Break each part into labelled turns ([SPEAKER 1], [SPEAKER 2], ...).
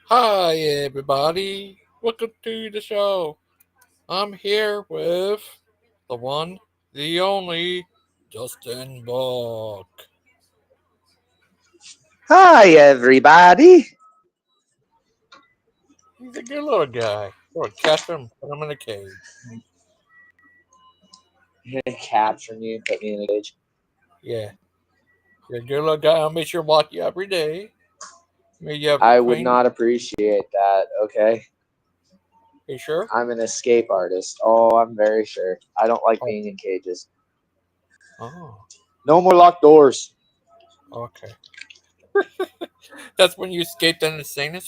[SPEAKER 1] Hi, everybody. Welcome to the show. I'm here with the one, the only, Justin Buck.
[SPEAKER 2] Hi, everybody.
[SPEAKER 1] He's a good little guy. We'll catch him, put him in a cage.
[SPEAKER 2] You're gonna capture me and put me in a cage.
[SPEAKER 1] Yeah. You're a good little guy. I'll make sure to walk you every day. Make you have
[SPEAKER 2] I would
[SPEAKER 1] clean.
[SPEAKER 2] not appreciate that, okay?
[SPEAKER 1] You sure?
[SPEAKER 2] I'm an escape artist. Oh, I'm very sure. I don't like
[SPEAKER 1] Oh.
[SPEAKER 2] being in cages.
[SPEAKER 1] Oh.
[SPEAKER 2] No more locked doors.
[SPEAKER 1] Okay. That's when you escaped into insanity.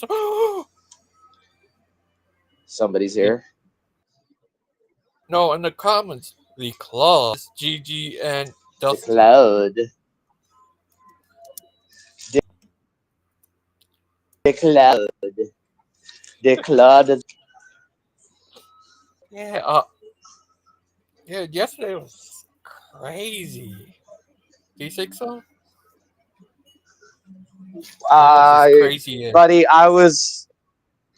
[SPEAKER 2] Somebody's here.
[SPEAKER 1] No, in the comments, the claws, Gigi and
[SPEAKER 2] The
[SPEAKER 1] Dustin.
[SPEAKER 2] cloud. The cloud. The cloud.
[SPEAKER 1] Yeah, yeah, yesterday was crazy. Do you think so? What was this crazy in?
[SPEAKER 2] Buddy, I was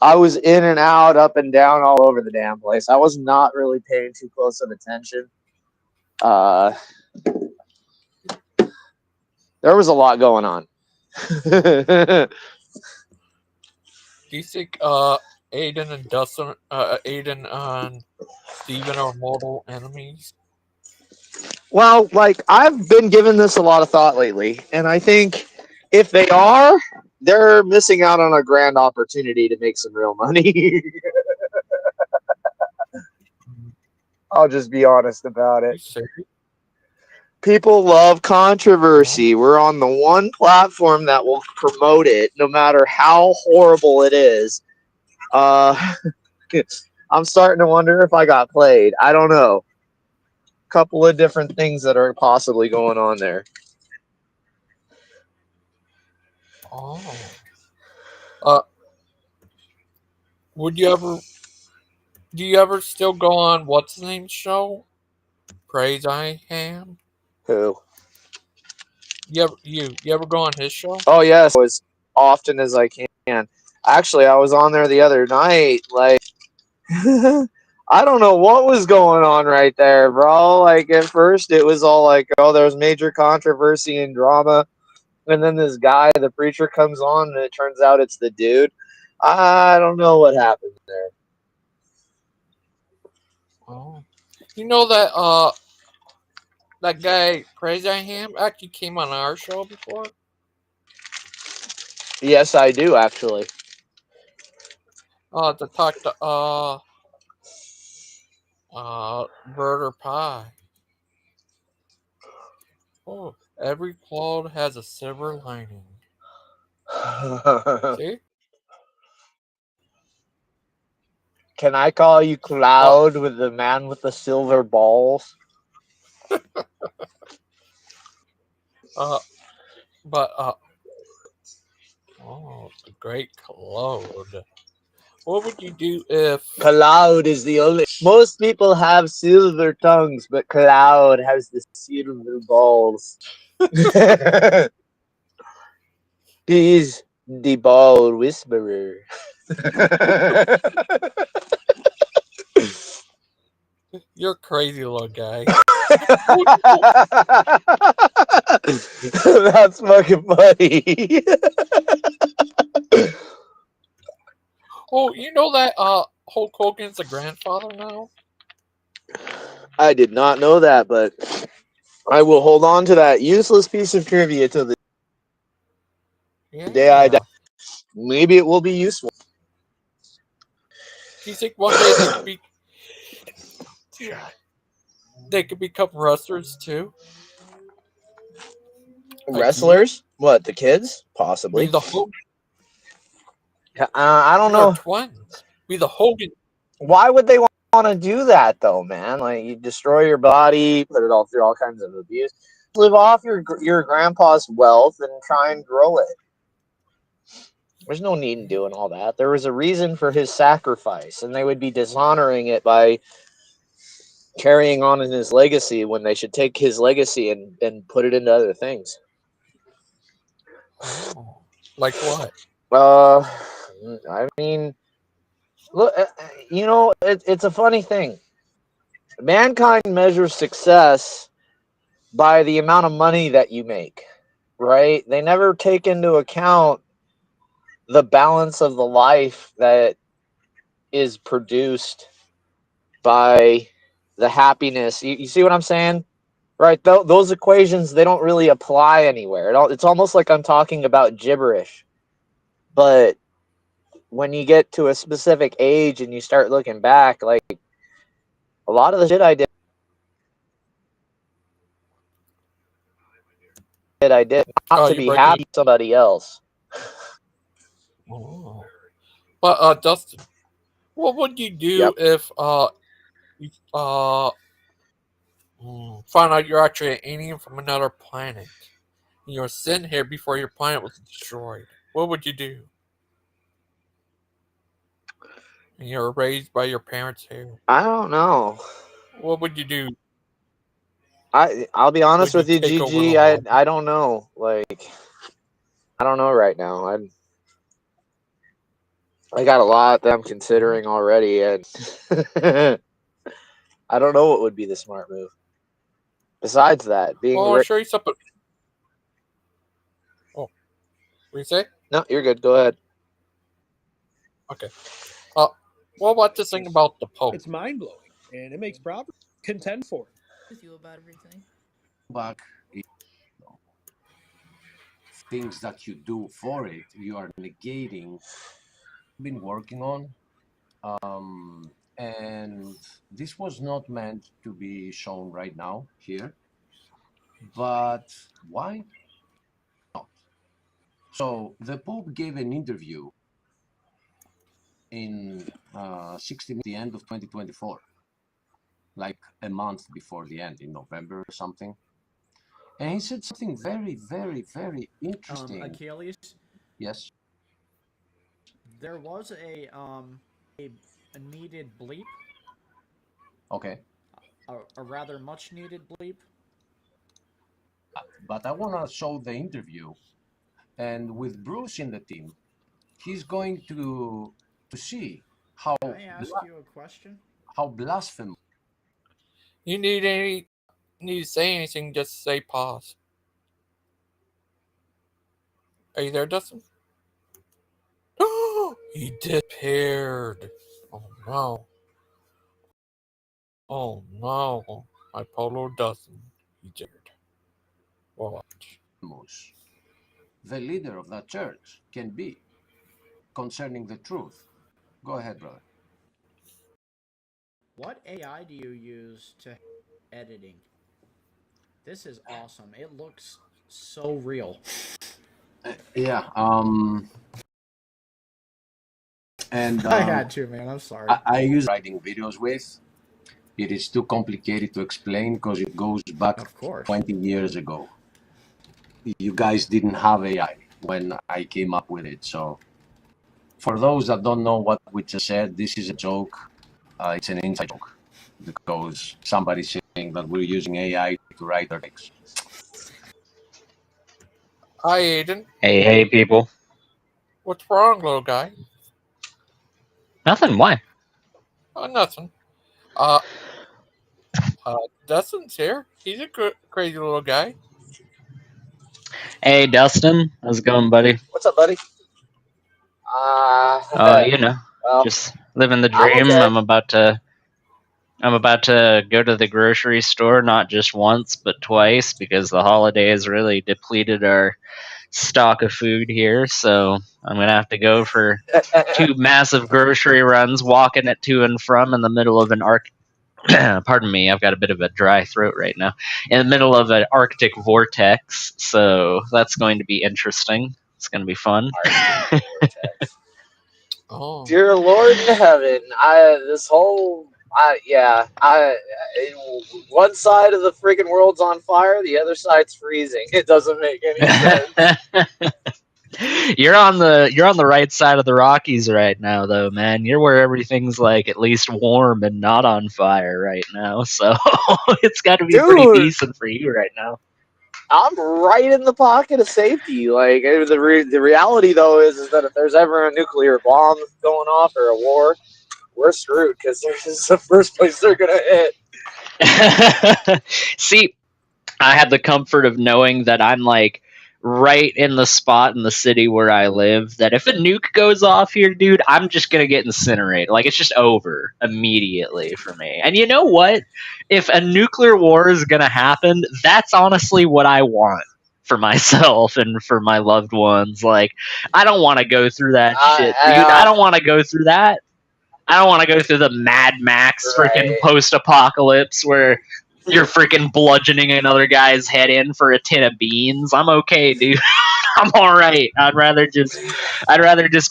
[SPEAKER 2] in and out, up and down, all over the damn place. I was not really paying too close of attention. Uh, there was a lot going on.
[SPEAKER 1] Do you think Aiden and Dustin, Aiden and Stephan are mortal enemies?
[SPEAKER 2] Well, like, I've been giving this a lot of thought lately, and I think if they are, they're missing out on a grand opportunity to make some real money. I'll just be honest about
[SPEAKER 1] You
[SPEAKER 2] it.
[SPEAKER 1] serious?
[SPEAKER 2] People love
[SPEAKER 1] Oh,
[SPEAKER 2] controversy. We're on the one platform that will promote it, no matter how horrible it is. Uh, I'm starting to wonder if I got played. I don't know. Couple of different things that are possibly going on there.
[SPEAKER 1] oh. Uh, would you ever? Do you ever still go on what's his name show? Praise I Ham.
[SPEAKER 2] Who?
[SPEAKER 1] You ever go on his show?
[SPEAKER 2] Oh yes, as often as I can. Actually, I was on there the other night. Like, I don't know what was going on right there, bro. Like, at first, it was all like, oh, there's major controversy and drama, and then this guy, the preacher, comes on, and it turns out it's the dude. I don't know what happened there.
[SPEAKER 1] Oh, you know that guy Praise I Ham actually came on our show before.
[SPEAKER 2] Yes, I do actually.
[SPEAKER 1] To talk to Burger Pie. Oh, every cloud has a silver lining. See?
[SPEAKER 2] Can I call you
[SPEAKER 1] Uh,
[SPEAKER 2] Cloud with the man with the silver balls?
[SPEAKER 1] uh, but the great cloud. What would you do if?
[SPEAKER 2] Cloud is the only. Most people have silver tongues, but Cloud has the silver balls. He's the ball whisperer.
[SPEAKER 1] You're a crazy little guy.
[SPEAKER 2] That's fucking funny.
[SPEAKER 1] Oh, you know that Hulk Hogan's a grandfather now.
[SPEAKER 2] I did not know that, but I will hold on to that useless piece of trivia till the day I die.
[SPEAKER 1] Yeah.
[SPEAKER 2] Maybe it will be useful.
[SPEAKER 1] Do you think one day they could become wrestlers too? Like you?
[SPEAKER 2] Wrestlers? What, the kids?
[SPEAKER 1] Be
[SPEAKER 2] Possibly.
[SPEAKER 1] the Hogan.
[SPEAKER 2] I don't
[SPEAKER 1] They're
[SPEAKER 2] know.
[SPEAKER 1] twins. Be the Hogan.
[SPEAKER 2] Why would they want want to do that though, man. Like you destroy your body, put it all through all kinds of abuse. Live off your grandpa's wealth and try and grow it. There's no need in doing all that. There was a reason for his sacrifice, and they would be dishonoring it by carrying on in his legacy when they should take his legacy and put it into other things.
[SPEAKER 1] Oh, like what?
[SPEAKER 2] Uh, I mean, look, it's a funny thing. Mankind measures success by the amount of money that you make, right? They never take into account the balance of the life that is produced by the happiness. You see what I'm saying? Right? Those equations, they don't really apply anywhere. It's almost like I'm talking about gibberish. But when you get to a specific age and you start looking back, like a lot of the shit I did not
[SPEAKER 1] Oh,
[SPEAKER 2] to
[SPEAKER 1] you
[SPEAKER 2] be
[SPEAKER 1] breaking?
[SPEAKER 2] happy with somebody else.
[SPEAKER 1] Oh. But Dustin, what would you do
[SPEAKER 2] Yep.
[SPEAKER 1] if you find out you're actually an alien from another planet? And you're sent here before your planet was destroyed. What would you do? And you're raised by your parents here.
[SPEAKER 2] I don't know.
[SPEAKER 1] What would you do?
[SPEAKER 2] I'll be honest
[SPEAKER 1] Would you
[SPEAKER 2] with you,
[SPEAKER 1] take over the
[SPEAKER 2] GG.
[SPEAKER 1] home?
[SPEAKER 2] I don't know. Like I don't know right now. I got a lot that I'm
[SPEAKER 1] Oh.
[SPEAKER 2] considering already, and I don't know what would be the smart move. Besides that, being
[SPEAKER 1] Well, I'll show you something. Oh, what do you say?
[SPEAKER 2] no, you're good. Go ahead.
[SPEAKER 1] Okay. Uh, what about this thing about the Pope?
[SPEAKER 3] It's mind blowing, and it makes proper contend for it.
[SPEAKER 4] With you about everything.
[SPEAKER 5] Back things that you do for it, you are negating. Been working on, and this was not meant to be shown right now here, but why not? So the Pope gave an interview in 60 minutes, the end of 2024, like a month before the end in November or something. And he said something very, very, very interesting.
[SPEAKER 4] Achilles,
[SPEAKER 5] Yes.
[SPEAKER 4] there was a needed bleep,
[SPEAKER 5] Okay.
[SPEAKER 4] a rather much needed bleep.
[SPEAKER 5] But I want to show the interview. And with Bruce in the team, he's going to see how
[SPEAKER 4] Can I ask you a question?
[SPEAKER 5] how blasphemous.
[SPEAKER 1] You need to say anything, just say pause. Are you there, Dustin? He disappeared. Oh no. Oh no. My polo Dustin. He disappeared. Watch.
[SPEAKER 5] The leader of that church can be concerning the truth. Go ahead, brother.
[SPEAKER 4] What AI do you use to editing? This is awesome. It looks so real.
[SPEAKER 5] Yeah. And
[SPEAKER 4] I had to, man. I'm sorry.
[SPEAKER 5] I use writing videos with. It is too complicated to explain because it goes back
[SPEAKER 4] Of course.
[SPEAKER 5] 20 years ago. You guys didn't have AI when I came up with it. So for those that don't know what we just said, this is a joke. It's an inside joke because somebody's saying that we're using AI to write our text.
[SPEAKER 1] Hi, Aiden.
[SPEAKER 6] Hey, people.
[SPEAKER 1] What's wrong, little guy?
[SPEAKER 6] Nothing. Why?
[SPEAKER 1] Nothing. Dustin's here. He's a crazy little guy.
[SPEAKER 6] Hey, Dustin. How's it going, buddy?
[SPEAKER 2] What's up, buddy?
[SPEAKER 6] You know,
[SPEAKER 2] well,
[SPEAKER 6] just living the
[SPEAKER 2] I'm
[SPEAKER 6] dream.
[SPEAKER 2] okay.
[SPEAKER 6] I'm about to go to the grocery store, not just once, but twice, because the holidays really depleted our stock of food here. So I'm gonna have to go for 2 massive grocery runs, walking it to and from in the middle of an pardon me, I've got a bit of a dry throat right now. In the middle of an Arctic vortex, so that's going to be interesting. It's going to be fun.
[SPEAKER 2] Arctic vortex.
[SPEAKER 1] Oh.
[SPEAKER 2] Dear Lord in heaven, this whole One side of the freaking world's on fire, the other side's freezing. It doesn't make any sense.
[SPEAKER 6] You're on the right side of the Rockies right now, though, man. You're where everything's like at least warm and not on fire right now, so it's got to be pretty
[SPEAKER 2] Dude,
[SPEAKER 6] decent for you right now.
[SPEAKER 2] I'm right in the pocket of safety. Like the reality though is that if there's ever a nuclear bomb going off or a war, we're screwed because this is the first place they're gonna hit.
[SPEAKER 6] See, I had the comfort of knowing that I'm like right in the spot in the city where I live. That if a nuke goes off here, dude, I'm just gonna get incinerated. Like it's just over immediately for me. And you know what? If a nuclear war is gonna happen, that's honestly what I want for myself and for my loved ones. Like I don't want to go through that shit, dude. I don't want to go through that. I don't want to go through the Mad Max freaking
[SPEAKER 2] Right.
[SPEAKER 6] post-apocalypse where you're freaking bludgeoning another guy's head in for a tin of beans. I'm okay, dude. I'm all right. I'd rather just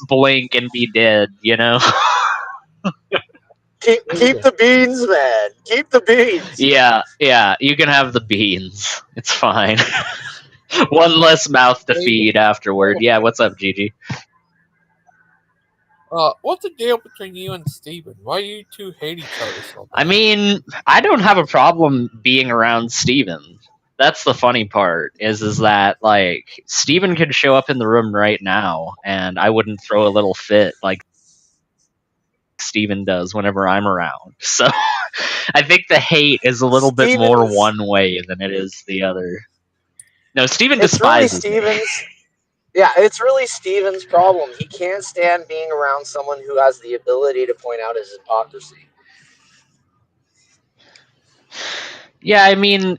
[SPEAKER 6] blink and be dead, you know?
[SPEAKER 2] Keep the beans, man. Keep the beans.
[SPEAKER 6] Yeah, you can have the beans. It's fine. One less mouth to feed afterward. Yeah, what's up, Gigi?
[SPEAKER 1] What's the deal between you and Stephen? Why do you two hate each other so
[SPEAKER 6] I
[SPEAKER 1] bad?
[SPEAKER 6] mean, I don't have a problem being around Steven. That's the funny part, is that like Steven could show up in the room right now and I wouldn't throw a little fit like Steven does whenever I'm around. So I think the hate is a little bit more
[SPEAKER 2] Stevens,
[SPEAKER 6] one way than it is the other. No, Steven
[SPEAKER 2] it's really
[SPEAKER 6] despises me.
[SPEAKER 2] Stevens. Yeah, it's really Steven's problem. He can't stand being around someone who has the ability to point out his hypocrisy.
[SPEAKER 6] Yeah, I mean,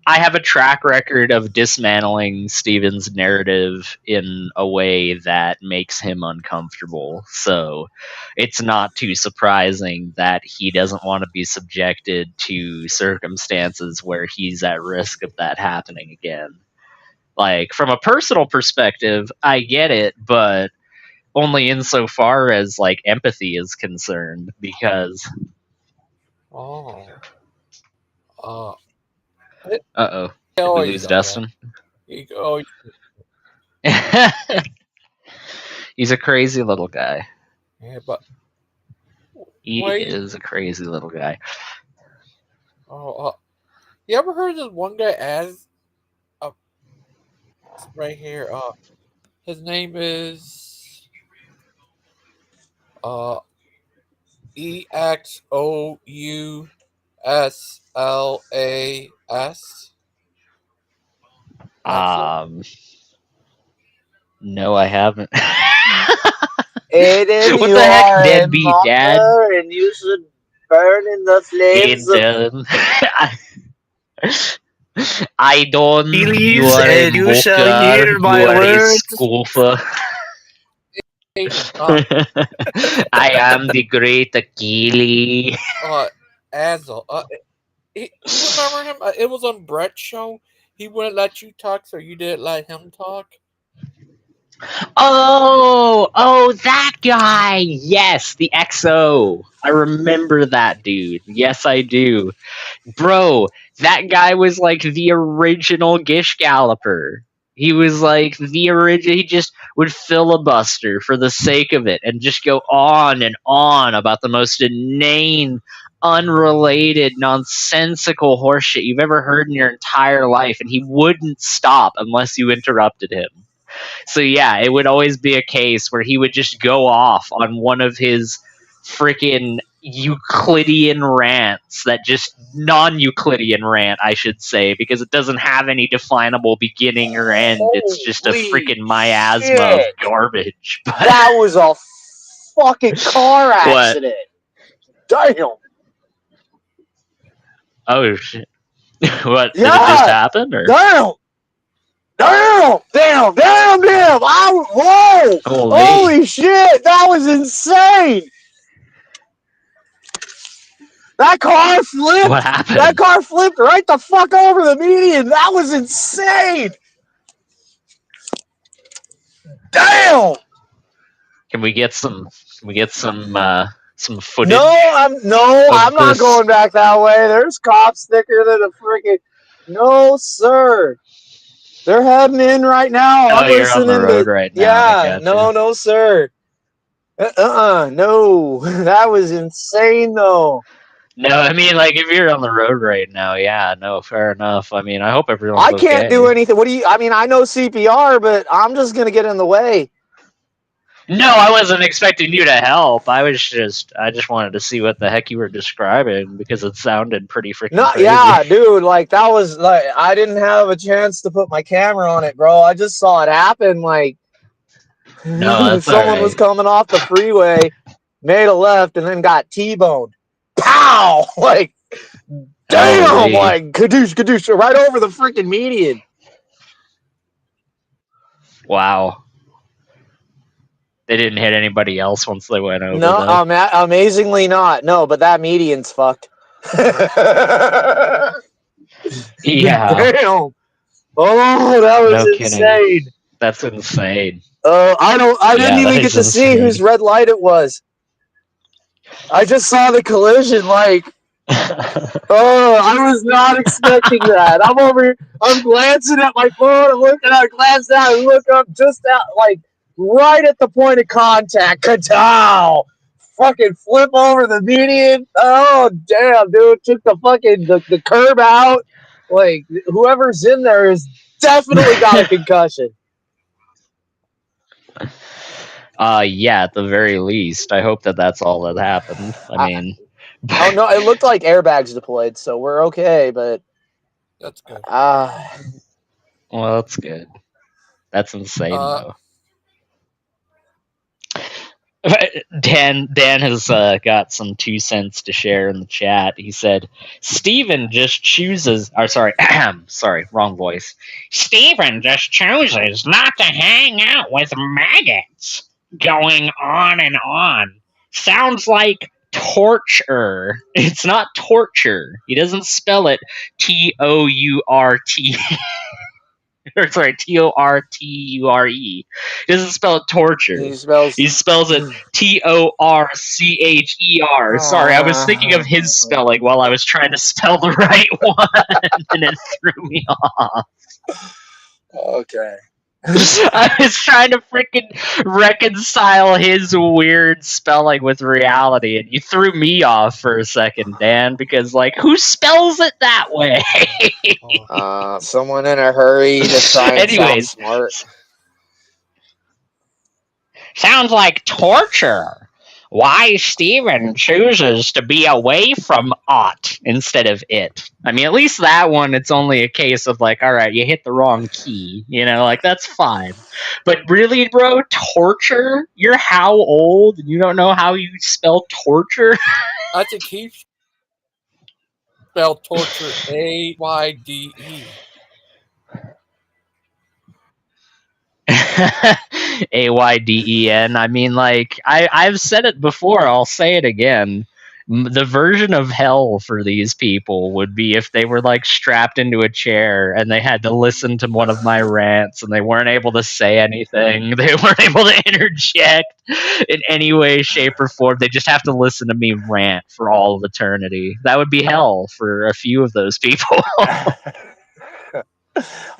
[SPEAKER 6] I have a track record of dismantling Steven's narrative in a way that makes him uncomfortable. So it's not too surprising that he doesn't want to be subjected to circumstances where he's at risk of that happening again. Like, from a personal perspective, I get it, but only insofar as, like, empathy is concerned, because.
[SPEAKER 1] Oh.
[SPEAKER 6] Uh-oh.
[SPEAKER 1] He
[SPEAKER 6] Did we
[SPEAKER 1] always
[SPEAKER 6] lose
[SPEAKER 1] done that.
[SPEAKER 6] Dustin?
[SPEAKER 1] He always.
[SPEAKER 6] He's a crazy little guy.
[SPEAKER 1] Yeah, but
[SPEAKER 6] He
[SPEAKER 1] wait.
[SPEAKER 6] is a crazy little guy.
[SPEAKER 1] You ever heard this one guy as right here? His name is EXOUSLAS.
[SPEAKER 6] No, I haven't.
[SPEAKER 2] Aiden,
[SPEAKER 6] What
[SPEAKER 2] you
[SPEAKER 6] the heck,
[SPEAKER 2] are a
[SPEAKER 6] deadbeat dad?
[SPEAKER 2] mocker, and you should burn in the flames of
[SPEAKER 6] Aiden. I don't. You
[SPEAKER 3] Please,
[SPEAKER 6] are a
[SPEAKER 3] and you shall
[SPEAKER 6] mocker.
[SPEAKER 3] hear
[SPEAKER 6] You
[SPEAKER 3] my
[SPEAKER 6] are a
[SPEAKER 3] words.
[SPEAKER 6] scoofer. I am the great Achille.
[SPEAKER 1] Azel. You remember him? It was on Brett's show. He wouldn't let you talk, so you didn't let him talk.
[SPEAKER 6] Oh, that guy. Yes, the XO. I remember that dude. Yes, I do. Bro, that guy was like the original Gish Galloper. He was like the original. He just would filibuster for the sake of it and just go on and on about the most inane, unrelated, nonsensical horseshit you've ever heard in your entire life, and he wouldn't stop unless you interrupted him. So yeah, it would always be a case where he would just go off on one of his freaking Euclidean rants, that just non-Euclidean rant, I should say, because it doesn't have any definable beginning or end. It's just a freaking miasma of garbage. But
[SPEAKER 2] that was a fucking car
[SPEAKER 6] what?
[SPEAKER 2] accident. Damn.
[SPEAKER 6] Oh shit! What, did it just happen, or?
[SPEAKER 2] Damn. Whoa! Holy shit! That was insane. That car flipped.
[SPEAKER 6] What happened?
[SPEAKER 2] That car flipped right the fuck over the median. That was insane. Damn.
[SPEAKER 6] Can we get some some footage
[SPEAKER 2] No, I'm
[SPEAKER 6] of
[SPEAKER 2] not
[SPEAKER 6] this?
[SPEAKER 2] going back that way. There's cops thicker than a freaking. No, sir. They're heading in right now.
[SPEAKER 6] Oh,
[SPEAKER 2] I'm
[SPEAKER 6] you're on the
[SPEAKER 2] listening
[SPEAKER 6] road
[SPEAKER 2] to.
[SPEAKER 6] right now. I
[SPEAKER 2] Yeah,
[SPEAKER 6] gotcha.
[SPEAKER 2] no, sir. No. That was insane, though.
[SPEAKER 6] No, I mean, like, if you're on the road right now, yeah, no, fair enough. I mean, I hope everyone's
[SPEAKER 2] I can't do
[SPEAKER 6] okay.
[SPEAKER 2] anything. What do you? I mean, I know CPR, but I'm just gonna get in the way.
[SPEAKER 6] No, I wasn't expecting you to help. I just wanted to see what the heck you were describing because it sounded pretty freaking
[SPEAKER 2] No,
[SPEAKER 6] crazy.
[SPEAKER 2] yeah, dude. Like that was like I didn't have a chance to put my camera on it, bro. I just saw it happen. Like
[SPEAKER 6] No, that's all
[SPEAKER 2] someone was
[SPEAKER 6] right.
[SPEAKER 2] coming off the freeway, made a left, and then got T-boned. Pow! Like damn!
[SPEAKER 6] Holy.
[SPEAKER 2] Like kadoosh, kadoosh, right over the freaking median.
[SPEAKER 6] Wow. They didn't hit anybody else once they went over,
[SPEAKER 2] No,
[SPEAKER 6] though.
[SPEAKER 2] amazingly not. No, but that median's fucked.
[SPEAKER 6] Yeah,
[SPEAKER 2] Damn! Oh, that was
[SPEAKER 6] no kidding.
[SPEAKER 2] insane.
[SPEAKER 6] That's insane.
[SPEAKER 2] I didn't
[SPEAKER 6] Yeah, that
[SPEAKER 2] even get
[SPEAKER 6] is
[SPEAKER 2] to see
[SPEAKER 6] insane.
[SPEAKER 2] whose red light it was. I just saw the collision. Like, I was not expecting that. I'm over here. I'm glancing at my phone. I'm looking. I glance down and look up just out, like right at the point of contact. Katow! Fucking flip over the median. Oh damn, dude! Took the curb out. Like whoever's in there is definitely got a concussion.
[SPEAKER 6] Yeah, at the very least. I hope that that's all that happened. I
[SPEAKER 2] I,
[SPEAKER 6] mean,
[SPEAKER 2] oh no, it looked like airbags deployed, so we're okay. But
[SPEAKER 1] That's good.
[SPEAKER 6] well, that's good. That's insane,
[SPEAKER 1] Uh,
[SPEAKER 6] though. Dan has got some 2 cents to share in the chat. He said, "Stephen just chooses." Or sorry, sorry, wrong voice. Stephen just chooses not to hang out with maggots. Going on and on. Sounds like torture. It's not torture. He doesn't spell it TOURT. Or sorry, TORTURE. He doesn't spell it torture.
[SPEAKER 2] he spells.
[SPEAKER 6] He spells it TORCHER. Sorry, I was thinking of his spelling while I was trying to spell the right one, and it threw me off.
[SPEAKER 2] Okay.
[SPEAKER 6] I was trying to freaking reconcile his weird spelling with reality, and you threw me off for a second, Dan, because, like, who spells it that way?
[SPEAKER 2] Someone in a hurry to try and sound
[SPEAKER 6] Anyways,
[SPEAKER 2] smart.
[SPEAKER 6] sounds like torture. Why Stephen chooses to be away from ought instead of it. I mean, at least that one, it's only a case of like, all right, you hit the wrong key. You know, like, that's fine. But really, bro, torture? You're how old? And you don't know how you spell torture?
[SPEAKER 1] I think he spelled torture AYDE.
[SPEAKER 6] AYDEN. I mean, like, I've said it before, I'll say it again. The version of hell for these people would be if they were like strapped into a chair and they had to listen to one of my rants and they weren't able to say anything. They weren't able to interject in any way, shape, or form. They just have to listen to me rant for all of eternity. That would be hell for a few of those people.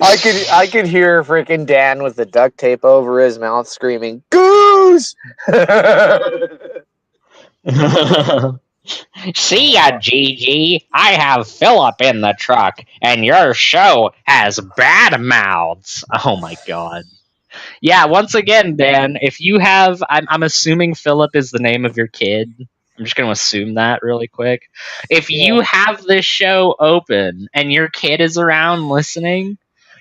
[SPEAKER 2] I could hear freaking Dan with the duct tape over his mouth screaming, "Goose!"
[SPEAKER 6] See ya, Gigi. I have Philip in the truck, and your show has bad mouths. Oh my god. Yeah, once again, Dan, if you have, I'm assuming Philip is the name of your kid. I'm just going to assume that really quick. If you have this show open and your kid is around listening,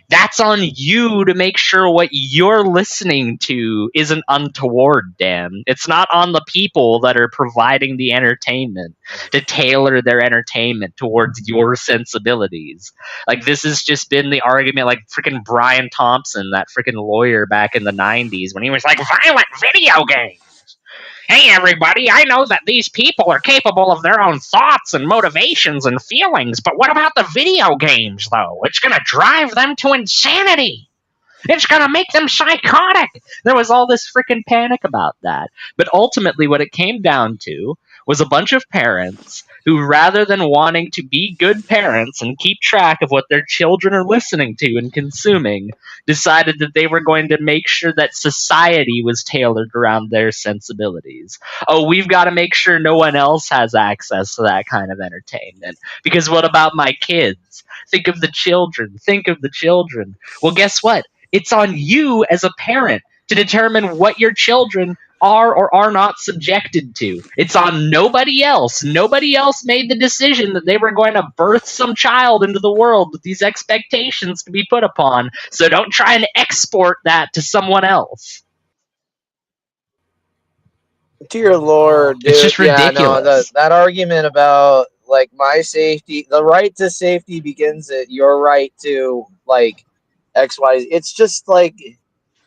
[SPEAKER 6] that's on you to make sure what you're listening to isn't untoward, Dan. It's not on the people that are providing the entertainment to tailor their entertainment towards your sensibilities. Like, this has just been the argument, like freaking Brian Thompson, that freaking lawyer back in the 90s, when he was like, violent video games. Hey, everybody, I know that these people are capable of their own thoughts and motivations and feelings, but what about the video games, though? It's going to drive them to insanity. It's going to make them psychotic. There was all this freaking panic about that. But ultimately, what it came down to was a bunch of parents who, rather than wanting to be good parents and keep track of what their children are listening to and consuming, decided that they were going to make sure that society was tailored around their sensibilities. Oh, we've got to make sure no one else has access to that kind of entertainment. Because what about my kids? Think of the children. Think of the children. Well, guess what? It's on you as a parent to determine what your children are or are not subjected to. It's on nobody else. Nobody else made the decision that they were going to birth some child into the world with these expectations to be put upon. So don't try and export that to someone else.
[SPEAKER 2] Dear Lord,
[SPEAKER 6] It's
[SPEAKER 2] dude.
[SPEAKER 6] just
[SPEAKER 2] Yeah, no,
[SPEAKER 6] ridiculous.
[SPEAKER 2] that argument about like my safety, the right to safety begins at your right to like XY. It's just like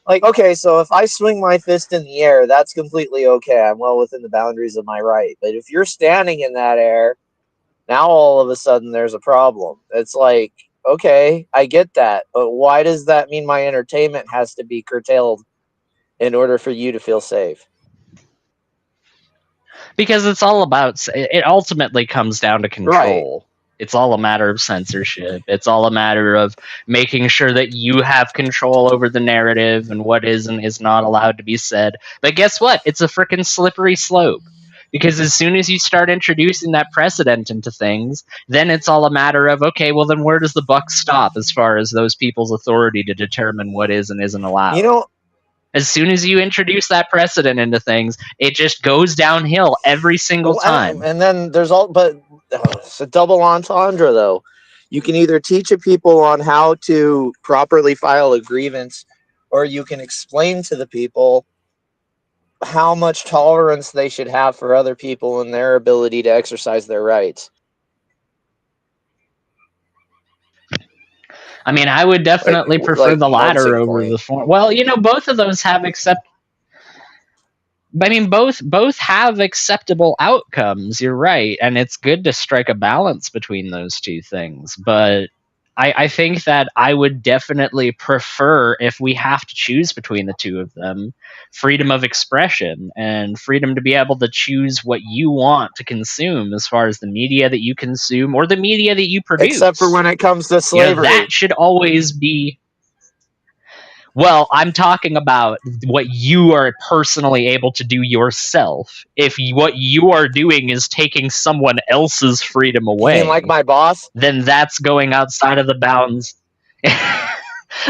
[SPEAKER 2] okay, so if I swing my fist in the air, that's completely okay. I'm well within the boundaries of my right. But if you're standing in that air, now all of a sudden there's a problem. It's like, okay, I get that, but why does that mean my entertainment has to be curtailed in order for you to feel safe?
[SPEAKER 6] Because it's all about, it ultimately comes down to
[SPEAKER 2] Right.
[SPEAKER 6] control. It's all a matter of censorship. It's all a matter of making sure that you have control over the narrative and what is and is not allowed to be said. But guess what? It's a freaking slippery slope. Because as soon as you start introducing that precedent into things, then it's all a matter of, okay, well, then where does the buck stop as far as those people's authority to determine what is and isn't allowed?
[SPEAKER 2] You know,
[SPEAKER 6] as soon as you introduce that precedent into things, it just goes downhill every single time.
[SPEAKER 2] and then there's but it's a double entendre though. You can either teach people on how to properly file a grievance, or you can explain to the people how much tolerance they should have for other people and their ability to exercise their rights.
[SPEAKER 6] I mean, I would definitely prefer the
[SPEAKER 2] one
[SPEAKER 6] latter
[SPEAKER 2] single
[SPEAKER 6] over
[SPEAKER 2] point.
[SPEAKER 6] the former. Well, both of those have both have acceptable outcomes. You're right, and it's good to strike a balance between those two things. But I think that I would definitely prefer, if we have to choose between the two of them, freedom of expression and freedom to be able to choose what you want to consume as far as the media that you consume or the media that you produce.
[SPEAKER 2] Except for when it comes to slavery.
[SPEAKER 6] That should always be. Well, I'm talking about what you are personally able to do yourself. If what you are doing is taking someone else's freedom away,
[SPEAKER 2] you mean like my boss?
[SPEAKER 6] Then that's going outside of the bounds.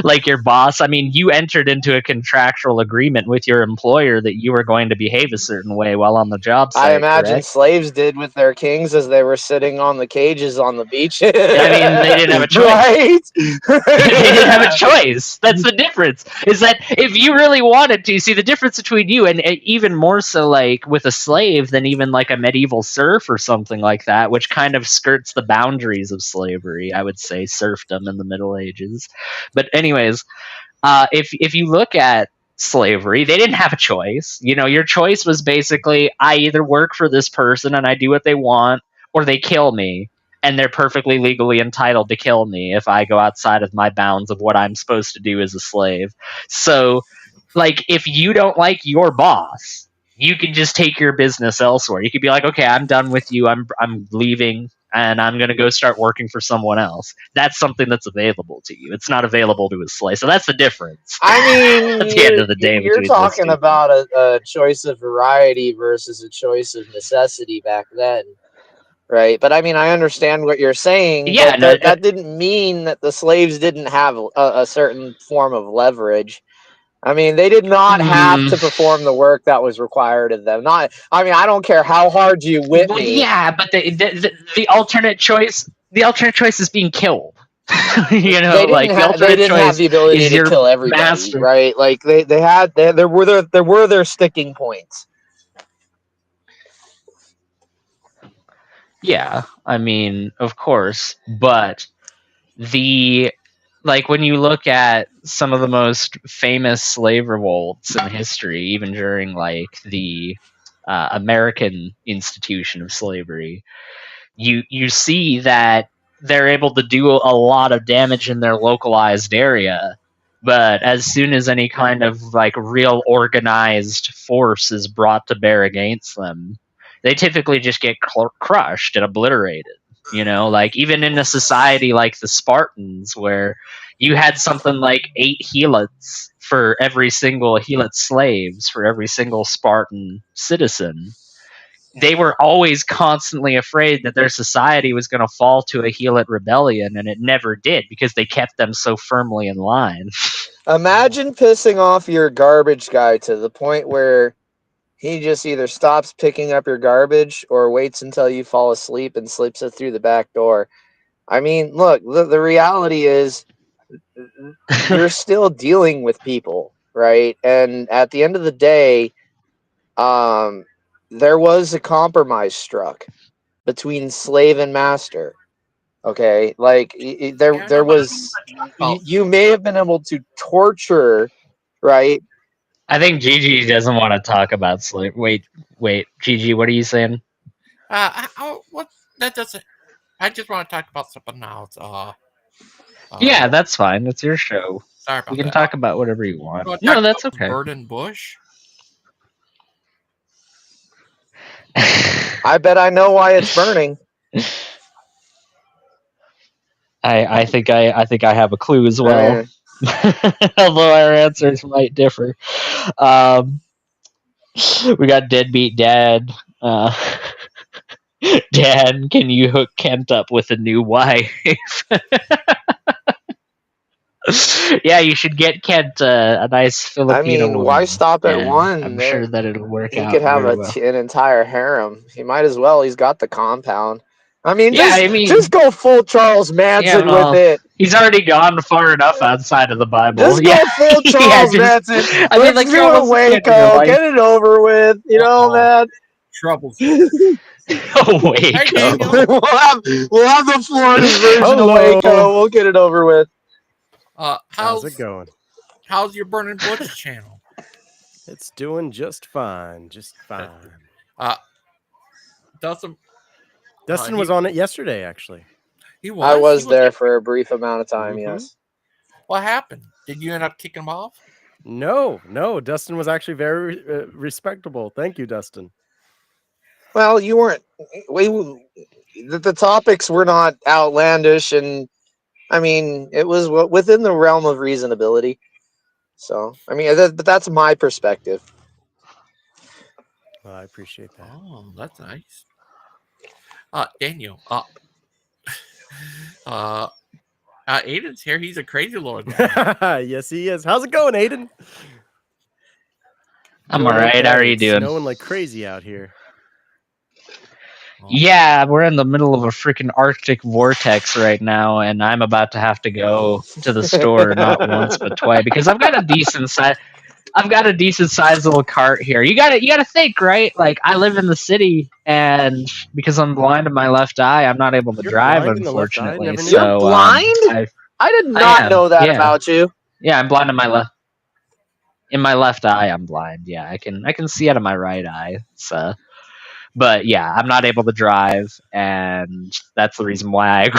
[SPEAKER 6] Like your boss. I mean, you entered into a contractual agreement with your employer that you were going to behave a certain way while on the job site.
[SPEAKER 2] I imagine
[SPEAKER 6] correct?
[SPEAKER 2] slaves did with their kings as they were sitting on the cages on the beach.
[SPEAKER 6] I mean, they didn't have a choice.
[SPEAKER 2] Right?
[SPEAKER 6] They didn't have a choice. That's the difference. Is that if you really wanted to, see the difference between you and even more so like with a slave than even like a medieval serf or something like that, which kind of skirts the boundaries of slavery, I would say serfdom in the Middle Ages. But anyways, if you look at slavery, they didn't have a choice. Your choice was basically, I either work for this person and I do what they want, or they kill me. And they're perfectly legally entitled to kill me if I go outside of my bounds of what I'm supposed to do as a slave. So, like, if you don't like your boss, you can just take your business elsewhere. You could be like, okay, I'm done with you. I'm leaving, and I'm going to go start working for someone else. That's something that's available to you. It's not available to a slave. So that's the difference.
[SPEAKER 2] I mean,
[SPEAKER 6] at the end of the day,
[SPEAKER 2] you're talking about a choice of variety versus a choice of necessity back then. Right, but I mean, I understand what you're saying.
[SPEAKER 6] Yeah,
[SPEAKER 2] but that didn't mean that the slaves didn't have a certain form of leverage. I mean, they did not have to perform the work that was required of them. I don't care how hard you whip me.
[SPEAKER 6] Yeah, but the alternate choice, is being killed.
[SPEAKER 2] They didn't have the ability to kill everybody, master. Right? Like there were their sticking points.
[SPEAKER 6] Yeah, I mean, of course, but when you look at some of the most famous slave revolts in history, even during the American institution of slavery, you see that they're able to do a lot of damage in their localized area. But as soon as any kind of real organized force is brought to bear against them, they typically just get crushed and obliterated. Like even in a society like the Spartans, where you had something like 8 helots for every single helot slaves for every single Spartan citizen, they were always constantly afraid that their society was going to fall to a helot rebellion, and it never did because they kept them so firmly in line.
[SPEAKER 2] Imagine pissing off your garbage guy to the point where he just either stops picking up your garbage or waits until you fall asleep and slips it through the back door. I mean, look, the reality is you're still dealing with people, right? And at the end of the day, there was a compromise struck between slave and master. Okay, like
[SPEAKER 1] Yeah, I know,
[SPEAKER 2] there
[SPEAKER 1] but
[SPEAKER 2] was you may have been able to torture, right?
[SPEAKER 6] I think Gigi doesn't want to talk about slave. Wait, Gigi, what are you saying?
[SPEAKER 1] what that doesn't. I just want to talk about something else.
[SPEAKER 6] Yeah, that's fine. It's your show.
[SPEAKER 1] Sorry
[SPEAKER 6] We
[SPEAKER 1] about
[SPEAKER 6] can
[SPEAKER 1] that.
[SPEAKER 6] talk about whatever you
[SPEAKER 1] You
[SPEAKER 6] want.
[SPEAKER 1] want to
[SPEAKER 6] No,
[SPEAKER 1] talk
[SPEAKER 6] that's
[SPEAKER 1] about
[SPEAKER 6] okay.
[SPEAKER 1] burning bush?
[SPEAKER 2] I bet I know why it's burning.
[SPEAKER 6] I think I have a clue as well.
[SPEAKER 2] mean,
[SPEAKER 6] Although our answers might differ. We got Deadbeat Dad. Dad, can you hook Kent up with a new wife? Yeah, you should get Kent a nice
[SPEAKER 2] I
[SPEAKER 6] Filipino
[SPEAKER 2] mean, why
[SPEAKER 6] woman,
[SPEAKER 2] stop at
[SPEAKER 6] and
[SPEAKER 2] one?
[SPEAKER 6] I'm sure that it'll work
[SPEAKER 2] He could
[SPEAKER 6] out
[SPEAKER 2] have
[SPEAKER 6] very well.
[SPEAKER 2] an entire harem. He might as well. He's got the compound. I mean,
[SPEAKER 6] Yeah, I
[SPEAKER 2] just
[SPEAKER 6] mean,
[SPEAKER 2] go full Charles
[SPEAKER 6] yeah,
[SPEAKER 2] Manson with
[SPEAKER 6] well,
[SPEAKER 2] it.
[SPEAKER 6] he's already gone far enough outside of the Bible.
[SPEAKER 2] Just
[SPEAKER 6] Yeah,
[SPEAKER 2] go full
[SPEAKER 6] yeah,
[SPEAKER 2] Charles
[SPEAKER 6] just,
[SPEAKER 2] Manson.
[SPEAKER 6] I mean,
[SPEAKER 2] Let's
[SPEAKER 6] like, you're
[SPEAKER 2] do it,
[SPEAKER 6] almost getting your
[SPEAKER 2] Waco.
[SPEAKER 6] life.
[SPEAKER 2] Get it over with. You know, man.
[SPEAKER 1] Troubles.
[SPEAKER 6] Waco.
[SPEAKER 1] Hey, Daniel.
[SPEAKER 2] we'll have the Florida's version of
[SPEAKER 3] Hello.
[SPEAKER 2] Waco. We'll get it over with.
[SPEAKER 3] How's it going?
[SPEAKER 1] How's your burning bush channel?
[SPEAKER 3] It's doing just fine. Just fine.
[SPEAKER 1] Dustin
[SPEAKER 3] Dustin was on it yesterday, actually.
[SPEAKER 1] He was.
[SPEAKER 2] I was there for a brief amount of time.
[SPEAKER 3] Mhm.
[SPEAKER 2] Yes.
[SPEAKER 1] What happened? Did you end up kicking him off?
[SPEAKER 3] No. Dustin was actually very respectable. Thank you, Dustin.
[SPEAKER 2] Well, you weren't. The topics were not outlandish, and I mean, it was within the realm of reasonability. So, I mean, but that's my perspective.
[SPEAKER 3] Well, I appreciate that.
[SPEAKER 1] Oh, that's nice. Daniel. Aiden's here. He's a crazy little guy.
[SPEAKER 3] Yes, he is. How's it going, Aiden?
[SPEAKER 6] I'm alright. How are you
[SPEAKER 3] It's
[SPEAKER 6] doing?
[SPEAKER 3] snowing like crazy out here.
[SPEAKER 6] Yeah, we're in the middle of a freaking Arctic vortex right now, and I'm about to have to go to the store not once but twice because I've got a decent size. I've got a decent sized little cart here. You gotta think, right? Like I live in the city, and because I'm blind in my left eye, I'm not able to
[SPEAKER 3] You're
[SPEAKER 6] drive,
[SPEAKER 3] blind in the left eye?
[SPEAKER 6] unfortunately.
[SPEAKER 3] Never knew.
[SPEAKER 6] So
[SPEAKER 2] You're blind? I did not know that about you.
[SPEAKER 6] Yeah, I'm blind in my left. In my left eye, I'm blind. Yeah, I can see out of my right eye. So. But yeah, I'm not able to drive, and that's the reason why I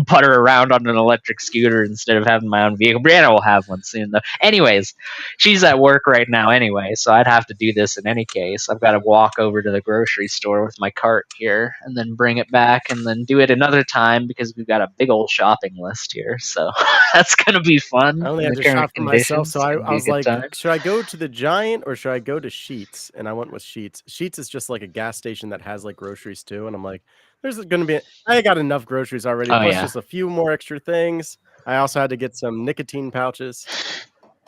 [SPEAKER 6] putter around on an electric scooter instead of having my own vehicle. Brianna will have one soon, though. Anyways, she's at work right now anyway, so I'd have to do this in any case. I've got to walk over to the grocery store with my cart here, and then bring it back, and then do it another time because we've got a big old shopping list here. So that's gonna be fun.
[SPEAKER 3] I only had to shop for myself, so I was like, should I go to the Giant or should I go to Sheetz? And I went with Sheetz. Sheetz is just like a gas station that has like groceries too, and I'm like, there's gonna be I got enough groceries already, plus just a few more extra things. I also had to get some nicotine pouches.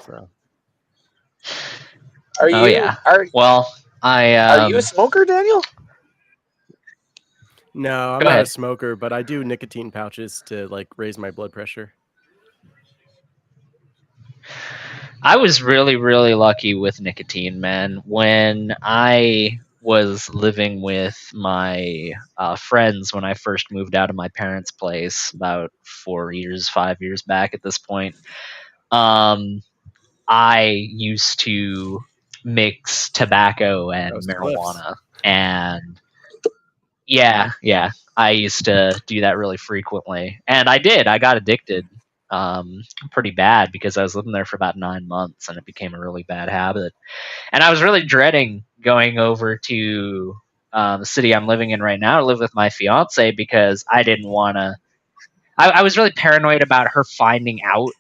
[SPEAKER 3] So
[SPEAKER 2] are you are you a smoker, Daniel?
[SPEAKER 3] No, I'm not a smoker, but I do nicotine pouches to like raise my blood pressure.
[SPEAKER 6] I was really, really lucky with nicotine, man. When I was living with my friends when I first moved out of my parents' place about 5 years back at this point, I used to mix tobacco and marijuana. And yeah, I used to do that really frequently. And I got addicted pretty bad because I was living there for about 9 months and it became a really bad habit. And I was really dreading going over to the city I'm living in right now to live with my fiance because I didn't want to. I was really paranoid about her finding out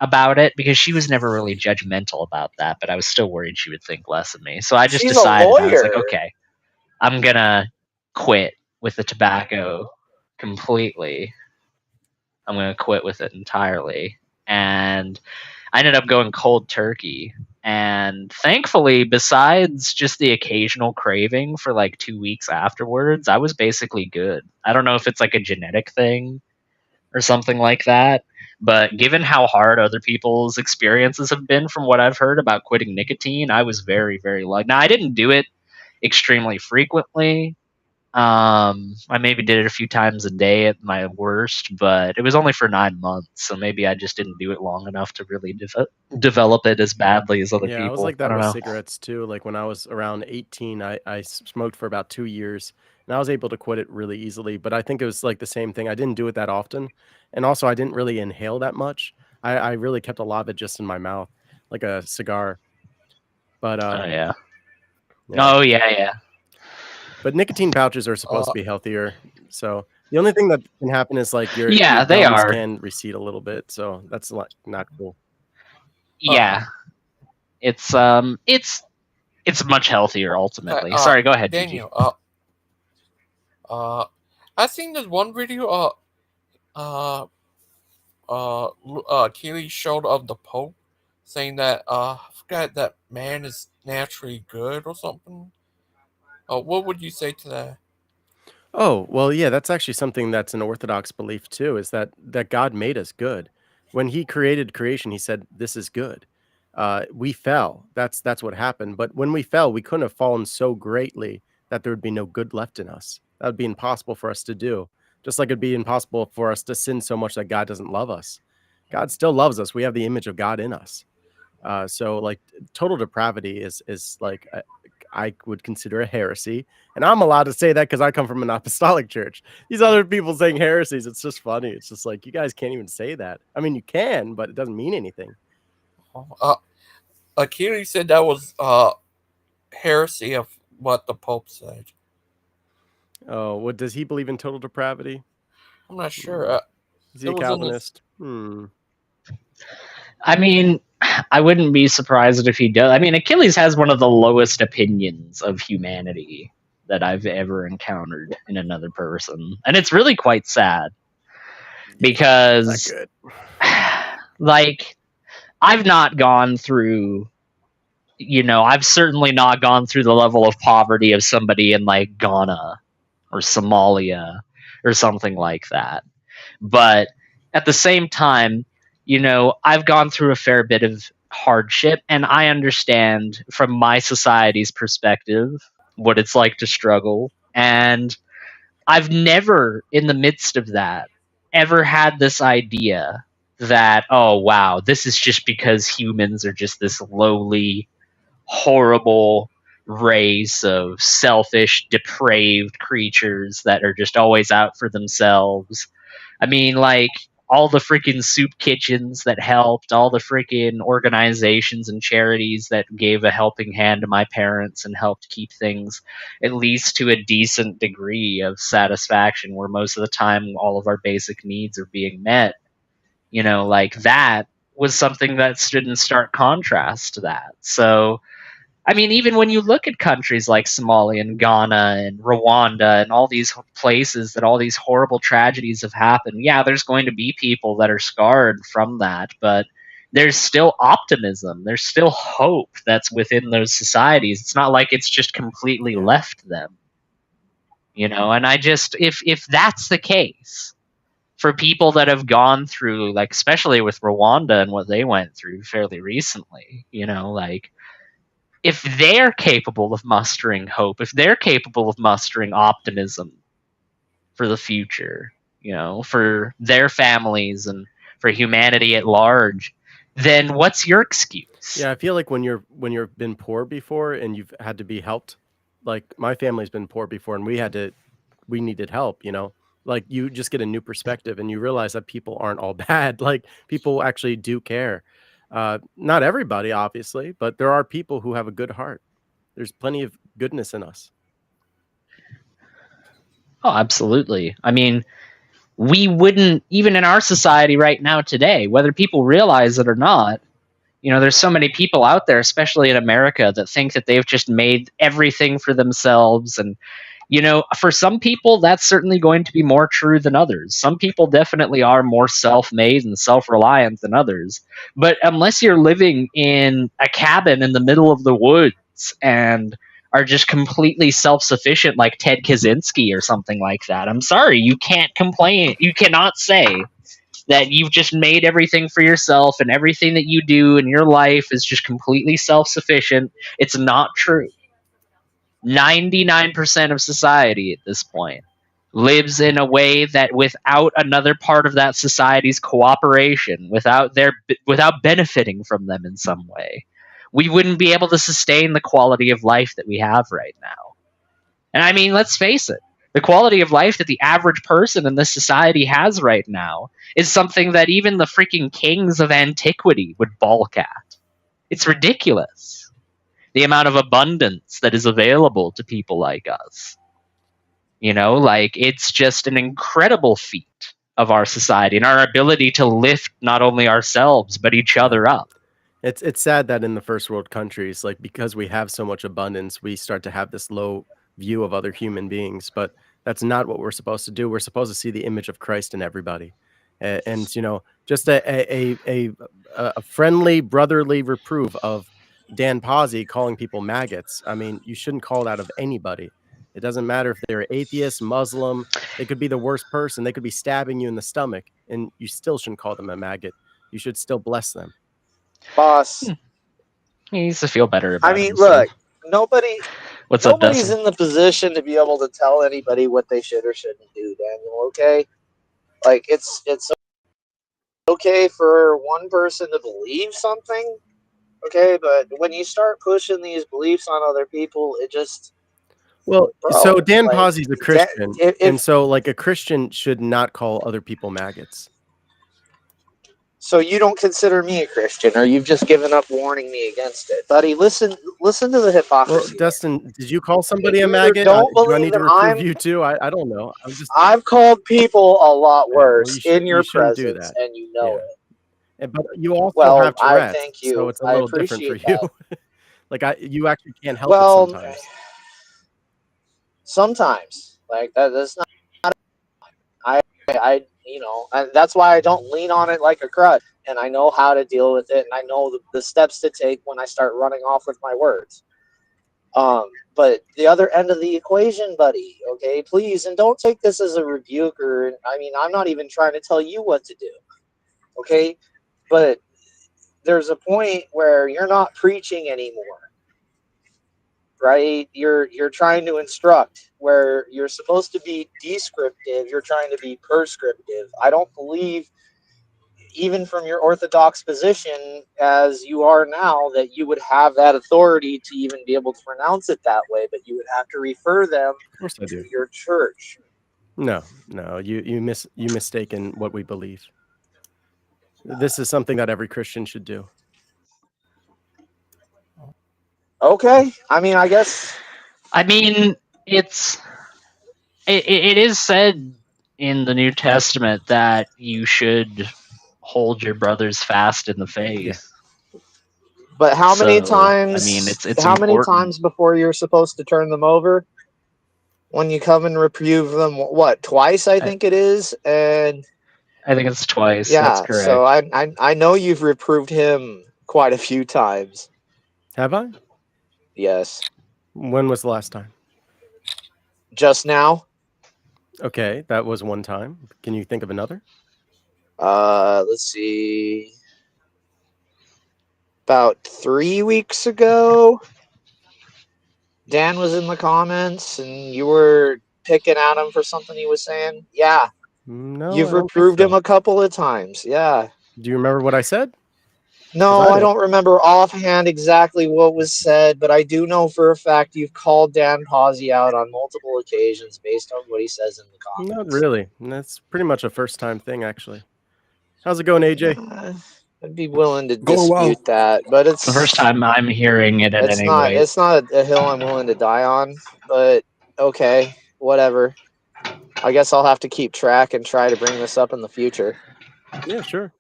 [SPEAKER 6] about it because she was never really judgmental about that, but I was still worried she would think less of me. So I just
[SPEAKER 2] She's a
[SPEAKER 6] decided, I was like,
[SPEAKER 2] lawyer.
[SPEAKER 6] okay, I'm gonna quit with the tobacco completely. I'm gonna quit with it entirely. And I ended up going cold turkey. And thankfully, besides just the occasional craving for like 2 weeks afterwards, I was basically good. I don't know if it's like a genetic thing or something like that. But given how hard other people's experiences have been from what I've heard about quitting nicotine, I was very, very lucky. Now, I didn't do it extremely frequently. I maybe did it a few times a day at my worst, but it was only for 9 months, so maybe I just didn't do it long enough to really develop it as badly as other
[SPEAKER 3] Yeah, I was
[SPEAKER 6] people.
[SPEAKER 3] like
[SPEAKER 6] I
[SPEAKER 3] that
[SPEAKER 6] don't
[SPEAKER 3] with
[SPEAKER 6] know.
[SPEAKER 3] cigarettes too. Like when I was around 18, I smoked for about 2 years and I was able to quit it really easily. But I think it was like the same thing. I didn't do it that often. And also, I didn't really inhale that much. I really kept a lot of it just in my mouth, like a cigar. But
[SPEAKER 6] Oh yeah.
[SPEAKER 3] yeah.
[SPEAKER 6] Oh yeah, yeah.
[SPEAKER 3] But nicotine pouches are supposed to
[SPEAKER 1] Uh,
[SPEAKER 3] be healthier. So the only thing that can happen is like your
[SPEAKER 6] Yeah, they
[SPEAKER 3] gums
[SPEAKER 6] are.
[SPEAKER 3] can recede a little bit. So that's like not cool.
[SPEAKER 1] uh,
[SPEAKER 6] Yeah. It's much healthier
[SPEAKER 1] uh,
[SPEAKER 6] ultimately.
[SPEAKER 1] uh,
[SPEAKER 6] Sorry, go ahead, Gigi.
[SPEAKER 1] Daniel. Uh, I seen this one video. Uh, Keely showed of the Pope saying that I forgot that man is naturally good or something. What would you say to that?
[SPEAKER 3] Oh, well, yeah, that's actually something that's an Orthodox belief too, is that God made us good. When he created creation, he said, "This is good." We fell. That's what happened. But when we fell, we couldn't have fallen so greatly that there would be no good left in us. That would be impossible for us to do. Just like it'd be impossible for us to sin so much that God doesn't love us. God still loves us. We have the image of God in us. So like total depravity is like I would consider a heresy, and I'm allowed to say that because I come from an apostolic church. These other people saying heresies, it's just funny. It's just like you guys can't even say that. I mean, you can, but it doesn't mean anything.
[SPEAKER 1] Keely said that was heresy of what the Pope said.
[SPEAKER 3] Oh, what does he believe in total depravity?
[SPEAKER 1] I'm not sure.
[SPEAKER 3] Hmm. Is he
[SPEAKER 1] It
[SPEAKER 3] a
[SPEAKER 1] was in this.
[SPEAKER 3] Calvinist? Hmm.
[SPEAKER 6] I mean, I wouldn't be surprised if he does. I mean, Achilles has one of the lowest opinions of humanity that I've ever encountered in another person. And it's really quite sad
[SPEAKER 3] Is that
[SPEAKER 6] because,
[SPEAKER 3] good?
[SPEAKER 6] like, I've not gone through, I've certainly not gone through the level of poverty of somebody in, like, Ghana or Somalia or something like that. But at the same time, I've gone through a fair bit of hardship, and I understand from my society's perspective what it's like to struggle. And I've never, in the midst of that, ever had this idea that, oh, wow, this is just because humans are just this lowly, horrible race of selfish, depraved creatures that are just always out for themselves. I mean, like, all the freaking soup kitchens that helped, all the freaking organizations and charities that gave a helping hand to my parents and helped keep things at least to a decent degree of satisfaction, where most of the time all of our basic needs are being met. Like that was something that stood in stark contrast to that. So, I mean, even when you look at countries like Somalia and Ghana and Rwanda and all these places that all these horrible tragedies have happened, yeah, there's going to be people that are scarred from that, but there's still optimism. There's still hope that's within those societies. It's not like it's just completely
[SPEAKER 3] Yeah.
[SPEAKER 6] left them, And I just, if that's the case, for people that have gone through, like, especially with Rwanda and what they went through fairly recently, like, if they're capable of mustering hope, if they're capable of mustering optimism for the future, for their families and for humanity at large, then what's your excuse?
[SPEAKER 3] Yeah, I feel like when you've been poor before and you've had to be helped, like my family's been poor before and we needed help, Like you just get a new perspective and you realize that people aren't all bad. Like people actually do care. Not everybody, obviously, but there are people who have a good heart. There's plenty of goodness in us.
[SPEAKER 6] Oh, absolutely. I mean, we wouldn't, even in our society right now today, whether people realize it or not, there's so many people out there, especially in America, that think that they've just made everything for themselves. And, for some people, that's certainly going to be more true than others. Some people definitely are more self made and self reliant than others. But unless you're living in a cabin in the middle of the woods and are just completely self sufficient, like Ted Kaczynski or something like that, I'm sorry, you can't complain. You cannot say that you've just made everything for yourself and everything that you do in your life is just completely self sufficient. It's not true. 99% of society at this point lives in a way that without another part of that society's cooperation, without benefiting from them in some way, we wouldn't be able to sustain the quality of life that we have right now. And I mean, let's face it, the quality of life that the average person in this society has right now is something that even the freaking kings of antiquity would balk at. It's ridiculous. The amount of abundance that is available to people like us. It's just an incredible feat of our society and our ability to lift not only ourselves, but each other up.
[SPEAKER 3] It's sad that in the first world countries, like, because we have so much abundance, we start to have this low view of other human beings, but that's not what we're supposed to do. We're supposed to see the image of Christ in everybody. And just a friendly brotherly reproof of Dan Pazzi calling people maggots. I mean, you shouldn't call that of anybody. It doesn't matter if they're atheist, Muslim, they could be the worst person. They could be stabbing you in the stomach, and you still shouldn't call them a maggot. You should still bless them.
[SPEAKER 2] Boss.
[SPEAKER 6] He needs to feel better about
[SPEAKER 2] look,
[SPEAKER 6] himself.
[SPEAKER 2] nobody's in the position to be able to tell anybody what they should or shouldn't do, Daniel, okay? Like, it's okay for one person to believe something, okay? But when you start pushing these beliefs on other people, it just...
[SPEAKER 3] Well,
[SPEAKER 2] Bro,
[SPEAKER 3] so Dan
[SPEAKER 2] like,
[SPEAKER 3] Pazzi's a Christian,
[SPEAKER 2] if-
[SPEAKER 3] and so, like, a Christian should not call other people maggots.
[SPEAKER 2] So you don't consider me a Christian, or you've just given up warning me against it, buddy? Listen to the
[SPEAKER 3] Well,
[SPEAKER 2] hypocrisy.
[SPEAKER 3] Dustin, did you call somebody
[SPEAKER 2] You
[SPEAKER 3] a
[SPEAKER 2] either
[SPEAKER 3] maggot?
[SPEAKER 2] don't
[SPEAKER 3] Do I
[SPEAKER 2] believe
[SPEAKER 3] need to
[SPEAKER 2] that
[SPEAKER 3] reprove you too? I don't know.
[SPEAKER 2] I've called people a lot
[SPEAKER 3] Yeah, well,
[SPEAKER 2] worse in your
[SPEAKER 3] you shouldn't do
[SPEAKER 2] presence,
[SPEAKER 3] that.
[SPEAKER 2] and you know
[SPEAKER 3] Yeah.
[SPEAKER 2] it.
[SPEAKER 3] But you also
[SPEAKER 2] Well,
[SPEAKER 3] have
[SPEAKER 2] I
[SPEAKER 3] Tourette's,
[SPEAKER 2] thank
[SPEAKER 3] so
[SPEAKER 2] you.
[SPEAKER 3] it's a
[SPEAKER 2] I
[SPEAKER 3] little different for
[SPEAKER 2] appreciate
[SPEAKER 3] you.
[SPEAKER 2] that.
[SPEAKER 3] Like, you actually can't help it
[SPEAKER 2] Well,
[SPEAKER 3] sometimes.
[SPEAKER 2] sometimes, like, that's not... and that's why I don't lean on it like a crutch, and I know how to deal with it, and I know the steps to take when I start running off with my words. But the other end of the equation, buddy, okay, please, and don't take this as a rebuke, or, I mean, I'm not even trying to tell you what to do, okay? But there's a point where you're not preaching anymore, right? You're trying to instruct. Where you're supposed to be descriptive, you're trying to be prescriptive. I don't believe, even from your orthodox position as you are now, that you would have that authority to even be able to pronounce it that way, but you would have to refer them
[SPEAKER 3] Of course I do.
[SPEAKER 2] to your church.
[SPEAKER 3] No, you mistaken what we believe. This is something that every Christian should do.
[SPEAKER 2] Okay, I mean, I guess...
[SPEAKER 6] I mean, it is said in the New Testament that you should hold your brothers fast in the faith.
[SPEAKER 2] But how many
[SPEAKER 6] So,
[SPEAKER 2] times...
[SPEAKER 6] I mean, it's
[SPEAKER 2] how
[SPEAKER 6] important.
[SPEAKER 2] many times before you're supposed to turn them over? When you come and reprove them, what, twice, I think it is? And
[SPEAKER 6] I think it's twice.
[SPEAKER 2] yeah,
[SPEAKER 6] That's correct.
[SPEAKER 2] so I know you've reproved him quite a few times.
[SPEAKER 3] Have I?
[SPEAKER 2] Yes.
[SPEAKER 3] When was the last time?
[SPEAKER 2] Just now.
[SPEAKER 3] Okay, that was one time. Can you think of another?
[SPEAKER 2] Let's see. About 3 weeks ago, Dan was in the comments, and you were picking at him for something he was saying. Yeah.
[SPEAKER 3] No,
[SPEAKER 2] You've
[SPEAKER 3] I don't think
[SPEAKER 2] reproved him
[SPEAKER 3] so.
[SPEAKER 2] a couple of times. Yeah.
[SPEAKER 3] Do you remember what I said?
[SPEAKER 2] No, I don't remember offhand exactly what was said, but I do know for a fact you've called Dan Pazzi out on multiple occasions based on what he says in the comments.
[SPEAKER 3] Not really. That's pretty much a first-time thing, actually. How's it going, AJ?
[SPEAKER 2] I'd be willing to dispute that, but it's
[SPEAKER 6] the first time I'm hearing it in any way.
[SPEAKER 2] It's not a hill I'm willing to die on, but okay, whatever. I guess I'll have to keep track and try to bring this up in the future.
[SPEAKER 3] Yeah, sure.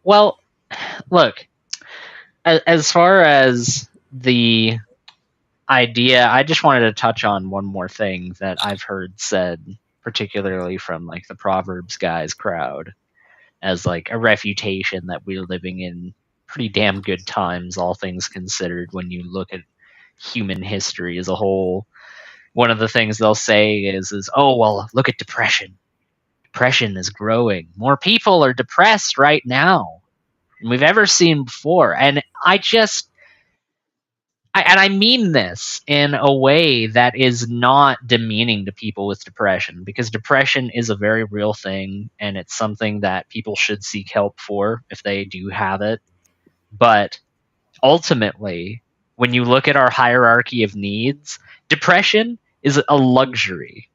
[SPEAKER 6] Well, look, as far as the idea, I just wanted to touch on one more thing that I've heard said, particularly from like the Proverbs guys crowd, as like a refutation that we're living in pretty damn good times, all things considered, when you look at human history as a whole. One of the things they'll say is oh, well, look at depression. Depression is growing. More people are depressed right now than we've ever seen before. And I mean this in a way that is not demeaning to people with depression, because depression is a very real thing, and it's something that people should seek help for if they do have it. But ultimately, when you look at our hierarchy of needs, depression is a luxury.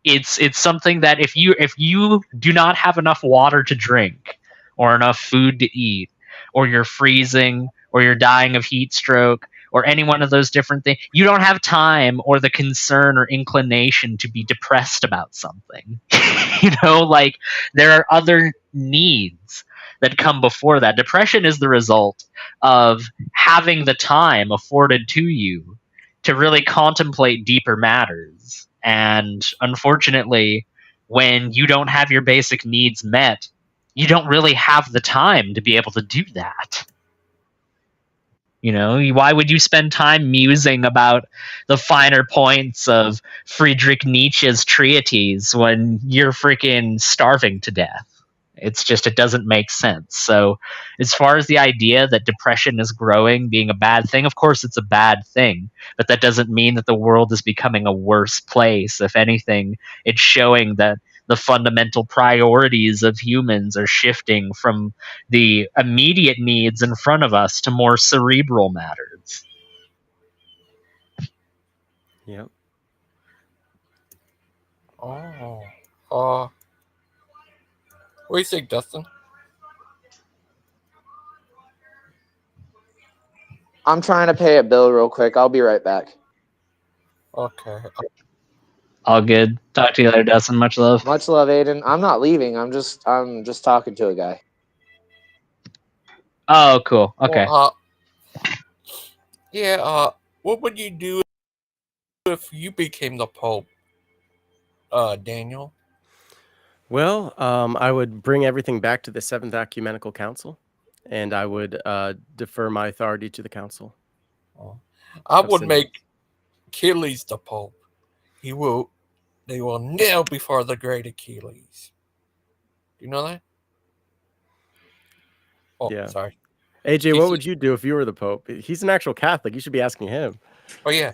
[SPEAKER 6] It's something that if you do not have enough water to drink, or enough food to eat, or you're freezing, or you're dying of heat stroke, or any one of those different things, you don't have time or the concern or inclination to be depressed about something. Like, there are other needs that come before that. Depression is the result of having the time afforded to you to really contemplate deeper matters. And unfortunately, when you don't have your basic needs met, you don't really have the time to be able to do that. Why would you spend time musing about the finer points of Friedrich Nietzsche's treatise when you're freaking starving to death? It doesn't make sense. So as far as the idea that depression is growing being a bad thing, of course it's a bad thing, but that doesn't mean that the world is becoming a worse place. If anything, it's showing that the fundamental priorities of humans are shifting from the immediate needs in front of us to more cerebral matters.
[SPEAKER 3] Yep.
[SPEAKER 1] Oh. What do you think, Dustin?
[SPEAKER 2] I'm trying to pay a bill real quick. I'll be right back.
[SPEAKER 1] Okay.
[SPEAKER 6] All good. Talk to you later, Dustin. Much love.
[SPEAKER 2] Much love, Aiden. I'm not leaving. I'm just talking to a guy.
[SPEAKER 6] Oh, cool. Okay.
[SPEAKER 1] Well, what would you do if you became the Pope, Daniel?
[SPEAKER 3] Well, I would bring everything back to the Seventh Ecumenical Council, and I would defer my authority to the council.
[SPEAKER 1] I would make Achilles the Pope. They will kneel before the great Achilles. Do you know that? Oh,
[SPEAKER 3] Yeah.
[SPEAKER 1] Sorry.
[SPEAKER 3] AJ, what would you do if you were the Pope? He's an actual Catholic. You should be asking him.
[SPEAKER 1] Oh, yeah.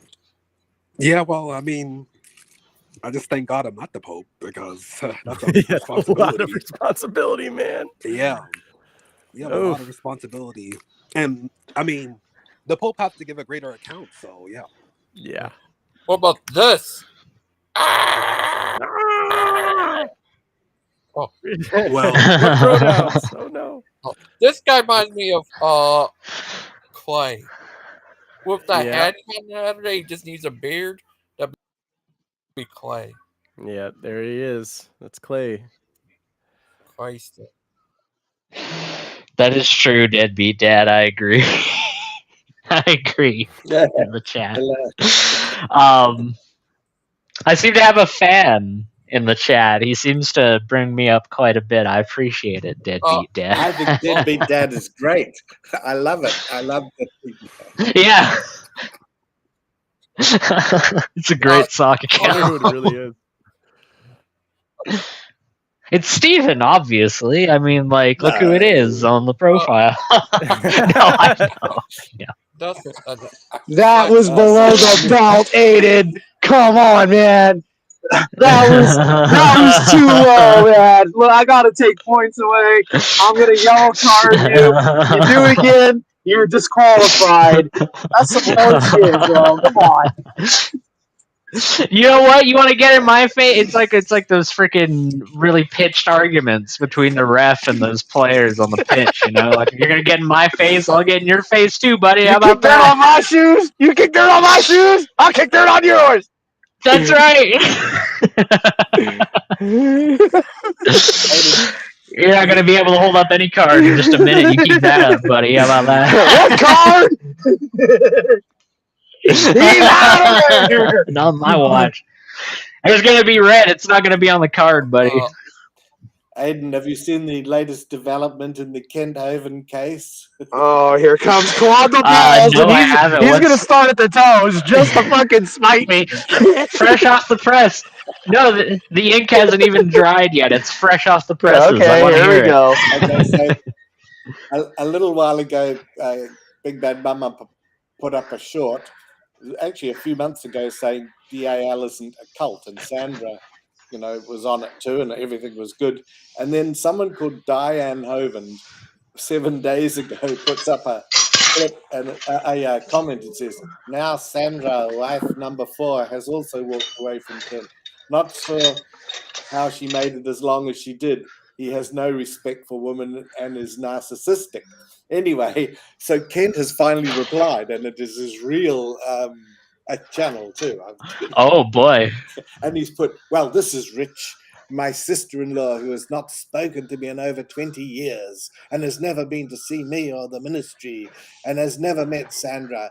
[SPEAKER 7] Yeah, well, I mean, I just thank God I'm not the Pope, because that's a
[SPEAKER 3] Yeah,
[SPEAKER 7] responsibility.
[SPEAKER 3] a lot of responsibility, man.
[SPEAKER 7] Yeah. You have a lot of responsibility. And, I mean, the Pope has to give a greater account, so yeah.
[SPEAKER 3] Yeah.
[SPEAKER 1] What about this? Oh.
[SPEAKER 7] Well,
[SPEAKER 3] what pronouns? Oh, no.
[SPEAKER 1] This guy reminds me of Clay. With the head on the other day, he just needs a beard. That'd be Clay.
[SPEAKER 3] Yeah, there he is. That's Clay.
[SPEAKER 1] Christ.
[SPEAKER 6] That is true, Deadbeat Dad. I agree. I agree in the chat. I seem to have a fan in the chat. He seems to bring me up quite a bit. I appreciate it, Deadbeat Dad.
[SPEAKER 8] I think Deadbeat Dad is great. I love it. I love Deadbeat Dad.
[SPEAKER 6] Yeah. It's a great sock account.
[SPEAKER 3] It really is.
[SPEAKER 6] It's Stephan, obviously. I mean, like, look who it is on the profile. No, I know. Yeah.
[SPEAKER 2] That was below the belt, Aiden. Come on, man. That was too low, man. Look, I gotta take points away. I'm gonna yellow card you. You do it again, you're disqualified. That's some low shit, bro. Come on.
[SPEAKER 6] You know what? You want to get in my face? It's like those freaking really pitched arguments between the ref and those players on the pitch. Like, if you're gonna get in my face, I'll get in your face too, buddy. How about
[SPEAKER 2] that? On my shoes? You kick dirt on my shoes? I'll kick dirt on yours.
[SPEAKER 6] That's right. You're not gonna be able to hold up any card in just a minute. You keep that up, buddy. How about
[SPEAKER 2] What
[SPEAKER 6] that?
[SPEAKER 2] card? He's out of there.
[SPEAKER 6] Not on my watch. It's gonna be red. It's not gonna be on the card, buddy.
[SPEAKER 8] Aiden, have you seen the latest development in the Kent Haven case?
[SPEAKER 2] Oh, here comes Claude the Balls,
[SPEAKER 6] No,
[SPEAKER 2] and
[SPEAKER 6] I haven't.
[SPEAKER 2] he's gonna start at the toes just to fucking smite me.
[SPEAKER 6] Fresh off the press. No, the ink hasn't even dried yet. It's fresh off the presses.
[SPEAKER 2] Okay,
[SPEAKER 6] I want to
[SPEAKER 2] here
[SPEAKER 6] hear
[SPEAKER 2] we go.
[SPEAKER 8] Okay, so a little while ago, Big Bad Mama put up a short, actually a few months ago, saying DAL isn't a cult, and Sandra, was on it too, and everything was good. And then someone called Diane Hovind 7 days ago puts up a clip and a comment that says, "Now Sandra, wife number 4, has also walked away from Kent. Not sure how she made it as long as she did. He has no respect for women and is narcissistic." Anyway, so Kent has finally replied, and it is his real a channel too.
[SPEAKER 6] Oh boy.
[SPEAKER 8] And he's put, "Well, this is Rich, my sister-in-law, who has not spoken to me in over 20 years and has never been to see me or the ministry and has never met Sandra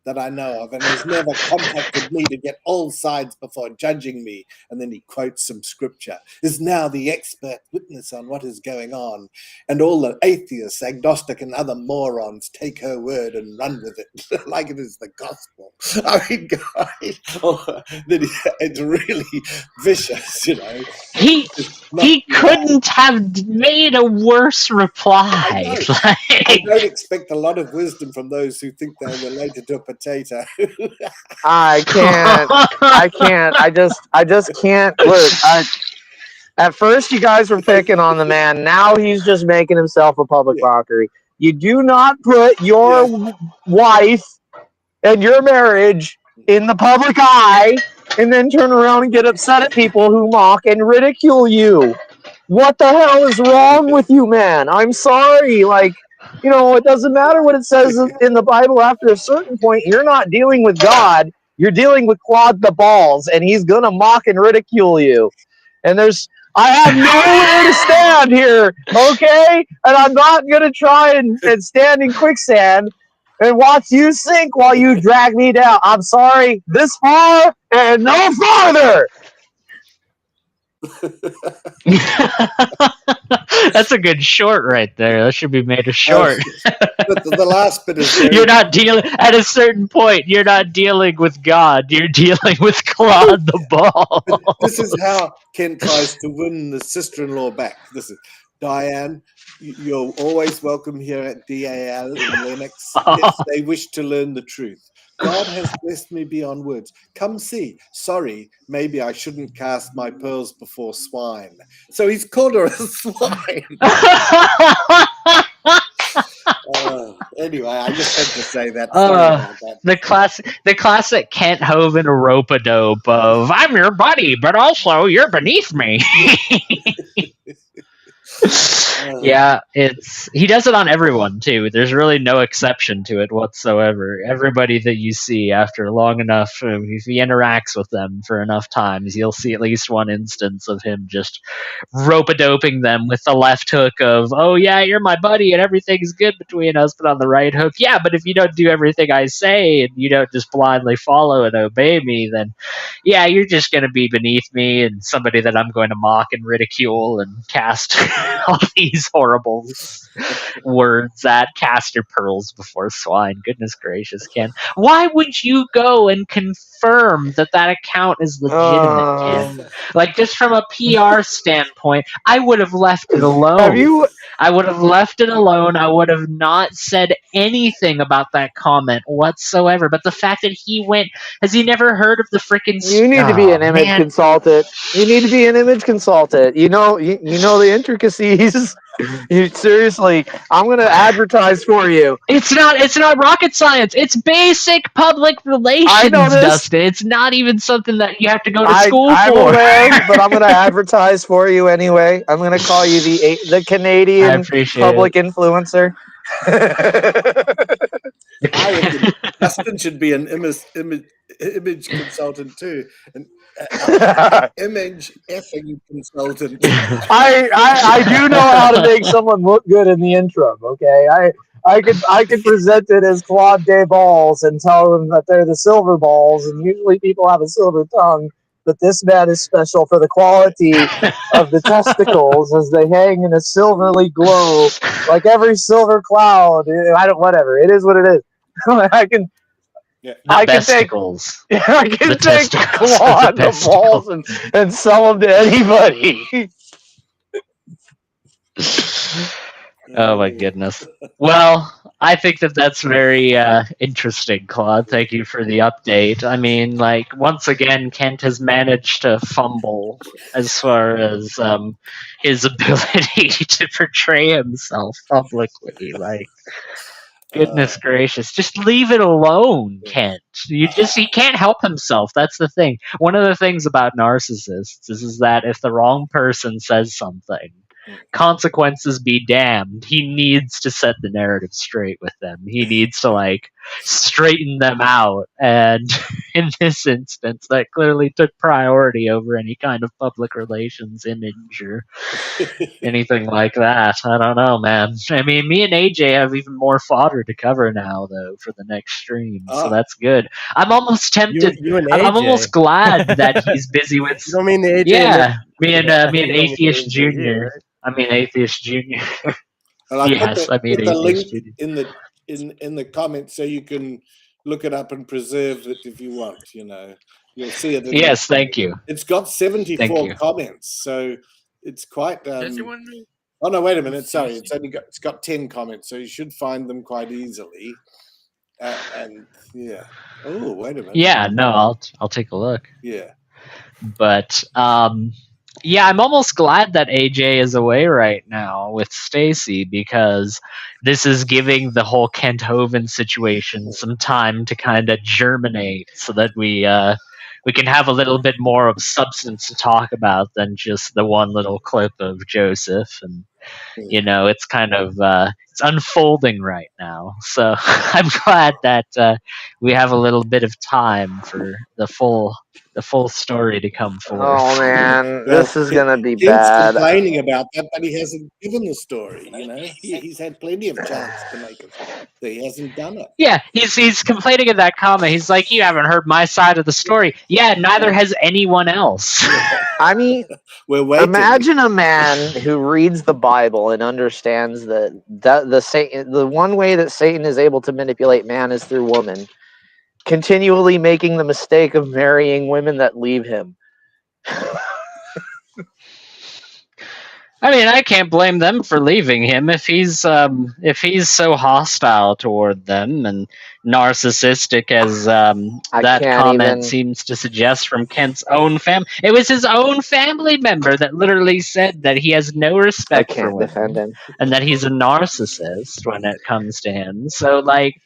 [SPEAKER 8] that I know of and has never contacted me to get all sides before judging me." And then he quotes some scripture, "Is now the expert witness on what is going on, and all the atheists, agnostic and other morons take her word and run with it like it is the gospel." I mean, guys, it's really vicious,
[SPEAKER 6] He couldn't have made a worse reply.
[SPEAKER 8] I don't expect a lot of wisdom from those who think they're related to a potato.
[SPEAKER 2] I can't. I just can't. Look, at first you guys were picking on the man. Now he's just making himself a public mockery. You do not put your wife and your marriage in the public eye and then turn around and get upset at people who mock and ridicule you. What the hell is wrong with you, man? I'm sorry. It doesn't matter what it says in the Bible. After a certain point, you're not dealing with God. You're dealing with Claude the Balls, and he's going to mock and ridicule you. And I have nowhere to stand here, okay? And I'm not going to try and stand in quicksand and watch you sink while you drag me down. I'm sorry, this far and no farther.
[SPEAKER 6] That's a good short right there. That should be made a short.
[SPEAKER 8] But the last bit is
[SPEAKER 6] you're not dealing at a certain point. You're not dealing with God. You're dealing with Claude the Ball.
[SPEAKER 8] This is how Kent tries to win the sister-in-law back. This is Diane. You're always welcome here at DAL in Lennox if they wish to learn the truth. God has blessed me beyond words. Come see. Sorry, maybe I shouldn't cast my pearls before swine. So he's called her a swine. Anyway, I just had to say that. Sorry about that.
[SPEAKER 6] The classic Kent Hovind rope-a-dope of "I'm your buddy, but also you're beneath me." Yeah, he does it on everyone too. There's really no exception to it whatsoever. Everybody that you see after long enough, if he interacts with them for enough times, you'll see at least one instance of him just rope-a-doping them with the left hook of, "Oh yeah, you're my buddy and everything's good between us," but on the right hook, "Yeah, but if you don't do everything I say and you don't just blindly follow and obey me, then yeah, you're just going to be beneath me and somebody that I'm going to mock and ridicule and cast all these horrible words at. Cast your pearls before swine." Goodness gracious, Ken. Why would you go and confirm that account is legitimate, Ken? Like, just from a PR standpoint, I would have left it alone. I would have left it alone. I would have not said anything about that comment whatsoever. But the fact that he went, has he never heard of the freaking?
[SPEAKER 2] You need to be an image consultant. You need to be an image consultant. You know the intricacies. Seriously, I'm going to advertise for you.
[SPEAKER 6] It's not rocket science. It's basic public relations, Dustin. It's not even something that you have to go to school for.
[SPEAKER 2] I'm aware, but I'm going to advertise for you anyway. I'm going to call you the Canadian public influencer.
[SPEAKER 8] I reckon Justin should be an image consultant too, an image effing consultant.
[SPEAKER 2] I do know how to make someone look good in the interim. Okay, I could present it as Claude Day balls and tell them that they're the silver balls, and usually people have a silver tongue, but this man is special for the quality of the testicles as they hang in a silverly glow, like every silver cloud. I don't, whatever. It is what it is. I can.
[SPEAKER 6] The
[SPEAKER 2] I can take
[SPEAKER 6] besticles.
[SPEAKER 2] I can
[SPEAKER 6] The
[SPEAKER 2] take
[SPEAKER 6] testicles of
[SPEAKER 2] Claude
[SPEAKER 6] the
[SPEAKER 2] the balls
[SPEAKER 6] besticles.
[SPEAKER 2] and sell them to anybody.
[SPEAKER 6] Oh my goodness. Well, I think that that's very interesting, Claude. Thank you for the update. I mean, like, once again, Kent has managed to fumble as far as his ability to portray himself publicly. Like, goodness gracious, just leave it alone, Kent. He can't help himself. That's the thing. One of the things about narcissists is that if the wrong person says something, consequences be damned, he needs to set the narrative straight with them. He needs to like straighten them out, and in this instance that clearly took priority over any kind of public relations image or anything like that. I don't know, man. I mean, me and AJ have even more fodder to cover now, though, for the next stream, so that's good. I'm almost tempted.
[SPEAKER 3] You and
[SPEAKER 6] I'm
[SPEAKER 3] AJ.
[SPEAKER 6] almost glad that he's busy with.
[SPEAKER 3] You don't mean the AJ?
[SPEAKER 6] Yeah, me and
[SPEAKER 3] you don't mean
[SPEAKER 6] Atheist
[SPEAKER 3] AJ
[SPEAKER 6] Junior.
[SPEAKER 3] here, right?
[SPEAKER 6] I mean Atheist Junior.
[SPEAKER 8] And I
[SPEAKER 6] Yes, I mean
[SPEAKER 8] put the link
[SPEAKER 6] Atheist Junior.
[SPEAKER 8] in the comments so you can look it up and preserve it if you want. You know, you'll see it.
[SPEAKER 6] Yes, thank you.
[SPEAKER 8] It's got
[SPEAKER 6] Thank
[SPEAKER 8] 74
[SPEAKER 6] you.
[SPEAKER 8] comments, so it's quite.
[SPEAKER 1] Does anyone know?
[SPEAKER 8] Oh no! Wait a minute. Sorry, it's got 10 comments, so you should find them quite easily. And yeah. Oh, wait a minute.
[SPEAKER 6] Yeah, no, I'll take a look.
[SPEAKER 8] Yeah.
[SPEAKER 6] But yeah, I'm almost glad that AJ is away right now with Stacy, because this is giving the whole Kent Hovind situation some time to kind of germinate, so that we can have a little bit more of substance to talk about than just the one little clip of Joseph. And you know, it's kind of it's unfolding right now, so I'm glad that we have a little bit of time for the full story to come forth.
[SPEAKER 2] Oh man,
[SPEAKER 8] Well,
[SPEAKER 2] this is gonna be
[SPEAKER 8] Kent's
[SPEAKER 2] bad.
[SPEAKER 8] complaining about that, but he hasn't given the story. You know, he's had plenty of chance to make it, but he hasn't done it.
[SPEAKER 6] Yeah, he's complaining in that comment. He's like, "You haven't heard my side of the story." Yeah, neither has anyone else.
[SPEAKER 2] I mean,
[SPEAKER 8] We're waiting.
[SPEAKER 2] imagine a man who reads the Bible and understands that the one way that Satan is able to manipulate man is through woman, continually making the mistake of marrying women that leave him.
[SPEAKER 6] I mean, I can't blame them for leaving him if he's so hostile toward them and narcissistic as that comment seems to suggest from Kent's own family. It was his own family member that literally said that he has no respect for women and that he's a narcissist when it comes to him. So, like,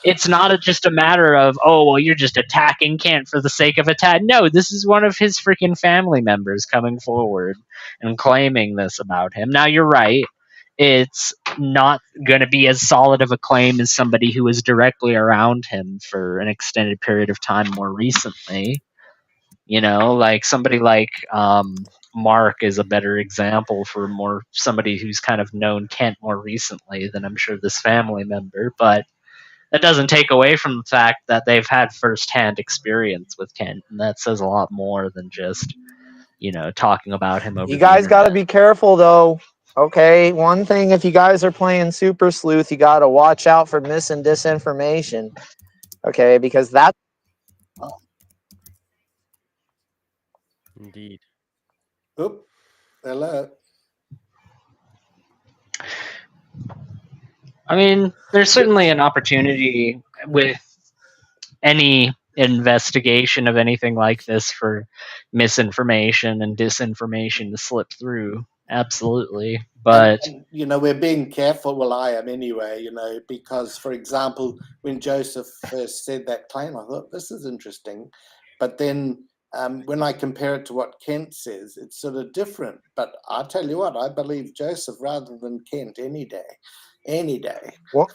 [SPEAKER 6] it's not just a matter of, oh, well, you're just attacking Kent for the sake of attack. No, this is one of his freaking family members coming forward and claiming this about him. Now, you're right. It's not going to be as solid of a claim as somebody who was directly around him for an extended period of time more recently. You know, like somebody like Mark is a better example for somebody who's kind of known Kent more recently than I'm sure this family member, but that doesn't take away from the fact that they've had firsthand experience with Kent, and that says a lot more than just, you know, talking about him over.
[SPEAKER 2] You guys got to be careful, though. Okay, one thing, if you guys are playing Super Sleuth, you got to watch out for mis and disinformation. Okay, because that.
[SPEAKER 3] Indeed.
[SPEAKER 8] Oop, hello.
[SPEAKER 6] I mean, there's certainly an opportunity with any investigation of anything like this for misinformation and disinformation to slip through. Absolutely. But,
[SPEAKER 8] and, you know, we're being careful. Well, I am anyway, you know, because, for example, when Joseph first said that claim, I thought, this is interesting. But then when I compare it to what Kent says, it's sort of different. But I tell you what, I believe Joseph rather than Kent any day.
[SPEAKER 2] Well,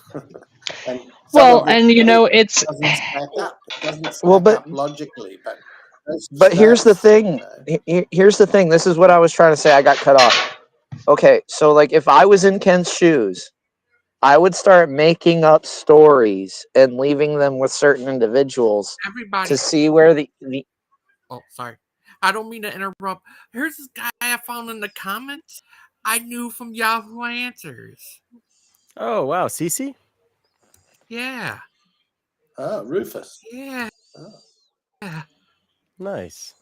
[SPEAKER 8] and
[SPEAKER 6] well, and it's
[SPEAKER 8] doesn't stack up. It doesn't stack
[SPEAKER 2] well,
[SPEAKER 8] up logically, but
[SPEAKER 2] here's the
[SPEAKER 8] does,
[SPEAKER 2] thing. Here's the thing. This is what I was trying to say. I got cut off. Okay, so like if I was in Kent's shoes, I would start making up stories and leaving them with certain individuals
[SPEAKER 1] Everybody.
[SPEAKER 2] to see where the
[SPEAKER 1] Oh, sorry. I don't mean to interrupt. Here's this guy I found in the comments. I knew from Yahoo Answers.
[SPEAKER 3] Oh wow, Cece?
[SPEAKER 1] Yeah.
[SPEAKER 8] Oh, Rufus.
[SPEAKER 1] Yeah.
[SPEAKER 8] Oh.
[SPEAKER 1] Yeah.
[SPEAKER 3] Nice.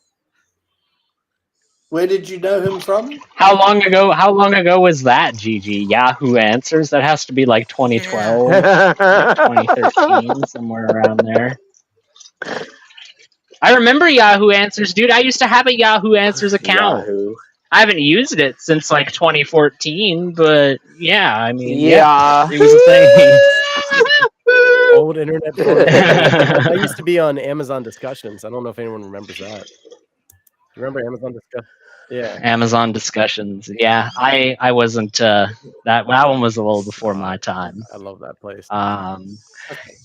[SPEAKER 8] Where did you know him from?
[SPEAKER 6] How long ago was that, Gigi? Yahoo Answers? That has to be like 2012, like 2013, somewhere around there. I remember Yahoo Answers, dude. I used to have a Yahoo Answers account.
[SPEAKER 2] Yahoo.
[SPEAKER 6] I haven't used it since like 2014, but yeah, I mean,
[SPEAKER 2] yeah,
[SPEAKER 6] it was a thing.
[SPEAKER 3] Old internet forums. I used to be on Amazon Discussions. I don't know if anyone remembers that. Do you remember Amazon Discussions? Yeah.
[SPEAKER 6] Amazon Discussions. Yeah, I wasn't. That one was a little before my time.
[SPEAKER 3] I love that place.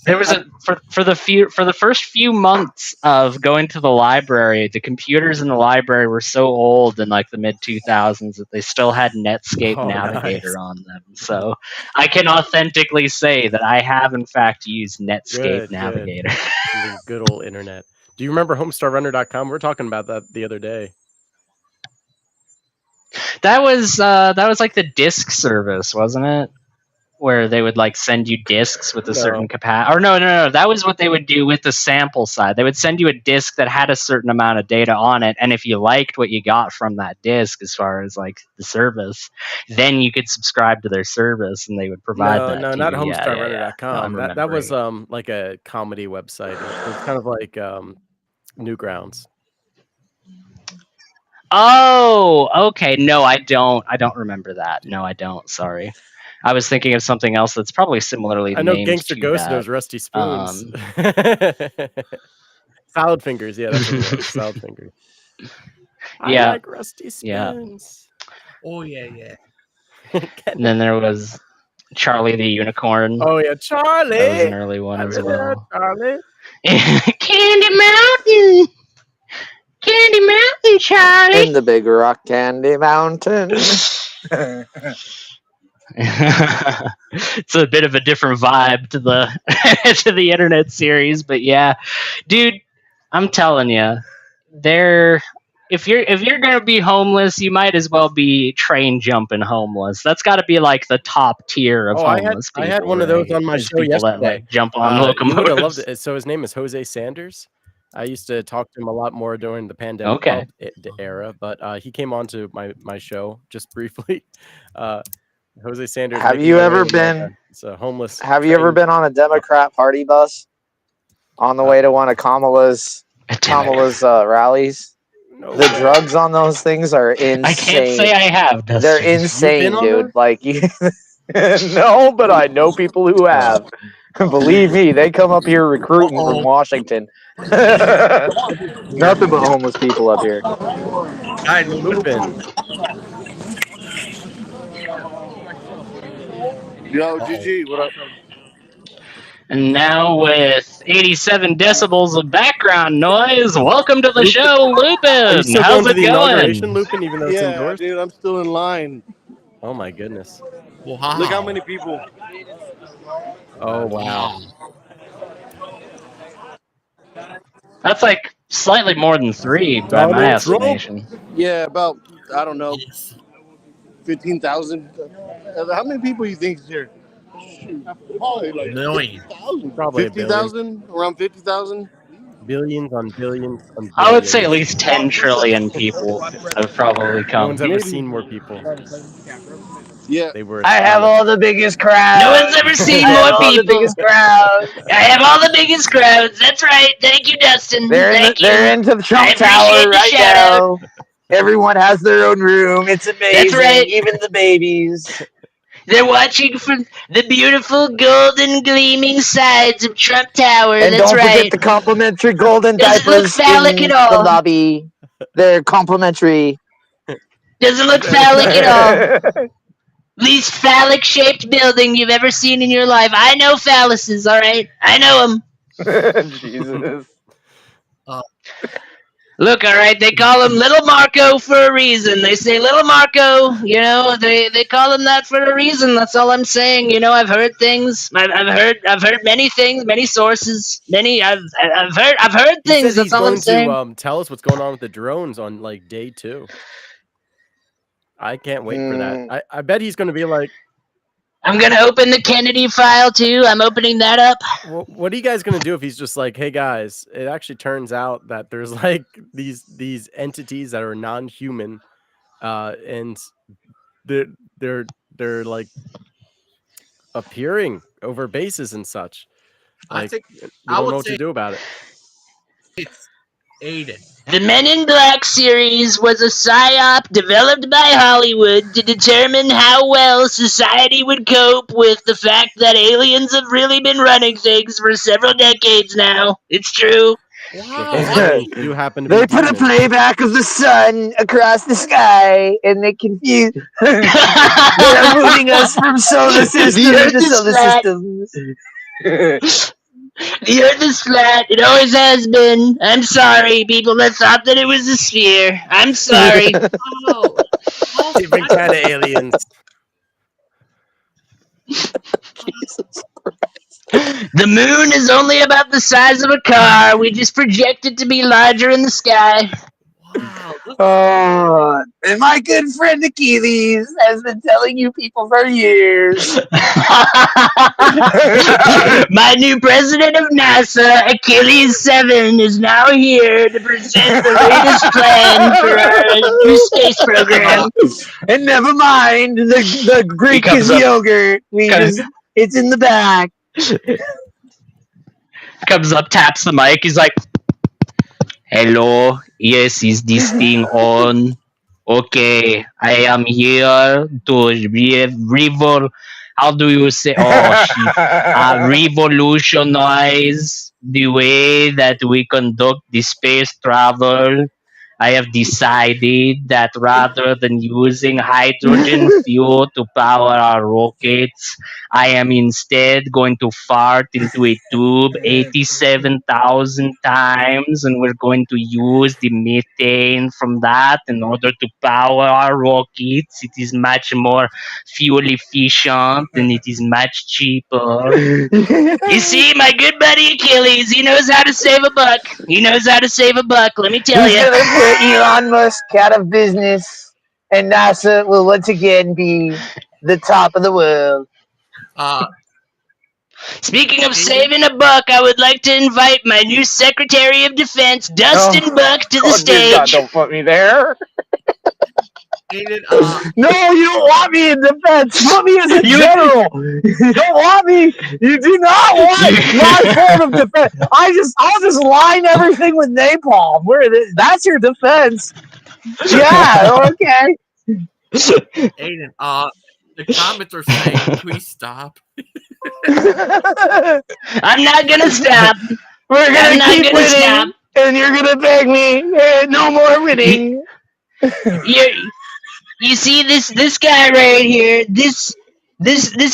[SPEAKER 6] There was for the first few months of going to the library, the computers in the library were so old in like the mid 2000s that they still had Netscape Navigator on them. So I can authentically say that I have in fact used Netscape Navigator.
[SPEAKER 3] Good old internet. Do you remember HomestarRunner.com? We were talking about that the other day.
[SPEAKER 6] That was like the disc service, wasn't it? Where they would like send you discs with a certain capacity. Or no. That was what they would do with the sample side. They would send you a disc that had a certain amount of data on it, and if you liked what you got from that disc, as far as like the service, then you could subscribe to their service, and they would provide that.
[SPEAKER 3] No,
[SPEAKER 6] to
[SPEAKER 3] not
[SPEAKER 6] you.
[SPEAKER 3] HomestarRunner.com. That was like a comedy website. It was kind of like Newgrounds.
[SPEAKER 6] Oh, okay. No, I don't remember that. No, I don't. Sorry. I was thinking of something else that's probably similarly named. I know
[SPEAKER 3] Gangster Ghost knows Rusty Spoons. Salad Fingers, yeah, that's what it was. Salad Fingers.
[SPEAKER 6] Yeah.
[SPEAKER 3] I like Rusty Spoons.
[SPEAKER 1] Yeah. Oh, yeah.
[SPEAKER 6] And then there was Charlie the Unicorn.
[SPEAKER 3] Oh, yeah, Charlie!
[SPEAKER 6] That was an early one as well.
[SPEAKER 3] Charlie!
[SPEAKER 6] Candy Mountain! Candy Mountain, Charlie!
[SPEAKER 2] In the Big Rock Candy Mountain.
[SPEAKER 6] It's a bit of a different vibe to the to the internet series, but yeah, dude, I'm telling you, if you're gonna be homeless, you might as well be train jumping homeless. That's got to be like the top tier of homeless people.
[SPEAKER 3] I had one of those on my show yesterday.
[SPEAKER 6] That, like, jump on locomotives.
[SPEAKER 3] You would have loved it. So his name is Jose Sanders. I used to talk to him a lot more during the pandemic era, but he came on to my show just briefly. Jose Sanders.
[SPEAKER 2] Have you ever been?
[SPEAKER 3] It's a homeless.
[SPEAKER 2] Have you ever been on a Democrat party bus on the way to one of Kamala's rallies? No the drugs on those things are insane.
[SPEAKER 6] I can't say I have. Dustin.
[SPEAKER 2] They're insane, dude. Like you. No, but I know people who have. Believe me, they come up here recruiting from Washington. Nothing but homeless people up here.
[SPEAKER 3] Hi, Lupin.
[SPEAKER 9] Yo, GG, what up?
[SPEAKER 6] And now with 87 decibels of background noise, welcome to the show, Lupin. How's it going?
[SPEAKER 3] Lupin, even though it's indoors?
[SPEAKER 9] Dude, I'm still in line.
[SPEAKER 3] Oh my goodness.
[SPEAKER 1] Wow.
[SPEAKER 9] Look how many people.
[SPEAKER 3] Oh wow.
[SPEAKER 6] That's like slightly more than 3 by my estimation.
[SPEAKER 9] Yeah, about, I don't know, 15,000. How many people you think is here? Probably like
[SPEAKER 1] million.
[SPEAKER 9] 50,000? Around 50,000?
[SPEAKER 3] Billions on billions on billions.
[SPEAKER 6] I would say at least 10 trillion people have probably come.
[SPEAKER 3] No one's ever seen more people.
[SPEAKER 9] Yeah.
[SPEAKER 3] They were.
[SPEAKER 2] I have all the biggest crowds.
[SPEAKER 6] No one's ever seen more people.
[SPEAKER 2] The biggest crowds.
[SPEAKER 6] I have all the biggest crowds. That's right. Thank you, Dustin.
[SPEAKER 2] They're into the Trump Tower right now. Everyone has their own room. It's amazing.
[SPEAKER 6] That's right.
[SPEAKER 2] Even the babies.
[SPEAKER 6] They're watching from the beautiful golden gleaming sides of Trump Tower.
[SPEAKER 2] And
[SPEAKER 6] That's
[SPEAKER 2] don't
[SPEAKER 6] right.
[SPEAKER 2] forget the complimentary golden
[SPEAKER 6] Doesn't look
[SPEAKER 2] diapers
[SPEAKER 6] phallic
[SPEAKER 2] in
[SPEAKER 6] at all.
[SPEAKER 2] the lobby. They're complimentary.
[SPEAKER 6] Doesn't look phallic at all. Least phallic shaped building you've ever seen in your life. I know phalluses, alright? I know them.
[SPEAKER 2] Jesus.
[SPEAKER 6] Look, alright, they call him Little Marco for a reason. They say Little Marco, you know, they call him that for a reason. That's all I'm saying. You know, I've heard things. I've heard many things, many sources, many I've heard
[SPEAKER 3] He
[SPEAKER 6] things.
[SPEAKER 3] says
[SPEAKER 6] That's
[SPEAKER 3] he's
[SPEAKER 6] all I'm
[SPEAKER 3] going
[SPEAKER 6] saying.
[SPEAKER 3] to tell us what's going on with the drones on like day 2. I can't wait for that. I bet he's going to be like,
[SPEAKER 6] I'm gonna open the Kennedy file too. I'm opening that up.
[SPEAKER 3] what are you guys going to do if he's just like, hey guys, it actually turns out that there's like these entities that are non-human, and they're like appearing over bases and such.
[SPEAKER 1] I
[SPEAKER 3] Like,
[SPEAKER 1] think
[SPEAKER 3] we
[SPEAKER 1] I
[SPEAKER 3] don't
[SPEAKER 1] would
[SPEAKER 3] know what
[SPEAKER 1] say
[SPEAKER 3] to do about it.
[SPEAKER 1] it's Aiden.
[SPEAKER 6] The Men in Black series was a psyop developed by Hollywood to determine how well society would cope with the fact that aliens have really been running things for several decades now. It's true.
[SPEAKER 3] But
[SPEAKER 1] Wow,
[SPEAKER 3] those
[SPEAKER 1] I
[SPEAKER 3] aliens do happen to
[SPEAKER 2] They
[SPEAKER 3] be
[SPEAKER 2] put a
[SPEAKER 3] demons.
[SPEAKER 2] playback of the sun across the sky, and they confuse. They're moving us from solar system
[SPEAKER 6] The Earth
[SPEAKER 2] to
[SPEAKER 6] is
[SPEAKER 2] solar
[SPEAKER 6] flat.
[SPEAKER 2] system.
[SPEAKER 6] The Earth is flat. It always has been. I'm sorry, people that thought that it was a sphere. I'm sorry.
[SPEAKER 1] wow. Also,
[SPEAKER 3] Different kind of aliens.
[SPEAKER 2] Jesus.
[SPEAKER 6] The moon is only about the size of a car. We just project it to be larger in the sky.
[SPEAKER 1] wow.
[SPEAKER 2] Oh, and my good friend Achilles has been telling you people for years.
[SPEAKER 6] My new president of NASA, Achilles 7, is now here to present the latest plan for our new space program.
[SPEAKER 2] And never mind, the Greek is yogurt. It's in the back.
[SPEAKER 6] Comes up, taps the mic. He's like, hello, yes, is this thing on? Okay, I am here to how do you say? Oh shit! Revolutionize the way that we conduct the space travel. I have decided that rather than using hydrogen fuel to power our rockets, I am instead going to fart into a tube 87,000 times, and we're going to use the methane from that in order to power our rockets. It is much more fuel efficient and it is much cheaper. You see, my good buddy Achilles, he knows how to save a buck. He knows how to save a buck, let me tell
[SPEAKER 2] He's
[SPEAKER 6] you.
[SPEAKER 2] gonna put Elon Musk out of business, and NASA will once again be the top of the world.
[SPEAKER 6] Speaking of saving a buck, I would like to invite my new Secretary of Defense, Dustin Buck, to the stage.
[SPEAKER 2] Dear God, don't put me there.
[SPEAKER 1] Aiden,
[SPEAKER 2] No, you don't want me in defense. Put me as a general. You don't want me. You do not want my form of defense. I'll just line everything with napalm. That's your defense. Yeah, okay.
[SPEAKER 1] Aiden, the comments are saying, please stop.
[SPEAKER 6] I'm not gonna stop.
[SPEAKER 2] We're
[SPEAKER 6] I'm
[SPEAKER 2] gonna
[SPEAKER 6] not
[SPEAKER 2] keep
[SPEAKER 6] gonna
[SPEAKER 2] winning,
[SPEAKER 6] stop.
[SPEAKER 2] and you're gonna beg me. No more winning.
[SPEAKER 6] You see this guy right here, this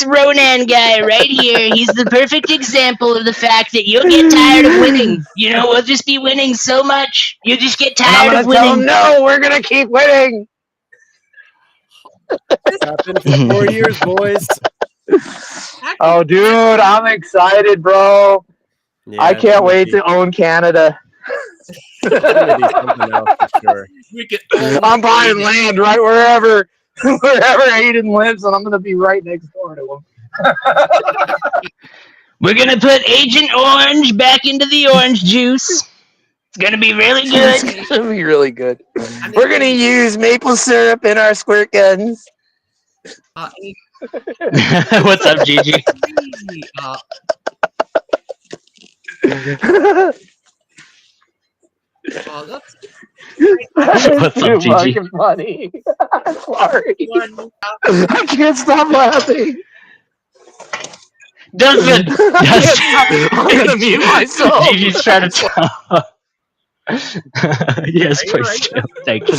[SPEAKER 6] Ronan guy right here, he's the perfect example of the fact that you'll get tired of winning. You know, we'll just be winning so much, you'll just get
[SPEAKER 2] And I'm
[SPEAKER 6] tired
[SPEAKER 2] gonna
[SPEAKER 6] of
[SPEAKER 2] tell
[SPEAKER 6] winning.
[SPEAKER 2] him, no, we're gonna keep winning.
[SPEAKER 3] It's happened for 4 years, boys.
[SPEAKER 2] Oh, dude, I'm excited, bro.
[SPEAKER 3] Yeah,
[SPEAKER 2] I
[SPEAKER 3] it's
[SPEAKER 2] can't
[SPEAKER 3] gonna
[SPEAKER 2] wait
[SPEAKER 3] be-
[SPEAKER 2] to own Canada.
[SPEAKER 3] It's gonna be something else for sure.
[SPEAKER 1] We can only
[SPEAKER 2] I'm buying land right wherever Aiden lives, and I'm gonna be right next door to him.
[SPEAKER 6] We're gonna put Agent Orange back into the orange juice. It's gonna be really good.
[SPEAKER 2] It's gonna be really good. We're gonna use maple syrup in our squirt guns.
[SPEAKER 6] What's up, Gigi?
[SPEAKER 2] That is
[SPEAKER 6] What's up,
[SPEAKER 2] too
[SPEAKER 6] GG?
[SPEAKER 2] fucking funny. Sorry. I can't stop laughing.
[SPEAKER 6] Dustin!
[SPEAKER 2] I can't stop.
[SPEAKER 6] Dustin!
[SPEAKER 2] I'm gonna mute myself.
[SPEAKER 6] GG's trying to tell. Yes, please do. Thank you.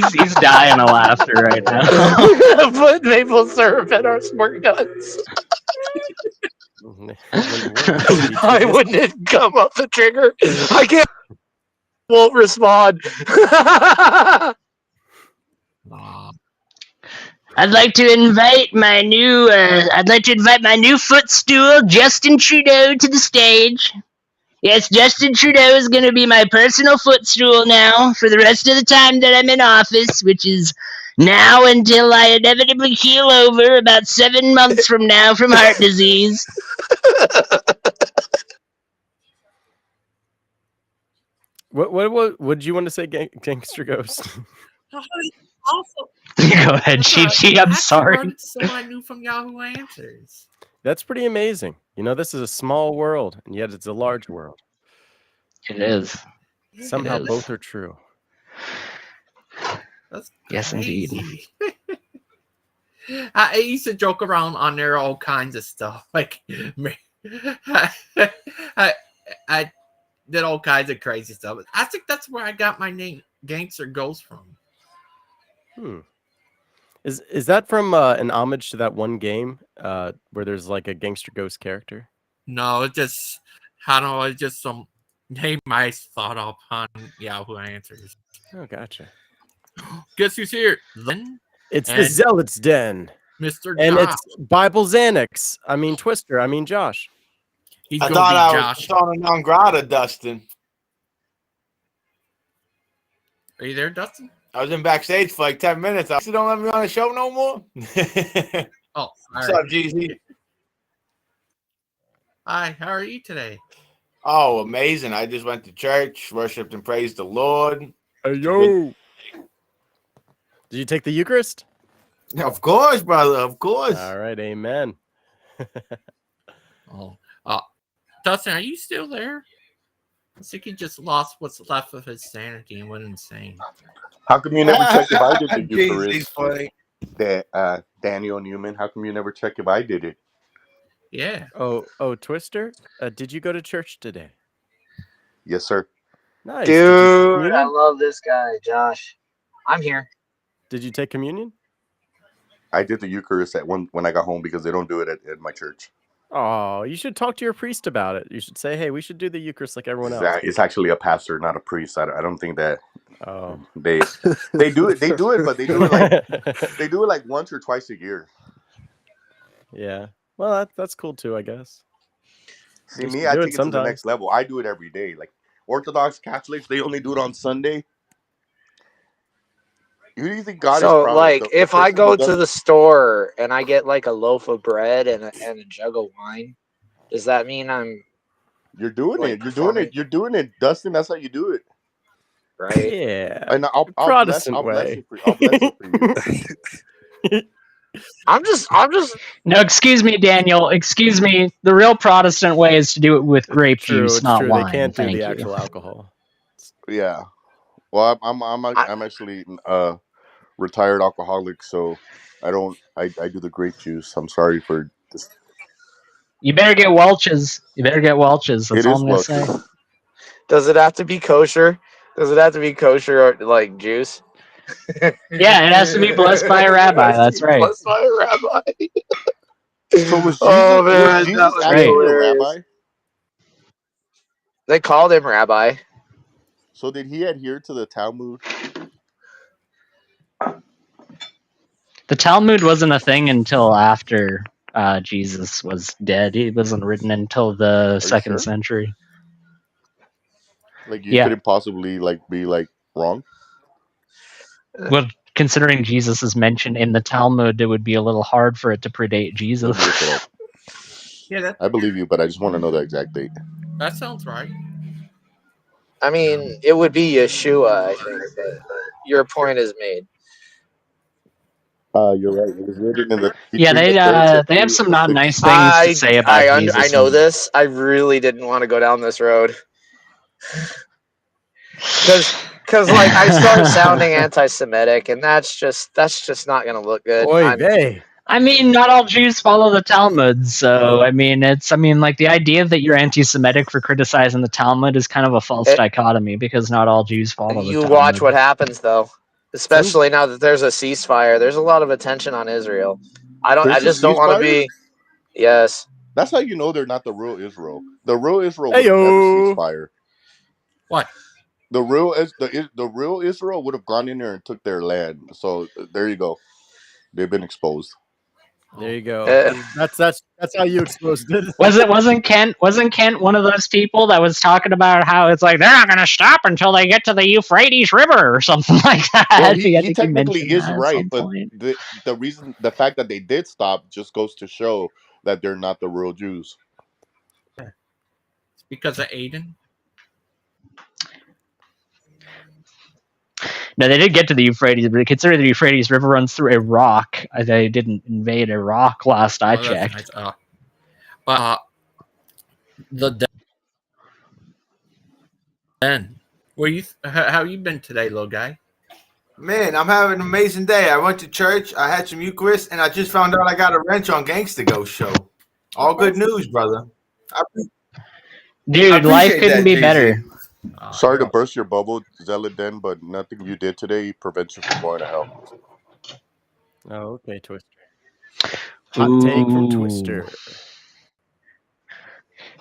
[SPEAKER 6] He's dying of laughter right now.
[SPEAKER 2] Put maple syrup in our squirt guns. I wouldn't come up the trigger. I can't. Won't respond.
[SPEAKER 6] I'd like to invite my new footstool, Justin Trudeau, to the stage. Yes, Justin Trudeau is going to be my personal footstool now for the rest of the time that I'm in office, which is now until I inevitably keel over about 7 months from now from heart disease.
[SPEAKER 3] What would you want to say, Gangster Ghost?
[SPEAKER 6] Go ahead, Chi. I'm sorry.
[SPEAKER 1] So I knew from Yahoo Answers.
[SPEAKER 3] That's pretty amazing. You know, this is a small world, and yet it's a large world.
[SPEAKER 6] It is.
[SPEAKER 3] Somehow both are true.
[SPEAKER 1] That's
[SPEAKER 6] yes, indeed.
[SPEAKER 1] I used to joke around on there all kinds of stuff. Like, I did all kinds of crazy stuff. I think that's where I got my name, Gangster Ghost, from.
[SPEAKER 3] Is that from an homage to that one game where there's like a Gangster Ghost character?
[SPEAKER 1] No, it's just, I don't know, it's just some name I thought up on Yahoo Answers.
[SPEAKER 3] Oh, gotcha.
[SPEAKER 1] Guess who's here? Then
[SPEAKER 3] it's the Zealot's Den.
[SPEAKER 1] Mr.
[SPEAKER 3] And
[SPEAKER 1] Josh.
[SPEAKER 3] it's Bible Xanax. I mean Twister. I mean Josh.
[SPEAKER 10] I thought I was persona non grata, Dustin.
[SPEAKER 1] Are you there, Dustin?
[SPEAKER 10] I was in backstage for like 10 minutes. I still don't let me on the show no more. What's up, GZ?
[SPEAKER 1] Hi, how are you today?
[SPEAKER 10] Oh, amazing. I just went to church, worshiped and praised the Lord.
[SPEAKER 3] Hey, yo. Did you take the Eucharist?
[SPEAKER 10] Of course, brother. Of course.
[SPEAKER 3] All right. Amen.
[SPEAKER 1] Dustin, are you still there? I think he just lost what's left of his sanity and went insane.
[SPEAKER 11] How come you never check if I did the
[SPEAKER 10] He's
[SPEAKER 11] Eucharist?
[SPEAKER 10] funny.
[SPEAKER 11] Daniel Newman, how come you never check if I did it?
[SPEAKER 1] Yeah.
[SPEAKER 3] Oh, Twister, did you go to church today?
[SPEAKER 11] Yes, sir.
[SPEAKER 3] Nice.
[SPEAKER 2] Dude, I love this guy, Josh. I'm here.
[SPEAKER 3] Did you take communion?
[SPEAKER 11] I did the Eucharist when I got home because they don't do it at my church.
[SPEAKER 3] Oh, you should talk to your priest about it. You should say, hey, we should do the Eucharist like everyone else.
[SPEAKER 11] It's actually a pastor, not a priest. I don't think that they do it. They do it, but they do it like once or twice a year.
[SPEAKER 3] Yeah. Well, that's cool too, I guess.
[SPEAKER 11] See, me, I take it to the next level. I do it every day. Like Orthodox Catholics, they only do it on Sunday. Who do you think God is proud of?
[SPEAKER 2] Like, if I go to the store and I get like a loaf of bread and a jug of wine, does that mean
[SPEAKER 11] You're doing it. You're doing it. You're doing it, Dustin. That's how you do it,
[SPEAKER 2] right?
[SPEAKER 3] Yeah.
[SPEAKER 11] And I'll bless it for you.
[SPEAKER 2] I'm just.
[SPEAKER 6] No, excuse me, Daniel. Excuse me. The real Protestant way is to do it with grape juice, not wine.
[SPEAKER 3] They can't do the actual alcohol.
[SPEAKER 11] Yeah. Well, I'm actually retired alcoholic, so I do the grape juice. I'm sorry for this.
[SPEAKER 6] You better get Welch's. That's all I'm gonna say.
[SPEAKER 2] Does it have to be kosher? Does it have to be kosher or like juice?
[SPEAKER 6] Yeah, it has to be blessed by a rabbi. That's right.
[SPEAKER 2] Blessed by a rabbi.
[SPEAKER 11] So was Jesus,
[SPEAKER 2] was
[SPEAKER 11] Jesus actually a rabbi?
[SPEAKER 2] They called him rabbi.
[SPEAKER 11] So did he adhere to the Talmud?
[SPEAKER 6] The Talmud wasn't a thing until after Jesus was dead. It wasn't written until the second century.
[SPEAKER 11] Like you couldn't possibly be wrong.
[SPEAKER 6] Well, considering Jesus is mentioned in the Talmud, it would be a little hard for it to predate Jesus.
[SPEAKER 1] Yeah,
[SPEAKER 11] I believe you, but I just want to know the exact date.
[SPEAKER 1] That sounds right.
[SPEAKER 2] I mean, it would be Yeshua, I think, but your point is made.
[SPEAKER 11] You're right. It was written in the
[SPEAKER 6] they have some not nice things to say about Jesus.
[SPEAKER 2] I know this. I really didn't want to go down this road. Because like I start sounding anti-Semitic, and that's just not gonna look good.
[SPEAKER 3] Oy vey.
[SPEAKER 6] I mean, not all Jews follow the Talmud, so I mean, like the idea that you're anti-Semitic for criticizing the Talmud is kind of a false dichotomy because not all Jews follow the
[SPEAKER 2] You
[SPEAKER 6] Talmud.
[SPEAKER 2] watch what happens though, especially now that there's a ceasefire. There's a lot of attention on Israel. I just don't want to be. Yes.
[SPEAKER 11] That's how you know they're not the real Israel. The real Israel would
[SPEAKER 3] Heyo.
[SPEAKER 11] never cease fire.
[SPEAKER 1] What?
[SPEAKER 11] The real Israel would have gone in there and took their land. So there you go. They've been exposed.
[SPEAKER 3] There you go. That's how you exposed it.
[SPEAKER 6] Wasn't Kent one of those people that was talking about how it's like they're not going to stop until they get to the Euphrates River or something like that?
[SPEAKER 11] Well, he technically is right, but the fact that they did stop just goes to show that they're not the real Jews.
[SPEAKER 1] It's because of Aiden.
[SPEAKER 6] No, they did get to the Euphrates, but considering the Euphrates River runs through Iraq, they didn't invade Iraq last I checked.
[SPEAKER 1] Nice. But the Den. How you been today, little guy?
[SPEAKER 10] Man, I'm having an amazing day. I went to church, I had some Eucharist, and I just found out I got a wrench on Gangsta Ghost show. All good news, brother.
[SPEAKER 6] Dude, life couldn't be better.
[SPEAKER 11] Sorry to burst your bubble, Zeladin, but nothing you did today prevents you from going to hell.
[SPEAKER 3] Oh, okay, Twister. Hot take from Twister.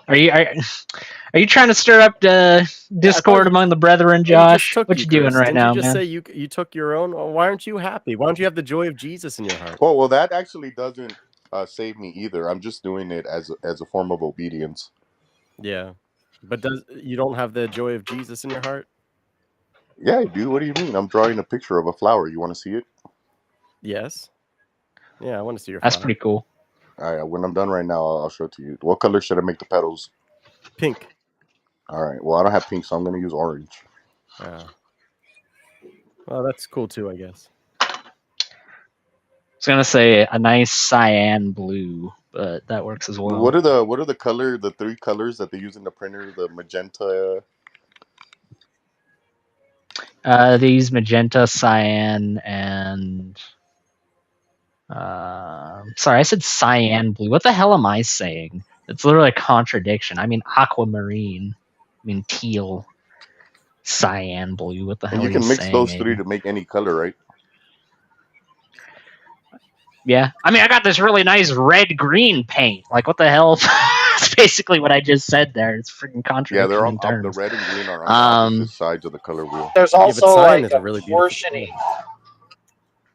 [SPEAKER 6] Are you trying to stir up the discord among the brethren, Josh? What you doing right now,
[SPEAKER 3] you just
[SPEAKER 6] man?
[SPEAKER 3] say you took your own? Why aren't you happy? Why don't you have the joy of Jesus in your heart?
[SPEAKER 11] Well, that actually doesn't save me either. I'm just doing it as a form of obedience.
[SPEAKER 3] Yeah, but you don't have the joy of Jesus in your heart?
[SPEAKER 11] Yeah, I do. What do you mean? I'm drawing a picture of a flower. You want to see it?
[SPEAKER 3] Yes. Yeah, I want to see your
[SPEAKER 6] That's
[SPEAKER 3] flower.
[SPEAKER 6] pretty cool.
[SPEAKER 11] All right, when I'm done right now, I'll show it to you. What color should I make the petals?
[SPEAKER 3] Pink.
[SPEAKER 11] All right. Well, I don't have pink, so I'm going to use orange.
[SPEAKER 3] Well, that's cool too, I guess.
[SPEAKER 6] I was gonna say a nice cyan blue, but that works as well.
[SPEAKER 11] What are the three colors that they use in the printer? The magenta.
[SPEAKER 6] They use magenta, cyan, and sorry, I said cyan blue. What the hell am I saying? It's literally a contradiction. I mean aquamarine. I mean teal. Cyan blue. What the hell?
[SPEAKER 11] And you
[SPEAKER 6] are
[SPEAKER 11] can mix
[SPEAKER 6] saying,
[SPEAKER 11] those
[SPEAKER 6] Aiden?
[SPEAKER 11] three to make any color, right?
[SPEAKER 6] Yeah. I mean, I got this really nice red-green paint. Like, what the hell? That's basically what I just said there. It's freaking contradiction.
[SPEAKER 11] Yeah, they're
[SPEAKER 6] in terms.
[SPEAKER 11] the red and green are on opposite sides of the color wheel.
[SPEAKER 2] There's also
[SPEAKER 3] cyan
[SPEAKER 2] like
[SPEAKER 3] is a really beautiful
[SPEAKER 2] portioning.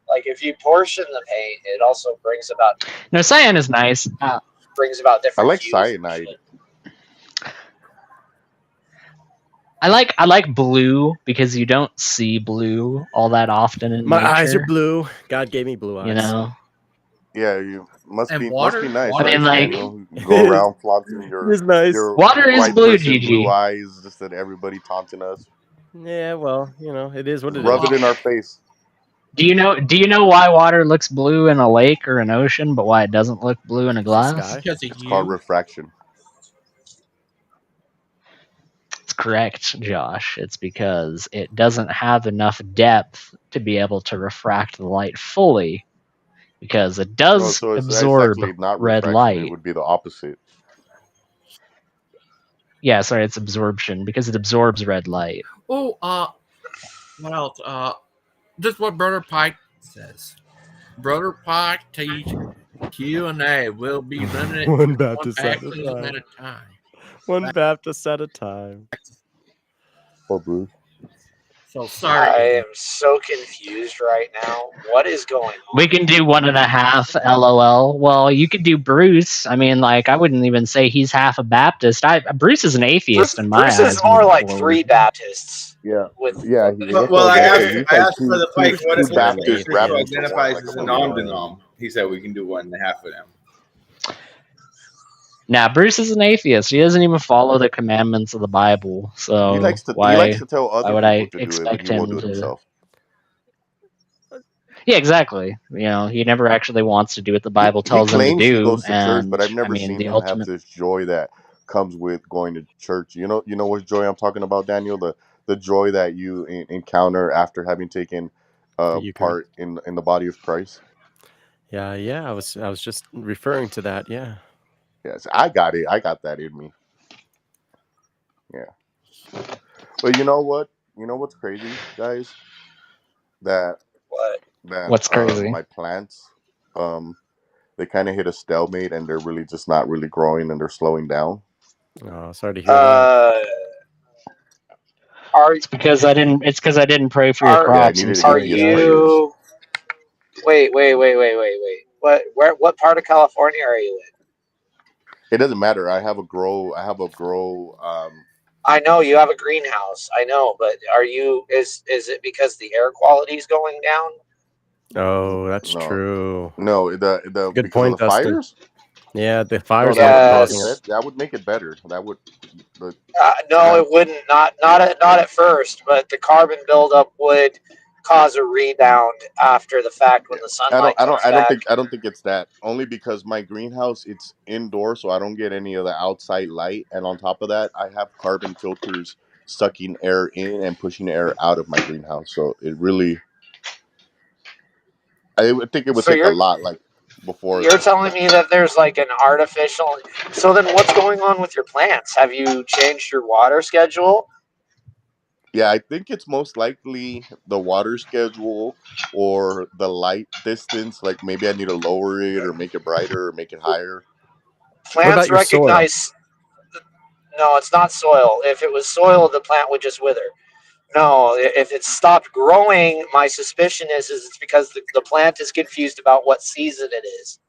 [SPEAKER 2] Like if you portion the paint, it also brings about.
[SPEAKER 6] No, cyan is nice.
[SPEAKER 2] Brings about different.
[SPEAKER 11] I like
[SPEAKER 2] hues
[SPEAKER 11] cyanide.
[SPEAKER 6] I like blue because you don't see blue all that often in
[SPEAKER 3] My
[SPEAKER 6] nature.
[SPEAKER 3] eyes are blue. God gave me blue eyes.
[SPEAKER 6] You know.
[SPEAKER 11] Yeah, you must
[SPEAKER 1] And
[SPEAKER 11] be
[SPEAKER 1] water?
[SPEAKER 11] nice.
[SPEAKER 6] I mean,
[SPEAKER 11] right,
[SPEAKER 6] like
[SPEAKER 11] Daniel? You go around flaunting your
[SPEAKER 3] It's nice.
[SPEAKER 11] your
[SPEAKER 6] water is
[SPEAKER 11] white
[SPEAKER 6] blue,
[SPEAKER 11] person
[SPEAKER 6] GG.
[SPEAKER 11] blue eyes, just that everybody taunting us.
[SPEAKER 3] Yeah, well, it is what it is.
[SPEAKER 11] Rub it in our face.
[SPEAKER 6] Do you know why water looks blue in a lake or an ocean, but why it doesn't look blue in a glass?
[SPEAKER 1] Because of
[SPEAKER 11] It's called refraction.
[SPEAKER 6] It's correct, Josh. It's because it doesn't have enough depth to be able to refract the light fully, because it does absorb
[SPEAKER 11] it's not
[SPEAKER 6] red
[SPEAKER 11] refraction,
[SPEAKER 6] light.
[SPEAKER 11] It would be the opposite.
[SPEAKER 6] Yeah, sorry, it's absorption because it absorbs red light.
[SPEAKER 1] Oh, what else? This is what Brother Pike says. Brother Pike teach Q&A will be limited
[SPEAKER 3] One
[SPEAKER 1] to
[SPEAKER 3] Baptist at a
[SPEAKER 1] baptism
[SPEAKER 3] time.
[SPEAKER 1] at a time.
[SPEAKER 3] One Baptist at a time.
[SPEAKER 11] Oh, Bruce.
[SPEAKER 1] So sorry.
[SPEAKER 2] I am so confused right now. What is going on?
[SPEAKER 6] We can do 1.5, LOL. Well, you could do Bruce. I mean, like, I wouldn't even say he's half a Baptist. Bruce is an atheist in my eyes.
[SPEAKER 2] Bruce is more like 3 Baptists.
[SPEAKER 11] Yeah.
[SPEAKER 2] With
[SPEAKER 11] Yeah.
[SPEAKER 10] Well, I asked Brother Pike what if
[SPEAKER 11] Baptist
[SPEAKER 10] who identifies as a non-denom. He said we can do 1.5 of them.
[SPEAKER 6] Nah, Bruce is an atheist. He doesn't even follow the commandments of the Bible. So
[SPEAKER 11] he likes to tell other
[SPEAKER 6] would
[SPEAKER 11] people
[SPEAKER 6] I
[SPEAKER 11] to do it, but
[SPEAKER 6] expect
[SPEAKER 11] he won't
[SPEAKER 6] him
[SPEAKER 11] do it
[SPEAKER 6] to?
[SPEAKER 11] himself.
[SPEAKER 6] Yeah, exactly. He never actually wants to do what the Bible tells him to
[SPEAKER 11] claims
[SPEAKER 6] do.
[SPEAKER 11] he goes to church, but I've never
[SPEAKER 6] I mean,
[SPEAKER 11] seen
[SPEAKER 6] the
[SPEAKER 11] him
[SPEAKER 6] ultimate.
[SPEAKER 11] have this joy that comes with going to church. You know what joy I'm talking about, Daniel? the joy that you encounter after having taken
[SPEAKER 3] The Eucharist.
[SPEAKER 11] part in the body of Christ.
[SPEAKER 3] Yeah, I was just referring to that. Yeah.
[SPEAKER 11] Yes, I got it. I got that in me. Yeah. But you know what? You know what's crazy, guys? That
[SPEAKER 2] What?
[SPEAKER 6] What's crazy?
[SPEAKER 11] my plants they kind of hit a stalemate and they're really just not really growing and they're slowing down.
[SPEAKER 3] Oh, sorry to hear that.
[SPEAKER 2] Are
[SPEAKER 6] It's because I didn't. It's because I didn't pray for your
[SPEAKER 2] are
[SPEAKER 11] Yeah, I
[SPEAKER 6] crops. I'm
[SPEAKER 11] needed
[SPEAKER 2] are
[SPEAKER 6] serious,
[SPEAKER 11] his
[SPEAKER 6] bud.
[SPEAKER 11] prayers.
[SPEAKER 2] you? Wait. What part of California are you in?
[SPEAKER 11] It doesn't matter. I have a grow. I have a grow.
[SPEAKER 2] I know you have a greenhouse. I know, but are you? Is it because the air quality is going down?
[SPEAKER 3] Oh, that's
[SPEAKER 11] No,
[SPEAKER 3] true.
[SPEAKER 11] no.
[SPEAKER 3] It's a
[SPEAKER 11] The
[SPEAKER 3] good
[SPEAKER 11] because of
[SPEAKER 3] point,
[SPEAKER 11] the
[SPEAKER 3] Dustin.
[SPEAKER 11] fires.
[SPEAKER 3] Yeah, the
[SPEAKER 11] No,
[SPEAKER 3] fires
[SPEAKER 11] that
[SPEAKER 3] might
[SPEAKER 11] would
[SPEAKER 3] be
[SPEAKER 11] make it
[SPEAKER 3] causing it.
[SPEAKER 2] Yes.
[SPEAKER 11] better. That would make it better. That would. The, I
[SPEAKER 2] No,
[SPEAKER 11] have.
[SPEAKER 2] it wouldn't. Not at first, but the carbon buildup would cause a rebound after the fact when
[SPEAKER 11] Yeah.
[SPEAKER 2] the sunlight
[SPEAKER 11] I don't.
[SPEAKER 2] comes
[SPEAKER 11] I don't
[SPEAKER 2] back.
[SPEAKER 11] think. I don't think it's that. Only because my greenhouse it's indoor, so I don't get any of the outside light. And on top of that, I have carbon filters sucking air in and pushing air out of my greenhouse. So it really. I would think it would
[SPEAKER 2] So
[SPEAKER 11] take a lot, like before.
[SPEAKER 2] you're telling me that there's like an artificial. So then, what's going on with your plants? Have you changed your water schedule?
[SPEAKER 11] Yeah, I think it's most likely the water schedule or the light distance. Like maybe I need to lower it or make it brighter or make it higher.
[SPEAKER 3] What about
[SPEAKER 2] Plants
[SPEAKER 3] your soil?
[SPEAKER 2] recognize. No, it's not soil. If it was soil, the plant would just wither. No, if it stopped growing, my suspicion is it's because the plant is confused about what season it is.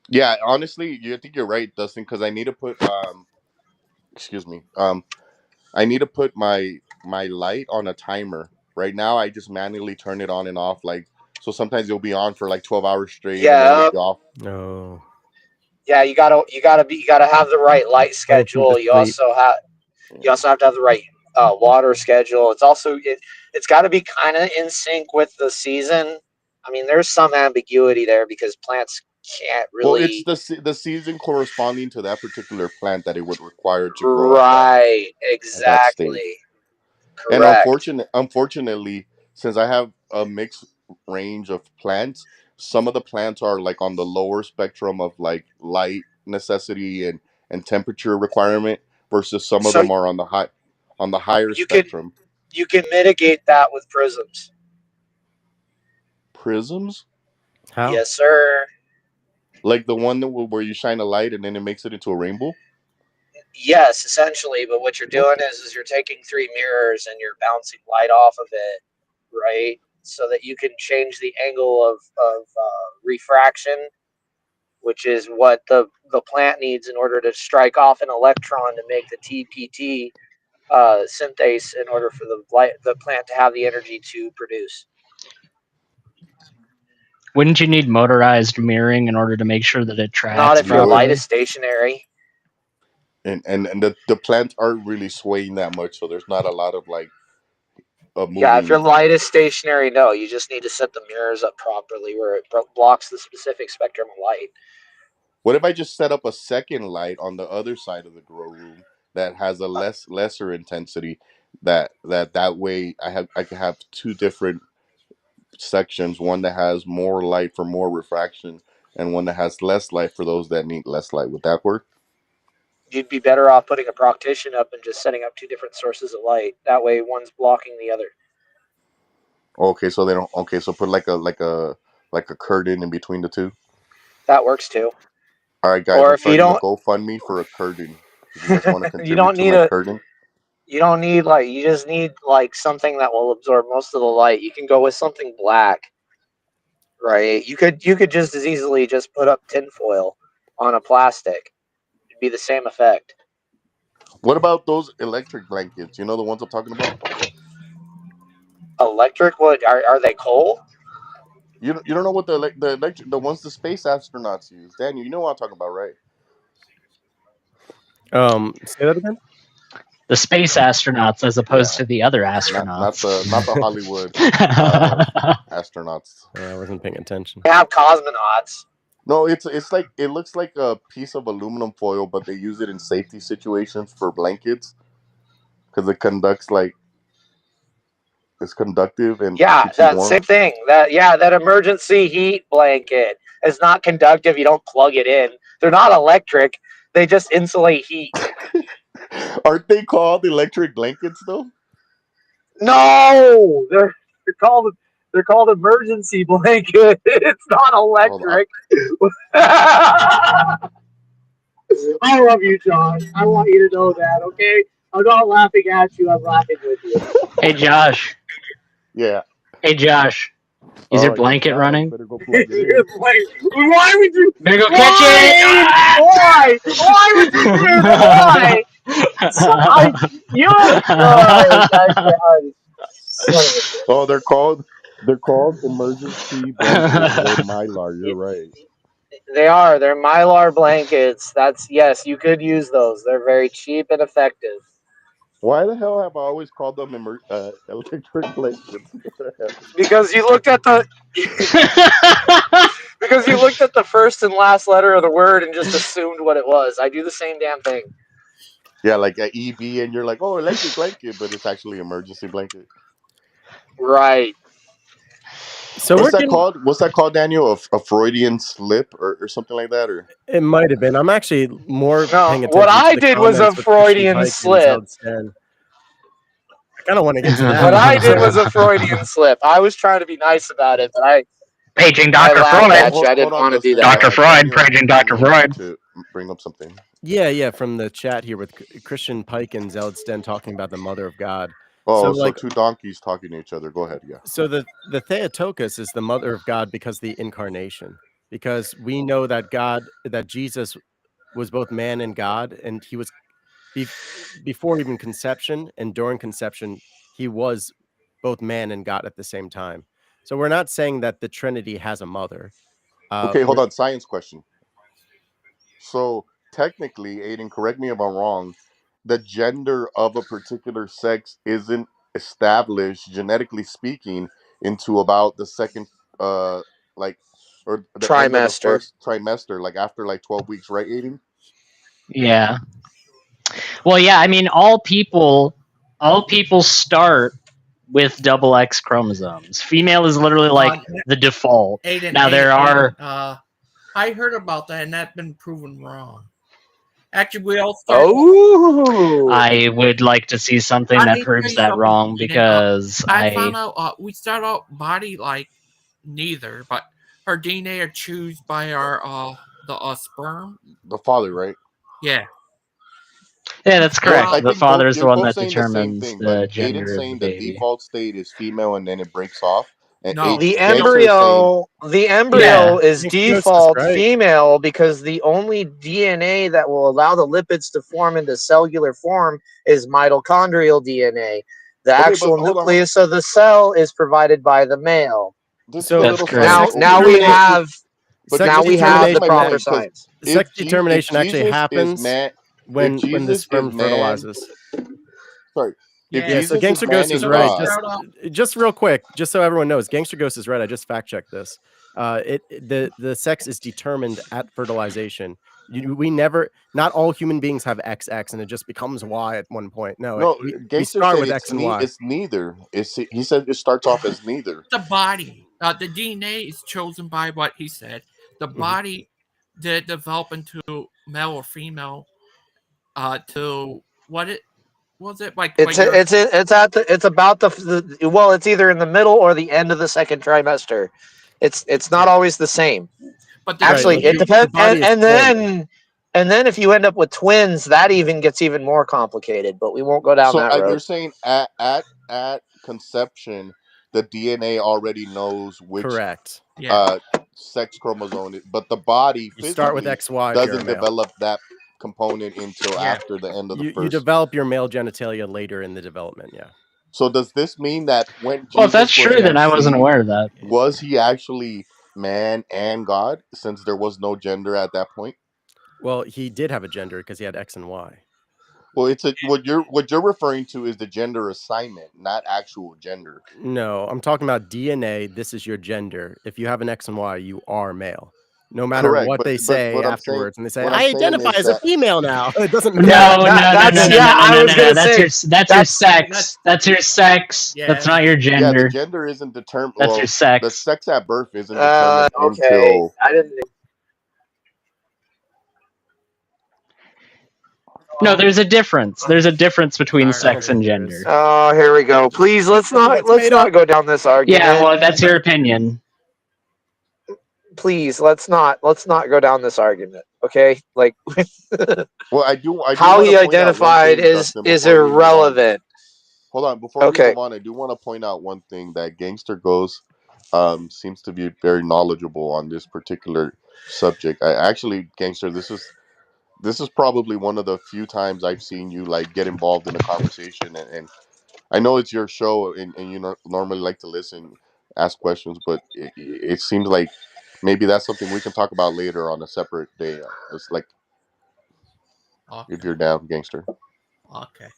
[SPEAKER 11] Yeah, honestly, I think you're right, Dustin. Because I need to put excuse me, I need to put my light on a timer. Right now, I just manually turn it on and off. Like so, sometimes it'll be on for like 12 hours straight, and then it'll
[SPEAKER 2] Yeah,
[SPEAKER 11] be off.
[SPEAKER 3] No.
[SPEAKER 2] yeah, you gotta have the right light
[SPEAKER 3] Try to keep
[SPEAKER 2] schedule.
[SPEAKER 3] it sweet.
[SPEAKER 2] You also have to have the right water schedule. It's got to be kind of in sync with the season. I mean, there's some ambiguity there because plants can't
[SPEAKER 11] Well, it's
[SPEAKER 2] really.
[SPEAKER 11] the season corresponding to that particular plant that it would require to grow
[SPEAKER 2] Right,
[SPEAKER 11] at that stage.
[SPEAKER 2] exactly.
[SPEAKER 11] And
[SPEAKER 2] Correct.
[SPEAKER 11] unfortunately, since I have a mixed range of plants, some of the plants are like on the lower spectrum of like light necessity and temperature requirement versus some of
[SPEAKER 2] So
[SPEAKER 11] them are on the higher
[SPEAKER 2] you can
[SPEAKER 11] spectrum.
[SPEAKER 2] you can mitigate that with prisms.
[SPEAKER 11] Prisms,
[SPEAKER 3] How?
[SPEAKER 2] Yes, sir.
[SPEAKER 11] like the one that where you shine a light and then it makes it into a rainbow.
[SPEAKER 2] Yes, essentially. But what you're doing
[SPEAKER 11] Okay.
[SPEAKER 2] is you're taking three mirrors and you're bouncing light off of it, right? So that you can change the angle of refraction, which is what the plant needs in order to strike off an electron to make the TPT synthase in order for the plant to have the energy to produce.
[SPEAKER 6] Wouldn't you need motorized mirroring in order to make sure that it
[SPEAKER 2] Not
[SPEAKER 6] tracks
[SPEAKER 2] if your
[SPEAKER 11] You would,
[SPEAKER 2] light is
[SPEAKER 6] properly?
[SPEAKER 2] stationary.
[SPEAKER 11] and the plants aren't really swaying that much, so there's not a lot of like
[SPEAKER 2] Yeah, if your
[SPEAKER 11] moving.
[SPEAKER 2] light is stationary, no, you just need to set the mirrors up properly where it blocks the specific spectrum of light.
[SPEAKER 11] What if I just set up a second light on the other side of the grow room that has a lesser intensity? That way I can have two different sections. One that has more light for more refraction, and one that has less light for those that need less light. Would that work?
[SPEAKER 2] You'd be better off putting a proctician up and just setting up two different sources of light. That way, one's blocking the other.
[SPEAKER 11] Okay, so they don't. Okay, so put like a curtain in between the two.
[SPEAKER 2] That works too.
[SPEAKER 11] All right, guys,
[SPEAKER 2] Or
[SPEAKER 11] I'm
[SPEAKER 2] if you
[SPEAKER 11] starting a
[SPEAKER 2] don't,
[SPEAKER 11] GoFundMe for a curtain. If you guys want to
[SPEAKER 2] you
[SPEAKER 11] contribute
[SPEAKER 2] don't
[SPEAKER 11] to
[SPEAKER 2] need
[SPEAKER 11] my
[SPEAKER 2] a,
[SPEAKER 11] curtain,
[SPEAKER 2] you don't need like, you just need like something that will absorb most of the light. You can go with something black, right? You could just as easily just put up tinfoil on a plastic. It'd be the same effect.
[SPEAKER 11] what about those electric blankets? You know the ones I'm talking about.
[SPEAKER 2] Electric? What are they coal?
[SPEAKER 11] You don't know what the electric the ones the space astronauts use, Daniel. You know what I'm talking about, right?
[SPEAKER 3] Say that again.
[SPEAKER 6] The space astronauts, as opposed
[SPEAKER 11] Yeah,
[SPEAKER 6] to the other
[SPEAKER 11] not
[SPEAKER 6] astronauts.
[SPEAKER 11] the Hollywood uh, astronauts.
[SPEAKER 3] Yeah, I wasn't paying attention.
[SPEAKER 2] They have cosmonauts.
[SPEAKER 11] No, it's like it looks like a piece of aluminum foil, but they use it in safety situations for blankets. because it conducts like it's conductive and
[SPEAKER 2] Yeah,
[SPEAKER 11] keeps you
[SPEAKER 2] that
[SPEAKER 11] warm.
[SPEAKER 2] same thing. That emergency heat blanket is not conductive. You don't plug it in. They're not electric. They just insulate heat.
[SPEAKER 11] Aren't they called electric blankets though?
[SPEAKER 2] No, they're called they're called emergency blanket. It's not
[SPEAKER 11] Hold on.
[SPEAKER 2] electric. I love you, John. I want you to know that. Okay, I'm not laughing at you. I'm laughing with you.
[SPEAKER 6] Hey Josh.
[SPEAKER 11] Yeah.
[SPEAKER 6] Hey Josh. Is your
[SPEAKER 11] Oh, I guess
[SPEAKER 6] blanket
[SPEAKER 11] not. You
[SPEAKER 6] running?
[SPEAKER 11] better go plug it in.
[SPEAKER 2] Why would you?
[SPEAKER 6] Better go catch
[SPEAKER 2] Why,
[SPEAKER 6] it!
[SPEAKER 2] Aiden?
[SPEAKER 6] Ah!
[SPEAKER 2] Why? Why would you do that? Why? So you. Son of a bitch.
[SPEAKER 11] Oh, they're called emergency blankets. They're mylar. You're right.
[SPEAKER 2] They are. They're mylar blankets. That's yes. You could use those. They're very cheap and effective.
[SPEAKER 11] Why the hell have I always called them electric blankets? What the hell?
[SPEAKER 2] Because you looked at the because you looked at the first and last letter of the word and just assumed what it was. I do the same damn thing.
[SPEAKER 11] Yeah, like a EB, and you're like, oh, electric blanket, but it's actually emergency blanket.
[SPEAKER 2] Right.
[SPEAKER 3] So
[SPEAKER 11] What's
[SPEAKER 3] we're
[SPEAKER 11] that
[SPEAKER 3] getting.
[SPEAKER 11] called? What's that called, Daniel? A Freudian slip or something like that? Or
[SPEAKER 3] It might have been. I'm actually more
[SPEAKER 2] No,
[SPEAKER 3] paying
[SPEAKER 2] what
[SPEAKER 3] attention to
[SPEAKER 2] I
[SPEAKER 3] the
[SPEAKER 2] did was a
[SPEAKER 3] comments with Christian
[SPEAKER 2] Freudian
[SPEAKER 3] Pike and
[SPEAKER 2] slip.
[SPEAKER 3] Zeldsten. I kind of want to get to
[SPEAKER 2] What
[SPEAKER 3] that.
[SPEAKER 2] I did was a Freudian slip. I was trying to be nice about it, but
[SPEAKER 6] Paging
[SPEAKER 2] I
[SPEAKER 6] Dr.
[SPEAKER 2] laughed
[SPEAKER 6] Freud.
[SPEAKER 2] at you. I
[SPEAKER 11] hold
[SPEAKER 2] didn't
[SPEAKER 11] on,
[SPEAKER 2] want to do
[SPEAKER 11] Dustin.
[SPEAKER 2] that.
[SPEAKER 6] Dr. Freud, paging Dr.
[SPEAKER 11] Daniel wanted
[SPEAKER 6] Freud.
[SPEAKER 11] to bring up something.
[SPEAKER 3] Yeah, from the chat here with Christian Pike and Zeldsten talking about the Mother of God.
[SPEAKER 11] Oh,
[SPEAKER 3] So,
[SPEAKER 11] so
[SPEAKER 3] like,
[SPEAKER 11] two donkeys talking to each other. Go ahead, yeah.
[SPEAKER 3] so the Theotokos is the Mother of God because the incarnation, because we know that Jesus was both man and God, and he was before even conception and during conception, he was both man and God at the same time. So we're not saying that the Trinity has a mother.
[SPEAKER 11] Okay, hold
[SPEAKER 3] We're
[SPEAKER 11] on. Science question. So technically, Aiden, correct me if I'm wrong, the gender of a particular sex isn't established genetically speaking into about the second like or the end of the
[SPEAKER 2] Trimester.
[SPEAKER 11] first trimester, like after like 12 weeks, right, Aiden?
[SPEAKER 6] Yeah. Well, yeah, I mean all people start with double X chromosomes. Female is literally like the default.
[SPEAKER 4] Aiden,
[SPEAKER 6] Now there are
[SPEAKER 4] I heard about that, and that's been proven wrong. Actually, we all start.
[SPEAKER 2] Oh.
[SPEAKER 6] I would like to see something
[SPEAKER 4] Let
[SPEAKER 6] that
[SPEAKER 4] me tell
[SPEAKER 6] proves
[SPEAKER 4] you
[SPEAKER 6] that
[SPEAKER 4] something,
[SPEAKER 6] wrong
[SPEAKER 4] Aiden.
[SPEAKER 6] because
[SPEAKER 4] I found out we start out body like neither, but our DNA are chosen by our the sperm.
[SPEAKER 11] The father, right?
[SPEAKER 4] Yeah.
[SPEAKER 6] yeah, that's
[SPEAKER 11] Well,
[SPEAKER 6] correct.
[SPEAKER 11] I
[SPEAKER 6] The
[SPEAKER 11] think
[SPEAKER 6] father is the
[SPEAKER 11] you're
[SPEAKER 6] one
[SPEAKER 11] both
[SPEAKER 6] that
[SPEAKER 11] saying the same
[SPEAKER 6] determines
[SPEAKER 11] thing, but
[SPEAKER 6] the
[SPEAKER 11] Aiden's
[SPEAKER 6] gender of the
[SPEAKER 11] saying the
[SPEAKER 6] baby.
[SPEAKER 11] default state is female and then it breaks off. And
[SPEAKER 4] No.
[SPEAKER 2] The
[SPEAKER 11] Gangster is saying
[SPEAKER 6] Yeah.
[SPEAKER 2] embryo is
[SPEAKER 3] Gangster Ghost is
[SPEAKER 2] default
[SPEAKER 3] right.
[SPEAKER 2] female because the only DNA that will allow the lipids to form into cellular form is mitochondrial DNA. The
[SPEAKER 11] okay, but
[SPEAKER 2] actual
[SPEAKER 11] hold on.
[SPEAKER 2] nucleus of the cell is provided by the male.
[SPEAKER 11] This is a
[SPEAKER 3] So
[SPEAKER 6] That's
[SPEAKER 11] little
[SPEAKER 6] correct.
[SPEAKER 11] science
[SPEAKER 2] Now,
[SPEAKER 3] sex
[SPEAKER 11] over
[SPEAKER 2] now we
[SPEAKER 11] here.
[SPEAKER 3] determination,
[SPEAKER 2] have
[SPEAKER 11] But
[SPEAKER 3] sex
[SPEAKER 2] now we
[SPEAKER 11] but
[SPEAKER 2] have
[SPEAKER 11] that's
[SPEAKER 2] the
[SPEAKER 11] my
[SPEAKER 3] determination,
[SPEAKER 2] proper
[SPEAKER 11] point. Because
[SPEAKER 2] science.
[SPEAKER 3] sex
[SPEAKER 11] if
[SPEAKER 3] determination actually
[SPEAKER 11] Jesus is
[SPEAKER 3] happens
[SPEAKER 11] man, if
[SPEAKER 3] when the
[SPEAKER 11] Jesus is
[SPEAKER 3] sperm
[SPEAKER 11] man,
[SPEAKER 3] fertilizes.
[SPEAKER 11] sorry, if
[SPEAKER 4] Yeah.
[SPEAKER 3] Yeah, so
[SPEAKER 11] Jesus is
[SPEAKER 3] Gangster
[SPEAKER 11] man
[SPEAKER 3] Ghost is
[SPEAKER 11] and
[SPEAKER 3] right.
[SPEAKER 11] God,
[SPEAKER 3] Just real quick, just so everyone knows, Gangster Ghost is right. I just fact checked this. The sex is determined at fertilization. We never, not all human beings have XX and it just becomes Y at one point. No,
[SPEAKER 11] no,
[SPEAKER 3] we
[SPEAKER 11] Gangster
[SPEAKER 3] start
[SPEAKER 11] said
[SPEAKER 3] with X and Y.
[SPEAKER 11] it's neither. He said it starts off as neither.
[SPEAKER 4] The body, the DNA is chosen by what he said. The body did develop into male or female. To what it was it like?
[SPEAKER 2] It's about well, it's either in the middle or the end of the second trimester. It's not always the same.
[SPEAKER 4] But the
[SPEAKER 3] Right,
[SPEAKER 2] Actually,
[SPEAKER 3] like
[SPEAKER 2] it
[SPEAKER 4] DNA,
[SPEAKER 3] the
[SPEAKER 2] depends,
[SPEAKER 3] body is formed.
[SPEAKER 2] and then if you end up with twins, that even gets even more complicated. But we won't go down
[SPEAKER 11] So
[SPEAKER 2] that
[SPEAKER 11] you're
[SPEAKER 2] road.
[SPEAKER 11] saying at conception, the DNA already knows which
[SPEAKER 3] Correct.
[SPEAKER 4] yeah,
[SPEAKER 11] sex chromosome, but the body
[SPEAKER 3] You start with
[SPEAKER 11] physically
[SPEAKER 3] XY if you're a
[SPEAKER 11] doesn't
[SPEAKER 3] male.
[SPEAKER 11] develop that component until
[SPEAKER 4] yeah.
[SPEAKER 11] after the end of the
[SPEAKER 3] You
[SPEAKER 11] first.
[SPEAKER 3] develop your male genitalia later in the development. Yeah.
[SPEAKER 11] So does this mean that when
[SPEAKER 6] Well, if that's
[SPEAKER 11] Jesus was
[SPEAKER 6] true, then I wasn't
[SPEAKER 11] conceived,
[SPEAKER 6] aware of that.
[SPEAKER 11] was he actually man and God, since there was no gender at that point?
[SPEAKER 3] Well, he did have a gender because he had X and Y.
[SPEAKER 11] Well, what you're referring to is the gender assignment, not actual gender.
[SPEAKER 3] No, I'm talking about DNA. This is your gender. If you have an X and Y, you are male. no matter
[SPEAKER 11] Correct,
[SPEAKER 3] what they
[SPEAKER 11] but
[SPEAKER 3] say
[SPEAKER 11] what I'm saying,
[SPEAKER 3] afterwards, and they say,
[SPEAKER 11] what I'm
[SPEAKER 3] "I
[SPEAKER 11] saying
[SPEAKER 3] identify
[SPEAKER 11] is
[SPEAKER 3] as a
[SPEAKER 11] that
[SPEAKER 3] female now." It doesn't matter.
[SPEAKER 2] Yeah,
[SPEAKER 6] No, no, no, no,
[SPEAKER 2] that's
[SPEAKER 6] no,
[SPEAKER 2] yeah.
[SPEAKER 6] no,
[SPEAKER 2] I
[SPEAKER 6] no,
[SPEAKER 2] was
[SPEAKER 6] no.
[SPEAKER 2] gonna say
[SPEAKER 6] That's your sex.
[SPEAKER 4] That's
[SPEAKER 6] That's your sex. That's
[SPEAKER 4] yeah.
[SPEAKER 6] not your
[SPEAKER 11] yeah, the
[SPEAKER 6] gender.
[SPEAKER 11] gender isn't determined.
[SPEAKER 6] That's your
[SPEAKER 11] Well, the
[SPEAKER 6] sex.
[SPEAKER 11] sex at birth isn't determined
[SPEAKER 2] okay.
[SPEAKER 11] until.
[SPEAKER 2] I didn't.
[SPEAKER 6] No, there's a difference. There's a difference between
[SPEAKER 4] Sorry,
[SPEAKER 3] I don't
[SPEAKER 6] sex
[SPEAKER 3] think
[SPEAKER 6] and
[SPEAKER 3] there is.
[SPEAKER 6] gender.
[SPEAKER 2] Oh, here we go. Please,
[SPEAKER 3] That's
[SPEAKER 2] let's
[SPEAKER 3] made
[SPEAKER 2] not
[SPEAKER 3] up.
[SPEAKER 2] go down this
[SPEAKER 6] Yeah,
[SPEAKER 2] argument.
[SPEAKER 6] well, that's your opinion.
[SPEAKER 2] Please, let's not go down this argument. Okay, like
[SPEAKER 11] Well, I do
[SPEAKER 2] how
[SPEAKER 11] want to
[SPEAKER 2] he
[SPEAKER 11] point out one
[SPEAKER 2] identified
[SPEAKER 11] thing, Dustin,
[SPEAKER 2] is
[SPEAKER 11] before we move on.
[SPEAKER 2] irrelevant.
[SPEAKER 11] Hold on, before we
[SPEAKER 2] Okay,
[SPEAKER 11] move on, I do want to point out one thing that Gangster Ghost seems to be very knowledgeable on this particular subject. I actually, Gangster, this is probably one of the few times I've seen you like get involved in a conversation, and I know it's your show, and you normally like to listen, ask questions, but it seems like maybe that's something we can talk about later on a separate day. It's like if
[SPEAKER 4] Okay.
[SPEAKER 11] you're down, Gangster.
[SPEAKER 4] Okay.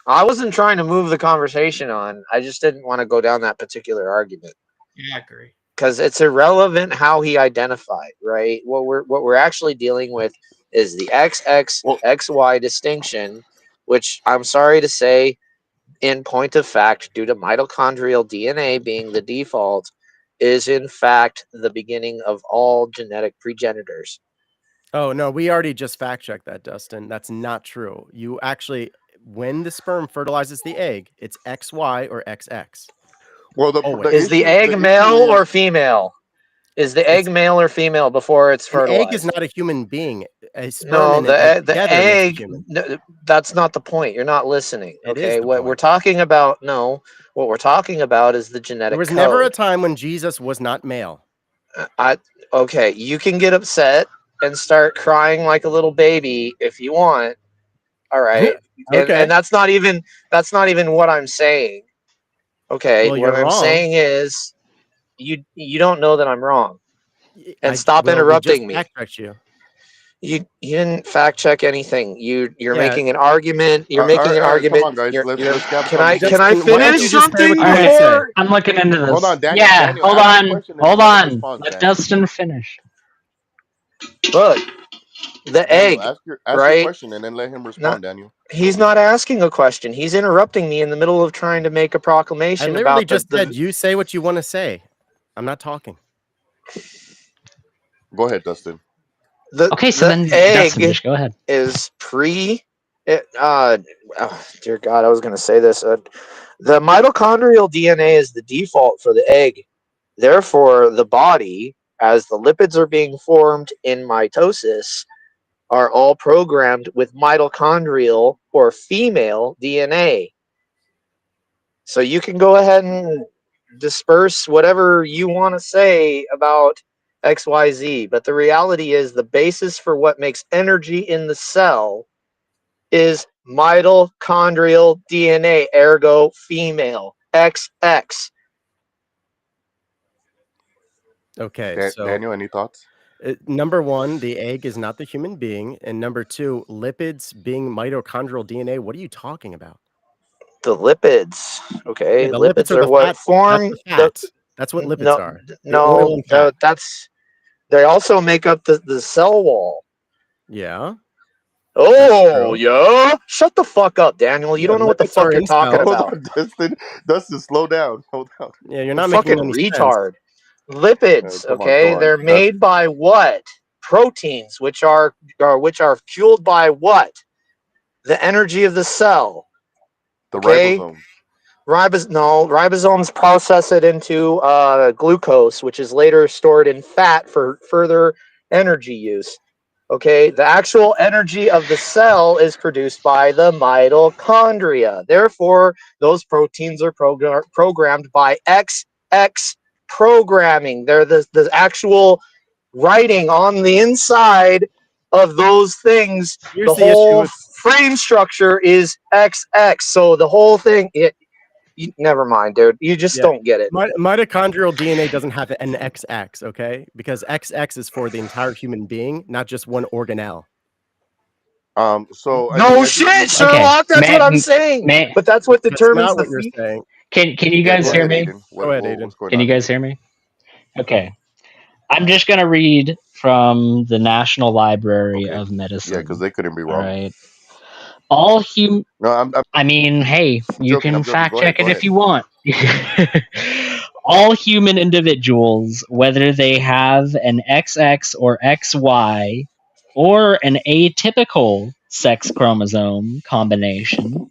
[SPEAKER 2] I wasn't trying to move the conversation on. I just didn't want to go down that particular argument
[SPEAKER 4] Yeah, I agree.
[SPEAKER 2] because it's irrelevant how he identified. Right? What we're actually dealing with is the
[SPEAKER 11] Well,
[SPEAKER 2] XXXY distinction, which I'm sorry to say, in point of fact, due to mitochondrial DNA being the default, is in fact the beginning of all genetic progenitors.
[SPEAKER 3] Oh no, we already just fact checked that, Dustin. That's not true. You actually, when the sperm fertilizes the egg, it's XY or XX.
[SPEAKER 11] well, the
[SPEAKER 3] Always.
[SPEAKER 2] Is the
[SPEAKER 11] issue
[SPEAKER 2] egg
[SPEAKER 11] the issue
[SPEAKER 2] male or
[SPEAKER 11] is
[SPEAKER 2] female? Is the
[SPEAKER 3] It's
[SPEAKER 2] egg male or female before it's
[SPEAKER 3] an egg is
[SPEAKER 2] fertilized?
[SPEAKER 3] not a human being. A sperm
[SPEAKER 2] No,
[SPEAKER 3] and an egg
[SPEAKER 2] the
[SPEAKER 3] together makes a
[SPEAKER 2] egg.
[SPEAKER 3] human.
[SPEAKER 2] No, that's not the point. You're not listening.
[SPEAKER 3] It is
[SPEAKER 2] Okay,
[SPEAKER 3] the
[SPEAKER 2] what we're
[SPEAKER 3] point.
[SPEAKER 2] talking about? No, what we're talking about is the
[SPEAKER 3] There
[SPEAKER 2] genetic
[SPEAKER 3] was never a
[SPEAKER 2] code.
[SPEAKER 3] time when Jesus was not male.
[SPEAKER 2] I okay. You can get upset and start crying like a little baby if you want. All right, and
[SPEAKER 3] Okay.
[SPEAKER 2] that's not even what I'm saying. Okay,
[SPEAKER 3] Well,
[SPEAKER 2] what
[SPEAKER 3] you're
[SPEAKER 2] I'm
[SPEAKER 3] wrong.
[SPEAKER 2] saying is you don't know that I'm wrong, and stop
[SPEAKER 3] Well, we just
[SPEAKER 2] interrupting me.
[SPEAKER 3] fact checked you.
[SPEAKER 2] You didn't fact check anything. You're
[SPEAKER 3] Yeah,
[SPEAKER 2] making an argument. You're
[SPEAKER 11] all
[SPEAKER 2] making
[SPEAKER 11] right,
[SPEAKER 2] an
[SPEAKER 11] all right. Come
[SPEAKER 2] argument.
[SPEAKER 11] on, guys.
[SPEAKER 2] You're
[SPEAKER 11] Let's have a
[SPEAKER 2] can I
[SPEAKER 11] conversation.
[SPEAKER 3] Justin, why don't
[SPEAKER 2] finish
[SPEAKER 3] you just say what
[SPEAKER 2] something
[SPEAKER 3] you
[SPEAKER 6] All
[SPEAKER 3] want to
[SPEAKER 6] right,
[SPEAKER 3] say?
[SPEAKER 2] before?
[SPEAKER 6] I'm looking into
[SPEAKER 11] Hold on,
[SPEAKER 6] this.
[SPEAKER 11] Daniel.
[SPEAKER 6] Yeah,
[SPEAKER 11] Daniel,
[SPEAKER 6] hold
[SPEAKER 11] ask your
[SPEAKER 6] on,
[SPEAKER 11] question and
[SPEAKER 6] hold
[SPEAKER 11] let him
[SPEAKER 6] on.
[SPEAKER 11] respond.
[SPEAKER 6] Let
[SPEAKER 11] Daniel.
[SPEAKER 6] Dustin finish.
[SPEAKER 2] Look, the
[SPEAKER 11] Daniel,
[SPEAKER 2] egg,
[SPEAKER 11] ask your
[SPEAKER 2] right?
[SPEAKER 11] question and then let him
[SPEAKER 2] Not
[SPEAKER 11] respond. Daniel.
[SPEAKER 2] he's not asking a question. He's interrupting me in the middle of trying to make a
[SPEAKER 3] I
[SPEAKER 2] proclamation
[SPEAKER 3] literally
[SPEAKER 2] about
[SPEAKER 3] just said you say what you want to say. I'm not talking.
[SPEAKER 11] Go ahead, Dustin.
[SPEAKER 6] Okay, so
[SPEAKER 2] the
[SPEAKER 6] then Dustin,
[SPEAKER 2] egg
[SPEAKER 6] just go ahead.
[SPEAKER 2] is oh, dear God, I was going to say this. The mitochondrial DNA is the default for the egg. Therefore, the body, as the lipids are being formed in mitosis, are all programmed with mitochondrial or female DNA. So you can go ahead and disperse whatever you want to say about XYZ, but the reality is the basis for what makes energy in the cell is mitochondrial DNA, ergo female, XX.
[SPEAKER 3] Okay, so
[SPEAKER 11] Daniel, any thoughts?
[SPEAKER 3] number one, the egg is not the human being, and number two, lipids being mitochondrial DNA. What are you talking about?
[SPEAKER 2] The lipids,
[SPEAKER 3] Yeah,
[SPEAKER 2] okay?
[SPEAKER 3] the lipids
[SPEAKER 2] Lipids
[SPEAKER 3] are
[SPEAKER 2] are
[SPEAKER 3] the
[SPEAKER 2] what
[SPEAKER 3] fat. That's
[SPEAKER 2] form
[SPEAKER 3] the
[SPEAKER 2] the
[SPEAKER 3] fat. That's what lipids
[SPEAKER 2] no
[SPEAKER 3] are. The oil
[SPEAKER 2] no
[SPEAKER 3] and fat.
[SPEAKER 2] that's they also make up the cell wall.
[SPEAKER 3] Yeah, that's
[SPEAKER 2] Oh,
[SPEAKER 3] true.
[SPEAKER 2] yeah. Shut the fuck up, Daniel. You
[SPEAKER 3] Yeah,
[SPEAKER 2] don't know what the
[SPEAKER 3] lipids are
[SPEAKER 2] fuck you're
[SPEAKER 3] in
[SPEAKER 2] talking
[SPEAKER 3] cells.
[SPEAKER 11] Hold
[SPEAKER 2] about.
[SPEAKER 11] on, Dustin. Dustin, slow down. Hold on.
[SPEAKER 3] Yeah, you're
[SPEAKER 2] You
[SPEAKER 3] not
[SPEAKER 2] fucking
[SPEAKER 3] making any sense.
[SPEAKER 2] retard. Lipids,
[SPEAKER 11] Come
[SPEAKER 2] okay?
[SPEAKER 11] on.
[SPEAKER 2] They're
[SPEAKER 11] That's
[SPEAKER 2] made by what? Proteins, which are fueled by what? The energy of the cell,
[SPEAKER 11] the
[SPEAKER 2] okay?
[SPEAKER 11] ribosome.
[SPEAKER 2] Ribosomes process it into glucose, which is later stored in fat for further energy use. Okay, the actual energy of the cell is produced by the mitochondria. Therefore, those proteins are programmed by XX programming. They're the actual writing on the inside of those things.
[SPEAKER 3] Here's
[SPEAKER 2] The
[SPEAKER 3] the issue
[SPEAKER 2] whole
[SPEAKER 3] with
[SPEAKER 2] frame structure is XX. So the whole thing, never mind, dude. You just
[SPEAKER 3] yeah,
[SPEAKER 2] don't get it.
[SPEAKER 3] mitochondrial DNA doesn't have an XX, okay? Because XX is for the entire human being, not just one organelle.
[SPEAKER 11] So
[SPEAKER 2] No
[SPEAKER 11] I think
[SPEAKER 2] shit,
[SPEAKER 11] we.
[SPEAKER 6] Okay,
[SPEAKER 2] Sherlock. That's what I'm saying.
[SPEAKER 6] may
[SPEAKER 2] But that's what
[SPEAKER 3] That's
[SPEAKER 2] determines
[SPEAKER 3] not
[SPEAKER 2] the
[SPEAKER 3] what you're
[SPEAKER 2] feat.
[SPEAKER 3] saying.
[SPEAKER 6] can you
[SPEAKER 11] Yeah,
[SPEAKER 6] guys
[SPEAKER 11] go
[SPEAKER 6] hear
[SPEAKER 11] ahead,
[SPEAKER 6] me?
[SPEAKER 11] Aiden.
[SPEAKER 3] Go ahead, Aiden.
[SPEAKER 11] What's going
[SPEAKER 6] Can you
[SPEAKER 11] on,
[SPEAKER 6] guys
[SPEAKER 11] Aiden?
[SPEAKER 6] hear me? Okay. I'm just gonna read from the National Library
[SPEAKER 11] Okay.
[SPEAKER 6] of Medicine.
[SPEAKER 11] Yeah, because they couldn't be
[SPEAKER 6] All
[SPEAKER 11] wrong.
[SPEAKER 6] right. All hum.
[SPEAKER 11] No, I'm
[SPEAKER 6] I mean, hey, you
[SPEAKER 11] joking.
[SPEAKER 6] can
[SPEAKER 11] I'm joking.
[SPEAKER 6] fact
[SPEAKER 11] Go ahead.
[SPEAKER 6] check
[SPEAKER 11] Go
[SPEAKER 6] it if
[SPEAKER 11] ahead.
[SPEAKER 6] you want. All human individuals, whether they have an XX or XY or an atypical sex chromosome combination,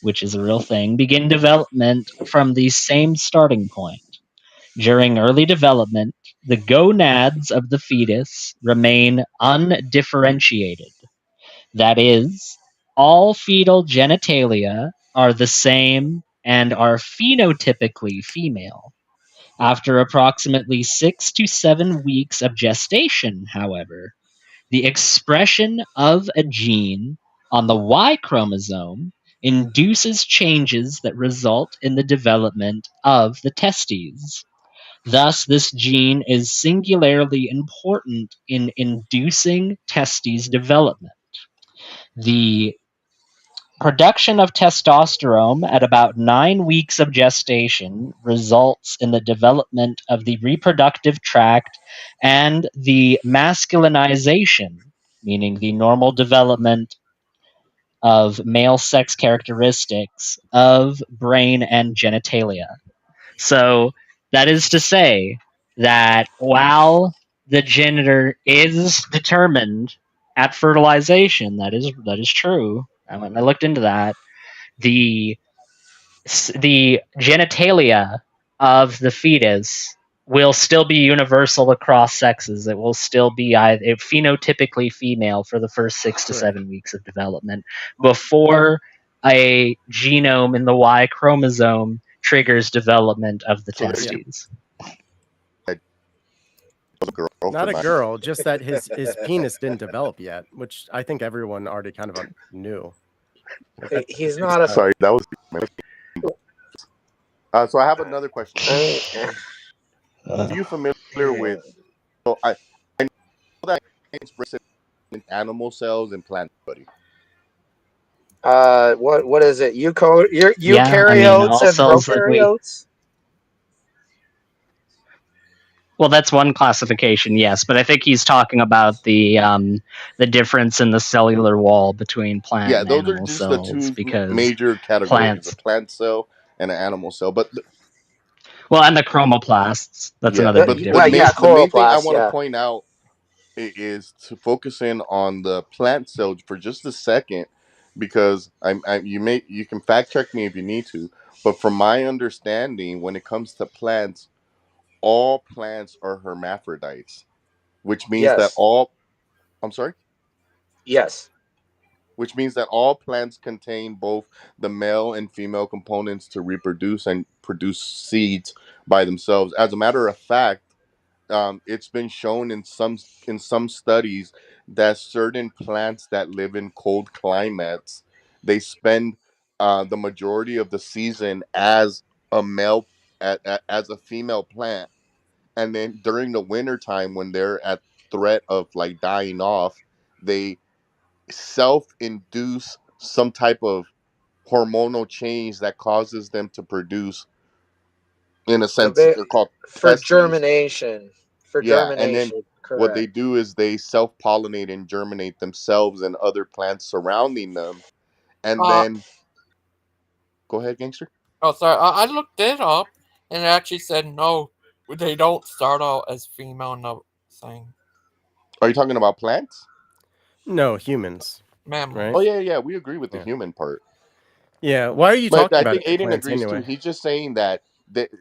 [SPEAKER 6] which is a real thing, begin development from the same starting point. During early development, the gonads of the fetus remain undifferentiated. That is, all fetal genitalia are the same and are phenotypically female. After approximately 6 to 7 weeks of gestation, however, the expression of a gene on the Y chromosome induces changes that result in the development of the testes. Thus, this gene is singularly important in inducing testes development. The production of testosterone at about 9 weeks of gestation results in the development of the reproductive tract and the masculinization, meaning the normal development of male sex characteristics of brain and genitalia. So that is to say that while the gender is determined at fertilization, that is true. I went and I looked into that. The the genitalia of the fetus will still be universal across sexes. It will still be either phenotypically female for the first 6 to 7 weeks of development before a genome in the Y chromosome triggers development of the
[SPEAKER 11] So there
[SPEAKER 6] testes.
[SPEAKER 11] was a girl
[SPEAKER 3] Not
[SPEAKER 11] for
[SPEAKER 3] a
[SPEAKER 11] 9.
[SPEAKER 3] girl, just that his penis didn't develop yet, which I think everyone already kind of knew. Like
[SPEAKER 2] He's not a.
[SPEAKER 11] Sorry, that was. So I have another question. Are you familiar with? So I know that it's present in animal cells and plant body.
[SPEAKER 2] What is it?
[SPEAKER 6] Yeah, I mean,
[SPEAKER 2] Eukaryotes
[SPEAKER 6] all
[SPEAKER 2] and
[SPEAKER 6] cells that we.
[SPEAKER 2] prokaryotes.
[SPEAKER 6] Well, that's one classification, yes, but I think he's talking about the difference in the cellular wall between plant
[SPEAKER 11] Yeah,
[SPEAKER 6] and
[SPEAKER 11] those are
[SPEAKER 6] animal
[SPEAKER 11] just the
[SPEAKER 6] cells
[SPEAKER 11] two
[SPEAKER 6] because
[SPEAKER 11] major categories: a
[SPEAKER 6] plants.
[SPEAKER 11] plant cell and an animal cell. But
[SPEAKER 6] Well, and the chromoplasts. That's
[SPEAKER 11] yeah,
[SPEAKER 6] another
[SPEAKER 2] Uh,
[SPEAKER 6] big
[SPEAKER 2] well, yeah,
[SPEAKER 6] difference.
[SPEAKER 11] the main thing I
[SPEAKER 2] chloroplasts.
[SPEAKER 11] want to
[SPEAKER 2] Yeah.
[SPEAKER 11] point out is to focus in on the plant cell for just a second, because you can fact check me if you need to, but from my understanding, when it comes to plants, all plants are hermaphrodites, which means that
[SPEAKER 2] Yes.
[SPEAKER 11] all I'm sorry,
[SPEAKER 2] Yes.
[SPEAKER 11] which means that all plants contain both the male and female components to reproduce and produce seeds by themselves. As a matter of fact, it's been shown in some studies that certain plants that live in cold climates, they spend the majority of the season as a male as a female plant, and then during the winter time when they're at threat of like dying off, they self-induce some type of hormonal change that causes them to produce, in a
[SPEAKER 2] So
[SPEAKER 11] sense, they're called
[SPEAKER 2] for
[SPEAKER 11] testes.
[SPEAKER 2] germination. For
[SPEAKER 11] Yeah, and then
[SPEAKER 2] germination,
[SPEAKER 11] what they
[SPEAKER 2] correct.
[SPEAKER 11] do is they self-pollinate and germinate themselves and other plants surrounding them, and
[SPEAKER 4] Uh,
[SPEAKER 11] then go ahead, gangster.
[SPEAKER 4] oh, sorry. I looked it up, and it actually said no. They don't start out as female. No thing.
[SPEAKER 11] Are you talking about plants?
[SPEAKER 3] no, humans,
[SPEAKER 11] Oh
[SPEAKER 3] right?
[SPEAKER 4] Mammals.
[SPEAKER 11] yeah, we agree with the
[SPEAKER 3] Yeah.
[SPEAKER 11] human part.
[SPEAKER 3] Yeah. Why are you
[SPEAKER 11] But
[SPEAKER 3] talking
[SPEAKER 11] I
[SPEAKER 3] about
[SPEAKER 11] think
[SPEAKER 3] it for
[SPEAKER 11] Aiden
[SPEAKER 3] plants
[SPEAKER 11] agrees too.
[SPEAKER 3] anyway?
[SPEAKER 11] He's just saying that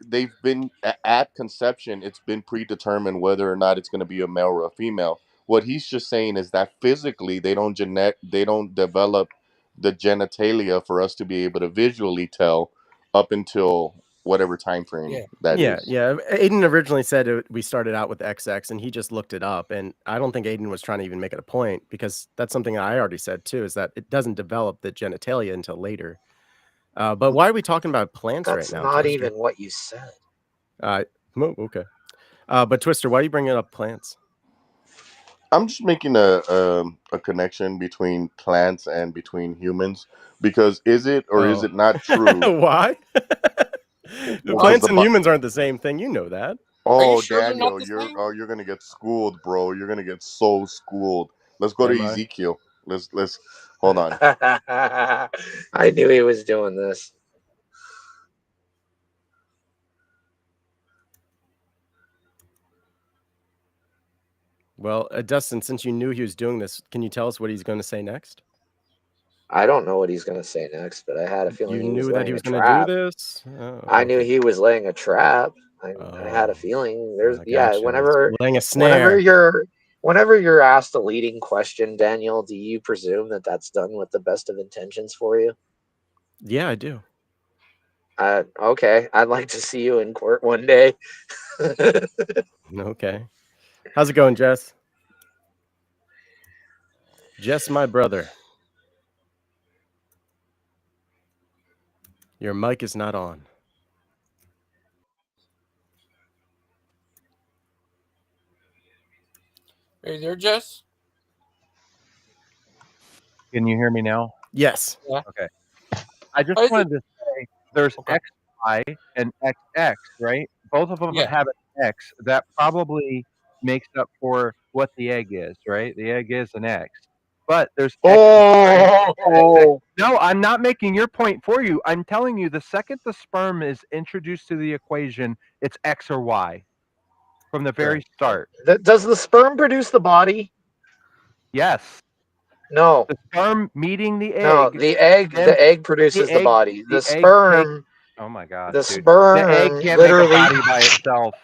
[SPEAKER 11] they've been at conception, it's been predetermined whether or not it's going to be a male or a female. What he's just saying is that physically they don't develop the genitalia for us to be able to visually tell up until whatever time frame
[SPEAKER 4] Yeah.
[SPEAKER 11] that
[SPEAKER 3] Yeah,
[SPEAKER 11] is.
[SPEAKER 3] yeah. Aiden originally said we started out with XX, and he just looked it up. And I don't think Aiden was trying to even make it a point because that's something I already said too, is that it doesn't develop the genitalia until later. But why are we talking about plants right
[SPEAKER 2] That's
[SPEAKER 3] now,
[SPEAKER 2] not
[SPEAKER 3] Twister?
[SPEAKER 2] even what you said.
[SPEAKER 3] Okay. But Twister, why are you bringing up plants?
[SPEAKER 11] I'm just making a connection between plants and between humans, because is it or is
[SPEAKER 3] Oh,
[SPEAKER 11] it not true?
[SPEAKER 3] why?
[SPEAKER 11] Well, because
[SPEAKER 3] Plants and humans aren't the same thing. You know that.
[SPEAKER 4] Are you
[SPEAKER 11] Oh,
[SPEAKER 4] sure they're not
[SPEAKER 11] Daniel,
[SPEAKER 4] the same?
[SPEAKER 11] you're gonna get schooled, bro. You're gonna get so schooled. Let's go to
[SPEAKER 3] Am I?
[SPEAKER 11] Ezekiel. Let's hold on.
[SPEAKER 2] I knew he was doing this.
[SPEAKER 3] Well, Dustin, since you knew he was doing this, can you tell us what he's going to say next?
[SPEAKER 2] I don't know what he's going to say next, but I had a feeling
[SPEAKER 3] You
[SPEAKER 2] he was
[SPEAKER 3] knew that he
[SPEAKER 2] laying a
[SPEAKER 3] was going to do
[SPEAKER 2] trap.
[SPEAKER 3] this? Oh,
[SPEAKER 2] I knew
[SPEAKER 3] okay.
[SPEAKER 2] he was laying a trap. I had a
[SPEAKER 3] Oh,
[SPEAKER 2] feeling.
[SPEAKER 3] gotcha. Laying a snare.
[SPEAKER 2] Whenever you're asked a leading question, Daniel, do you presume that that's done with the best of intentions for you?
[SPEAKER 3] Yeah, I do.
[SPEAKER 2] Okay, I'd like to see you in court one day.
[SPEAKER 3] Okay. How's it going, Jess? Jess, my brother. Your mic is not on.
[SPEAKER 4] Are you there, Jess?
[SPEAKER 12] Can you hear me now?
[SPEAKER 3] Yes.
[SPEAKER 4] Yeah.
[SPEAKER 12] Okay. I just
[SPEAKER 4] What is
[SPEAKER 12] wanted
[SPEAKER 4] it?
[SPEAKER 12] to say there's
[SPEAKER 4] Okay.
[SPEAKER 12] XY and XX, right? Both of them
[SPEAKER 4] Yeah.
[SPEAKER 12] have an X. That probably makes up for what the egg is, right? The egg is an X. But there's X.
[SPEAKER 2] Oh,
[SPEAKER 12] No, I'm not making your point for you. I'm telling you the second the sperm is introduced to the equation, it's X or Y from the very start.
[SPEAKER 2] does the sperm produce the body?
[SPEAKER 12] Yes.
[SPEAKER 2] No.
[SPEAKER 12] The sperm meeting the
[SPEAKER 2] No,
[SPEAKER 12] egg, then
[SPEAKER 2] the egg
[SPEAKER 12] the
[SPEAKER 2] produces the
[SPEAKER 12] egg
[SPEAKER 2] body.
[SPEAKER 12] the
[SPEAKER 2] The
[SPEAKER 12] egg take
[SPEAKER 2] sperm,
[SPEAKER 12] oh my gosh,
[SPEAKER 2] the
[SPEAKER 12] dude. The egg
[SPEAKER 2] sperm
[SPEAKER 12] can't make a
[SPEAKER 2] literally.
[SPEAKER 12] body by itself.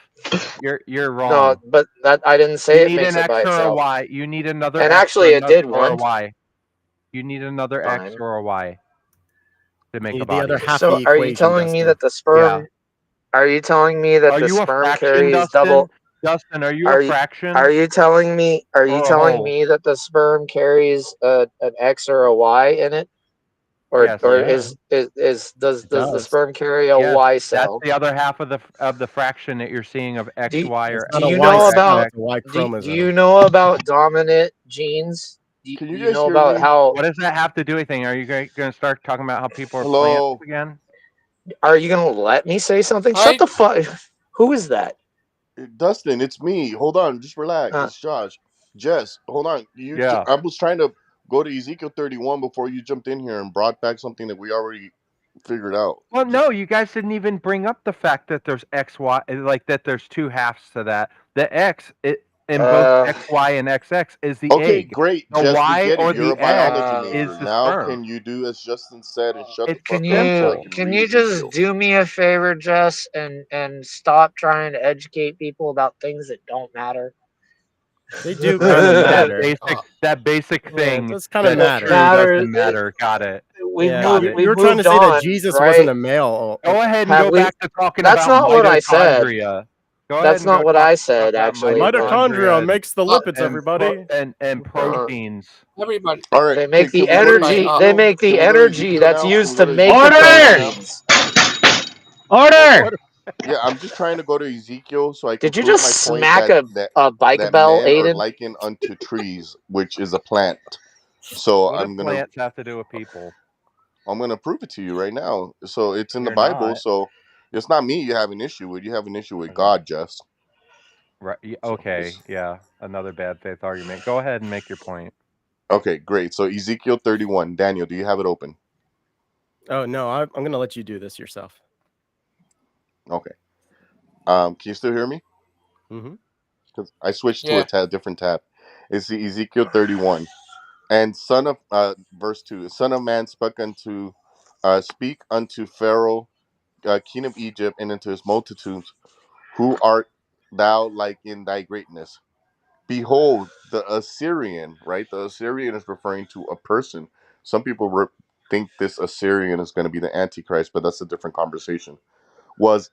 [SPEAKER 12] You're
[SPEAKER 2] No,
[SPEAKER 12] wrong.
[SPEAKER 2] but that I didn't say
[SPEAKER 12] You
[SPEAKER 2] it
[SPEAKER 12] need
[SPEAKER 2] makes
[SPEAKER 12] an
[SPEAKER 2] it
[SPEAKER 12] X
[SPEAKER 2] by
[SPEAKER 12] or a
[SPEAKER 2] itself.
[SPEAKER 12] Y. You need another
[SPEAKER 2] And
[SPEAKER 12] X
[SPEAKER 2] actually, it did
[SPEAKER 12] or a
[SPEAKER 2] one.
[SPEAKER 12] Y. You need another X
[SPEAKER 2] Fine.
[SPEAKER 12] or a Y to make a
[SPEAKER 3] The other
[SPEAKER 12] body.
[SPEAKER 3] half
[SPEAKER 2] So,
[SPEAKER 3] the
[SPEAKER 2] are you
[SPEAKER 3] equation,
[SPEAKER 2] telling me
[SPEAKER 3] Dustin.
[SPEAKER 2] that the
[SPEAKER 12] Yeah.
[SPEAKER 2] sperm? Are you telling me that
[SPEAKER 12] Are
[SPEAKER 2] the
[SPEAKER 12] you a
[SPEAKER 2] sperm
[SPEAKER 12] fraction,
[SPEAKER 2] carries
[SPEAKER 12] Dustin?
[SPEAKER 2] double?
[SPEAKER 12] Dustin, are you a
[SPEAKER 2] Are you
[SPEAKER 12] fraction
[SPEAKER 2] you telling me? Are you
[SPEAKER 12] or a
[SPEAKER 2] telling
[SPEAKER 12] whole?
[SPEAKER 2] me that the sperm carries an X or a Y in it,
[SPEAKER 12] Yes.
[SPEAKER 2] or
[SPEAKER 3] Yeah,
[SPEAKER 2] does
[SPEAKER 3] it
[SPEAKER 2] the
[SPEAKER 3] does.
[SPEAKER 2] sperm carry a
[SPEAKER 12] Yes.
[SPEAKER 2] Y
[SPEAKER 12] That's
[SPEAKER 2] cell?
[SPEAKER 12] the other half of the fraction that you're seeing of
[SPEAKER 2] Do
[SPEAKER 12] XY
[SPEAKER 3] It's
[SPEAKER 12] or
[SPEAKER 2] do
[SPEAKER 3] not a
[SPEAKER 2] you
[SPEAKER 3] Y
[SPEAKER 2] know
[SPEAKER 3] cell,
[SPEAKER 2] about
[SPEAKER 3] it's a Y
[SPEAKER 2] do you
[SPEAKER 3] chromosome.
[SPEAKER 2] know about dominant genes?
[SPEAKER 11] Can
[SPEAKER 2] Do
[SPEAKER 11] you
[SPEAKER 2] you
[SPEAKER 11] guys
[SPEAKER 2] know
[SPEAKER 11] hear
[SPEAKER 2] about
[SPEAKER 11] me?
[SPEAKER 2] how?
[SPEAKER 12] what does that have to do with anything? Are you going to start talking about how people are plants
[SPEAKER 11] Hello,
[SPEAKER 12] again?
[SPEAKER 2] Are you gonna let me say something? Shut
[SPEAKER 4] Hi.
[SPEAKER 2] the fuck. Who is that?
[SPEAKER 11] Dustin. It's me. Hold on, just relax.
[SPEAKER 2] Uh,
[SPEAKER 11] It's Josh. Jess, hold on.
[SPEAKER 12] Yeah.
[SPEAKER 11] I was trying to go to Ezekiel 31 before you jumped in here and brought back something that we already figured out.
[SPEAKER 12] Well,
[SPEAKER 11] Just
[SPEAKER 12] no, you guys didn't even bring up the fact that there's X, Y, like that there's two halves to that. The X in both
[SPEAKER 2] uh,
[SPEAKER 12] X, Y, and XX is the
[SPEAKER 11] okay,
[SPEAKER 12] egg.
[SPEAKER 11] great,
[SPEAKER 12] The
[SPEAKER 11] Jess. We
[SPEAKER 12] Y
[SPEAKER 11] get it.
[SPEAKER 12] or
[SPEAKER 11] You're
[SPEAKER 12] the
[SPEAKER 11] a
[SPEAKER 12] X
[SPEAKER 11] biology
[SPEAKER 12] is
[SPEAKER 11] major.
[SPEAKER 12] the
[SPEAKER 11] Now,
[SPEAKER 12] sperm.
[SPEAKER 11] can you do as Justin said and shut the
[SPEAKER 12] It's
[SPEAKER 11] fuck up so I
[SPEAKER 12] simple.
[SPEAKER 11] can
[SPEAKER 2] can
[SPEAKER 11] read
[SPEAKER 2] you just
[SPEAKER 11] Ezekiel?
[SPEAKER 2] do me a favor, Jess, and stop trying to educate people about things that don't matter?
[SPEAKER 3] They do kind of
[SPEAKER 12] That
[SPEAKER 3] matter.
[SPEAKER 12] basic
[SPEAKER 3] Yeah, it
[SPEAKER 12] thing
[SPEAKER 3] does kind of
[SPEAKER 12] that's
[SPEAKER 2] That
[SPEAKER 3] matter.
[SPEAKER 12] true
[SPEAKER 2] matters.
[SPEAKER 12] doesn't matter. Got it.
[SPEAKER 3] Yeah,
[SPEAKER 12] Got it.
[SPEAKER 3] you
[SPEAKER 2] We've
[SPEAKER 3] were trying to
[SPEAKER 2] moved
[SPEAKER 3] say that
[SPEAKER 2] on,
[SPEAKER 3] Jesus wasn't
[SPEAKER 2] right?
[SPEAKER 3] a male.
[SPEAKER 12] Go ahead and
[SPEAKER 2] Have
[SPEAKER 12] go
[SPEAKER 2] we?
[SPEAKER 12] back to talking
[SPEAKER 2] That's
[SPEAKER 12] about
[SPEAKER 2] not what I said.
[SPEAKER 12] mitochondria. Go ahead
[SPEAKER 2] That's
[SPEAKER 12] and go
[SPEAKER 2] not what
[SPEAKER 12] talk
[SPEAKER 2] I
[SPEAKER 12] talk
[SPEAKER 2] said,
[SPEAKER 12] about
[SPEAKER 2] actually.
[SPEAKER 3] Mitochondria
[SPEAKER 12] mitochondria
[SPEAKER 3] makes the lipids, everybody.
[SPEAKER 12] and
[SPEAKER 2] Uh,
[SPEAKER 12] proteins.
[SPEAKER 4] Everybody.
[SPEAKER 11] All right,
[SPEAKER 2] they make the
[SPEAKER 11] can we go to
[SPEAKER 4] Everybody.
[SPEAKER 2] energy. They
[SPEAKER 11] Ezekiel?
[SPEAKER 2] make the
[SPEAKER 11] Can we go to
[SPEAKER 2] energy
[SPEAKER 11] Ezekiel
[SPEAKER 2] that's
[SPEAKER 11] now? Can we
[SPEAKER 2] used
[SPEAKER 11] go
[SPEAKER 2] to
[SPEAKER 11] to
[SPEAKER 2] make
[SPEAKER 11] Ezekiel
[SPEAKER 2] the
[SPEAKER 11] 31 now?
[SPEAKER 2] proteins.
[SPEAKER 12] Order.
[SPEAKER 11] Yeah, I'm just trying to go to Ezekiel so I can
[SPEAKER 2] Did you
[SPEAKER 11] prove
[SPEAKER 2] just
[SPEAKER 11] my point
[SPEAKER 2] smack a bike
[SPEAKER 11] that
[SPEAKER 2] bell,
[SPEAKER 11] men are
[SPEAKER 2] Aiden?
[SPEAKER 11] likened unto trees, which is a plant. So
[SPEAKER 12] What do plants have to do with people?
[SPEAKER 11] I'm gonna prove it to you right now. So it's in the
[SPEAKER 12] You're
[SPEAKER 11] Bible.
[SPEAKER 12] not.
[SPEAKER 11] So it's not me you have an issue with. You have an issue with
[SPEAKER 12] Okay.
[SPEAKER 11] God, Jess.
[SPEAKER 12] Right.
[SPEAKER 11] So
[SPEAKER 12] Okay. Yeah. Another bad faith argument. Go ahead and make your point.
[SPEAKER 11] okay, great. So Ezekiel 31. Daniel, do you have it open?
[SPEAKER 3] Oh no, I'm going to let you do this yourself.
[SPEAKER 11] Okay. Can you still hear me?
[SPEAKER 3] Mm-hmm.
[SPEAKER 11] Because I switched to
[SPEAKER 4] Yeah.
[SPEAKER 11] a different tab. It's the Ezekiel 31. And son of verse 2, son of man speak unto Pharaoh, king of Egypt, and unto his multitudes, who art thou like in thy greatness? Behold, the Assyrian, right? The Assyrian is referring to a person. Some people think this Assyrian is going to be the Antichrist, but that's a different conversation. Was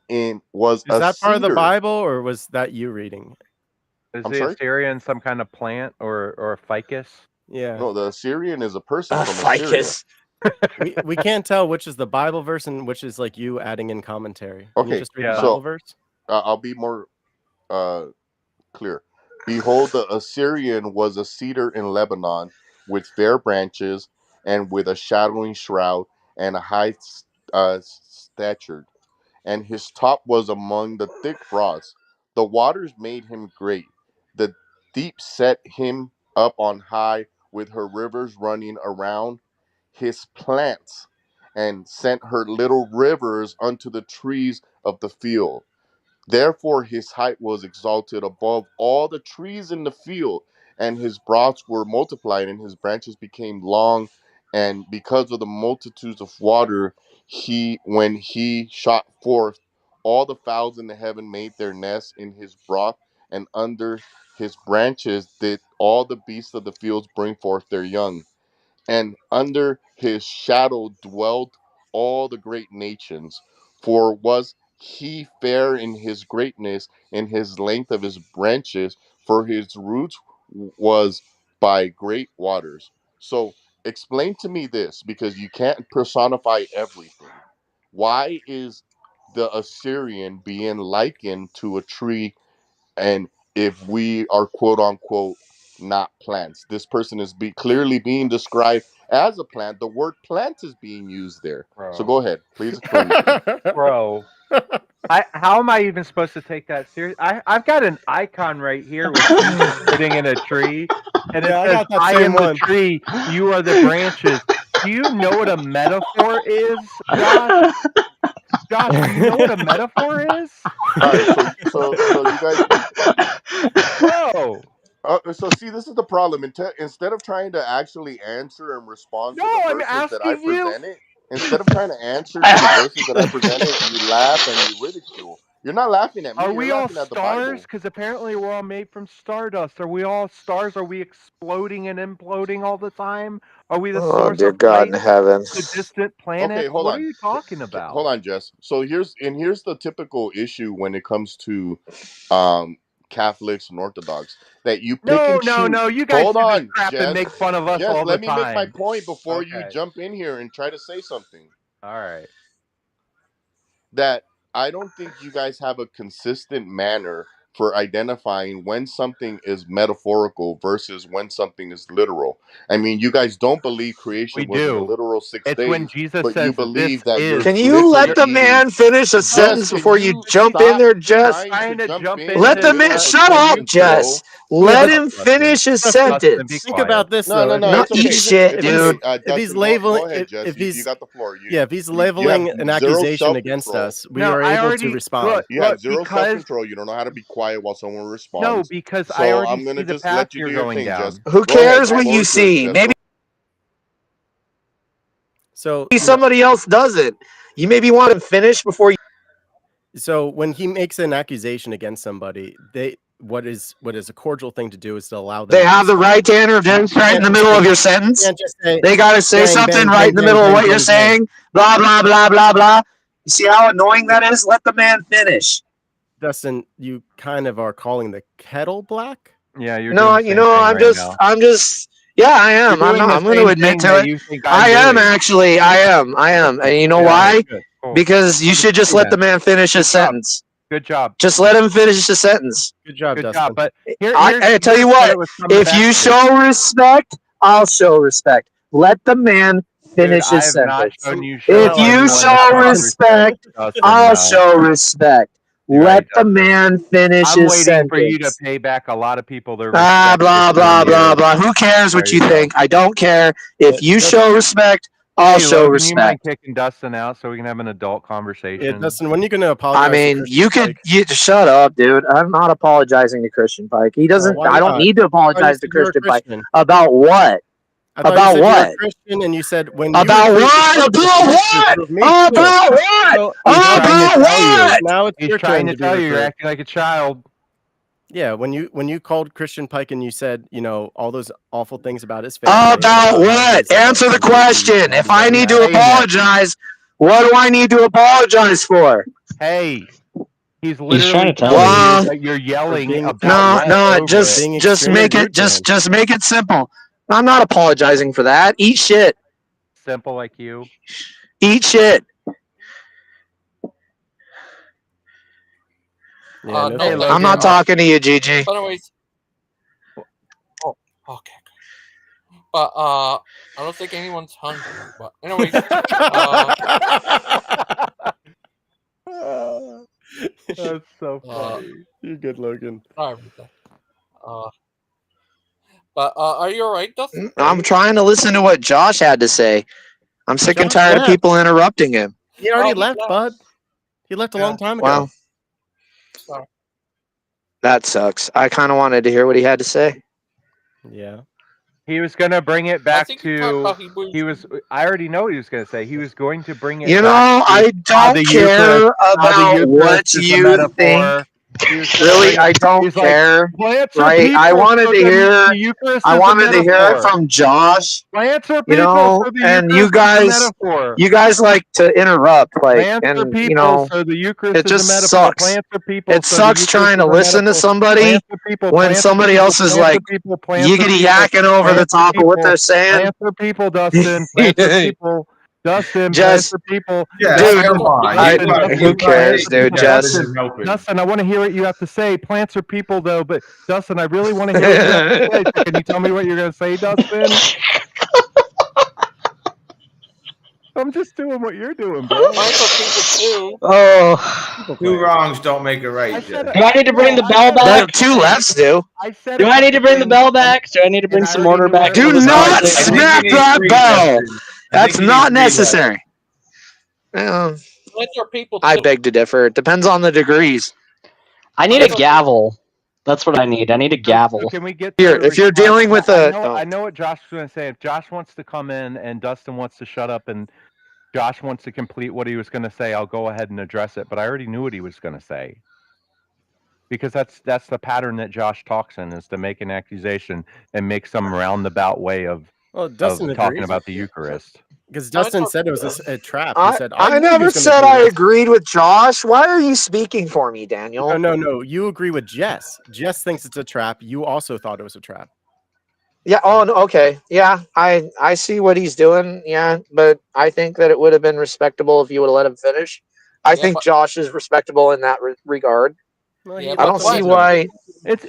[SPEAKER 3] Is
[SPEAKER 11] a
[SPEAKER 3] that part of the
[SPEAKER 11] cedar.
[SPEAKER 3] Bible, or was that you reading?
[SPEAKER 12] Is
[SPEAKER 11] I'm
[SPEAKER 12] the
[SPEAKER 11] sorry?
[SPEAKER 12] Assyrian some kind of plant or a ficus?
[SPEAKER 3] Yeah,
[SPEAKER 11] No, the Assyrian is a person from Assyria.
[SPEAKER 2] Ficus.
[SPEAKER 3] we can't tell which is the Bible verse and which is like you adding in commentary. Can you
[SPEAKER 11] Okay,
[SPEAKER 3] just read the
[SPEAKER 12] Yeah.
[SPEAKER 3] Bible
[SPEAKER 11] so
[SPEAKER 3] verse?
[SPEAKER 11] I'll be more uh, clear. Behold, the Assyrian was a cedar in Lebanon with fair branches and with a shadowing shroud and a high stature, and his top was among the thick boughs. The waters made him great. The deep set him up on high with her rivers running around his plants, and sent her little rivers unto the trees of the field. Therefore his height was exalted above all the trees in the field, and his broads were multiplied, and his branches became long. And because of the multitudes of water, when he shot forth, all the fowls in the heaven made their nests in his broth, and under his branches did all the beasts of the fields bring forth their young. And under his shadow dwelled all the great nations. For was he fair in his greatness, in his length of his branches, for his roots was by great waters. So explain to me this, because you can't personify everything. Why is the Assyrian being likened to a tree? And if we are quote unquote not plants, this person is clearly being described as a plant. The word plant is being used there. So
[SPEAKER 12] Bro.
[SPEAKER 11] go ahead, please explain to me.
[SPEAKER 12] Bro. How am I even supposed to take that serious? I've got an icon right here with Jesus sitting in a tree, and it
[SPEAKER 3] Yeah, I
[SPEAKER 12] says,
[SPEAKER 3] got that
[SPEAKER 12] "I
[SPEAKER 3] same
[SPEAKER 12] am the
[SPEAKER 3] one.
[SPEAKER 12] tree, you are the branches." Do you know what a metaphor is, Josh? Josh, do you know what a metaphor is?
[SPEAKER 11] All right, so you guys,
[SPEAKER 12] Bro.
[SPEAKER 11] so see, this is the problem. Instead of trying to actually answer and respond to the
[SPEAKER 12] No, I'm
[SPEAKER 11] verses that I
[SPEAKER 12] asking you.
[SPEAKER 11] presented, instead of trying to answer to the verses that I presented, you laugh and you ridicule. You're not laughing at me.
[SPEAKER 12] Are
[SPEAKER 11] You're
[SPEAKER 12] we all
[SPEAKER 11] laughing at the
[SPEAKER 12] stars?
[SPEAKER 11] Bible.
[SPEAKER 12] Because apparently we're all made from stardust. Are we all stars? Are we exploding and imploding all the time? Are we the
[SPEAKER 2] Oh,
[SPEAKER 12] source
[SPEAKER 2] dear
[SPEAKER 12] of
[SPEAKER 2] God
[SPEAKER 12] life
[SPEAKER 2] in heaven.
[SPEAKER 12] to distant
[SPEAKER 11] Okay,
[SPEAKER 12] planets?
[SPEAKER 11] hold
[SPEAKER 12] What are
[SPEAKER 11] on.
[SPEAKER 12] you talking
[SPEAKER 11] Hold
[SPEAKER 12] about?
[SPEAKER 11] on, Jess. So here's the typical issue when it comes to Catholics and Orthodox, that you pick
[SPEAKER 12] No,
[SPEAKER 11] and
[SPEAKER 12] no,
[SPEAKER 11] choose.
[SPEAKER 12] no. You guys
[SPEAKER 11] Hold
[SPEAKER 12] do this
[SPEAKER 11] on,
[SPEAKER 12] crap and
[SPEAKER 11] Jess.
[SPEAKER 12] make fun of us
[SPEAKER 11] Jess,
[SPEAKER 12] all the
[SPEAKER 11] let me make my
[SPEAKER 12] time.
[SPEAKER 11] point before you
[SPEAKER 12] Okay.
[SPEAKER 11] jump in here and try to say something.
[SPEAKER 12] All right.
[SPEAKER 11] That I don't think you guys have a consistent manner for identifying when something is metaphorical versus when something is literal. I mean, you guys don't believe
[SPEAKER 12] We
[SPEAKER 11] creation was in a
[SPEAKER 12] do.
[SPEAKER 11] literal 6
[SPEAKER 12] It's when
[SPEAKER 11] days,
[SPEAKER 12] Jesus
[SPEAKER 11] but you
[SPEAKER 12] says, "This
[SPEAKER 11] believe that you're
[SPEAKER 12] is."
[SPEAKER 2] Can you
[SPEAKER 11] literally
[SPEAKER 2] let
[SPEAKER 12] You're,
[SPEAKER 2] the
[SPEAKER 11] eating.
[SPEAKER 2] man finish a
[SPEAKER 12] bro,
[SPEAKER 11] Jess,
[SPEAKER 2] sentence
[SPEAKER 11] can
[SPEAKER 2] before you
[SPEAKER 11] you
[SPEAKER 2] jump in
[SPEAKER 11] stop
[SPEAKER 2] there, Jess?
[SPEAKER 11] trying to
[SPEAKER 12] trying to
[SPEAKER 11] jump
[SPEAKER 12] jump
[SPEAKER 11] in
[SPEAKER 2] Let
[SPEAKER 11] the
[SPEAKER 2] the
[SPEAKER 12] into
[SPEAKER 2] man
[SPEAKER 11] middle of
[SPEAKER 12] the.
[SPEAKER 11] a
[SPEAKER 2] shut
[SPEAKER 11] good
[SPEAKER 2] up,
[SPEAKER 12] You
[SPEAKER 11] flow?
[SPEAKER 2] Jess.
[SPEAKER 12] shut
[SPEAKER 2] Let
[SPEAKER 3] But
[SPEAKER 12] up,
[SPEAKER 2] him
[SPEAKER 12] Dustin.
[SPEAKER 2] finish his
[SPEAKER 3] Dustin,
[SPEAKER 12] Dustin, be
[SPEAKER 2] sentence.
[SPEAKER 3] think
[SPEAKER 12] quiet.
[SPEAKER 3] about this
[SPEAKER 11] No, no,
[SPEAKER 3] though.
[SPEAKER 11] no.
[SPEAKER 2] No,
[SPEAKER 11] It's
[SPEAKER 2] eat
[SPEAKER 11] okay.
[SPEAKER 2] shit,
[SPEAKER 3] If
[SPEAKER 11] It's
[SPEAKER 3] he's
[SPEAKER 11] okay.
[SPEAKER 2] dude.
[SPEAKER 3] if he's
[SPEAKER 11] Dustin,
[SPEAKER 3] labeling
[SPEAKER 11] go ahead, Jess.
[SPEAKER 3] if
[SPEAKER 11] You
[SPEAKER 3] he's
[SPEAKER 11] got the floor.
[SPEAKER 3] yeah, if he's
[SPEAKER 11] You have
[SPEAKER 3] labeling an
[SPEAKER 11] zero
[SPEAKER 3] accusation
[SPEAKER 11] self
[SPEAKER 3] against
[SPEAKER 11] control.
[SPEAKER 3] us, we
[SPEAKER 12] No,
[SPEAKER 3] are
[SPEAKER 12] I
[SPEAKER 3] able to
[SPEAKER 12] already
[SPEAKER 3] respond.
[SPEAKER 12] look,
[SPEAKER 11] You have
[SPEAKER 12] look,
[SPEAKER 11] zero self
[SPEAKER 12] because
[SPEAKER 11] control. You don't know how to be quiet while someone
[SPEAKER 12] no,
[SPEAKER 11] responds.
[SPEAKER 12] because I
[SPEAKER 11] So
[SPEAKER 12] already
[SPEAKER 11] I'm
[SPEAKER 12] see
[SPEAKER 11] gonna
[SPEAKER 12] the
[SPEAKER 11] just
[SPEAKER 12] path
[SPEAKER 11] let you
[SPEAKER 12] you're
[SPEAKER 11] do your
[SPEAKER 12] going
[SPEAKER 11] thing, Jess.
[SPEAKER 12] down.
[SPEAKER 2] Who
[SPEAKER 11] Go ahead.
[SPEAKER 2] cares
[SPEAKER 11] The
[SPEAKER 2] what
[SPEAKER 11] floor
[SPEAKER 2] you
[SPEAKER 11] is yours,
[SPEAKER 2] see?
[SPEAKER 11] Jess. Go.
[SPEAKER 2] Maybe
[SPEAKER 3] So,
[SPEAKER 2] somebody else doesn't. You maybe want him finished before you.
[SPEAKER 3] so when he makes an accusation against somebody, what is a cordial thing to do is to allow them
[SPEAKER 2] They
[SPEAKER 3] to
[SPEAKER 2] have the
[SPEAKER 3] respond.
[SPEAKER 2] right to interject
[SPEAKER 3] You
[SPEAKER 2] right in
[SPEAKER 3] can't
[SPEAKER 2] the
[SPEAKER 3] just
[SPEAKER 2] middle
[SPEAKER 3] say
[SPEAKER 2] of your sentence.
[SPEAKER 3] say
[SPEAKER 2] They got to say
[SPEAKER 3] bang
[SPEAKER 2] something
[SPEAKER 3] bang
[SPEAKER 2] right
[SPEAKER 3] bang
[SPEAKER 2] in the
[SPEAKER 3] bang
[SPEAKER 2] middle of
[SPEAKER 3] bang
[SPEAKER 2] what you're
[SPEAKER 3] bang bang.
[SPEAKER 2] saying. Blah, blah, blah, blah, blah. You see how annoying that is? Let the man finish.
[SPEAKER 3] Dustin, you kind of are calling the kettle black.
[SPEAKER 12] Yeah, you're doing
[SPEAKER 2] No,
[SPEAKER 12] the
[SPEAKER 2] you
[SPEAKER 12] same
[SPEAKER 2] know,
[SPEAKER 12] thing right now.
[SPEAKER 2] yeah, I
[SPEAKER 12] You're
[SPEAKER 2] am.
[SPEAKER 12] doing the
[SPEAKER 2] I'm going to
[SPEAKER 12] same
[SPEAKER 2] admit
[SPEAKER 12] thing
[SPEAKER 2] to
[SPEAKER 12] that
[SPEAKER 2] it.
[SPEAKER 12] you think
[SPEAKER 2] I
[SPEAKER 12] I'm
[SPEAKER 2] am
[SPEAKER 12] doing.
[SPEAKER 2] actually. I am. And you know
[SPEAKER 12] Yeah.
[SPEAKER 3] All right,
[SPEAKER 2] why?
[SPEAKER 3] good.
[SPEAKER 12] Cool.
[SPEAKER 2] Because you should just
[SPEAKER 3] See
[SPEAKER 2] let
[SPEAKER 3] that.
[SPEAKER 2] the man finish
[SPEAKER 12] Good
[SPEAKER 2] his
[SPEAKER 12] job.
[SPEAKER 2] sentence.
[SPEAKER 12] Good job.
[SPEAKER 2] Just let him finish his sentence.
[SPEAKER 3] Good job,
[SPEAKER 12] Good job.
[SPEAKER 3] Dustin.
[SPEAKER 12] But
[SPEAKER 2] I tell you
[SPEAKER 12] here's what
[SPEAKER 2] what,
[SPEAKER 12] it was coming
[SPEAKER 2] if
[SPEAKER 12] back
[SPEAKER 2] you
[SPEAKER 12] to.
[SPEAKER 2] show respect, I'll show respect. Let the man
[SPEAKER 12] Dude,
[SPEAKER 2] finish
[SPEAKER 12] I
[SPEAKER 2] his
[SPEAKER 12] have not
[SPEAKER 2] sentence.
[SPEAKER 12] shown you
[SPEAKER 3] Somehow
[SPEAKER 2] If
[SPEAKER 12] show
[SPEAKER 3] I
[SPEAKER 2] you
[SPEAKER 3] feel
[SPEAKER 12] anyone
[SPEAKER 3] like
[SPEAKER 12] that
[SPEAKER 2] show
[SPEAKER 12] much
[SPEAKER 3] Dustin.
[SPEAKER 12] respect.
[SPEAKER 2] respect,
[SPEAKER 12] Dustin,
[SPEAKER 2] I'll
[SPEAKER 12] no.
[SPEAKER 2] show respect.
[SPEAKER 12] You're
[SPEAKER 2] Let
[SPEAKER 12] right,
[SPEAKER 2] the
[SPEAKER 12] Dustin.
[SPEAKER 2] man finish
[SPEAKER 12] I'm
[SPEAKER 2] his
[SPEAKER 12] waiting for you to
[SPEAKER 2] sentence.
[SPEAKER 12] pay back a lot of people the
[SPEAKER 2] Ah,
[SPEAKER 12] respect for
[SPEAKER 2] blah,
[SPEAKER 12] showing
[SPEAKER 2] blah, blah,
[SPEAKER 12] you.
[SPEAKER 2] blah. Who cares
[SPEAKER 12] There
[SPEAKER 2] what
[SPEAKER 12] you
[SPEAKER 2] you
[SPEAKER 12] go.
[SPEAKER 2] think? I don't care. If you show respect, I'll
[SPEAKER 12] Hey,
[SPEAKER 2] show
[SPEAKER 12] Logan, you mind
[SPEAKER 2] respect.
[SPEAKER 12] kicking Dustin out so we can have an adult
[SPEAKER 3] Yeah,
[SPEAKER 12] conversation?
[SPEAKER 3] Dustin, when are you going to
[SPEAKER 2] I
[SPEAKER 3] apologize to
[SPEAKER 2] mean,
[SPEAKER 3] Christian Pike?
[SPEAKER 2] you shut up, dude. I'm not apologizing to Christian Pike. He doesn't.
[SPEAKER 3] Why
[SPEAKER 2] I don't
[SPEAKER 3] not?
[SPEAKER 2] need to
[SPEAKER 3] I thought you
[SPEAKER 2] apologize to
[SPEAKER 3] said you were a
[SPEAKER 2] Christian Pike
[SPEAKER 3] Christian.
[SPEAKER 2] about what?
[SPEAKER 3] I thought you
[SPEAKER 2] About
[SPEAKER 3] said you were a
[SPEAKER 2] what?
[SPEAKER 3] Christian, and you said when you
[SPEAKER 2] About
[SPEAKER 3] reprove the
[SPEAKER 2] what?
[SPEAKER 3] other
[SPEAKER 2] About
[SPEAKER 3] Christians, you
[SPEAKER 2] what?
[SPEAKER 3] reprove me too.
[SPEAKER 2] About what?
[SPEAKER 3] So
[SPEAKER 12] He's trying to
[SPEAKER 2] About
[SPEAKER 12] tell you.
[SPEAKER 2] what?
[SPEAKER 3] now it's
[SPEAKER 12] He's
[SPEAKER 3] your
[SPEAKER 12] trying
[SPEAKER 3] turn
[SPEAKER 12] to
[SPEAKER 3] to be
[SPEAKER 12] tell you you're
[SPEAKER 3] reproved.
[SPEAKER 12] acting like a child.
[SPEAKER 3] Yeah, when you called Christian Pike and you said, all those awful things about his family and
[SPEAKER 2] About
[SPEAKER 3] about how
[SPEAKER 2] what?
[SPEAKER 3] he's
[SPEAKER 2] Answer the
[SPEAKER 3] he
[SPEAKER 2] question. If I
[SPEAKER 3] doesn't
[SPEAKER 2] need
[SPEAKER 12] He's
[SPEAKER 2] to
[SPEAKER 3] have
[SPEAKER 12] saying it.
[SPEAKER 2] apologize, what do I need to apologize for?
[SPEAKER 12] Hey, he's
[SPEAKER 6] He's trying
[SPEAKER 12] literally
[SPEAKER 6] to tell
[SPEAKER 12] telling
[SPEAKER 6] you.
[SPEAKER 12] you
[SPEAKER 2] Well,
[SPEAKER 12] that you're
[SPEAKER 3] for
[SPEAKER 12] yelling
[SPEAKER 3] being
[SPEAKER 12] about
[SPEAKER 2] no,
[SPEAKER 12] what
[SPEAKER 2] no.
[SPEAKER 12] over it.
[SPEAKER 3] being extremely rude to him.
[SPEAKER 2] Just make it simple. I'm not apologizing for that. Eat shit.
[SPEAKER 12] Simple like you.
[SPEAKER 2] Eat shit.
[SPEAKER 3] Yeah, no
[SPEAKER 12] Hey,
[SPEAKER 3] thanks.
[SPEAKER 2] I'm
[SPEAKER 12] Logan.
[SPEAKER 2] not talking to you, Gigi.
[SPEAKER 1] But anyways, oh, okay. But I don't think anyone's hungry. But anyways,
[SPEAKER 12] That's so funny.
[SPEAKER 3] You're good, Logan.
[SPEAKER 1] Sorry about that. But are you alright, Dustin?
[SPEAKER 2] I'm trying to listen to what Josh had to say. I'm sick and
[SPEAKER 3] Josh
[SPEAKER 2] tired of
[SPEAKER 3] left.
[SPEAKER 2] people interrupting him.
[SPEAKER 3] He already
[SPEAKER 1] he
[SPEAKER 3] left,
[SPEAKER 1] left.
[SPEAKER 3] bud. He left a long time ago.
[SPEAKER 2] Wow,
[SPEAKER 1] Sorry.
[SPEAKER 2] that sucks. I kind of wanted to hear what he had to say.
[SPEAKER 3] Yeah.
[SPEAKER 12] He was going to bring it
[SPEAKER 1] I
[SPEAKER 12] back
[SPEAKER 1] think he talked
[SPEAKER 12] to.
[SPEAKER 1] about Hebrews.
[SPEAKER 12] He was. I already know what he was going to say. He was going to bring it
[SPEAKER 2] You
[SPEAKER 12] back
[SPEAKER 2] know,
[SPEAKER 12] to
[SPEAKER 2] I
[SPEAKER 12] how
[SPEAKER 2] don't
[SPEAKER 12] the
[SPEAKER 2] care
[SPEAKER 12] Eucharist, how the
[SPEAKER 2] about
[SPEAKER 12] Eucharist
[SPEAKER 2] what
[SPEAKER 12] is a
[SPEAKER 2] you
[SPEAKER 12] metaphor.
[SPEAKER 2] think.
[SPEAKER 12] He was gonna
[SPEAKER 2] Really,
[SPEAKER 12] bring
[SPEAKER 2] I
[SPEAKER 12] it.
[SPEAKER 2] don't
[SPEAKER 12] He's like,
[SPEAKER 2] care.
[SPEAKER 12] plants are
[SPEAKER 2] Right? I
[SPEAKER 12] people,
[SPEAKER 2] wanted
[SPEAKER 12] so
[SPEAKER 2] to
[SPEAKER 12] the
[SPEAKER 2] hear.
[SPEAKER 12] Eucharist
[SPEAKER 2] I
[SPEAKER 12] is a
[SPEAKER 2] wanted to hear it
[SPEAKER 12] metaphor.
[SPEAKER 2] from Josh.
[SPEAKER 12] Plants are
[SPEAKER 2] You
[SPEAKER 12] people,
[SPEAKER 2] know,
[SPEAKER 12] so the
[SPEAKER 2] and
[SPEAKER 12] Eucharist is a metaphor.
[SPEAKER 2] you guys like to interrupt, like,
[SPEAKER 12] Plants are
[SPEAKER 2] and
[SPEAKER 12] people, so the Eucharist
[SPEAKER 2] it
[SPEAKER 12] is a
[SPEAKER 2] just
[SPEAKER 12] metaphor.
[SPEAKER 2] sucks.
[SPEAKER 12] Plants are people,
[SPEAKER 2] It
[SPEAKER 12] so the
[SPEAKER 2] sucks
[SPEAKER 12] Eucharist
[SPEAKER 2] trying
[SPEAKER 12] is
[SPEAKER 2] to
[SPEAKER 12] a
[SPEAKER 2] listen to
[SPEAKER 12] metaphor.
[SPEAKER 2] somebody
[SPEAKER 12] Plants are people,
[SPEAKER 2] when
[SPEAKER 12] plants are
[SPEAKER 2] somebody
[SPEAKER 12] people,
[SPEAKER 2] else is
[SPEAKER 12] plants
[SPEAKER 2] like
[SPEAKER 12] are people, plants are
[SPEAKER 2] yiggity
[SPEAKER 12] people,
[SPEAKER 2] yakking over the
[SPEAKER 12] plants are
[SPEAKER 2] top of what
[SPEAKER 12] people,
[SPEAKER 2] they're saying.
[SPEAKER 12] plants are people, Dustin, plants are people. Dustin, plants
[SPEAKER 2] Jess,
[SPEAKER 12] are people.
[SPEAKER 9] Yeah,
[SPEAKER 2] dude,
[SPEAKER 9] come on.
[SPEAKER 12] Dustin,
[SPEAKER 2] who cares, dude? Jess.
[SPEAKER 12] Dustin, I want to hear what you have to say. Plants are people, though, but Dustin, I really want to hear what you have to say. So can you tell me what you're going to say, Dustin? I'm just doing what you're doing, bro.
[SPEAKER 1] Plants are people too.
[SPEAKER 6] Oh.
[SPEAKER 9] Two wrongs don't make it right.
[SPEAKER 12] I said,
[SPEAKER 6] Do I need to bring the bell back?
[SPEAKER 2] Two lefts do.
[SPEAKER 12] I said
[SPEAKER 6] Do
[SPEAKER 12] a
[SPEAKER 6] I need
[SPEAKER 12] couple
[SPEAKER 6] to bring the
[SPEAKER 12] things,
[SPEAKER 6] bell back? Do I need to bring
[SPEAKER 12] and I
[SPEAKER 6] some
[SPEAKER 12] already
[SPEAKER 6] order
[SPEAKER 12] knew where
[SPEAKER 6] back
[SPEAKER 12] it
[SPEAKER 6] to
[SPEAKER 2] Do
[SPEAKER 6] this
[SPEAKER 12] was
[SPEAKER 2] not
[SPEAKER 12] going.
[SPEAKER 6] conversation?
[SPEAKER 2] smack that bell. That's
[SPEAKER 9] you
[SPEAKER 2] not
[SPEAKER 9] need 3 lefts.
[SPEAKER 2] necessary.
[SPEAKER 1] Plants are people too.
[SPEAKER 2] I beg to differ. It depends on the degrees.
[SPEAKER 6] I need a gavel. That's what I need. I need a
[SPEAKER 12] So
[SPEAKER 6] gavel.
[SPEAKER 12] can we get
[SPEAKER 2] Here,
[SPEAKER 12] to
[SPEAKER 2] if you're
[SPEAKER 12] response?
[SPEAKER 2] dealing with
[SPEAKER 12] I know what Josh is going to say. If Josh wants to come in and Dustin wants to shut up and Josh wants to complete what he was going to say, I'll go ahead and address it. But I already knew what he was going to say. Because that's the pattern that Josh talks in, is to make an accusation and make some roundabout way of
[SPEAKER 3] Dustin
[SPEAKER 12] talking
[SPEAKER 3] agrees.
[SPEAKER 12] about the Eucharist.
[SPEAKER 3] Because Dustin said it was a trap. He
[SPEAKER 2] I,
[SPEAKER 3] said,
[SPEAKER 2] I
[SPEAKER 3] knew he
[SPEAKER 2] never
[SPEAKER 3] was gonna
[SPEAKER 2] said
[SPEAKER 3] do
[SPEAKER 2] I
[SPEAKER 3] this.
[SPEAKER 2] agreed with Josh. Why are you speaking for me, Daniel?
[SPEAKER 3] No. You agree with Jess. Jess thinks it's a trap. You also thought it was a trap.
[SPEAKER 2] Yeah. Oh, no, okay. Yeah, I see what he's doing. Yeah, but I think that it would have been respectable if you would have let him finish. I think Josh is respectable in that regard.
[SPEAKER 3] Well,
[SPEAKER 1] Yeah,
[SPEAKER 2] I don't see why.
[SPEAKER 12] It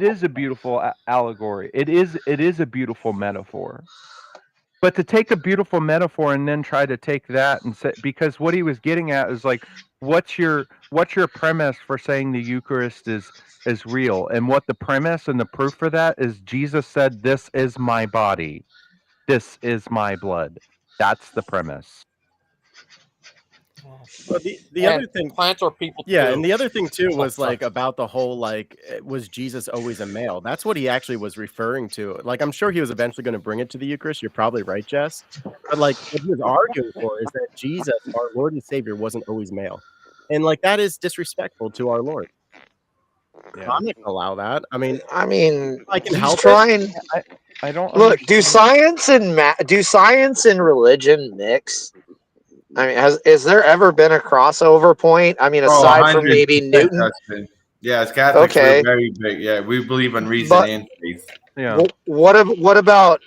[SPEAKER 12] is a beautiful allegory. It is a beautiful metaphor. But to take a beautiful metaphor and then try to take that and say, because what he was getting at is like, what's your premise for saying the Eucharist is real? And what the premise and the proof for that is, Jesus said, "This is my body, this is my blood." That's the premise.
[SPEAKER 3] Well, the other thing,
[SPEAKER 1] plants are people
[SPEAKER 3] yeah,
[SPEAKER 1] too.
[SPEAKER 3] and the other thing too was
[SPEAKER 1] sorry.
[SPEAKER 3] like about the whole like, was Jesus always a male? That's what he actually was referring to. Like, I'm sure he was eventually going to bring it to the Eucharist. You're probably right, Jess. But like, what he was arguing for is that Jesus, our Lord and Savior, wasn't always male, and like that is disrespectful to our Lord. Yeah. I'm not gonna allow that. I mean, I can
[SPEAKER 2] he's
[SPEAKER 3] help
[SPEAKER 2] trying.
[SPEAKER 12] I don't
[SPEAKER 2] Look. Do
[SPEAKER 12] understand.
[SPEAKER 2] science and religion mix? I mean, is there ever been a crossover point? I mean, aside from maybe
[SPEAKER 9] 100%,
[SPEAKER 2] Newton.
[SPEAKER 9] Dustin. Yeah, as Catholics,
[SPEAKER 2] Okay.
[SPEAKER 9] we're very big. Yeah, we believe in reason
[SPEAKER 2] But
[SPEAKER 9] and faith.
[SPEAKER 12] Yeah.
[SPEAKER 2] what about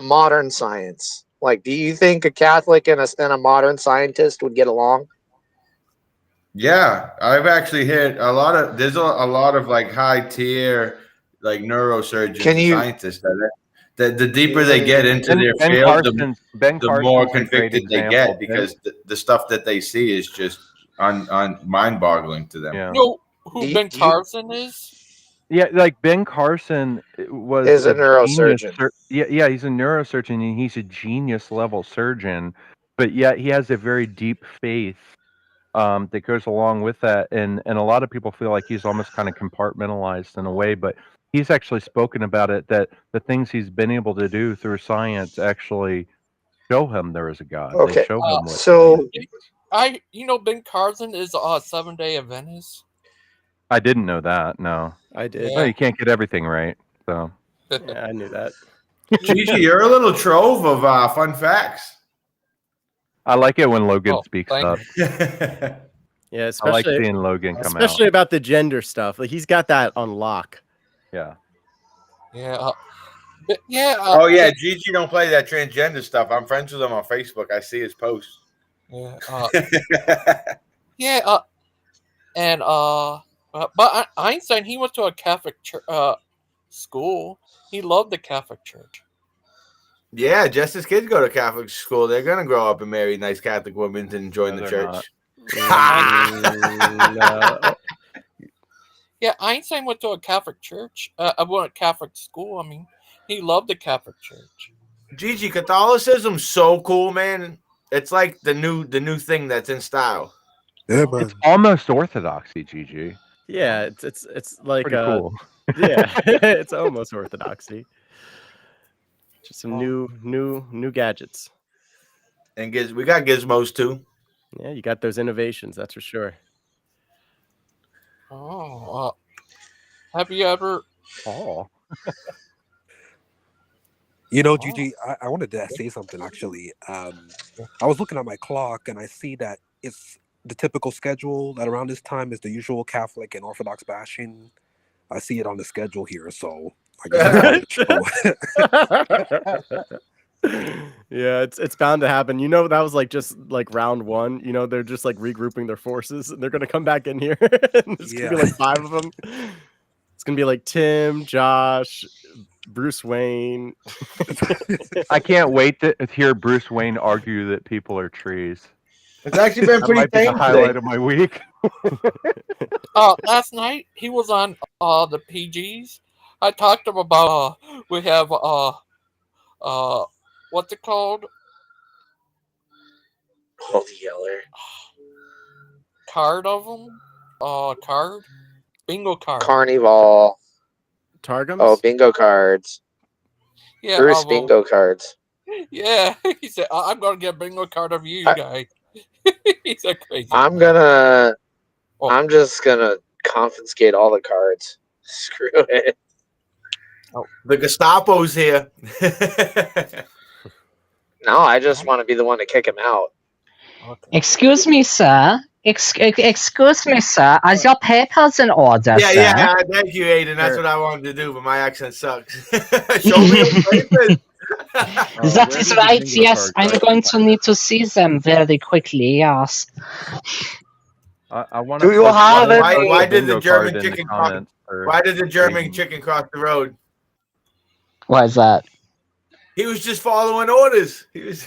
[SPEAKER 2] modern science? Like, do you think a Catholic and a modern scientist would get along?
[SPEAKER 9] Yeah, I've actually hit a lot of. There's a lot of like high tier like neurosurgeons
[SPEAKER 2] Can
[SPEAKER 9] and
[SPEAKER 2] you-
[SPEAKER 9] scientists that the deeper they get into their field, the more
[SPEAKER 12] Carson's a great
[SPEAKER 9] convicted they
[SPEAKER 12] example.
[SPEAKER 9] get, because the stuff that they see is just on mind boggling to them.
[SPEAKER 12] Yeah.
[SPEAKER 1] You know who Ben Carson is?
[SPEAKER 12] Yeah, like Ben Carson was
[SPEAKER 2] Is a
[SPEAKER 12] genius
[SPEAKER 2] neurosurgeon.
[SPEAKER 12] yeah, he's a neurosurgeon and he's a genius level surgeon, but yet he has a very deep faith that goes along with that, and a lot of people feel like he's almost kind of compartmentalized in a way, but he's actually spoken about it, that the things he's been able to do through science actually show him there is a God.
[SPEAKER 2] Okay,
[SPEAKER 12] They show him what
[SPEAKER 2] so
[SPEAKER 1] Ben Carson is Seventh-day Adventist.
[SPEAKER 12] I didn't know that. No,
[SPEAKER 3] I did.
[SPEAKER 12] Well, you can't get everything right, so.
[SPEAKER 3] Yeah, I knew that.
[SPEAKER 9] Gigi, you're a little trove of fun facts.
[SPEAKER 12] I like it when Logan speaks up.
[SPEAKER 3] Yeah,
[SPEAKER 12] I like
[SPEAKER 3] especially
[SPEAKER 12] seeing Logan come
[SPEAKER 3] especially
[SPEAKER 12] out.
[SPEAKER 3] about the gender stuff. Like, he's got that on lock.
[SPEAKER 12] Yeah.
[SPEAKER 1] Yeah.
[SPEAKER 9] Oh yeah, Gigi don't play that transgender stuff. I'm friends with him on Facebook. I see his posts.
[SPEAKER 1] Yeah. But Einstein, he went to a Catholic school. He loved the Catholic Church.
[SPEAKER 9] Yeah, just as kids go to Catholic school, they're gonna grow up and marry nice Catholic women and join the church.
[SPEAKER 3] No.
[SPEAKER 4] Yeah, Einstein went to a Catholic church. I went to Catholic school. I mean, he loved the Catholic Church.
[SPEAKER 10] Gigi, Catholicism's so cool, man. It's like the new thing that's in style.
[SPEAKER 7] Yeah,
[SPEAKER 12] It's
[SPEAKER 7] man.
[SPEAKER 12] almost orthodoxy, GG.
[SPEAKER 3] Yeah, it's like
[SPEAKER 12] Pretty cool.
[SPEAKER 3] yeah, it's almost orthodoxy. Just some new gadgets.
[SPEAKER 10] And we got gizmos too.
[SPEAKER 3] Yeah, you got those innovations, that's for sure.
[SPEAKER 4] Oh, have you ever?
[SPEAKER 12] Oh.
[SPEAKER 7] You know, Gigi, I wanted to say something actually. I was looking at my clock and I see that it's the typical schedule that around this time is the usual Catholic and Orthodox bashing. I see it on the schedule here, so I guess it's
[SPEAKER 3] Yeah, it's bound to happen. You know, that was like just like round one. You know, they're just like regrouping their forces and they're gonna come back in here. And there's gonna be like 5 of them. It's gonna be like Tim, Josh, Bruce Wayne.
[SPEAKER 12] I can't wait to hear Bruce Wayne argue that people are trees.
[SPEAKER 10] It's actually been
[SPEAKER 12] That
[SPEAKER 10] pretty
[SPEAKER 12] might be the
[SPEAKER 10] tame
[SPEAKER 12] highlight
[SPEAKER 10] today.
[SPEAKER 12] of my week.
[SPEAKER 4] Last night he was on the PGs. I talked to him about we have what's it called?
[SPEAKER 2] Oh, the yeller.
[SPEAKER 4] Card of them? Card? Bingo card.
[SPEAKER 2] Carnival.
[SPEAKER 3] Targums?
[SPEAKER 2] Oh, bingo cards.
[SPEAKER 4] Yeah,
[SPEAKER 2] Bruce bingo cards.
[SPEAKER 4] Yeah, he said, I'm going to get a bingo card of you guys. He's a crazy
[SPEAKER 2] I'm just gonna confiscate all the cards. Screw it.
[SPEAKER 10] Oh, the Gestapo's here.
[SPEAKER 2] No, I just want to be the one to kick him out.
[SPEAKER 4] Okay.
[SPEAKER 6] Excuse me, sir. Excuse me, sir. Are your papers in order,
[SPEAKER 10] Yeah,
[SPEAKER 6] sir?
[SPEAKER 10] yeah. Thank you, Aiden. That's what I wanted to do, but my accent sucks. Show me your papers.
[SPEAKER 6] That is right, yes. I'm going to need to see them very quickly, yes.
[SPEAKER 12] I want
[SPEAKER 2] Do you have it?
[SPEAKER 10] Why did the German chicken cross? Why did the German chicken cross the road?
[SPEAKER 6] Why is that?
[SPEAKER 10] He was just following orders. He was.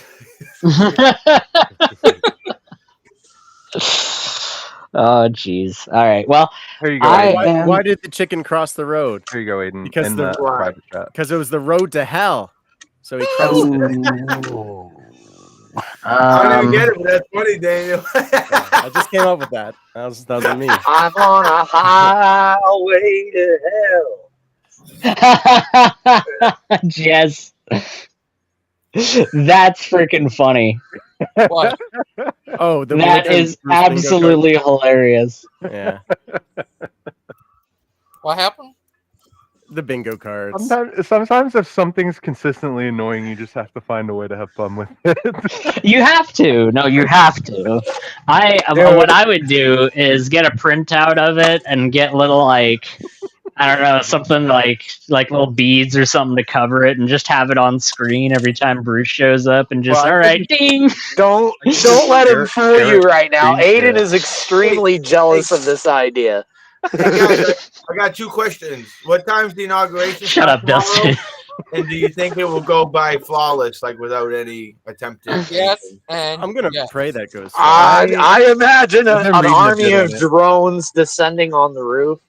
[SPEAKER 6] Oh, jeez. All right. Well,
[SPEAKER 12] here you go.
[SPEAKER 3] Why did the chicken cross the road?
[SPEAKER 12] Here you go, Aiden.
[SPEAKER 3] Because
[SPEAKER 12] in the private chat.
[SPEAKER 3] Because it was the road to hell. So he crossed it.
[SPEAKER 10] I don't even get it, but that's funny, Daniel.
[SPEAKER 3] I just came up with that. That was me.
[SPEAKER 2] I'm on a highway to hell.
[SPEAKER 6] Yes. That's freaking funny.
[SPEAKER 4] What?
[SPEAKER 3] Oh,
[SPEAKER 6] that is absolutely hilarious.
[SPEAKER 3] Yeah.
[SPEAKER 4] What happened?
[SPEAKER 3] The bingo cards.
[SPEAKER 12] Sometimes if something's consistently annoying, you just have to find a way to have fun with it.
[SPEAKER 6] You have to. No, you have to. What I would do is get a printout of it and get little I don't know, something like little beads or something to cover it, and just have it on screen every time Bruce shows up, and just all right, ding.
[SPEAKER 2] Don't let him fool you right now. Aiden is extremely jealous of this idea.
[SPEAKER 10] I got 2 questions. What time's the inauguration?
[SPEAKER 6] Shut up, Dustin.
[SPEAKER 10] And do you think it will go by flawless, like without any attempted?
[SPEAKER 4] Yes, and
[SPEAKER 3] I'm gonna pray that goes.
[SPEAKER 2] I imagine an army of drones descending on the roof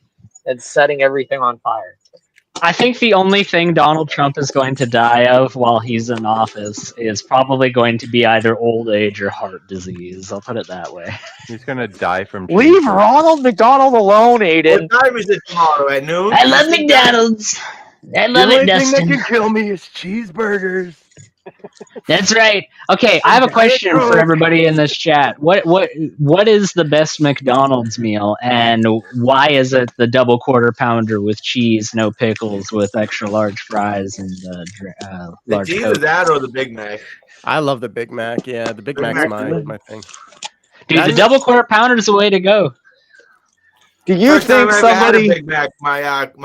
[SPEAKER 2] and setting everything on fire.
[SPEAKER 6] I think the only thing Donald Trump is going to die of while he's in office is probably going to be either old age or heart disease. I'll put it that way.
[SPEAKER 12] He's going to die from...
[SPEAKER 2] Leave Ronald McDonald alone, Aiden.
[SPEAKER 10] What time is it tomorrow? At noon?
[SPEAKER 6] I love McDonald's. I love it, Dustin.
[SPEAKER 12] The only thing that can kill me is cheeseburgers.
[SPEAKER 6] That's right. Okay, I have a question for everybody in this chat. What is the best McDonald's meal, and why is it the double quarter pounder with cheese, no pickles, with extra large fries and large
[SPEAKER 10] It's either
[SPEAKER 6] Coke?
[SPEAKER 10] that or the Big Mac.
[SPEAKER 3] I love the Big Mac. Yeah, the Big Mac's my thing.
[SPEAKER 6] Dude, the double quarter pounder is the way to go.
[SPEAKER 2] Do you think somebody?
[SPEAKER 10] Big Mac? My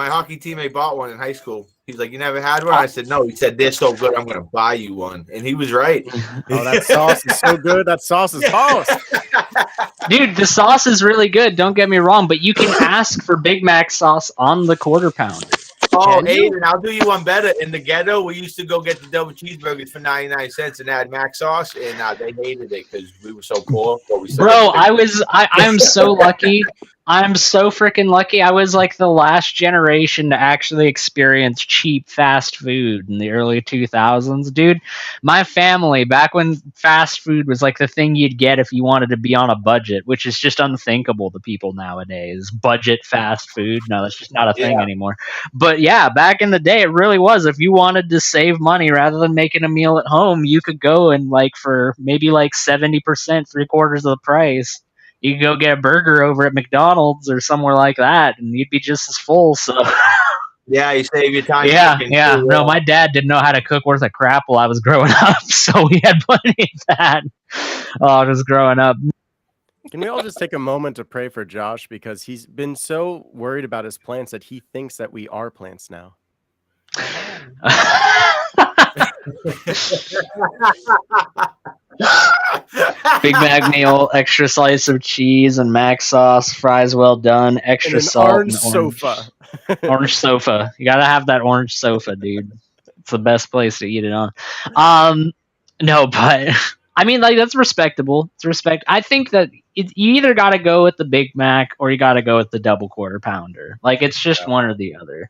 [SPEAKER 10] hockey teammate bought one in high school. He's like, "You never had one?" I said, "No." He said, "They're so good, I'm going to buy you one," and he was right.
[SPEAKER 3] Oh, that sauce is so good. That sauce is boss.
[SPEAKER 6] Dude, the sauce is really good. Don't get me wrong, but you can ask for Big Mac sauce on the quarter pounder.
[SPEAKER 10] Oh,
[SPEAKER 3] Can you?
[SPEAKER 10] Aiden, I'll do you one better. In the ghetto, we used to go get the double cheeseburgers for 99 cents and add mac sauce, and they hated it because we were so poor, but we still got
[SPEAKER 6] Bro,
[SPEAKER 10] the big.
[SPEAKER 6] I'm so lucky. I'm so freaking lucky. I was like the last generation to actually experience cheap fast food in the early 2000s, dude. My family, back when fast food was like the thing you'd get if you wanted to be on a budget, which is just unthinkable to people nowadays. Budget fast food. No, that's just not a thing
[SPEAKER 10] Yeah.
[SPEAKER 6] anymore. But yeah, back in the day, it really was. If you wanted to save money rather than making a meal at home, you could go and like for maybe like 70%, three-quarters of the price, you could go get a burger over at McDonald's or somewhere like that, and you'd be just as full. So
[SPEAKER 10] Yeah, you save your time
[SPEAKER 6] yeah,
[SPEAKER 10] cooking
[SPEAKER 6] yeah.
[SPEAKER 10] too.
[SPEAKER 6] No, my dad didn't know how to cook worth a crap while I was growing up, so we had plenty of that. Just growing up.
[SPEAKER 3] Can we all just take a moment to pray for Josh because he's been so worried about his plants that he thinks that we are plants now.
[SPEAKER 6] Big Mac meal, extra slice of cheese and mac sauce, fries well done, extra
[SPEAKER 3] And an
[SPEAKER 6] salt
[SPEAKER 3] orange
[SPEAKER 6] and orange
[SPEAKER 3] sofa.
[SPEAKER 6] orange sofa. You gotta have that orange sofa, dude. It's the best place to eat it on. No, but I mean, like that's respectable. It's respect. I think that you either got to go with the Big Mac or you got to go with the double quarter pounder. Like it's just one or the other.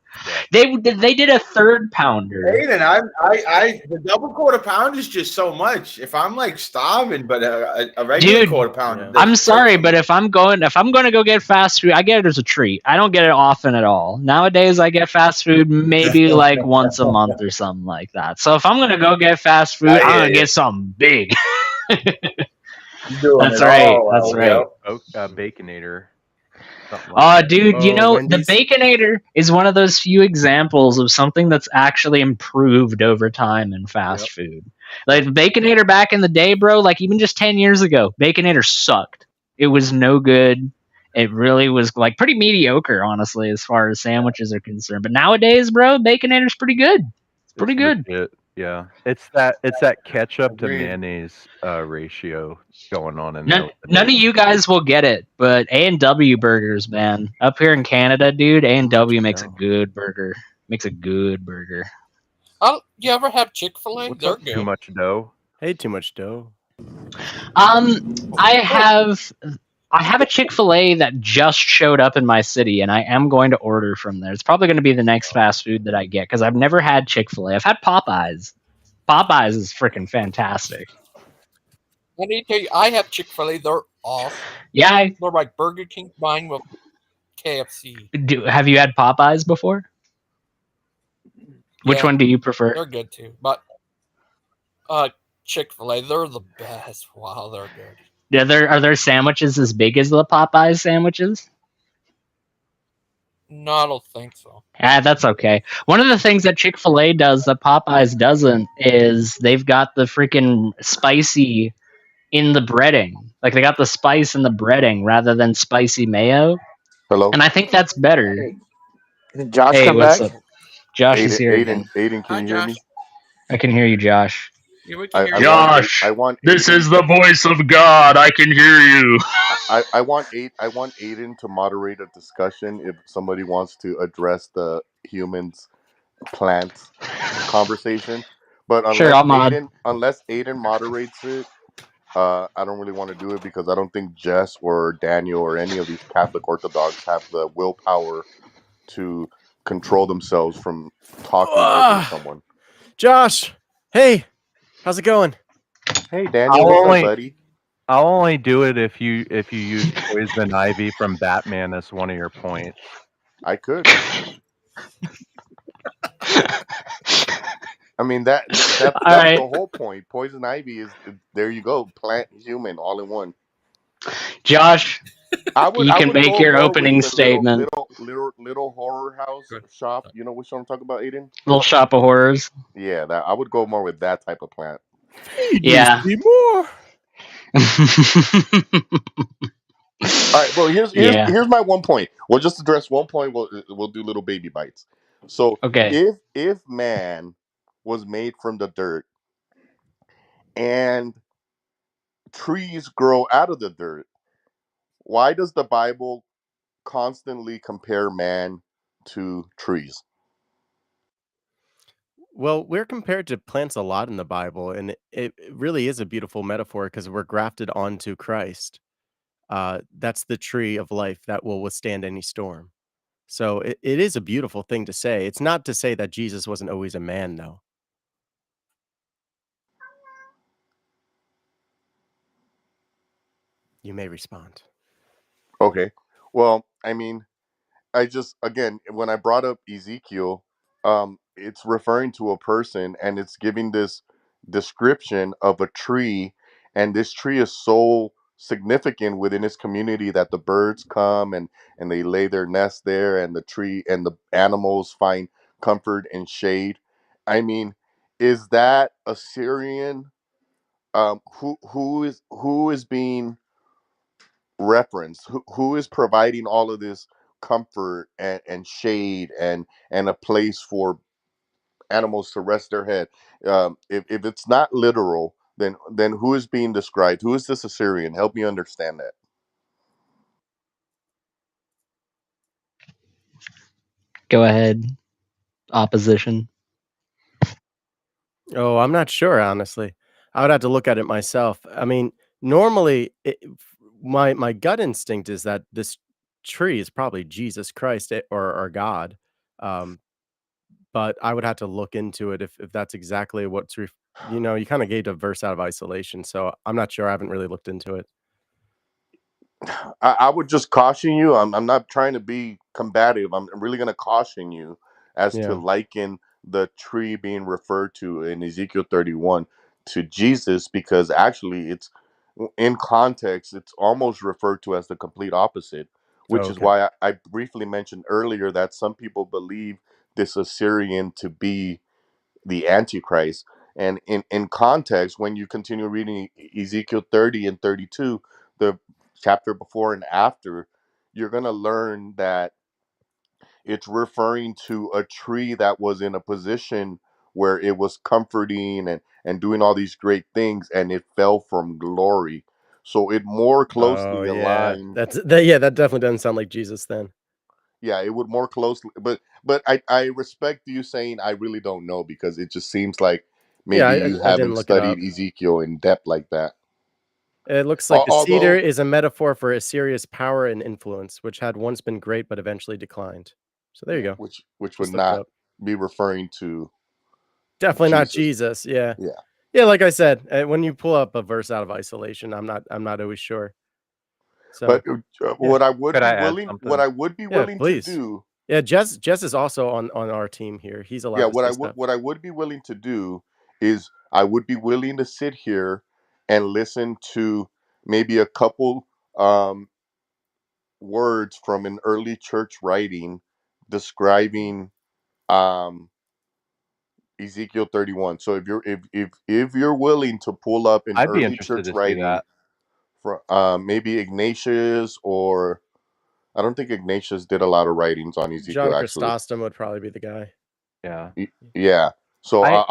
[SPEAKER 6] They did a third pounder.
[SPEAKER 10] Aiden, I the double quarter pound is just so much. If I'm like starving, but a regular
[SPEAKER 6] Dude,
[SPEAKER 10] quarter pound.
[SPEAKER 3] Yeah.
[SPEAKER 6] I'm sorry, but if I'm going to go get fast food, I get it as a treat. I don't get it often at all. Nowadays, I get fast food maybe like once a month or something like that. So if I'm gonna go get fast food, I'm gonna get something big. That's right. That's right.
[SPEAKER 12] Baconator.
[SPEAKER 6] Oh, dude, you know,
[SPEAKER 3] Wendy's.
[SPEAKER 6] the Baconator is one of those few examples of something that's actually improved over time in fast food. Like Baconator back in the day, bro, like even just 10 years ago, Baconator sucked. It was no good. It really was like pretty mediocre, honestly, as far as sandwiches are concerned. But nowadays, bro, Baconator's pretty good. It's pretty good.
[SPEAKER 12] Legit, yeah. It's that ketchup to
[SPEAKER 10] Agreed.
[SPEAKER 12] mayonnaise ratio going on in there.
[SPEAKER 6] None of you guys will get it, but A&W burgers, man. Up here in Canada, dude, A&W makes a good burger. Makes a good burger.
[SPEAKER 1] You ever have Chick-fil-A?
[SPEAKER 12] What's
[SPEAKER 1] They're
[SPEAKER 12] up?
[SPEAKER 1] good.
[SPEAKER 12] Too much dough.
[SPEAKER 3] Hey, too much dough.
[SPEAKER 6] I have a Chick-fil-A that just showed up in my city, and I am going to order from there. It's probably going to be the next fast food that I get because I've never had Chick-fil-A. I've had Popeyes. Popeyes is freaking fantastic.
[SPEAKER 1] I need to tell you, I have Chick-fil-A. They're awesome.
[SPEAKER 6] Yeah.
[SPEAKER 1] They're like Burger King combined with KFC.
[SPEAKER 6] Have you had Popeyes before? Which one do you prefer?
[SPEAKER 1] They're good too, but Chick-fil-A, they're the best. Wow, they're good.
[SPEAKER 6] Yeah, are their sandwiches as big as the Popeyes sandwiches?
[SPEAKER 1] No, I don't think so.
[SPEAKER 6] That's okay. One of the things that Chick-fil-A does that Popeyes doesn't is they've got the freaking spicy in the breading. Like they got the spice in the breading rather than spicy mayo.
[SPEAKER 11] Hello?
[SPEAKER 6] And I think that's better.
[SPEAKER 2] Did Josh
[SPEAKER 6] Hey,
[SPEAKER 2] come
[SPEAKER 6] what's
[SPEAKER 2] back?
[SPEAKER 6] up? Josh
[SPEAKER 11] Aiden,
[SPEAKER 6] is here
[SPEAKER 11] Aiden,
[SPEAKER 6] again.
[SPEAKER 11] Aiden, can you hear me?
[SPEAKER 6] I can hear you, Josh.
[SPEAKER 4] Yeah, we can hear
[SPEAKER 11] I
[SPEAKER 4] you.
[SPEAKER 6] Josh,
[SPEAKER 11] I want
[SPEAKER 6] this
[SPEAKER 11] Aiden,
[SPEAKER 6] is the voice of God. I can hear you.
[SPEAKER 11] I want Aiden to moderate a discussion if somebody wants to address the humans plant conversation. But
[SPEAKER 6] Sure, I'll mod.
[SPEAKER 11] unless Aiden moderates it, I don't really want to do it because I don't think Jess or Daniel or any of these Catholic Orthodox have the willpower to control themselves from talking over someone.
[SPEAKER 3] Josh, hey, how's it going?
[SPEAKER 11] Hey Daniel, what's up, buddy?
[SPEAKER 12] I'll only do it if you use poison ivy from Batman as one of your points.
[SPEAKER 11] I could. I mean that's
[SPEAKER 6] right.
[SPEAKER 11] the whole point. Poison ivy is there. You go, plant, human, all in one.
[SPEAKER 6] Josh, you can make
[SPEAKER 11] go
[SPEAKER 6] your
[SPEAKER 11] more
[SPEAKER 6] opening
[SPEAKER 11] with the
[SPEAKER 6] statement.
[SPEAKER 11] Little horror house shop. You know which one I'm talking about, Aiden?
[SPEAKER 6] Little shop of horrors.
[SPEAKER 11] Yeah, that I would go more with that type of plant.
[SPEAKER 6] Yeah.
[SPEAKER 3] More.
[SPEAKER 11] All right, well here's my one point. We'll just address one point. We'll do little baby bites. So
[SPEAKER 6] okay,
[SPEAKER 11] if man was made from the dirt and trees grow out of the dirt, why does the Bible constantly compare man to trees?
[SPEAKER 3] Well, we're compared to plants a lot in the Bible, and it really is a beautiful metaphor because we're grafted onto Christ. That's the tree of life that will withstand any storm. So it is a beautiful thing to say. It's not to say that Jesus wasn't always a man, though. You may respond.
[SPEAKER 11] Okay. Well, I mean, I just again when I brought up Ezekiel, it's referring to a person and it's giving this description of a tree, and this tree is so significant within its community that the birds come and they lay their nest there, and the tree and the animals find comfort and shade. I mean, is that a Syrian? Who is being reference, who is providing all of this comfort and shade and a place for animals to rest their head? If it's not literal, then who is being described? Who is this Assyrian? Help me understand that.
[SPEAKER 6] Go ahead, opposition.
[SPEAKER 3] Oh, I'm not sure, honestly. I would have to look at it myself. I mean, normally, my gut instinct is that this tree is probably Jesus Christ or God. Um, but I would have to look into it if that's exactly what's you kind of gave a verse out of isolation, so I'm not sure. I haven't really looked into it.
[SPEAKER 11] I would just caution you. I'm not trying to be combative. I'm really going to caution you as to
[SPEAKER 3] Yeah.
[SPEAKER 11] liken the tree being referred to in Ezekiel 31 to Jesus, because actually it's in context, it's almost referred to as the complete opposite,
[SPEAKER 3] Oh,
[SPEAKER 11] which is
[SPEAKER 3] okay.
[SPEAKER 11] why I briefly mentioned earlier that some people believe this Assyrian to be the Antichrist. And in context, when you continue reading Ezekiel 30 and 32, the chapter before and after, you're going to learn that it's referring to a tree that was in a position where it was comforting and doing all these great things, and it fell from glory. So it more
[SPEAKER 3] Oh,
[SPEAKER 11] closely
[SPEAKER 3] yeah.
[SPEAKER 11] aligned.
[SPEAKER 3] That definitely doesn't sound like Jesus then.
[SPEAKER 11] Yeah, it would more closely, but I respect you saying I really don't know, because it just seems like
[SPEAKER 3] Yeah,
[SPEAKER 11] maybe you
[SPEAKER 3] I didn't
[SPEAKER 11] haven't
[SPEAKER 3] look it
[SPEAKER 11] studied
[SPEAKER 3] up.
[SPEAKER 11] Ezekiel in depth like that.
[SPEAKER 3] It looks like the cedar
[SPEAKER 11] Although,
[SPEAKER 3] is a metaphor for Assyria's power and influence, which had once been great but eventually declined. So there you
[SPEAKER 11] yeah,
[SPEAKER 3] go.
[SPEAKER 11] which would
[SPEAKER 3] Just looked it
[SPEAKER 11] not
[SPEAKER 3] up.
[SPEAKER 11] be referring to
[SPEAKER 3] Definitely not
[SPEAKER 11] Jesus.
[SPEAKER 3] Jesus, yeah.
[SPEAKER 11] Yeah,
[SPEAKER 3] Yeah, like I said, when you pull up a verse out of isolation, I'm not always sure. So,
[SPEAKER 11] but
[SPEAKER 3] yeah.
[SPEAKER 12] Could I add
[SPEAKER 11] what
[SPEAKER 12] something?
[SPEAKER 11] I would be
[SPEAKER 3] Yeah,
[SPEAKER 11] willing to
[SPEAKER 3] please.
[SPEAKER 11] do,
[SPEAKER 3] Yeah, Jess is also on our team here. He's
[SPEAKER 11] yeah,
[SPEAKER 3] allowed to say stuff.
[SPEAKER 11] what I would be willing to do is I would be willing to sit here and listen to maybe a couple words from an early church writing describing um Ezekiel 31. So if you're willing to pull up an
[SPEAKER 12] I'd be
[SPEAKER 11] early
[SPEAKER 12] interested
[SPEAKER 11] church
[SPEAKER 12] to see
[SPEAKER 11] writing
[SPEAKER 12] that.
[SPEAKER 11] from maybe Ignatius, or I don't think Ignatius did a lot of writings on
[SPEAKER 3] John
[SPEAKER 11] Ezekiel actually.
[SPEAKER 3] Chrysostom would probably be the guy.
[SPEAKER 12] Yeah.
[SPEAKER 11] Yeah. So
[SPEAKER 12] I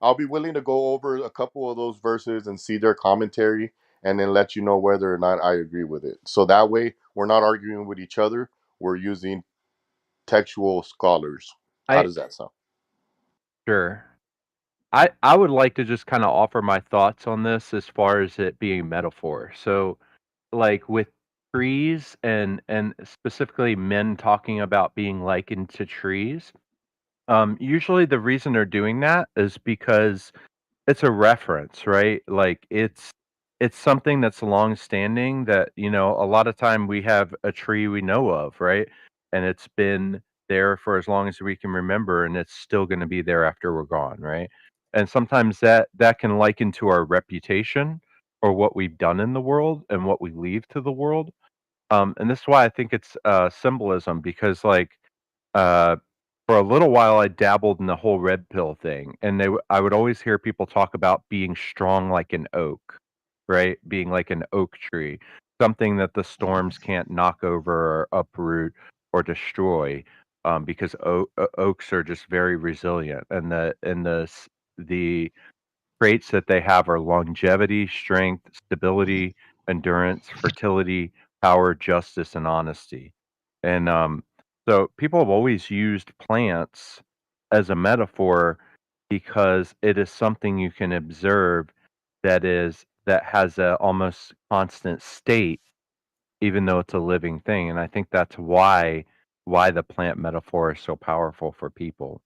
[SPEAKER 11] I'll be willing to go over a couple of those verses and see their commentary, and then let you know whether or not I agree with it. So that way we're not arguing with each other. We're using textual scholars. How
[SPEAKER 12] I
[SPEAKER 11] does that sound?
[SPEAKER 12] sure. I would like to just kind of offer my thoughts on this as far as it being metaphor. So like with trees and specifically men talking about being likened to trees, usually the reason they're doing that is because it's a reference, right? Like it's something that's long standing that, a lot of time we have a tree we know of, right? And it's been there for as long as we can remember, and it's still going to be there after we're gone, right? And sometimes that can liken to our reputation or what we've done in the world and what we leave to the world. And this is why I think it's symbolism, because like uh for a little while I dabbled in the whole red pill thing, and I would always hear people talk about being strong like an oak, right? Being like an oak tree, something that the storms can't knock over or uproot or destroy, because oaks are just very resilient, and the traits that they have are longevity, strength, stability, endurance, fertility, power, justice, and honesty. And so people have always used plants as a metaphor because it is something you can observe that has a almost constant state, even though it's a living thing. And I think that's why the plant metaphor is so powerful for people.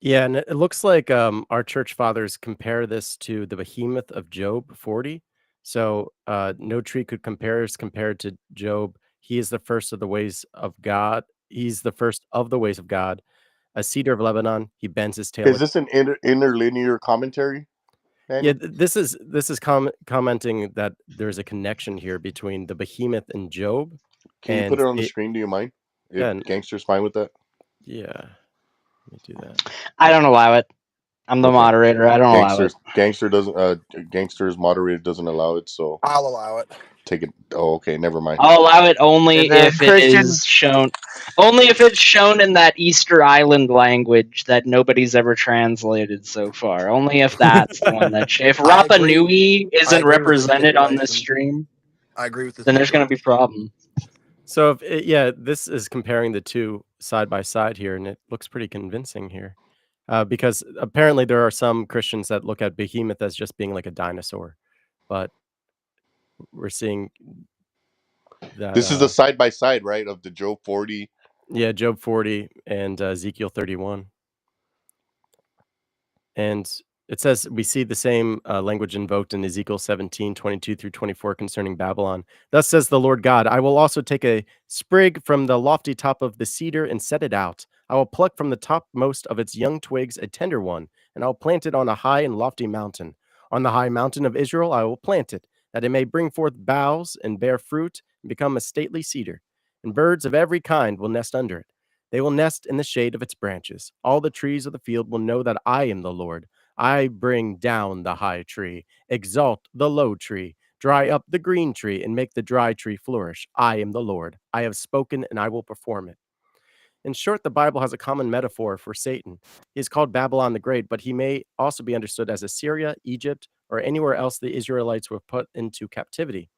[SPEAKER 3] Yeah, and it looks like our church fathers compare this to the behemoth of Job 40. So no tree could compare is compared to Job. He is the first of the ways of God. He's the first of the ways of God. A cedar of Lebanon. He bends his tail
[SPEAKER 11] Is
[SPEAKER 3] like.
[SPEAKER 11] this an interlinear commentary,
[SPEAKER 3] Yeah,
[SPEAKER 11] Danny?
[SPEAKER 3] this is commenting that there's a connection here between the behemoth and Job,
[SPEAKER 11] Can you put
[SPEAKER 3] and
[SPEAKER 11] it on the screen? Do you mind? If
[SPEAKER 3] yeah, and,
[SPEAKER 11] Gangster's fine with that.
[SPEAKER 3] yeah. Let me do that.
[SPEAKER 6] I don't allow it. I'm the
[SPEAKER 11] Okay.
[SPEAKER 6] moderator. I don't allow it.
[SPEAKER 11] Gangster doesn't. Gangster's moderator doesn't allow it. So
[SPEAKER 7] I'll allow it.
[SPEAKER 11] take it. Oh, okay. Never mind.
[SPEAKER 6] I'll allow it only
[SPEAKER 2] And then
[SPEAKER 6] if it
[SPEAKER 2] Christian,
[SPEAKER 6] is shown. Only if it's shown in that Easter Island language that nobody's ever translated so far. Only if that's the one that. If
[SPEAKER 7] I
[SPEAKER 6] Rapa
[SPEAKER 7] agree.
[SPEAKER 6] Nui
[SPEAKER 7] I
[SPEAKER 6] isn't
[SPEAKER 7] agree with the
[SPEAKER 6] represented on this
[SPEAKER 7] stipulation.
[SPEAKER 6] stream,
[SPEAKER 7] I agree with the
[SPEAKER 6] then there's going to be
[SPEAKER 7] stipulation.
[SPEAKER 6] problem.
[SPEAKER 3] So if yeah, this is comparing the two side by side here, and it looks pretty convincing here, because apparently there are some Christians that look at behemoth as just being like a dinosaur, but we're seeing that
[SPEAKER 11] This is the side by side, right, of the Job 40.
[SPEAKER 3] yeah, Job 40 and Ezekiel 31. And it says we see the same language invoked in Ezekiel 17:22-24 concerning Babylon. Thus says the Lord God, I will also take a sprig from the lofty top of the cedar and set it out. I will pluck from the topmost of its young twigs a tender one, and I will plant it on a high and lofty mountain. On the high mountain of Israel I will plant it, that it may bring forth boughs and bear fruit and become a stately cedar. And birds of every kind will nest under it. They will nest in the shade of its branches. All the trees of the field will know that I am the Lord. I bring down the high tree, exalt the low tree, dry up the green tree, and make the dry tree flourish. I am the Lord. I have spoken, and I will perform it. In short, the Bible has a common metaphor for Satan. He is called Babylon the Great, but he may also be understood as Assyria, Egypt, or anywhere else the Israelites were put into captivity.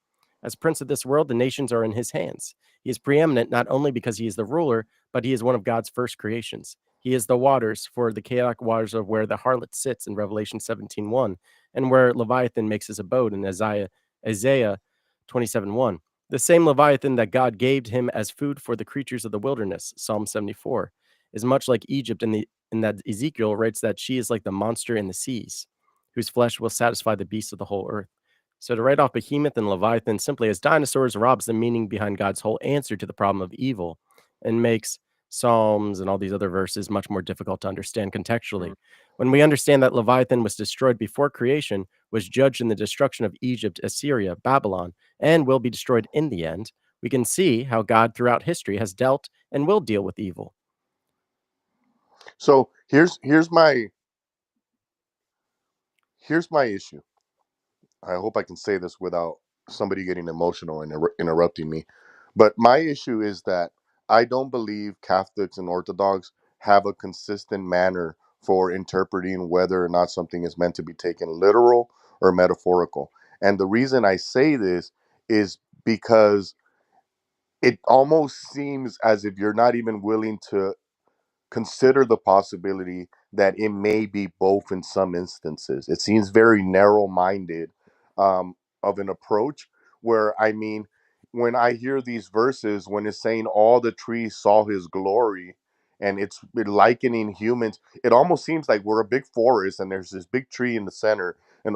[SPEAKER 3] As prince of this world, the nations are in his hands. He is preeminent not only because he is the ruler, but he is one of God's first creations. He is the waters for the chaotic waters of where the harlot sits in Revelation 17:1, and where Leviathan makes his abode in Isaiah 27:1. The same Leviathan that God gave him as food for the creatures of the wilderness, Psalm 74, is much like Egypt in that Ezekiel writes that she is like the monster in the seas, whose flesh will satisfy the beasts of the whole earth. So to write off Behemoth and Leviathan simply as dinosaurs robs the meaning behind God's whole answer to the problem of evil and makes Psalms and all these other verses much more difficult to understand contextually. When we understand that Leviathan was destroyed before creation, was judged in the destruction of Egypt, Assyria, Babylon, and will be destroyed in the end, we can see how God throughout history has dealt and will deal with evil.
[SPEAKER 11] So here's my issue. I hope I can say this without somebody getting emotional and interrupting me. But my issue is that I don't believe Catholics and Orthodox have a consistent manner for interpreting whether or not something is meant to be taken literal or metaphorical. And the reason I say this is because it almost seems as if you're not even willing to consider the possibility that it may be both in some instances. It seems very narrow minded of an approach where, I mean, when I hear these verses, when it's saying all the trees saw his glory and it's likening humans, it almost seems like we're a big forest and there's this big tree in the center and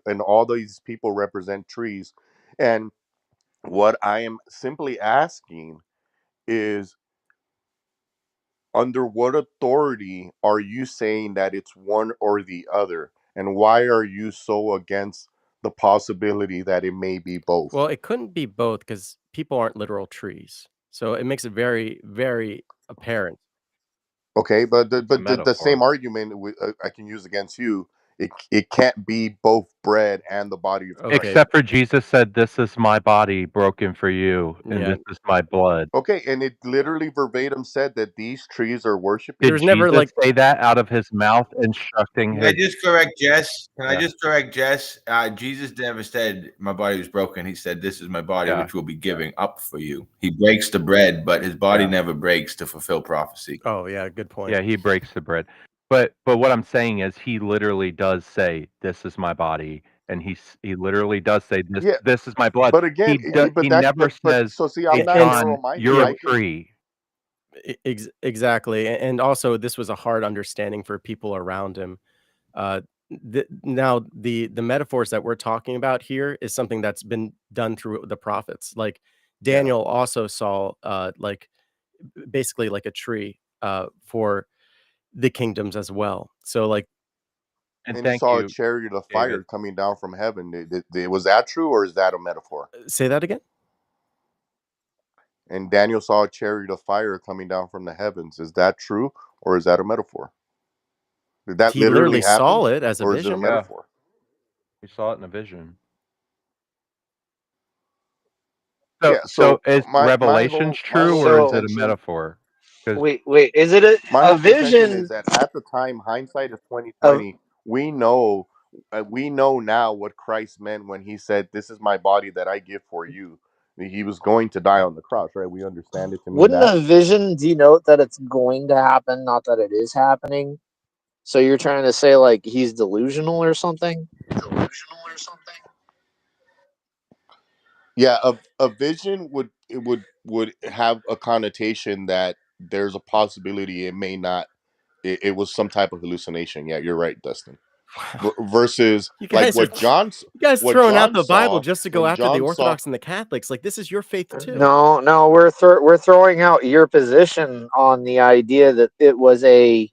[SPEAKER 11] and all these people represent trees. And what I am simply asking is, under what authority are you saying that it's one or the other? And why are you so against the possibility that it may be both?
[SPEAKER 3] Well, it couldn't be both because people aren't literal trees. So it makes it very, very apparent.
[SPEAKER 11] Okay, but
[SPEAKER 12] It's a
[SPEAKER 11] the
[SPEAKER 12] metaphor.
[SPEAKER 11] same argument I can use against you. It can't be both bread and the body of
[SPEAKER 3] Okay.
[SPEAKER 11] Christ.
[SPEAKER 12] Except for Jesus said, "This is my body broken for you, and
[SPEAKER 3] Yeah.
[SPEAKER 12] this is my blood."
[SPEAKER 11] Okay, and it literally verbatim said that these trees are worshiping.
[SPEAKER 12] Did
[SPEAKER 3] There's never
[SPEAKER 12] Jesus
[SPEAKER 3] like
[SPEAKER 12] say that out of his mouth, instructing
[SPEAKER 10] Can I
[SPEAKER 12] his?
[SPEAKER 10] just correct Jess? Can I
[SPEAKER 12] Yeah,
[SPEAKER 10] just correct Jess? Jesus never said my body was broken. He said, "This is my body,
[SPEAKER 12] yeah,
[SPEAKER 10] which will be giving up for you." He breaks the bread, but his body
[SPEAKER 12] yeah,
[SPEAKER 10] never breaks to fulfill prophecy.
[SPEAKER 3] oh yeah, good point.
[SPEAKER 12] yeah. He breaks the bread. But what I'm saying is he literally does say, "This is my body," and he literally does say,
[SPEAKER 11] Yeah,
[SPEAKER 12] "This is my blood."
[SPEAKER 11] but again,
[SPEAKER 12] He
[SPEAKER 11] but that
[SPEAKER 12] never
[SPEAKER 11] but
[SPEAKER 12] says,
[SPEAKER 11] so see,
[SPEAKER 12] "Hey,
[SPEAKER 11] I'm not
[SPEAKER 12] John,
[SPEAKER 11] narrow minded.
[SPEAKER 12] you're
[SPEAKER 3] yeah,
[SPEAKER 12] a
[SPEAKER 11] I can.
[SPEAKER 12] tree."
[SPEAKER 3] exactly. And also, this was a hard understanding for people around him. Uh, now, the metaphors that we're talking about here is something that's been done through the prophets. Like
[SPEAKER 11] Yeah,
[SPEAKER 3] Daniel also saw, like basically like a tree for the kingdoms as well. So, like,
[SPEAKER 12] And
[SPEAKER 11] and he
[SPEAKER 12] thank
[SPEAKER 11] saw a
[SPEAKER 12] you,
[SPEAKER 11] chariot of fire
[SPEAKER 12] David.
[SPEAKER 11] coming down from heaven. Was that true, or is that a metaphor?
[SPEAKER 3] say that again.
[SPEAKER 11] And Daniel saw a chariot of fire coming down from the heavens. Is that true, or is that a metaphor? Did that
[SPEAKER 3] He
[SPEAKER 11] literally
[SPEAKER 3] literally saw
[SPEAKER 11] happen,
[SPEAKER 3] it as a
[SPEAKER 11] or is it a
[SPEAKER 3] vision.
[SPEAKER 12] Yeah,
[SPEAKER 11] metaphor?
[SPEAKER 12] he saw it in a vision.
[SPEAKER 11] Yeah.
[SPEAKER 12] So
[SPEAKER 11] So
[SPEAKER 12] is Revelations
[SPEAKER 11] my
[SPEAKER 12] true
[SPEAKER 11] whole
[SPEAKER 12] or is
[SPEAKER 2] So
[SPEAKER 12] it a
[SPEAKER 11] contention
[SPEAKER 12] metaphor? Because
[SPEAKER 2] wait, is it
[SPEAKER 11] my
[SPEAKER 2] a
[SPEAKER 11] whole contention is
[SPEAKER 2] vision
[SPEAKER 11] that at the time, hindsight is
[SPEAKER 2] of?
[SPEAKER 11] 2020. We know now what Christ meant when he said, "This is my body that I give for you." He was going to die on the cross, right? We understand it to mean
[SPEAKER 2] Wouldn't
[SPEAKER 11] that.
[SPEAKER 2] a vision denote that it's going to happen, not that it is happening? So you're trying to say like he's delusional or something?
[SPEAKER 11] Yeah, a vision would have a connotation that there's a possibility it may not. It was some type of hallucination. Yeah, you're right, Dustin.
[SPEAKER 3] Wow,
[SPEAKER 11] Versus
[SPEAKER 3] you
[SPEAKER 11] like
[SPEAKER 3] guys are you guys
[SPEAKER 11] what
[SPEAKER 3] throwing out
[SPEAKER 11] John
[SPEAKER 3] the Bible
[SPEAKER 11] saw
[SPEAKER 3] just to go
[SPEAKER 11] when
[SPEAKER 3] after the
[SPEAKER 11] John saw.
[SPEAKER 3] Orthodox and the Catholics. Like, this is your faith too.
[SPEAKER 2] No, we're throwing out your position on the idea that it was a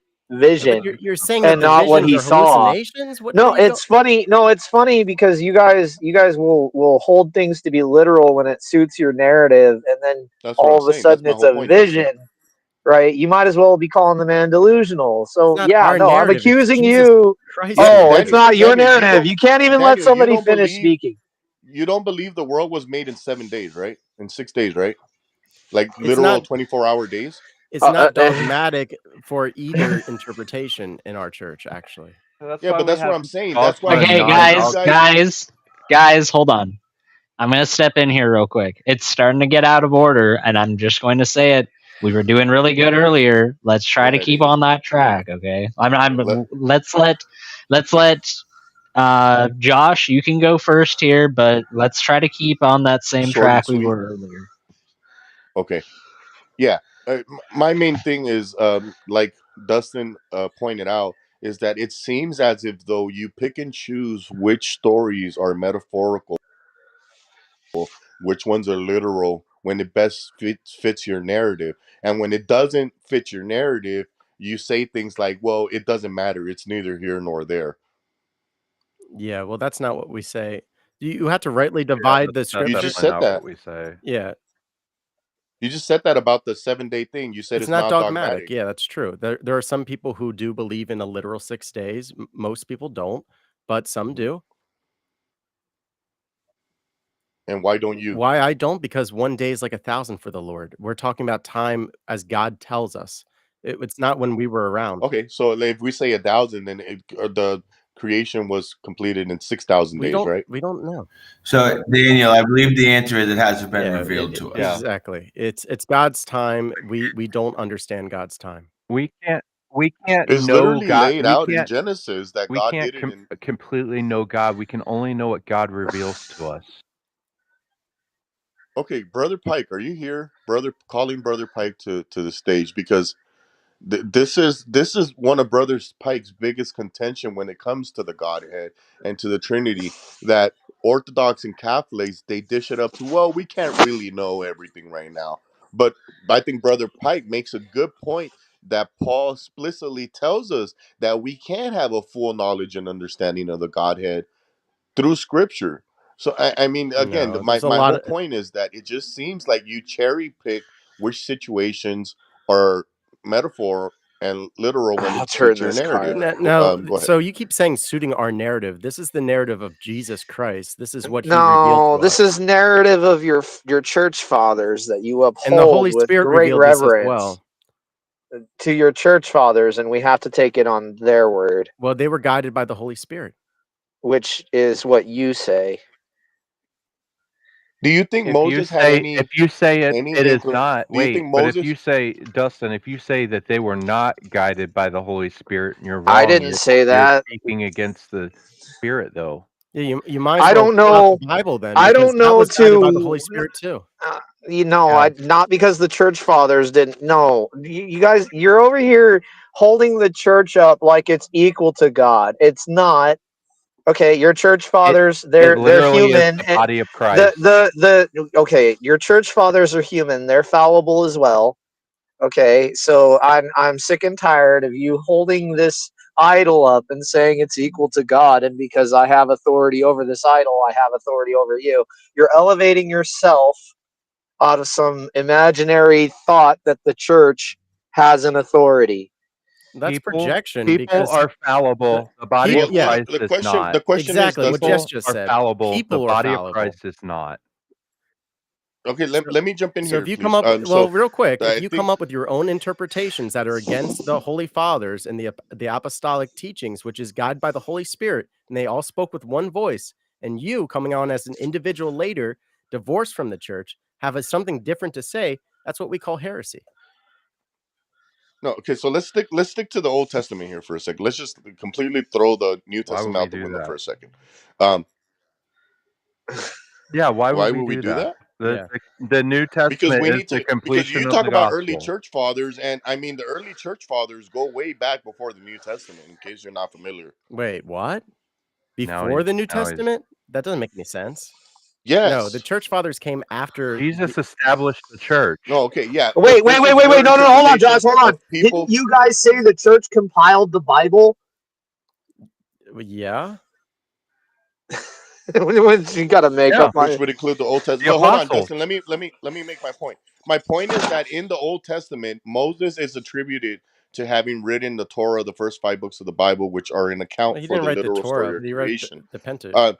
[SPEAKER 3] Yeah, but
[SPEAKER 2] vision
[SPEAKER 3] you're saying that
[SPEAKER 2] and
[SPEAKER 3] the
[SPEAKER 2] not what
[SPEAKER 3] visions
[SPEAKER 2] he
[SPEAKER 3] are
[SPEAKER 2] saw.
[SPEAKER 3] hallucinations. What
[SPEAKER 2] No,
[SPEAKER 3] are you go?
[SPEAKER 2] it's funny. No, it's funny because you guys will hold things to be literal when it suits your narrative, and then
[SPEAKER 11] That's what I'm
[SPEAKER 2] all of a
[SPEAKER 11] saying. That's
[SPEAKER 2] sudden
[SPEAKER 11] my
[SPEAKER 2] it's
[SPEAKER 11] whole
[SPEAKER 2] a
[SPEAKER 11] point, Dustin.
[SPEAKER 2] vision, right? You might as well be calling the man delusional.
[SPEAKER 3] It's
[SPEAKER 2] So
[SPEAKER 3] not
[SPEAKER 2] yeah,
[SPEAKER 3] our
[SPEAKER 2] no, I'm
[SPEAKER 3] narrative. It's
[SPEAKER 2] accusing
[SPEAKER 3] Jesus
[SPEAKER 2] you.
[SPEAKER 3] Christ's
[SPEAKER 11] Yeah,
[SPEAKER 2] Oh, it's
[SPEAKER 3] narrative.
[SPEAKER 2] not your
[SPEAKER 11] Daniel,
[SPEAKER 2] narrative. You can't even let
[SPEAKER 11] You
[SPEAKER 2] somebody
[SPEAKER 11] don't
[SPEAKER 2] finish
[SPEAKER 11] believe
[SPEAKER 2] speaking.
[SPEAKER 11] the world was made in 7 days, right? In 6 days, right? Like
[SPEAKER 3] It's
[SPEAKER 11] literal
[SPEAKER 3] not
[SPEAKER 11] 24-hour days.
[SPEAKER 3] it's not
[SPEAKER 2] Uh,
[SPEAKER 3] dogmatic for either interpretation in our church, actually.
[SPEAKER 12] that's
[SPEAKER 11] Yeah,
[SPEAKER 12] why
[SPEAKER 11] but
[SPEAKER 12] we
[SPEAKER 11] that's what
[SPEAKER 12] have
[SPEAKER 11] I'm saying. That's why
[SPEAKER 12] dogma,
[SPEAKER 6] Okay,
[SPEAKER 11] you
[SPEAKER 6] guys,
[SPEAKER 11] guys.
[SPEAKER 12] non-dogma.
[SPEAKER 6] guys, hold on. I'm going to step in here real quick. It's starting to get out of order, and I'm just going to say it. We were doing really good earlier. Let's
[SPEAKER 11] Go
[SPEAKER 6] try to
[SPEAKER 11] ahead,
[SPEAKER 6] keep
[SPEAKER 11] Aiden.
[SPEAKER 6] on that track, okay?
[SPEAKER 11] Let,
[SPEAKER 6] Let's let Josh, you can go first here, but let's try to keep on that same
[SPEAKER 11] short and
[SPEAKER 6] track we
[SPEAKER 11] sweet.
[SPEAKER 6] were earlier.
[SPEAKER 11] Okay. Yeah. My main thing is, like Dustin pointed out, is that it seems as if though you pick and choose which stories are metaphorical, which ones are literal, when it best fits your narrative, and when it doesn't fit your narrative, you say things like, "Well, it doesn't matter. It's neither here nor there."
[SPEAKER 3] Yeah, well, that's not what we say. You have to rightly
[SPEAKER 12] Yeah,
[SPEAKER 3] divide the
[SPEAKER 12] that's
[SPEAKER 11] You
[SPEAKER 3] scripture.
[SPEAKER 11] just
[SPEAKER 12] definitely
[SPEAKER 11] said
[SPEAKER 12] not what
[SPEAKER 11] that.
[SPEAKER 12] we say.
[SPEAKER 3] Yeah,
[SPEAKER 11] You just said that about the 7 day thing. You said
[SPEAKER 3] it's
[SPEAKER 11] it's
[SPEAKER 3] not
[SPEAKER 11] not
[SPEAKER 3] dogmatic.
[SPEAKER 11] dogmatic.
[SPEAKER 3] Yeah, that's true. There are some people who do believe in a literal 6 days. Most people don't, but some do.
[SPEAKER 11] And why don't you?
[SPEAKER 3] Why I don't? Because 1 day is like 1,000 for the Lord. We're talking about time as God tells us. It's not when we were around.
[SPEAKER 11] Okay, so if we say 1,000, then the creation was completed in 6,000 days, right?
[SPEAKER 3] We don't know.
[SPEAKER 10] So, Daniel, I believe the answer is it hasn't been
[SPEAKER 3] Yeah,
[SPEAKER 10] revealed to us.
[SPEAKER 12] Yeah,
[SPEAKER 3] exactly. It's God's time. We don't understand God's time.
[SPEAKER 12] we can't we can't
[SPEAKER 11] It's
[SPEAKER 12] know
[SPEAKER 11] literally
[SPEAKER 12] God.
[SPEAKER 11] laid out in Genesis that
[SPEAKER 12] We
[SPEAKER 11] God
[SPEAKER 12] can't
[SPEAKER 11] did it in.
[SPEAKER 12] completely know God. We can only know what God reveals to us.
[SPEAKER 11] Okay, Brother Pike, are you here? Calling Brother Pike to the stage, because this is one of Brother Pike's biggest contention when it comes to the Godhead and to the Trinity. That Orthodox and Catholics, they dish it up to, well, we can't really know everything right now. But I think Brother Pike makes a good point that Paul explicitly tells us that we can have a full knowledge and understanding of the Godhead through Scripture. So I mean, again,
[SPEAKER 3] No,
[SPEAKER 11] my
[SPEAKER 3] there's a
[SPEAKER 11] my
[SPEAKER 3] lot
[SPEAKER 11] whole
[SPEAKER 3] of
[SPEAKER 11] point is that it just seems like you cherry pick which situations are metaphor and literal when
[SPEAKER 2] I'll
[SPEAKER 11] it fits
[SPEAKER 2] turn
[SPEAKER 11] your
[SPEAKER 2] this
[SPEAKER 11] narrative.
[SPEAKER 2] car.
[SPEAKER 3] no.
[SPEAKER 11] Go ahead.
[SPEAKER 3] So you keep saying suiting our narrative. This is the narrative of Jesus Christ. This is what he revealed
[SPEAKER 2] No,
[SPEAKER 3] to
[SPEAKER 2] this
[SPEAKER 3] us.
[SPEAKER 2] is narrative of your church fathers that you
[SPEAKER 3] And the
[SPEAKER 2] uphold
[SPEAKER 3] Holy
[SPEAKER 2] with
[SPEAKER 3] Spirit
[SPEAKER 2] great
[SPEAKER 3] revealed this as
[SPEAKER 2] reverence
[SPEAKER 3] well.
[SPEAKER 2] to your church fathers, and we have to take it on their word,
[SPEAKER 3] Well, they were guided by the Holy Spirit.
[SPEAKER 2] which is what you say.
[SPEAKER 11] Do you think
[SPEAKER 12] If you
[SPEAKER 11] Moses had
[SPEAKER 12] say
[SPEAKER 11] any
[SPEAKER 12] it is not,
[SPEAKER 11] Do you think
[SPEAKER 12] but if
[SPEAKER 11] Moses?
[SPEAKER 12] you say, Dustin, if you say that they were not guided by the Holy Spirit, you're
[SPEAKER 2] I
[SPEAKER 12] wrong.
[SPEAKER 2] didn't say
[SPEAKER 12] You're
[SPEAKER 2] that.
[SPEAKER 12] speaking against the Spirit, though.
[SPEAKER 3] Yeah, you might as
[SPEAKER 2] I
[SPEAKER 3] well
[SPEAKER 2] don't
[SPEAKER 3] throw out the
[SPEAKER 2] know.
[SPEAKER 3] Bible then,
[SPEAKER 2] I
[SPEAKER 3] because
[SPEAKER 2] don't
[SPEAKER 3] that
[SPEAKER 2] know
[SPEAKER 3] was guided by the Holy
[SPEAKER 2] to.
[SPEAKER 3] Spirit too.
[SPEAKER 12] Yeah.
[SPEAKER 2] Not because the church fathers didn't. No, you guys, you're over here holding the church up like it's equal to God. It's not. Okay, your church
[SPEAKER 12] It
[SPEAKER 2] fathers,
[SPEAKER 12] it
[SPEAKER 2] they're
[SPEAKER 12] literally is
[SPEAKER 2] human.
[SPEAKER 12] the body of
[SPEAKER 2] The
[SPEAKER 12] Christ.
[SPEAKER 2] okay, your church fathers are human. They're fallible as well. Okay, so I'm sick and tired of you holding this idol up and saying it's equal to God, and because I have authority over this idol, I have authority over you. You're elevating yourself out of some imaginary thought that the church has an authority.
[SPEAKER 3] That's
[SPEAKER 12] People
[SPEAKER 3] projection
[SPEAKER 12] people
[SPEAKER 3] because
[SPEAKER 12] are fallible. The body
[SPEAKER 3] people,
[SPEAKER 12] of
[SPEAKER 11] Well,
[SPEAKER 3] yeah,
[SPEAKER 12] Christ is not.
[SPEAKER 11] the question is,
[SPEAKER 3] exactly what Jess
[SPEAKER 11] Dustin.
[SPEAKER 12] People
[SPEAKER 3] just
[SPEAKER 12] are
[SPEAKER 3] said.
[SPEAKER 12] fallible. The
[SPEAKER 3] People are
[SPEAKER 12] body of
[SPEAKER 3] fallible.
[SPEAKER 12] Christ is not.
[SPEAKER 11] Okay,
[SPEAKER 3] So,
[SPEAKER 11] let me jump in
[SPEAKER 3] so
[SPEAKER 11] here,
[SPEAKER 3] if you come
[SPEAKER 11] please.
[SPEAKER 3] up, well, real quick, if
[SPEAKER 11] I
[SPEAKER 3] you
[SPEAKER 11] think
[SPEAKER 3] come up with your own interpretations that are against the Holy Fathers and the apostolic teachings, which is guided by the Holy Spirit, and they all spoke with one voice, and you coming on as an individual later, divorced from the church, have something different to say, that's what we call heresy.
[SPEAKER 11] no. Okay, so let's stick to the Old Testament here for a second. Let's just completely throw the New
[SPEAKER 12] Why would
[SPEAKER 11] Testament
[SPEAKER 12] we
[SPEAKER 11] out the
[SPEAKER 12] do
[SPEAKER 11] window for
[SPEAKER 12] that?
[SPEAKER 11] a second. Um,
[SPEAKER 12] Yeah, why would
[SPEAKER 11] why
[SPEAKER 12] we
[SPEAKER 11] would we
[SPEAKER 12] do
[SPEAKER 11] do
[SPEAKER 12] that?
[SPEAKER 11] that?
[SPEAKER 3] Yeah.
[SPEAKER 12] The New
[SPEAKER 11] Because
[SPEAKER 12] Testament
[SPEAKER 11] we
[SPEAKER 12] is
[SPEAKER 11] need
[SPEAKER 12] the
[SPEAKER 11] to. Because
[SPEAKER 12] completion
[SPEAKER 11] you
[SPEAKER 12] of
[SPEAKER 11] talk
[SPEAKER 12] the
[SPEAKER 11] about early
[SPEAKER 12] gospel.
[SPEAKER 11] church fathers, and I mean the early church fathers go way back before the New Testament. In case you're not familiar.
[SPEAKER 3] Wait, what?
[SPEAKER 12] Now
[SPEAKER 3] Before
[SPEAKER 12] he's
[SPEAKER 3] the New
[SPEAKER 12] now he's
[SPEAKER 3] Testament? That doesn't make any sense. No, the
[SPEAKER 11] Yes.
[SPEAKER 3] church fathers came after.
[SPEAKER 12] Jesus established the church.
[SPEAKER 11] No. Okay. Yeah. Look,
[SPEAKER 2] Wait, wait,
[SPEAKER 11] this
[SPEAKER 2] wait,
[SPEAKER 11] is
[SPEAKER 2] wait,
[SPEAKER 11] your
[SPEAKER 2] wait. No, no, no. Hold on, Josh.
[SPEAKER 11] interpretation
[SPEAKER 2] Hold on.
[SPEAKER 11] of
[SPEAKER 2] Didn't
[SPEAKER 11] people.
[SPEAKER 2] you guys say the church compiled the Bible?
[SPEAKER 3] Yeah.
[SPEAKER 2] You got to make
[SPEAKER 12] Yeah,
[SPEAKER 2] up
[SPEAKER 11] Which
[SPEAKER 2] my.
[SPEAKER 11] would include the Old Testament.
[SPEAKER 12] the
[SPEAKER 11] But hold on,
[SPEAKER 12] apostles.
[SPEAKER 11] Justin. Let me make my point. My point is that in the Old Testament, Moses is attributed to having written the Torah, the first 5 books of the Bible, which are an
[SPEAKER 3] Well,
[SPEAKER 11] account
[SPEAKER 3] he
[SPEAKER 11] for
[SPEAKER 3] didn't
[SPEAKER 11] the
[SPEAKER 3] write the
[SPEAKER 11] literal story
[SPEAKER 3] Torah,
[SPEAKER 11] of
[SPEAKER 3] but he wrote
[SPEAKER 11] creation.
[SPEAKER 3] the Pentateuch.
[SPEAKER 11] Uh,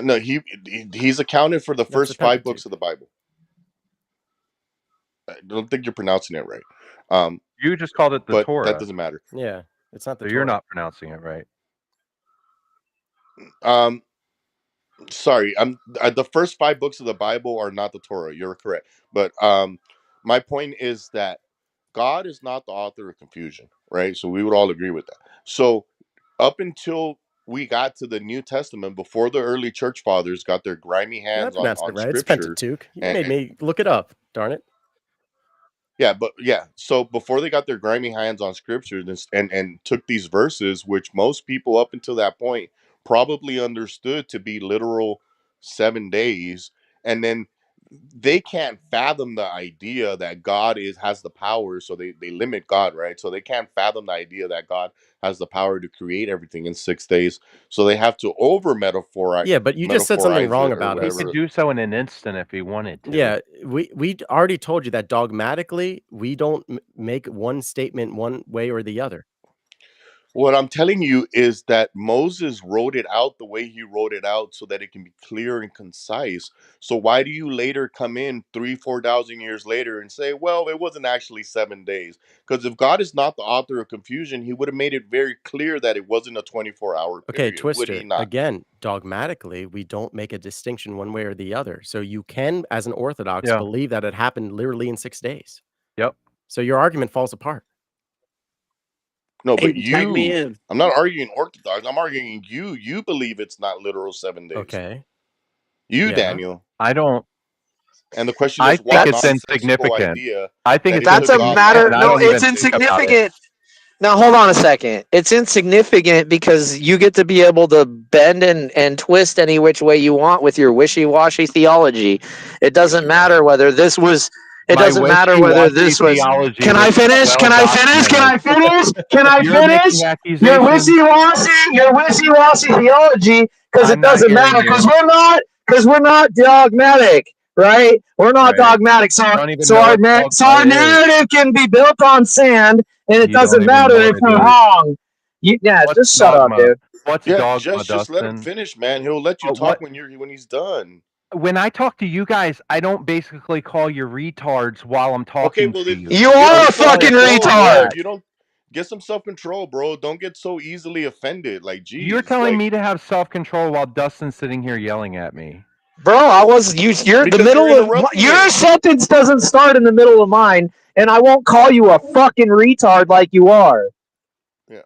[SPEAKER 11] no, he's accounted for the
[SPEAKER 3] That's the
[SPEAKER 11] first 5
[SPEAKER 3] Pentateuch.
[SPEAKER 11] books of the Bible. I don't think you're pronouncing it right. Um,
[SPEAKER 12] You just called it the
[SPEAKER 11] but that
[SPEAKER 12] Torah,
[SPEAKER 11] doesn't matter.
[SPEAKER 3] Yeah, it's not the
[SPEAKER 12] so you're
[SPEAKER 3] Torah.
[SPEAKER 12] not pronouncing it right.
[SPEAKER 11] Sorry, the first 5 books of the Bible are not the Torah. You're correct, but my point is that God is not the author of confusion, right? So we would all agree with that. So up until we got to the New Testament, before the early church fathers got their grimy
[SPEAKER 3] Yeah, I
[SPEAKER 11] hands
[SPEAKER 3] pronounced it
[SPEAKER 11] on
[SPEAKER 3] right. It's
[SPEAKER 11] Scripture,
[SPEAKER 3] Pentateuch. You
[SPEAKER 11] and
[SPEAKER 3] made me look it up. Darn it.
[SPEAKER 11] so before they got their grimy hands on Scripture and took these verses, which most people up until that point probably understood to be literal 7 days, and then they can't fathom the idea that God has the power, so they limit God, right? So they can't fathom the idea that God has the power to create everything in 6 days. So they have to over
[SPEAKER 3] Yeah, but you just said something
[SPEAKER 11] metaphorize
[SPEAKER 3] wrong
[SPEAKER 11] it or
[SPEAKER 3] about
[SPEAKER 12] He
[SPEAKER 3] us.
[SPEAKER 12] could
[SPEAKER 11] whatever.
[SPEAKER 12] do so in an instant if he wanted to.
[SPEAKER 3] Yeah, we already told you that dogmatically we don't make one statement one way or the other.
[SPEAKER 11] What I'm telling you is that Moses wrote it out the way he wrote it out so that it can be clear and concise. So why do you later come in 3,000-4,000 years later and say, well, it wasn't actually 7 days? Because if God is not the author of confusion, he would have made it very clear that it wasn't a 24-hour
[SPEAKER 3] Okay,
[SPEAKER 11] period, would he
[SPEAKER 3] Twister.
[SPEAKER 11] not?
[SPEAKER 3] Again, dogmatically, we don't make a distinction one way or the other. So you can, as an Orthodox,
[SPEAKER 12] Yeah.
[SPEAKER 3] believe that it happened literally in 6 days.
[SPEAKER 12] Yep.
[SPEAKER 3] So your argument falls apart.
[SPEAKER 11] No, but
[SPEAKER 9] Aiden, tag me in.
[SPEAKER 11] I'm not arguing Orthodox. I'm arguing you believe it's not literal 7 days.
[SPEAKER 3] Okay.
[SPEAKER 11] You,
[SPEAKER 3] Yeah.
[SPEAKER 11] Daniel.
[SPEAKER 12] I don't.
[SPEAKER 11] And the question
[SPEAKER 12] I
[SPEAKER 11] is,
[SPEAKER 12] think
[SPEAKER 11] what
[SPEAKER 12] it's
[SPEAKER 11] nonsensical
[SPEAKER 12] insignificant.
[SPEAKER 11] idea
[SPEAKER 12] I think
[SPEAKER 11] that
[SPEAKER 12] it's
[SPEAKER 11] it
[SPEAKER 2] That's
[SPEAKER 11] took
[SPEAKER 2] a
[SPEAKER 11] God
[SPEAKER 12] insignificant,
[SPEAKER 2] matter.
[SPEAKER 12] and I
[SPEAKER 2] No,
[SPEAKER 12] don't
[SPEAKER 2] it's
[SPEAKER 12] even think about it.
[SPEAKER 2] insignificant. Now hold on a second. It's insignificant because you get to be able to bend and twist any which way you want with your wishy-washy theology. It doesn't matter whether this was. It
[SPEAKER 12] My
[SPEAKER 2] doesn't matter whether
[SPEAKER 12] wishy-washy
[SPEAKER 2] this was.
[SPEAKER 12] theology
[SPEAKER 2] Can
[SPEAKER 12] was
[SPEAKER 2] I finish?
[SPEAKER 12] well
[SPEAKER 2] Can I finish? Can
[SPEAKER 12] documented.
[SPEAKER 2] I finish? Can I
[SPEAKER 12] You're
[SPEAKER 2] finish?
[SPEAKER 12] making
[SPEAKER 2] Your
[SPEAKER 12] accusations.
[SPEAKER 2] wishy-washy theology, because it
[SPEAKER 12] I'm not
[SPEAKER 2] doesn't
[SPEAKER 12] hearing
[SPEAKER 2] matter.
[SPEAKER 12] you.
[SPEAKER 2] Because we're not dogmatic, right? We're not
[SPEAKER 12] Right.
[SPEAKER 2] dogmatic. So
[SPEAKER 12] You don't even know what
[SPEAKER 2] so
[SPEAKER 12] dogma
[SPEAKER 2] our
[SPEAKER 12] is.
[SPEAKER 2] narrative can be built on sand, and it
[SPEAKER 12] You don't
[SPEAKER 2] doesn't
[SPEAKER 12] even
[SPEAKER 2] matter
[SPEAKER 12] know
[SPEAKER 2] if
[SPEAKER 12] what it
[SPEAKER 2] we're
[SPEAKER 12] is.
[SPEAKER 2] wall.
[SPEAKER 12] What's
[SPEAKER 2] Just shut up,
[SPEAKER 12] dogma?
[SPEAKER 2] dude.
[SPEAKER 12] What's
[SPEAKER 11] Yeah,
[SPEAKER 12] dogma,
[SPEAKER 11] just let him
[SPEAKER 12] Dustin?
[SPEAKER 11] finish, man. He'll let you
[SPEAKER 12] But
[SPEAKER 11] talk
[SPEAKER 12] what?
[SPEAKER 11] when he's done.
[SPEAKER 12] When I talk to you guys, I don't basically call you retards while I'm
[SPEAKER 11] Okay,
[SPEAKER 12] talking
[SPEAKER 11] well
[SPEAKER 12] to
[SPEAKER 11] then
[SPEAKER 12] you.
[SPEAKER 2] You
[SPEAKER 11] give
[SPEAKER 2] are
[SPEAKER 11] me
[SPEAKER 2] a
[SPEAKER 12] Don't call
[SPEAKER 2] fucking
[SPEAKER 12] yourself
[SPEAKER 11] go. Well,
[SPEAKER 2] retard.
[SPEAKER 12] that.
[SPEAKER 11] if you don't get some self control, bro. Don't get so easily offended. Like,
[SPEAKER 12] You're
[SPEAKER 11] geez,
[SPEAKER 12] telling
[SPEAKER 11] like
[SPEAKER 12] me to have self-control while Dustin's sitting here yelling at me.
[SPEAKER 2] Bro, I was you're the
[SPEAKER 11] because you're
[SPEAKER 2] middle of
[SPEAKER 11] interrupting
[SPEAKER 2] your
[SPEAKER 11] it.
[SPEAKER 2] sentence doesn't start in the middle of mine, and I won't call you a fucking retard like you are.
[SPEAKER 11] Yeah,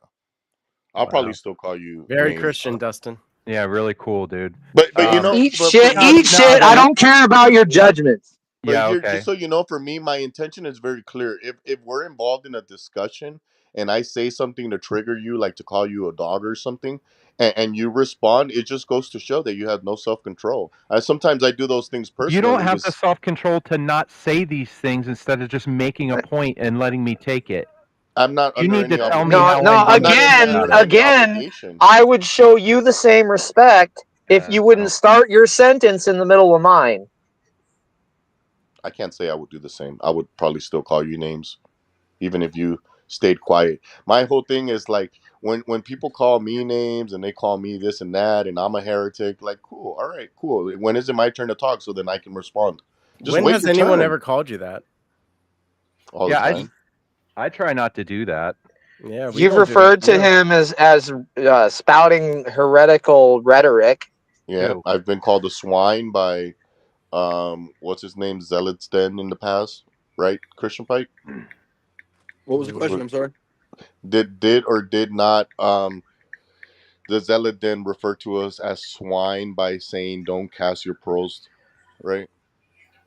[SPEAKER 11] I'll probably still call you
[SPEAKER 3] Very
[SPEAKER 11] names.
[SPEAKER 3] Christian, Dustin.
[SPEAKER 12] Yeah, really cool, dude.
[SPEAKER 11] But you know,
[SPEAKER 2] Eat
[SPEAKER 11] for
[SPEAKER 2] shit,
[SPEAKER 11] me,
[SPEAKER 2] eat shit. I don't care about your judgments.
[SPEAKER 11] but
[SPEAKER 12] Yeah,
[SPEAKER 11] here,
[SPEAKER 12] okay.
[SPEAKER 11] just so you know, for me, my intention is very clear. If we're involved in a discussion and I say something to trigger you, like to call you a dog or something, and you respond, it just goes to show that you have no self control. Sometimes I do those things
[SPEAKER 12] You don't
[SPEAKER 11] personally.
[SPEAKER 12] have the self-control to not say these things instead of just making a point and letting me take it.
[SPEAKER 11] I'm not
[SPEAKER 12] You
[SPEAKER 11] under
[SPEAKER 12] need to
[SPEAKER 11] any
[SPEAKER 12] tell me
[SPEAKER 11] obligation.
[SPEAKER 12] how I
[SPEAKER 11] I'm not
[SPEAKER 12] really feel about it.
[SPEAKER 11] any
[SPEAKER 2] Again,
[SPEAKER 11] obligation.
[SPEAKER 2] I would show you the same respect if you wouldn't start your sentence in the middle of mine.
[SPEAKER 11] I can't say I would do the same. I would probably still call you names, even if you stayed quiet. My whole thing is like when people call me names and they call me this and that, and I'm a heretic. Like, cool, all right, cool. When is it my turn to talk so then I can respond? Just
[SPEAKER 3] When
[SPEAKER 11] wait
[SPEAKER 3] has
[SPEAKER 11] your
[SPEAKER 3] anyone
[SPEAKER 11] turn.
[SPEAKER 3] ever called you that?
[SPEAKER 11] All the time.
[SPEAKER 12] I try not to do that.
[SPEAKER 3] Yeah, we
[SPEAKER 2] You've
[SPEAKER 3] don't do it
[SPEAKER 2] referred
[SPEAKER 3] to
[SPEAKER 2] to
[SPEAKER 3] you.
[SPEAKER 2] him as spouting heretical rhetoric.
[SPEAKER 11] Yeah, I've been called a swine by what's his name, Zealot's Den in the past, right? Christian Pike.
[SPEAKER 9] What was the question? I'm sorry.
[SPEAKER 11] Did or did not the Zealot Den refer to us as swine by saying don't cast your pearls, right?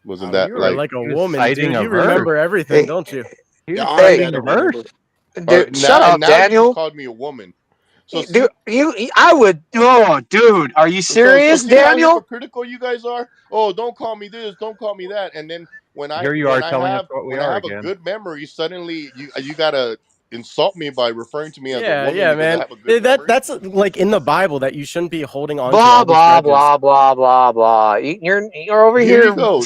[SPEAKER 11] Wasn't
[SPEAKER 3] Oh,
[SPEAKER 11] that
[SPEAKER 3] you are
[SPEAKER 11] like
[SPEAKER 3] like a
[SPEAKER 12] He was
[SPEAKER 3] woman,
[SPEAKER 12] citing
[SPEAKER 3] dude.
[SPEAKER 12] a
[SPEAKER 3] You
[SPEAKER 12] verse.
[SPEAKER 3] remember everything, don't you?
[SPEAKER 12] He was
[SPEAKER 9] Yeah, honestly,
[SPEAKER 12] citing
[SPEAKER 9] I
[SPEAKER 12] a
[SPEAKER 9] don't
[SPEAKER 12] verse.
[SPEAKER 9] remember.
[SPEAKER 2] Dude, shut up,
[SPEAKER 11] now you just
[SPEAKER 2] Daniel.
[SPEAKER 11] called me a woman. So
[SPEAKER 2] Dude,
[SPEAKER 11] see,
[SPEAKER 2] I would. Oh, dude, are you
[SPEAKER 11] so
[SPEAKER 2] serious,
[SPEAKER 11] see how
[SPEAKER 2] Daniel?
[SPEAKER 11] hypocritical you guys are. Oh, don't call me this, don't call me that, and then
[SPEAKER 12] Here you are telling us what we
[SPEAKER 11] when I
[SPEAKER 12] are
[SPEAKER 11] have a
[SPEAKER 12] again.
[SPEAKER 11] good memory, suddenly you gotta insult me by referring to me as a
[SPEAKER 3] Yeah,
[SPEAKER 11] woman
[SPEAKER 3] yeah,
[SPEAKER 11] because I
[SPEAKER 3] man.
[SPEAKER 11] have a good memory.
[SPEAKER 3] That's like in the Bible that you shouldn't be holding on to
[SPEAKER 2] Blah
[SPEAKER 3] all these
[SPEAKER 2] blah
[SPEAKER 3] grudges.
[SPEAKER 2] blah blah blah blah. You're over
[SPEAKER 11] Here you
[SPEAKER 2] here.
[SPEAKER 11] go.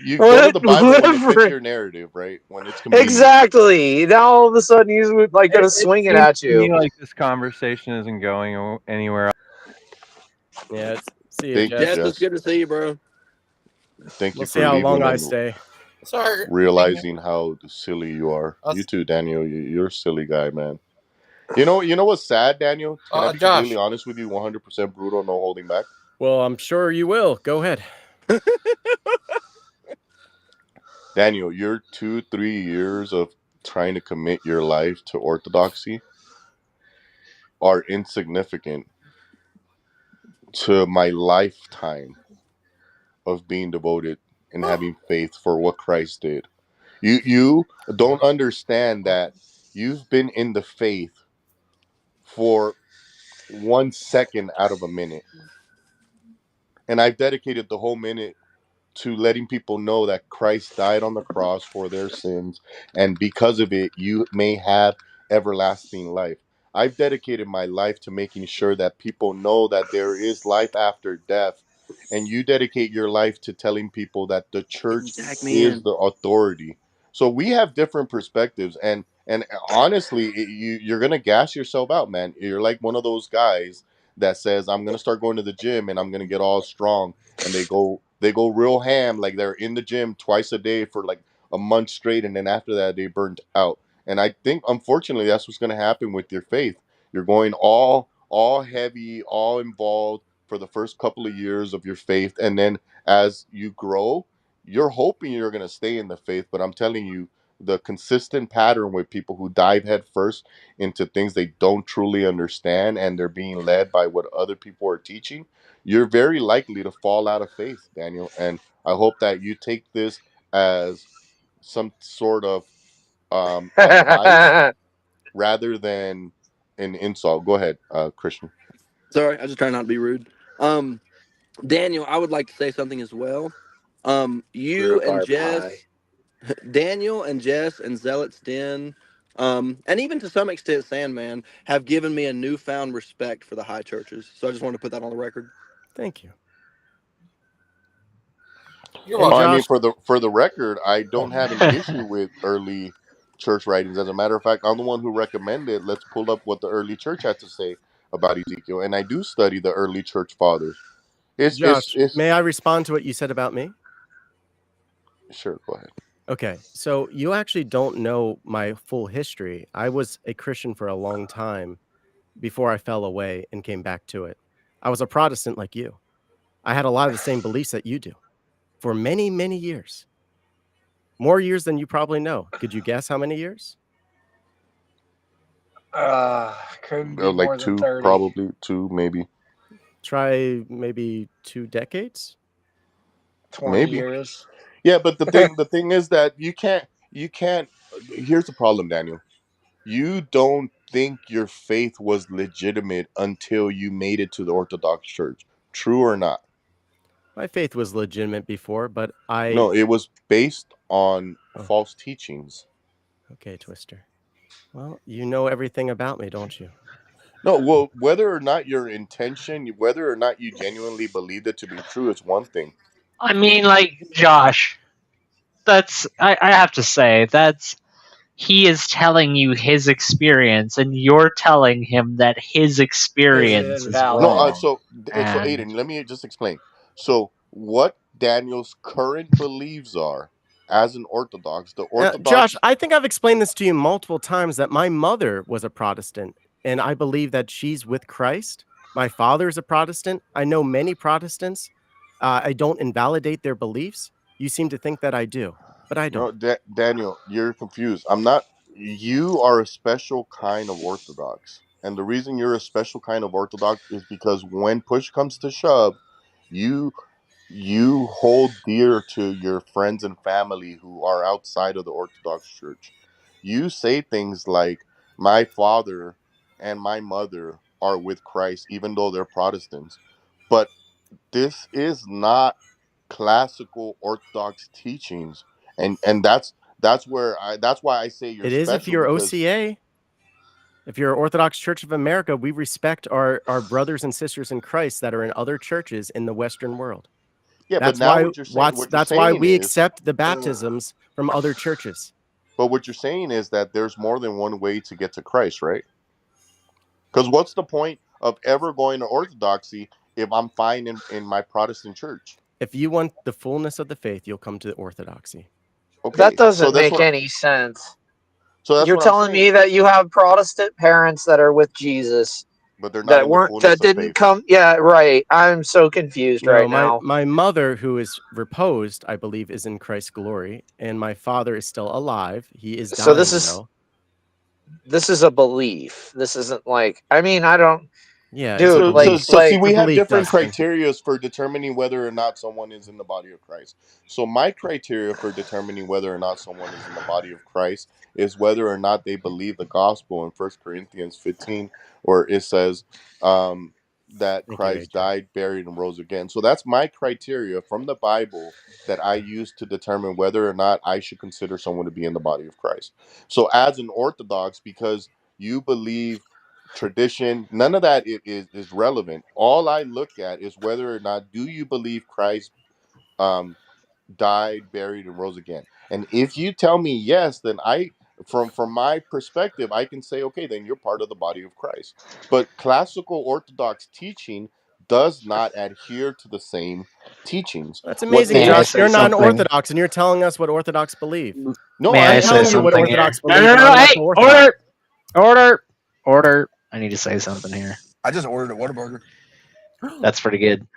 [SPEAKER 11] You go to the Bible when it fits
[SPEAKER 2] Whatever.
[SPEAKER 11] your narrative, right? When it's convenient.
[SPEAKER 2] Exactly. Now all of a sudden he's like gonna
[SPEAKER 12] It
[SPEAKER 2] swing it
[SPEAKER 12] seems
[SPEAKER 2] at
[SPEAKER 12] to me
[SPEAKER 2] you.
[SPEAKER 12] like this conversation isn't going anywhere.
[SPEAKER 3] Yeah, see you,
[SPEAKER 11] Thank you,
[SPEAKER 3] Jess.
[SPEAKER 9] Jess, it's
[SPEAKER 11] Jess.
[SPEAKER 9] good to see you, bro.
[SPEAKER 11] Thank
[SPEAKER 3] We'll
[SPEAKER 11] you
[SPEAKER 3] see
[SPEAKER 11] for
[SPEAKER 3] how long
[SPEAKER 11] leaving
[SPEAKER 3] I
[SPEAKER 11] and
[SPEAKER 3] stay.
[SPEAKER 4] Sorry.
[SPEAKER 11] realizing how silly you are. You too, Daniel. You're a silly guy, man. You know what's sad, Daniel? Can I be completely
[SPEAKER 4] Josh.
[SPEAKER 11] honest with you? 100% brutal, no holding back.
[SPEAKER 3] Well, I'm sure you will. Go ahead.
[SPEAKER 11] Daniel, your 2-3 years of trying to commit your life to orthodoxy are insignificant to my lifetime of being devoted and having faith for what Christ did. You don't understand that you've been in the faith for 1 second out of a minute. And I've dedicated the whole minute to letting people know that Christ died on the cross for their sins, and because of it, you may have everlasting life. I've dedicated my life to making sure that people know that there is life after death, and you dedicate your life to telling people that the church
[SPEAKER 9] Jack me
[SPEAKER 11] is
[SPEAKER 9] in.
[SPEAKER 11] the authority. So we have different perspectives, and honestly, you're gonna gas yourself out, man. You're like one of those guys that says, "I'm gonna start going to the gym and I'm gonna get all strong," and they go real ham, like they're in the gym twice a day for like a month straight, and then after that they burnt out. And I think unfortunately that's what's going to happen with your faith. You're going all heavy, all involved for the first couple of years of your faith, and then as you grow, you're hoping you're going to stay in the faith, but I'm telling you, the consistent pattern with people who dive head first into things they don't truly understand and they're being led by what other people are teaching, you're very likely to fall out of faith, Daniel. And I hope that you take this as some sort of advice rather than an insult. Go ahead, Christian.
[SPEAKER 9] Sorry, I just try not to be rude. Daniel, I would like to say something as well. You
[SPEAKER 2] Rip
[SPEAKER 9] and
[SPEAKER 2] our pie.
[SPEAKER 9] Jess, Daniel and Jess and Zealot's Den, and even to some extent Sandman, have given me a newfound respect for the high churches. So I just want to put that on the record.
[SPEAKER 3] Thank you.
[SPEAKER 4] You're
[SPEAKER 3] And
[SPEAKER 11] Oh, I
[SPEAKER 4] welcome.
[SPEAKER 11] mean,
[SPEAKER 3] Josh,
[SPEAKER 11] for the record, I don't have an issue with early church writings. As a matter of fact, I'm the one who recommended let's pull up what the early church had to say about Ezekiel, and I do study the early church fathers. It's
[SPEAKER 3] Josh,
[SPEAKER 11] it's
[SPEAKER 3] may I respond to what you said about me?
[SPEAKER 11] sure. Go ahead.
[SPEAKER 3] Okay, so you actually don't know my full history. I was a Christian for a long time before I fell away and came back to it. I was a Protestant like you. I had a lot of the same beliefs that you do for many, many years. More years than you probably know. Could you guess how many years?
[SPEAKER 2] Couldn't be
[SPEAKER 11] Like
[SPEAKER 2] more than
[SPEAKER 11] two,
[SPEAKER 2] 30.
[SPEAKER 11] probably two, maybe,
[SPEAKER 3] Try maybe 2 decades?
[SPEAKER 2] 20
[SPEAKER 11] maybe.
[SPEAKER 2] years.
[SPEAKER 11] Yeah, but the thing is that you can't. Here's the problem, Daniel. You don't think your faith was legitimate until you made it to the Orthodox Church. True or not?
[SPEAKER 3] My faith was legitimate before, but
[SPEAKER 11] No, it was based on
[SPEAKER 3] Oh,
[SPEAKER 11] false teachings.
[SPEAKER 3] okay, Twister. Well, you know everything about me, don't you?
[SPEAKER 11] No, well, whether or not your intention, whether or not you genuinely believed it to be true, is one thing.
[SPEAKER 6] I mean, like, Josh, I have to say, he is telling you his experience, and you're telling him that his
[SPEAKER 2] Is
[SPEAKER 6] experience is
[SPEAKER 2] invalid.
[SPEAKER 11] No,
[SPEAKER 6] wrong.
[SPEAKER 11] so
[SPEAKER 6] And
[SPEAKER 11] Aiden, let me just explain. So, what Daniel's current beliefs are as an Orthodox, the
[SPEAKER 3] Josh,
[SPEAKER 11] Orthodox.
[SPEAKER 3] I think I've explained this to you multiple times that my mother was a Protestant, and I believe that she's with Christ. My father is a Protestant. I know many Protestants. I don't invalidate their beliefs. You seem to think that I do, but I
[SPEAKER 11] No,
[SPEAKER 3] don't.
[SPEAKER 11] Daniel, you're confused. I'm not. You are a special kind of Orthodox, and the reason you're a special kind of Orthodox is because when push comes to shove, you you hold dear to your friends and family who are outside of the Orthodox Church. You say things like, "My father and my mother are with Christ, even though they're Protestants," but this is not classical Orthodox teachings, and that's why I say you're
[SPEAKER 3] It is if
[SPEAKER 11] special
[SPEAKER 3] you're
[SPEAKER 11] because
[SPEAKER 3] OCA. If you're Orthodox Church of America, we respect our brothers and sisters in Christ that are in other churches in the Western world.
[SPEAKER 11] yeah. But
[SPEAKER 3] That's
[SPEAKER 11] now
[SPEAKER 3] why
[SPEAKER 11] what you're
[SPEAKER 3] that's why
[SPEAKER 11] saying
[SPEAKER 3] we
[SPEAKER 11] is,
[SPEAKER 3] accept the baptisms from other churches.
[SPEAKER 11] but what you're saying is that there's more than one way to get to Christ, right? Because what's the point of ever going to Orthodoxy if I'm fine in my Protestant church?
[SPEAKER 3] If you want the fullness of the faith, you'll come to Orthodoxy.
[SPEAKER 2] That
[SPEAKER 11] Okay, so
[SPEAKER 2] doesn't
[SPEAKER 11] that's
[SPEAKER 2] make
[SPEAKER 11] what
[SPEAKER 2] any sense.
[SPEAKER 11] that's
[SPEAKER 2] You're
[SPEAKER 11] what I'm
[SPEAKER 2] telling
[SPEAKER 11] saying.
[SPEAKER 2] me that you have Protestant parents that are with Jesus
[SPEAKER 11] But they're not
[SPEAKER 2] that
[SPEAKER 11] in the
[SPEAKER 2] weren't
[SPEAKER 11] fullness
[SPEAKER 2] that
[SPEAKER 11] of
[SPEAKER 2] didn't
[SPEAKER 11] faith.
[SPEAKER 2] come. Yeah, right. I'm so confused
[SPEAKER 3] No,
[SPEAKER 2] right
[SPEAKER 3] my
[SPEAKER 2] now.
[SPEAKER 3] my mother, who is reposed, I believe, is in Christ's glory, and my father is still alive. He is
[SPEAKER 2] So this
[SPEAKER 3] dying
[SPEAKER 2] is
[SPEAKER 3] though.
[SPEAKER 2] this is a belief. This isn't like, I mean, I don't,
[SPEAKER 3] Yeah, it's a
[SPEAKER 2] dude,
[SPEAKER 11] So, so,
[SPEAKER 3] belief.
[SPEAKER 11] so, see,
[SPEAKER 2] like
[SPEAKER 3] It's a
[SPEAKER 11] we have
[SPEAKER 3] belief,
[SPEAKER 11] different
[SPEAKER 3] Dustin.
[SPEAKER 11] criterias for determining whether or not someone is in the body of Christ. So, my criteria for determining whether or not someone is in the body of Christ is whether or not they believe the gospel in 1 Corinthians 15, where it says that
[SPEAKER 3] Thank you,
[SPEAKER 11] Christ
[SPEAKER 3] AJ.
[SPEAKER 11] died, buried, and rose again. So, that's my criteria from the Bible that I use to determine whether or not I should consider someone to be in the body of Christ. So, as an Orthodox, because you believe tradition, none of that is relevant. All I look at is whether or not do you believe Christ um died, buried, and rose again. And if you tell me yes, then I, from my perspective, I can say, okay, then you're part of the body of Christ. But classical Orthodox teaching does not adhere to the same teachings.
[SPEAKER 3] That's
[SPEAKER 11] What
[SPEAKER 3] amazing,
[SPEAKER 6] may
[SPEAKER 11] they
[SPEAKER 6] I
[SPEAKER 3] Josh.
[SPEAKER 6] say
[SPEAKER 3] You're not an
[SPEAKER 6] something?
[SPEAKER 3] Orthodox, and you're telling us what Orthodox believe.
[SPEAKER 11] no,
[SPEAKER 6] May
[SPEAKER 11] I
[SPEAKER 6] I
[SPEAKER 3] I'm
[SPEAKER 11] am
[SPEAKER 6] say
[SPEAKER 3] telling
[SPEAKER 11] telling
[SPEAKER 3] you
[SPEAKER 11] you
[SPEAKER 3] what
[SPEAKER 6] something
[SPEAKER 11] what
[SPEAKER 6] here?
[SPEAKER 3] Orthodox
[SPEAKER 6] No,
[SPEAKER 3] believe,
[SPEAKER 6] no,
[SPEAKER 3] and
[SPEAKER 6] no,
[SPEAKER 3] I'm not
[SPEAKER 6] hey,
[SPEAKER 3] an Orthodox.
[SPEAKER 6] order. I need to say something here.
[SPEAKER 7] I just ordered a Whataburger.
[SPEAKER 6] That's pretty good.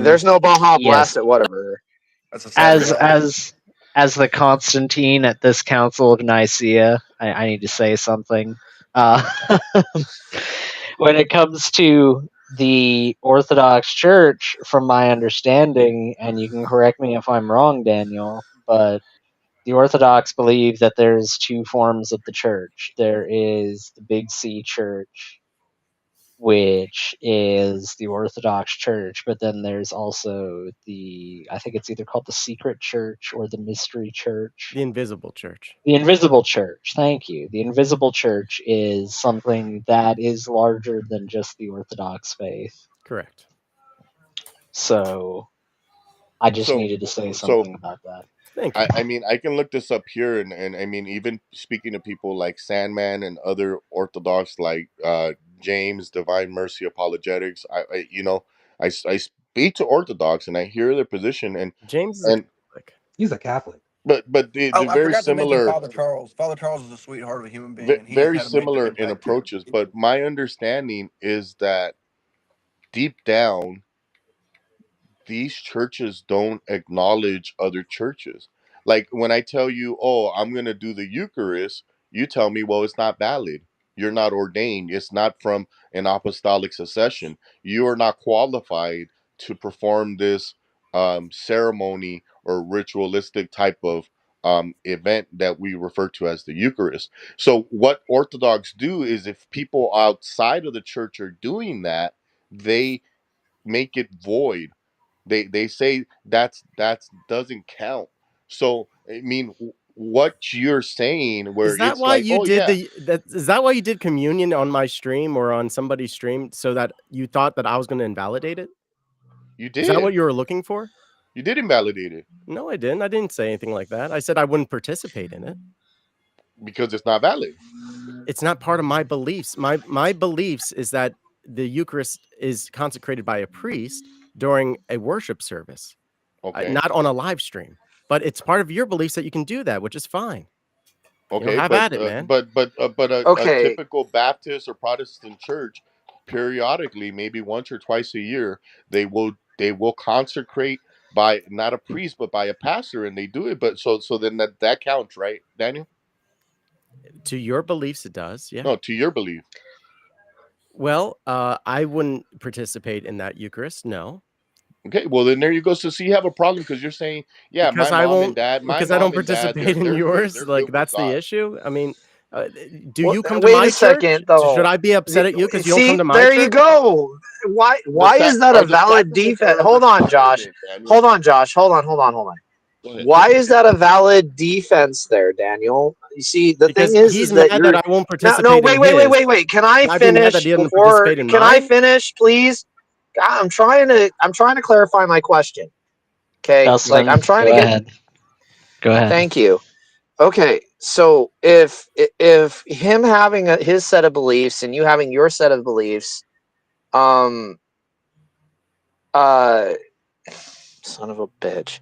[SPEAKER 2] there's no Baja
[SPEAKER 6] Yes,
[SPEAKER 2] Blast at Whataburger.
[SPEAKER 7] That's a sad
[SPEAKER 6] as
[SPEAKER 7] reality.
[SPEAKER 6] as as the Constantine at this Council of Nicaea, I need to say something. Uh, when it comes to the Orthodox Church, from my understanding, and you can correct me if I'm wrong, Daniel, but the Orthodox believe that there's two forms of the church. There is the Big C Church, which is the Orthodox Church, but then there's also I think it's either called the Secret Church or the Mystery Church.
[SPEAKER 3] The invisible church.
[SPEAKER 6] The Invisible Church, thank you. The Invisible Church is something that is larger than just the Orthodox faith.
[SPEAKER 3] Correct.
[SPEAKER 6] So I just
[SPEAKER 11] so
[SPEAKER 6] needed to say
[SPEAKER 11] so
[SPEAKER 6] something about that.
[SPEAKER 3] Thank you.
[SPEAKER 11] I mean, I can look this up here, and I mean, even speaking to people like Sandman and other Orthodox like James, Divine Mercy Apologetics, I speak to Orthodox and I hear their position,
[SPEAKER 3] James is a
[SPEAKER 11] and
[SPEAKER 3] Catholic.
[SPEAKER 7] He's a Catholic.
[SPEAKER 11] but
[SPEAKER 9] Oh,
[SPEAKER 11] they're
[SPEAKER 9] I
[SPEAKER 11] very
[SPEAKER 9] forgot to mention
[SPEAKER 11] similar,
[SPEAKER 9] Father Charles. Father Charles is a sweetheart of a human being, and he has
[SPEAKER 11] very
[SPEAKER 9] had a major
[SPEAKER 11] similar in
[SPEAKER 9] impact here.
[SPEAKER 11] approaches. But my understanding is that deep down, these churches don't acknowledge other churches. Like when I tell you, oh, I'm going to do the Eucharist, you tell me, well, it's not valid. You're not ordained. It's not from an apostolic succession. You are not qualified to perform this ceremony or ritualistic type of event that we refer to as the Eucharist. So, what Orthodox do is if people outside of the church are doing that, they make it void. They say that's doesn't count. So I mean, what you're saying, where
[SPEAKER 3] Is that
[SPEAKER 11] it's
[SPEAKER 3] why
[SPEAKER 11] like,
[SPEAKER 3] you
[SPEAKER 11] oh
[SPEAKER 3] did
[SPEAKER 11] yeah,
[SPEAKER 3] is that why you did communion on my stream or on somebody's stream so that you thought that I was gonna invalidate it?
[SPEAKER 11] you
[SPEAKER 3] Is that what
[SPEAKER 11] did,
[SPEAKER 3] you were looking for?
[SPEAKER 11] you did invalidate it
[SPEAKER 3] No, I didn't. I didn't say anything like that. I said I wouldn't participate in it.
[SPEAKER 11] because it's not valid.
[SPEAKER 3] It's not part of my beliefs. My beliefs is that the Eucharist is consecrated by a priest during a worship service,
[SPEAKER 11] Okay,
[SPEAKER 3] not on a live stream. But it's part of your beliefs that you can do that, which is fine.
[SPEAKER 11] okay,
[SPEAKER 3] Have at it, man.
[SPEAKER 11] but a
[SPEAKER 2] Okay,
[SPEAKER 11] typical Baptist or Protestant church, periodically, maybe once or twice a year, they will consecrate by not a priest but by a pastor, and they do it. But so then that counts, right, Daniel?
[SPEAKER 3] To your beliefs, it does. Yeah.
[SPEAKER 11] No, to your belief.
[SPEAKER 3] Well, I wouldn't participate in that Eucharist. No,
[SPEAKER 11] Okay, well then there you go. So you have a problem because you're saying, yeah,
[SPEAKER 3] because I won't.
[SPEAKER 11] my
[SPEAKER 3] Because I don't
[SPEAKER 11] mom and dad,
[SPEAKER 3] participate in
[SPEAKER 11] they're good.
[SPEAKER 3] yours.
[SPEAKER 11] They're
[SPEAKER 3] Like
[SPEAKER 11] good with
[SPEAKER 3] that's the
[SPEAKER 11] God.
[SPEAKER 3] issue. I mean, uh, do
[SPEAKER 2] well,
[SPEAKER 3] you come to
[SPEAKER 2] wait a
[SPEAKER 3] my church?
[SPEAKER 2] second
[SPEAKER 3] Should
[SPEAKER 2] though.
[SPEAKER 3] I be upset at you because you don't come
[SPEAKER 2] See,
[SPEAKER 3] to my
[SPEAKER 2] there you
[SPEAKER 3] church?
[SPEAKER 2] go. Why is that a
[SPEAKER 11] The
[SPEAKER 2] valid
[SPEAKER 11] sacraments
[SPEAKER 2] defense?
[SPEAKER 11] are the
[SPEAKER 2] Hold on, Josh.
[SPEAKER 11] sacraments, Daniel.
[SPEAKER 2] Hold on, Josh. Hold on.
[SPEAKER 11] Go ahead.
[SPEAKER 2] Why is that a valid defense there, Daniel? You see, the thing
[SPEAKER 3] Because
[SPEAKER 2] is
[SPEAKER 3] he's
[SPEAKER 2] that
[SPEAKER 3] mad that
[SPEAKER 2] you're
[SPEAKER 3] I won't
[SPEAKER 2] no.
[SPEAKER 3] participate in his,
[SPEAKER 2] Wait. Can I
[SPEAKER 3] and I'd be mad that
[SPEAKER 2] finish
[SPEAKER 3] he doesn't
[SPEAKER 2] before?
[SPEAKER 3] participate in
[SPEAKER 2] Can I
[SPEAKER 3] mine.
[SPEAKER 2] finish, please? God, I'm trying to clarify my question. Okay, like
[SPEAKER 6] Justin,
[SPEAKER 2] I'm trying
[SPEAKER 6] go
[SPEAKER 2] to get.
[SPEAKER 6] ahead. Go ahead.
[SPEAKER 2] Thank you. Okay, so if him having his set of beliefs and you having your set of beliefs, um, uh, son of a bitch,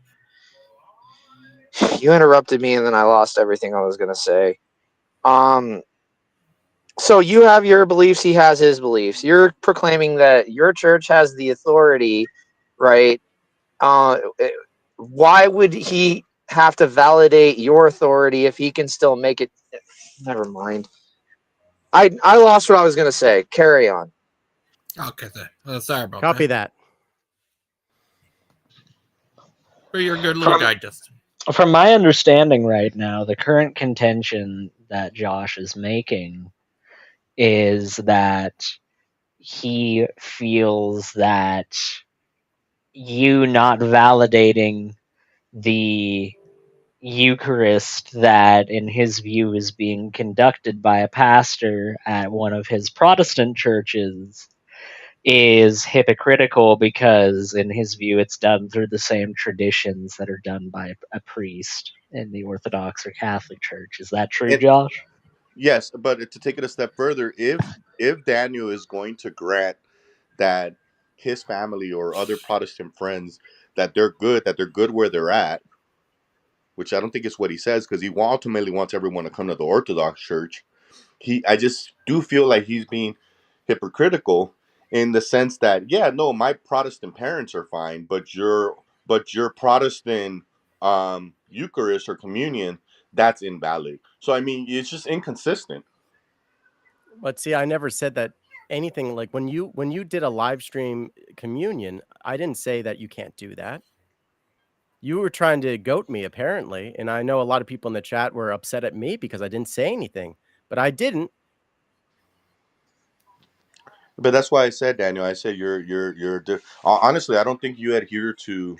[SPEAKER 2] you interrupted me and then I lost everything I was gonna say. Um, so you have your beliefs, he has his beliefs. You're proclaiming that your church has the authority, right? Uh, why would he have to validate your authority if he can still make it? Never mind. I lost what I was gonna say. Carry on.
[SPEAKER 4] Okay, sorry about
[SPEAKER 3] Copy
[SPEAKER 4] that.
[SPEAKER 3] that.
[SPEAKER 4] But you're a good little
[SPEAKER 6] From
[SPEAKER 4] guy, Justin.
[SPEAKER 6] from my understanding right now, the current contention that Josh is making is that he feels that you not validating the Eucharist that, in his view, is being conducted by a pastor at one of his Protestant churches is hypocritical because, in his view, it's done through the same traditions that are done by a priest in the Orthodox or Catholic Church. Is that true,
[SPEAKER 11] And
[SPEAKER 6] Josh?
[SPEAKER 11] yes, but to take it a step further, if Daniel is going to grant that his family or other Protestant friends that they're good where they're at, which I don't think is what he says because he ultimately wants everyone to come to the Orthodox Church. I just do feel like he's being hypocritical in the sense that, yeah, no, my Protestant parents are fine, but your Protestant Eucharist or communion, that's invalid. So I mean, it's just inconsistent.
[SPEAKER 3] But see, I never said that anything like when you did a live stream communion, I didn't say that you can't do that. You were trying to goat me apparently, and I know a lot of people in the chat were upset at me because I didn't say anything, but I didn't.
[SPEAKER 11] But that's why I said, Daniel, I said honestly, I don't think you adhere to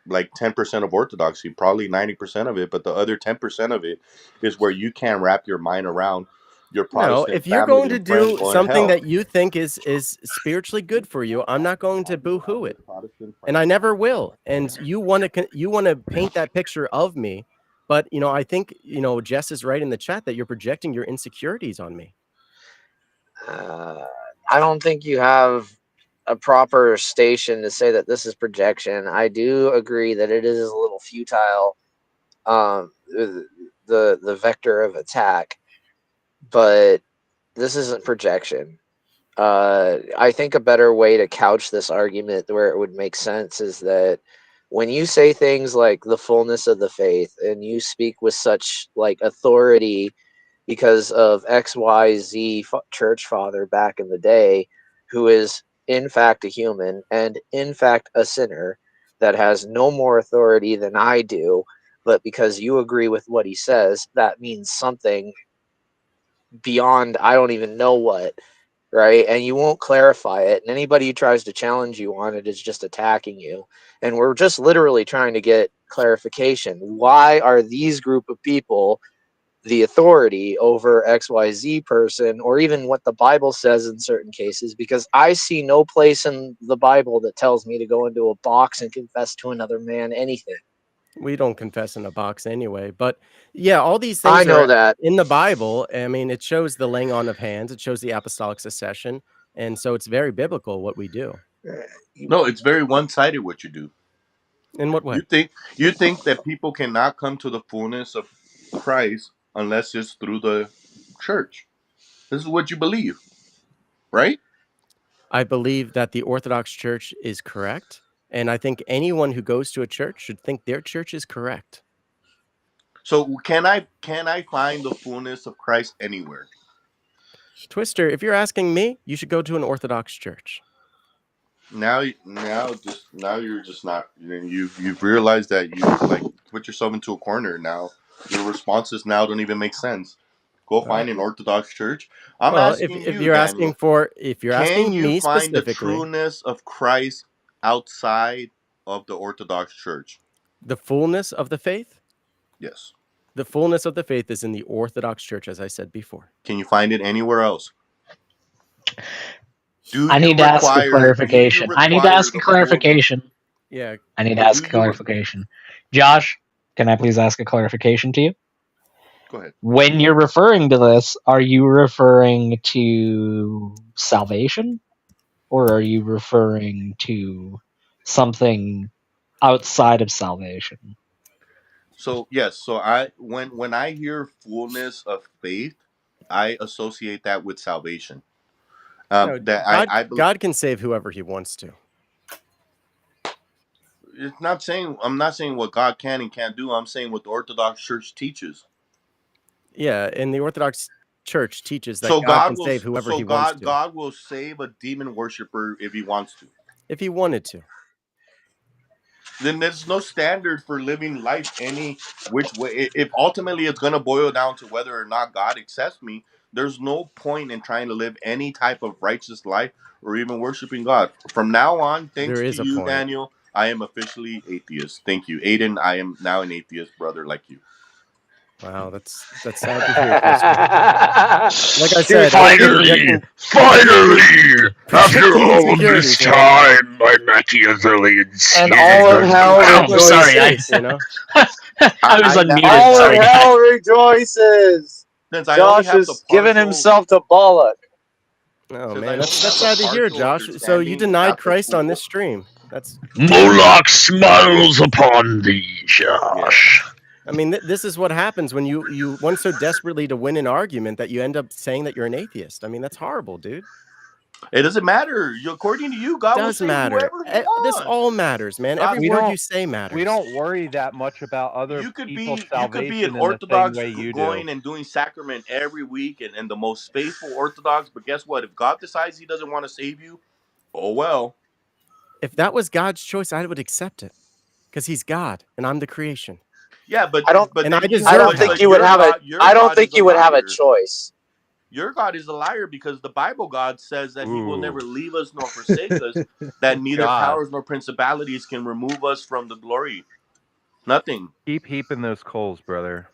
[SPEAKER 11] like 10% of orthodoxy, probably 90% of it, but the other 10% of it is where you can't wrap your mind around your
[SPEAKER 3] No,
[SPEAKER 11] Protestant
[SPEAKER 3] if you're
[SPEAKER 11] family
[SPEAKER 3] going to
[SPEAKER 11] and friends
[SPEAKER 3] do
[SPEAKER 11] going to
[SPEAKER 3] something
[SPEAKER 11] hell.
[SPEAKER 3] that you think is spiritually good for you, I'm not going to boo-hoo
[SPEAKER 11] Your
[SPEAKER 3] it,
[SPEAKER 11] Protestant
[SPEAKER 3] and I
[SPEAKER 11] friends.
[SPEAKER 3] never will. And you want to paint that picture of me, but I think Jess is right in the chat that you're projecting your insecurities on me.
[SPEAKER 2] Uh, I don't think you have a proper station to say that this is projection. I do agree that it is a little futile the vector of attack, but this isn't projection. I think a better way to couch this argument where it would make sense is that when you say things like the fullness of the faith and you speak with such like authority because of XYZ church father back in the day, who is in fact a human and in fact a sinner that has no more authority than I do, but because you agree with what he says, that means something beyond I don't even know what, right? And you won't clarify it. And anybody who tries to challenge you on it is just attacking you. And we're just literally trying to get clarification. Why are these group of people the authority over XYZ person, or even what the Bible says in certain cases? Because I see no place in the Bible that tells me to go into a box and confess to another man anything.
[SPEAKER 3] We don't confess in a box anyway. But yeah, all these
[SPEAKER 2] I
[SPEAKER 3] things
[SPEAKER 2] know
[SPEAKER 3] are
[SPEAKER 2] that.
[SPEAKER 3] in the Bible. I mean, it shows the laying on of hands, it shows the apostolic succession. And so it's very biblical what we do.
[SPEAKER 11] No, it's very one-sided what you do.
[SPEAKER 3] In what
[SPEAKER 11] You
[SPEAKER 3] way?
[SPEAKER 11] think that people cannot come to the fullness of Christ unless it's through the church. This is what you believe, right?
[SPEAKER 3] I believe that the Orthodox Church is correct. And I think anyone who goes to a church should think their church is correct.
[SPEAKER 11] So can I find the fullness of Christ anywhere?
[SPEAKER 3] Twister, if you're asking me, you should go to an Orthodox church.
[SPEAKER 11] Now you're just not. You've realized that you like put yourself into a corner. Now your responses now don't even make sense. Go find an Orthodox church. I'm
[SPEAKER 3] Well,
[SPEAKER 11] asking
[SPEAKER 3] if
[SPEAKER 11] you,
[SPEAKER 3] you're asking
[SPEAKER 11] Daniel.
[SPEAKER 3] for, if you're
[SPEAKER 11] Can
[SPEAKER 3] asking
[SPEAKER 11] you
[SPEAKER 3] me
[SPEAKER 11] find the
[SPEAKER 3] specifically,
[SPEAKER 11] trueness of Christ outside of the Orthodox Church?
[SPEAKER 3] the fullness of the faith,
[SPEAKER 11] Yes.
[SPEAKER 3] the fullness of the faith is in the Orthodox Church, as I said before.
[SPEAKER 11] Can you find it anywhere else? Do
[SPEAKER 6] I
[SPEAKER 11] you
[SPEAKER 6] need to ask a
[SPEAKER 11] require
[SPEAKER 6] clarification. I need to ask a
[SPEAKER 11] the full?
[SPEAKER 6] clarification.
[SPEAKER 3] Yeah.
[SPEAKER 6] I need to ask
[SPEAKER 11] Do
[SPEAKER 6] a
[SPEAKER 11] you
[SPEAKER 6] clarification. Josh, can I please ask a clarification to you?
[SPEAKER 11] go ahead?
[SPEAKER 6] When you're referring to this, are you referring to salvation? Or are you referring to something outside of salvation?
[SPEAKER 11] So yes, so I when I hear fullness of faith, I associate that with salvation.
[SPEAKER 3] No,
[SPEAKER 11] That I believe.
[SPEAKER 3] God can save whoever he wants to.
[SPEAKER 11] It's not saying I'm not saying what God can and can't do. I'm saying what the Orthodox Church teaches.
[SPEAKER 3] Yeah, and the Orthodox Church teaches that
[SPEAKER 11] So
[SPEAKER 3] God
[SPEAKER 11] God
[SPEAKER 3] can
[SPEAKER 11] will
[SPEAKER 3] save whoever
[SPEAKER 11] so
[SPEAKER 3] he wants to,
[SPEAKER 11] God will save a demon worshiper if he wants to.
[SPEAKER 3] if he wanted to.
[SPEAKER 11] Then there's no standard for living life any which way. If ultimately it's going to boil down to whether or not God accepts me, there's no point in trying to live any type of righteous life or even worshiping God. From now on, thanks
[SPEAKER 3] There
[SPEAKER 11] to
[SPEAKER 3] is a
[SPEAKER 11] you,
[SPEAKER 3] point.
[SPEAKER 11] Daniel, I am officially atheist. Thank you, Aiden. I am now an atheist brother like you.
[SPEAKER 3] Wow, that's sad to hear, Twister. Like I
[SPEAKER 2] Dude,
[SPEAKER 3] said,
[SPEAKER 2] if
[SPEAKER 3] you're
[SPEAKER 2] you
[SPEAKER 3] projecting
[SPEAKER 13] After all of
[SPEAKER 3] insecurities
[SPEAKER 13] this
[SPEAKER 3] here.
[SPEAKER 13] time, I'm Machiavellian
[SPEAKER 2] and all of hell
[SPEAKER 6] Oh, sorry,
[SPEAKER 2] rejoices.
[SPEAKER 3] You know?
[SPEAKER 6] I was
[SPEAKER 11] I now
[SPEAKER 6] unmuted.
[SPEAKER 2] All of
[SPEAKER 6] Sorry, guys.
[SPEAKER 2] hell rejoices.
[SPEAKER 11] since I only
[SPEAKER 2] Josh
[SPEAKER 11] have the
[SPEAKER 2] is giving
[SPEAKER 11] partial
[SPEAKER 2] himself to Balak.
[SPEAKER 3] Oh
[SPEAKER 11] since I
[SPEAKER 3] man,
[SPEAKER 11] only
[SPEAKER 3] that's
[SPEAKER 11] have the
[SPEAKER 3] sad to hear,
[SPEAKER 11] partial
[SPEAKER 3] Josh. So you
[SPEAKER 11] understanding and
[SPEAKER 3] denied
[SPEAKER 11] not the
[SPEAKER 3] Christ on
[SPEAKER 11] full.
[SPEAKER 3] this stream. That's
[SPEAKER 13] Moloch smiles upon thee,
[SPEAKER 11] Yeah.
[SPEAKER 13] Josh.
[SPEAKER 3] I mean, this is what happens when you want so desperately to win an argument that you end up saying that you're an atheist. I mean, that's horrible, dude.
[SPEAKER 11] It doesn't matter. According to you, God will
[SPEAKER 3] Does
[SPEAKER 11] save
[SPEAKER 3] matter.
[SPEAKER 11] whoever He
[SPEAKER 3] This
[SPEAKER 11] wants.
[SPEAKER 3] all matters, man. Every
[SPEAKER 11] God,
[SPEAKER 12] We
[SPEAKER 3] word
[SPEAKER 12] don't
[SPEAKER 3] you say matters.
[SPEAKER 12] we don't worry that much about other people's
[SPEAKER 11] you could be an
[SPEAKER 12] salvation in the same
[SPEAKER 11] Orthodox
[SPEAKER 12] way you do.
[SPEAKER 11] going and doing sacrament every week and the most faithful Orthodox, but guess what? If God decides He doesn't want to save you, oh well.
[SPEAKER 3] If that was God's choice, I would accept it because He's God and I'm the creation,
[SPEAKER 11] Yeah, but
[SPEAKER 2] I don't.
[SPEAKER 3] and I
[SPEAKER 11] then
[SPEAKER 2] I
[SPEAKER 3] deserve
[SPEAKER 2] don't think
[SPEAKER 3] hell.
[SPEAKER 2] you would have a.
[SPEAKER 11] your
[SPEAKER 2] I don't
[SPEAKER 11] God is
[SPEAKER 2] think
[SPEAKER 11] a
[SPEAKER 2] you would have a
[SPEAKER 11] liar.
[SPEAKER 2] choice.
[SPEAKER 11] Your God is a liar because the Bible God says that He will
[SPEAKER 12] Ooh.
[SPEAKER 11] never leave us nor forsake us, that neither
[SPEAKER 12] God.
[SPEAKER 11] powers nor principalities can remove us from the glory. Nothing.
[SPEAKER 12] Keep heaping those coals, brother.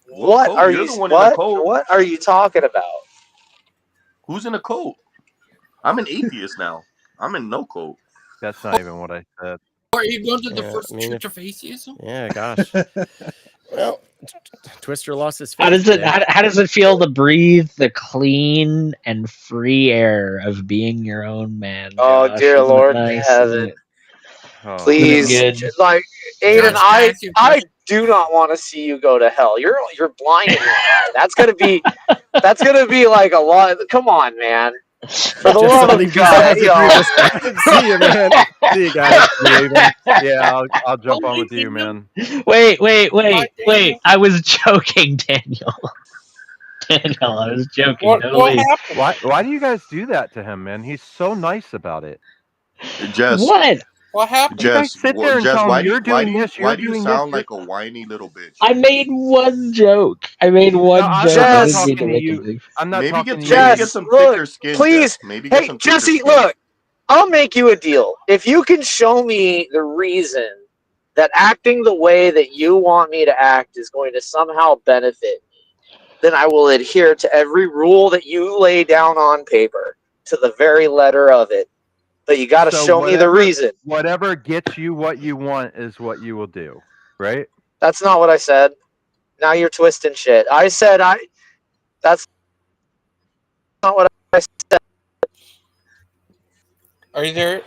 [SPEAKER 11] What cult? You're the one in the cult.
[SPEAKER 2] What are you talking about?
[SPEAKER 11] Who's in a cult? I'm an atheist now. I'm in no cult.
[SPEAKER 12] That's not even what I said.
[SPEAKER 4] Are you going to the
[SPEAKER 3] Yeah,
[SPEAKER 4] first
[SPEAKER 3] I mean,
[SPEAKER 4] church of atheism?
[SPEAKER 3] yeah, gosh. Well, Twister lost his
[SPEAKER 6] How
[SPEAKER 3] faith
[SPEAKER 6] does it
[SPEAKER 3] today.
[SPEAKER 6] how does it feel to breathe the clean and free air of being your own man,
[SPEAKER 2] Oh
[SPEAKER 6] Josh?
[SPEAKER 2] dear
[SPEAKER 6] Isn't it
[SPEAKER 2] Lord in
[SPEAKER 6] nice? Isn't
[SPEAKER 2] heaven!
[SPEAKER 6] it?
[SPEAKER 12] Oh,
[SPEAKER 2] Please,
[SPEAKER 6] Good.
[SPEAKER 2] like Aiden,
[SPEAKER 4] Josh, can I ask you a
[SPEAKER 2] I
[SPEAKER 4] question?
[SPEAKER 2] do not want to see you go to hell. You're blind in one eye. That's gonna be like a lot. Come on, man. For the
[SPEAKER 3] Just
[SPEAKER 2] love
[SPEAKER 3] somebody
[SPEAKER 2] of
[SPEAKER 3] be so
[SPEAKER 2] God,
[SPEAKER 3] happy for you. Just see you, man. See you guys.
[SPEAKER 12] you leaving? Yeah, I'll jump on
[SPEAKER 4] Only
[SPEAKER 12] with you,
[SPEAKER 4] Daniel?
[SPEAKER 12] man.
[SPEAKER 6] Wait.
[SPEAKER 4] Why, Daniel?
[SPEAKER 6] I was joking, Daniel. Daniel, I was joking. Don't
[SPEAKER 4] What
[SPEAKER 6] leave.
[SPEAKER 4] happened?
[SPEAKER 12] Why do you guys do that to him, man? He's so nice about it.
[SPEAKER 11] Jess,
[SPEAKER 6] What?
[SPEAKER 4] What happened?
[SPEAKER 12] You guys sit there and
[SPEAKER 11] Jess,
[SPEAKER 12] tell him you're doing this,
[SPEAKER 11] why
[SPEAKER 12] you're
[SPEAKER 11] do you
[SPEAKER 12] doing this.
[SPEAKER 11] sound like a whiny little bitch?
[SPEAKER 6] I made one joke. I
[SPEAKER 12] No, I'm
[SPEAKER 6] I
[SPEAKER 12] not
[SPEAKER 6] didn't mean
[SPEAKER 2] Jess,
[SPEAKER 6] to
[SPEAKER 12] talking to
[SPEAKER 6] make a
[SPEAKER 12] you.
[SPEAKER 6] big.
[SPEAKER 12] I'm not
[SPEAKER 11] Maybe
[SPEAKER 12] talking
[SPEAKER 11] get
[SPEAKER 12] to
[SPEAKER 11] maybe
[SPEAKER 12] you.
[SPEAKER 11] get
[SPEAKER 2] Jess,
[SPEAKER 11] some
[SPEAKER 2] look,
[SPEAKER 11] thicker skin,
[SPEAKER 2] please.
[SPEAKER 11] Jess. Maybe get
[SPEAKER 2] Hey,
[SPEAKER 11] some thicker
[SPEAKER 2] Jesse,
[SPEAKER 11] skin.
[SPEAKER 2] look. I'll make you a deal. If you can show me the reason that acting the way that you want me to act is going to somehow benefit me, then I will adhere to every rule that you lay down on paper to the very letter of it. But you got to
[SPEAKER 12] So
[SPEAKER 2] show me the reason.
[SPEAKER 12] whatever gets you what you want is what you will do, right?
[SPEAKER 2] That's not what I said. Now you're twisting shit. I said that's not what I said.
[SPEAKER 4] Are you there?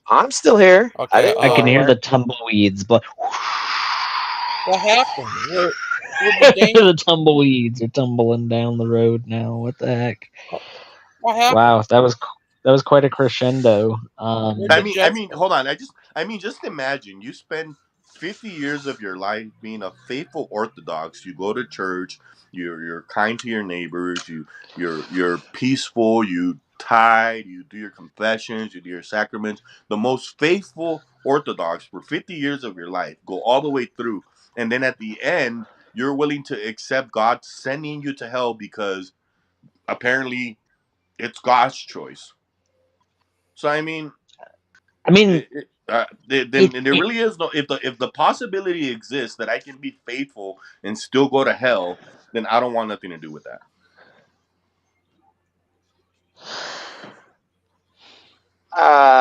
[SPEAKER 2] I'm still here. I
[SPEAKER 4] Okay.
[SPEAKER 2] didn't
[SPEAKER 6] I
[SPEAKER 2] go
[SPEAKER 6] can hear
[SPEAKER 2] anywhere.
[SPEAKER 6] the tumbleweeds, but
[SPEAKER 4] What happened? Where did Daniel?
[SPEAKER 6] the tumbleweeds are tumbling down the road now. What the heck?
[SPEAKER 4] What happened?
[SPEAKER 6] Wow, that was quite a crescendo.
[SPEAKER 4] Where
[SPEAKER 11] I
[SPEAKER 4] did
[SPEAKER 11] mean,
[SPEAKER 4] Jess go?
[SPEAKER 11] hold on. Just imagine you spend 50 years of your life being a faithful Orthodox. You go to church. You're kind to your neighbors. You're peaceful. You tithe. You do your confessions. You do your sacraments. The most faithful Orthodox for 50 years of your life. Go all the way through, and then at the end, you're willing to accept God sending you to hell because apparently it's God's choice. So I mean,
[SPEAKER 6] I mean,
[SPEAKER 11] then
[SPEAKER 6] it,
[SPEAKER 11] there
[SPEAKER 6] it
[SPEAKER 11] really is no, if the possibility exists that I can be faithful and still go to hell, then I don't want nothing to do with that.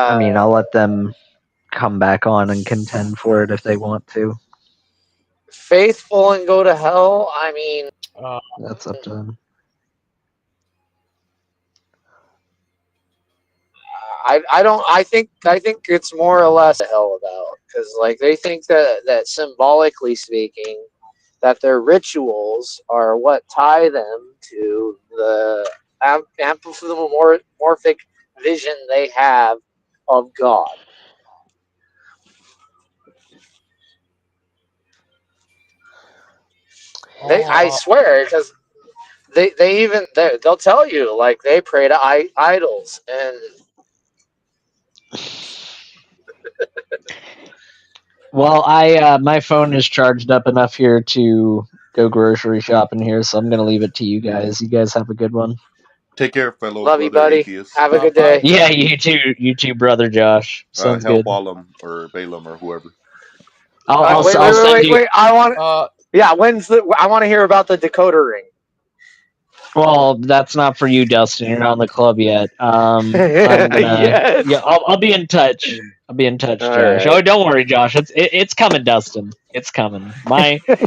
[SPEAKER 6] I mean, I'll let them come back on and contend for it if they want to.
[SPEAKER 2] Faithful and go to hell. I mean,
[SPEAKER 4] Uh,
[SPEAKER 6] That's up to them.
[SPEAKER 2] I don't. I think it's more or less a hell about because like they think that symbolically speaking, that their rituals are what tie them to the anthropomorphic vision they have of God. I
[SPEAKER 4] oh,
[SPEAKER 2] swear, because they'll tell you like they pray to idols and
[SPEAKER 6] Well, I my phone is charged up enough here to go grocery shopping here, so I'm gonna leave it to you guys. You guys have a good one.
[SPEAKER 11] Take care, fellow
[SPEAKER 2] love you,
[SPEAKER 11] brother
[SPEAKER 2] buddy.
[SPEAKER 11] atheists.
[SPEAKER 2] Have a good
[SPEAKER 4] bye,
[SPEAKER 2] day.
[SPEAKER 6] Yeah,
[SPEAKER 4] Jesse.
[SPEAKER 6] you too, brother Josh. Sounds
[SPEAKER 11] Help
[SPEAKER 6] good.
[SPEAKER 11] Balaam or Balaam or whoever.
[SPEAKER 2] Wait,
[SPEAKER 6] I'll
[SPEAKER 2] wait, wait,
[SPEAKER 6] send
[SPEAKER 2] wait,
[SPEAKER 6] you.
[SPEAKER 2] wait. I want.
[SPEAKER 4] Uh,
[SPEAKER 2] Yeah, I want to hear about the Dakota ring.
[SPEAKER 6] Well, that's not for you, Dustin. You're not in the club yet. I'm gonna.
[SPEAKER 2] Yes.
[SPEAKER 6] Yeah, I'll be in touch. I'll be in touch,
[SPEAKER 2] All
[SPEAKER 6] Josh.
[SPEAKER 2] right.
[SPEAKER 6] Oh, don't worry, Josh. It's coming, Dustin. It's coming.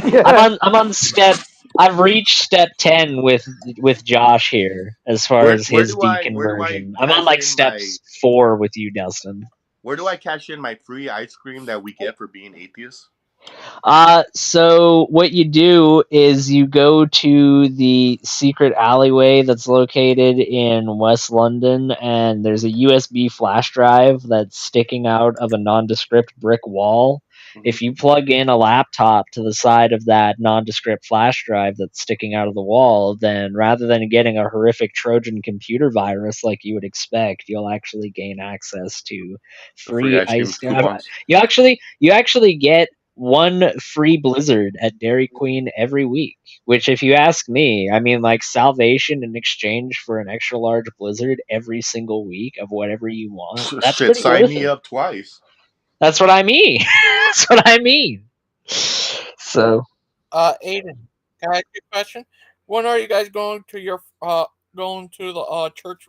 [SPEAKER 2] Yeah.
[SPEAKER 6] I'm on step. I've reached step 10 with Josh here as far
[SPEAKER 11] Where
[SPEAKER 6] as
[SPEAKER 11] where
[SPEAKER 6] his
[SPEAKER 11] do I
[SPEAKER 6] deconversion. I'm on
[SPEAKER 11] cash
[SPEAKER 6] like
[SPEAKER 11] in my
[SPEAKER 6] steps 4 with you, Dustin.
[SPEAKER 11] where do I cash in my free ice cream that we get for being atheists?
[SPEAKER 6] So what you do is you go to the secret alleyway that's located in West London, and there's a USB flash drive that's sticking out of a nondescript brick wall.
[SPEAKER 11] Mm-hmm.
[SPEAKER 6] If you plug in a laptop to the side of that nondescript flash drive that's sticking out of the wall, then rather than getting a horrific Trojan computer virus like you would expect, you'll actually gain access to
[SPEAKER 11] The free
[SPEAKER 6] free
[SPEAKER 11] ice cream
[SPEAKER 6] ice cream.
[SPEAKER 11] coupons.
[SPEAKER 6] You actually get one free Blizzard at Dairy Queen every week. Which, if you ask me, I mean, like salvation in exchange for an extra large Blizzard every single week of whatever you want. That's
[SPEAKER 11] Shit,
[SPEAKER 6] pretty
[SPEAKER 11] sign
[SPEAKER 6] worth
[SPEAKER 11] me
[SPEAKER 6] it.
[SPEAKER 11] up twice.
[SPEAKER 6] That's what I mean. That's what I mean. So,
[SPEAKER 4] Aiden, can I ask you a question? When are you guys going to the church,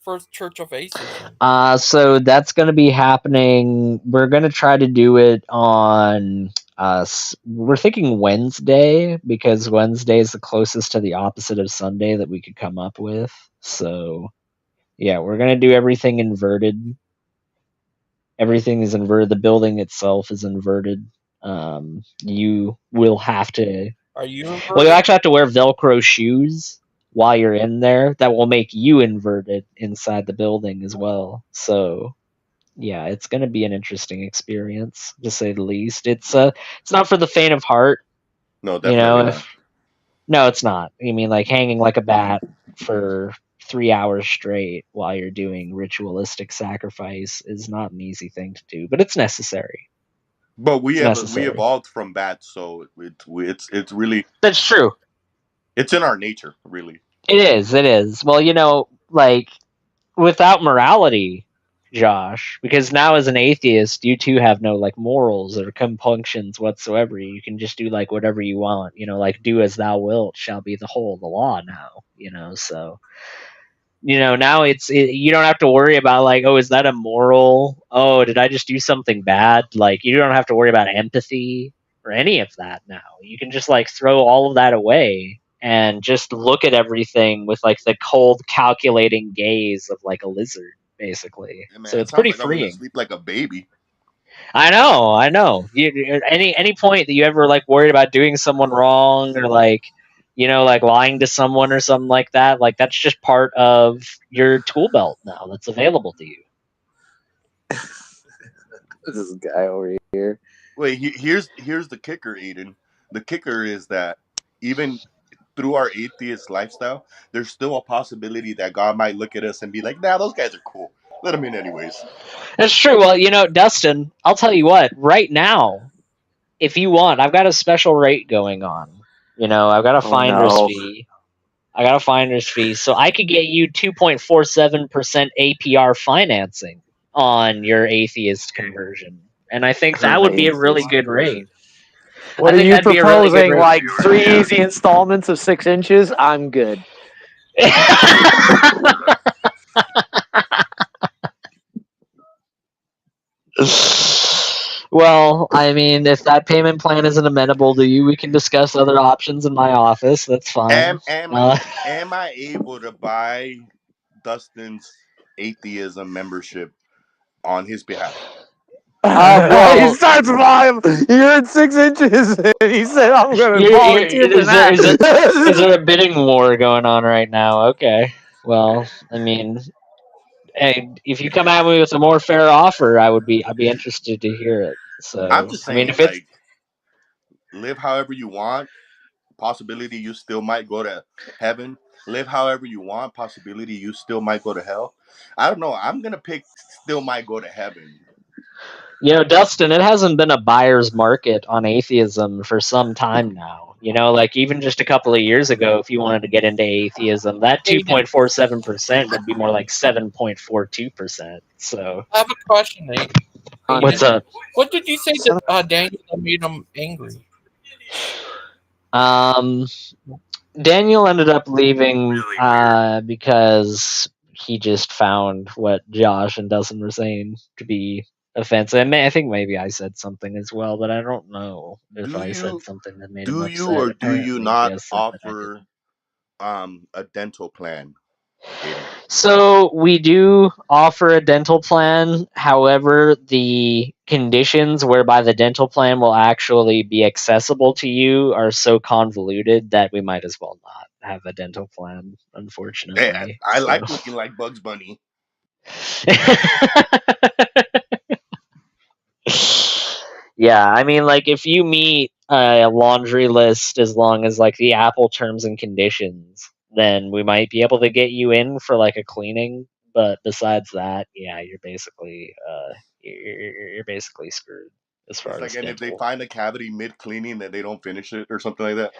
[SPEAKER 4] first Church of Atheism?
[SPEAKER 6] so that's going to be happening. We're going to try to do it on. We're thinking Wednesday because Wednesday is the closest to the opposite of Sunday that we could come up with. So Yeah, we're gonna do everything inverted. Everything is inverted. The building itself is inverted. You will have to.
[SPEAKER 1] Are you
[SPEAKER 6] Well, you
[SPEAKER 1] inverted?
[SPEAKER 6] actually have to wear Velcro shoes while you're in there. That will make you inverted inside the building as well. So yeah, it's going to be an interesting experience to say the least. It's not for the faint of heart,
[SPEAKER 11] No,
[SPEAKER 6] you
[SPEAKER 11] definitely
[SPEAKER 6] know.
[SPEAKER 11] not.
[SPEAKER 6] No, it's not. I mean, like hanging like a bat for 3 hours straight while you're doing ritualistic sacrifice is not an easy thing to do, but it's necessary.
[SPEAKER 11] But
[SPEAKER 6] It's
[SPEAKER 11] we
[SPEAKER 6] necessary.
[SPEAKER 11] evolved from bats, so it's really
[SPEAKER 6] That's true.
[SPEAKER 11] it's in our nature, really.
[SPEAKER 6] It is. It is. Well, like without morality, Josh, because now as an atheist, you too have no like morals or compunctions whatsoever. You can just do like whatever you want. Like do as thou wilt shall be the whole of the law now. So now you don't have to worry about like, oh, is that immoral? Oh, did I just do something bad? Like you don't have to worry about empathy or any of that now. You can just like throw all of that away and just look at everything with like the cold calculating gaze of like a lizard basically.
[SPEAKER 11] Yeah,
[SPEAKER 6] So
[SPEAKER 11] man, it
[SPEAKER 6] it's
[SPEAKER 11] sounds
[SPEAKER 6] pretty
[SPEAKER 11] like I'm gonna
[SPEAKER 6] freeing.
[SPEAKER 11] sleep like a baby.
[SPEAKER 6] I know. Any point that you ever like worried about doing someone wrong or like like lying to someone or something like that's just part of your tool belt now that's available to you.
[SPEAKER 2] This guy over here.
[SPEAKER 11] Wait, here's the kicker, Aiden. The kicker is that even through our atheist lifestyle, there's still a possibility that God might look at us and be like, "Nah, those guys are cool. Let them in anyways."
[SPEAKER 6] That's true. Well, Dustin, I'll tell you what. Right now, if you want, I've got a special rate going on. I've got a
[SPEAKER 2] Oh
[SPEAKER 6] finder's
[SPEAKER 2] no.
[SPEAKER 6] fee. I got a finder's fee, so I could get you 2.47% APR financing on your atheist conversion, and I think that would be a really
[SPEAKER 2] Atheist
[SPEAKER 6] good rate.
[SPEAKER 2] conversion. What
[SPEAKER 6] I
[SPEAKER 2] are
[SPEAKER 6] think
[SPEAKER 2] you
[SPEAKER 6] that'd be a really good
[SPEAKER 2] proposing?
[SPEAKER 6] rate for
[SPEAKER 2] Like
[SPEAKER 6] you right
[SPEAKER 2] 3 easy installments of 6 inches? I'm good.
[SPEAKER 6] now. Well, I mean, if that payment plan isn't amenable to you, we can discuss other options in my office. That's fine.
[SPEAKER 11] Am am
[SPEAKER 6] Uh,
[SPEAKER 11] am I able to buy Dustin's atheism membership on his behalf?
[SPEAKER 2] He
[SPEAKER 6] well,
[SPEAKER 2] starts lying. You're at 6 inches, and he said, "I'm gonna volunteer for
[SPEAKER 6] is there is
[SPEAKER 2] that."
[SPEAKER 6] there a bidding war going on right now? Okay. Well, I mean, hey, if you come at me with a more fair offer, I'd be interested to hear it.
[SPEAKER 11] I'm
[SPEAKER 6] So,
[SPEAKER 11] just
[SPEAKER 6] I mean,
[SPEAKER 11] saying,
[SPEAKER 6] if it's
[SPEAKER 11] like, live however you want. Possibility you still might go to heaven. Live however you want. Possibility you still might go to hell. I don't know. I'm gonna pick still might go to heaven.
[SPEAKER 6] Dustin, it hasn't been a buyer's market on atheism for some time now. Like even just a couple of years ago, if you wanted to get into atheism, that
[SPEAKER 1] Aiden,
[SPEAKER 6] 2.47% would be more like 7.42%. So,
[SPEAKER 1] I have a question, Aiden.
[SPEAKER 6] what's
[SPEAKER 1] Aiden,
[SPEAKER 6] up?
[SPEAKER 1] what did you say
[SPEAKER 2] Son
[SPEAKER 1] that Daniel made him angry?
[SPEAKER 6] Um, Daniel ended up leaving because he just found what Josh and Dustin were saying to be offensive. I think maybe I said something as well, but I don't know if
[SPEAKER 11] Do
[SPEAKER 6] I said
[SPEAKER 11] you
[SPEAKER 6] something that made him
[SPEAKER 11] do you
[SPEAKER 6] upset.
[SPEAKER 11] or do you
[SPEAKER 6] Apparently,
[SPEAKER 11] not
[SPEAKER 6] Jess said that I did.
[SPEAKER 11] offer a dental plan, Aiden?
[SPEAKER 6] So we do offer a dental plan. However, the conditions whereby the dental plan will actually be accessible to you are so convoluted that we might as well not have a dental plan,
[SPEAKER 11] Hey,
[SPEAKER 6] unfortunately.
[SPEAKER 11] I
[SPEAKER 6] So
[SPEAKER 11] like looking like Bugs Bunny.
[SPEAKER 6] yeah, I mean, like if you meet a laundry list as long as like the Apple terms and conditions, then we might be able to get you in for like a cleaning. But besides that, yeah, you're basically screwed as
[SPEAKER 11] It's
[SPEAKER 6] far
[SPEAKER 11] like,
[SPEAKER 6] as
[SPEAKER 11] and if they
[SPEAKER 6] dental.
[SPEAKER 11] find a cavity mid cleaning, then they don't finish it or something like that.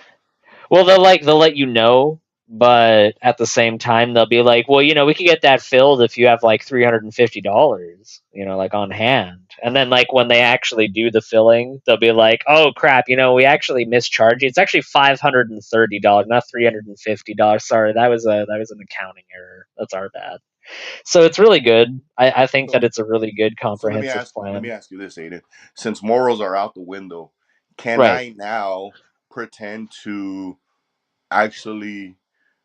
[SPEAKER 6] Well, they'll let you know, but at the same time they'll be like, well, we could get that filled if you have like $350, like on hand. And then like when they actually do the filling, they'll be like, oh crap, we actually mischarged you. It's actually $530, not $350. Sorry, that was an accounting error. That's our bad. So it's really good. I think that
[SPEAKER 11] So,
[SPEAKER 6] it's a really good
[SPEAKER 11] so
[SPEAKER 6] comprehensive
[SPEAKER 11] let me
[SPEAKER 6] plan.
[SPEAKER 11] ask you this, Aiden. Since morals are out the window, can
[SPEAKER 6] Right.
[SPEAKER 11] I now pretend to actually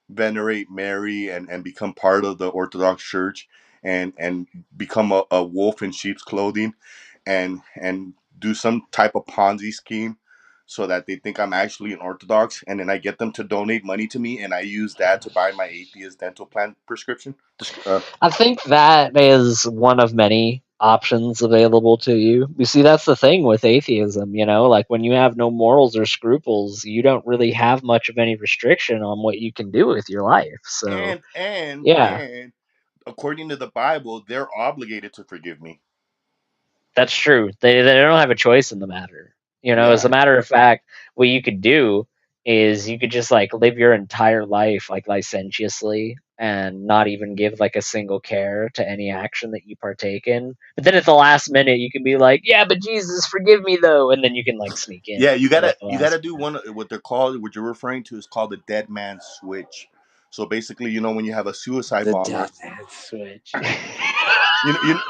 [SPEAKER 11] venerate Mary and become part of the Orthodox Church and become a wolf in sheep's clothing and do some type of Ponzi scheme so that they think I'm actually an Orthodox, and then I get them to donate money to me and I use that to buy my atheist dental plan prescription.
[SPEAKER 6] I think that is one of many options available to you. You see, that's the thing with atheism, like when you have no morals or scruples, you don't really have much of any restriction on what you can do with your life. So, yeah,
[SPEAKER 11] And according to the Bible, they're obligated to forgive me.
[SPEAKER 6] that's true. They don't have a choice in the matter. As
[SPEAKER 11] Yeah.
[SPEAKER 6] a matter of fact, what you could do is you could just like live your entire life like licentiously and not even give like a single care to any action that you partake in. But then at the last minute you can be like, "Yeah, but Jesus, forgive me though," and then you can like sneak in
[SPEAKER 11] Yeah, you
[SPEAKER 6] right
[SPEAKER 11] gotta
[SPEAKER 6] at the
[SPEAKER 11] you
[SPEAKER 6] last
[SPEAKER 11] gotta do
[SPEAKER 6] minute.
[SPEAKER 11] one what they're called, what you're referring to is called the dead man switch. So basically, when you have a suicide
[SPEAKER 6] The
[SPEAKER 11] bomber,
[SPEAKER 6] dead man switch.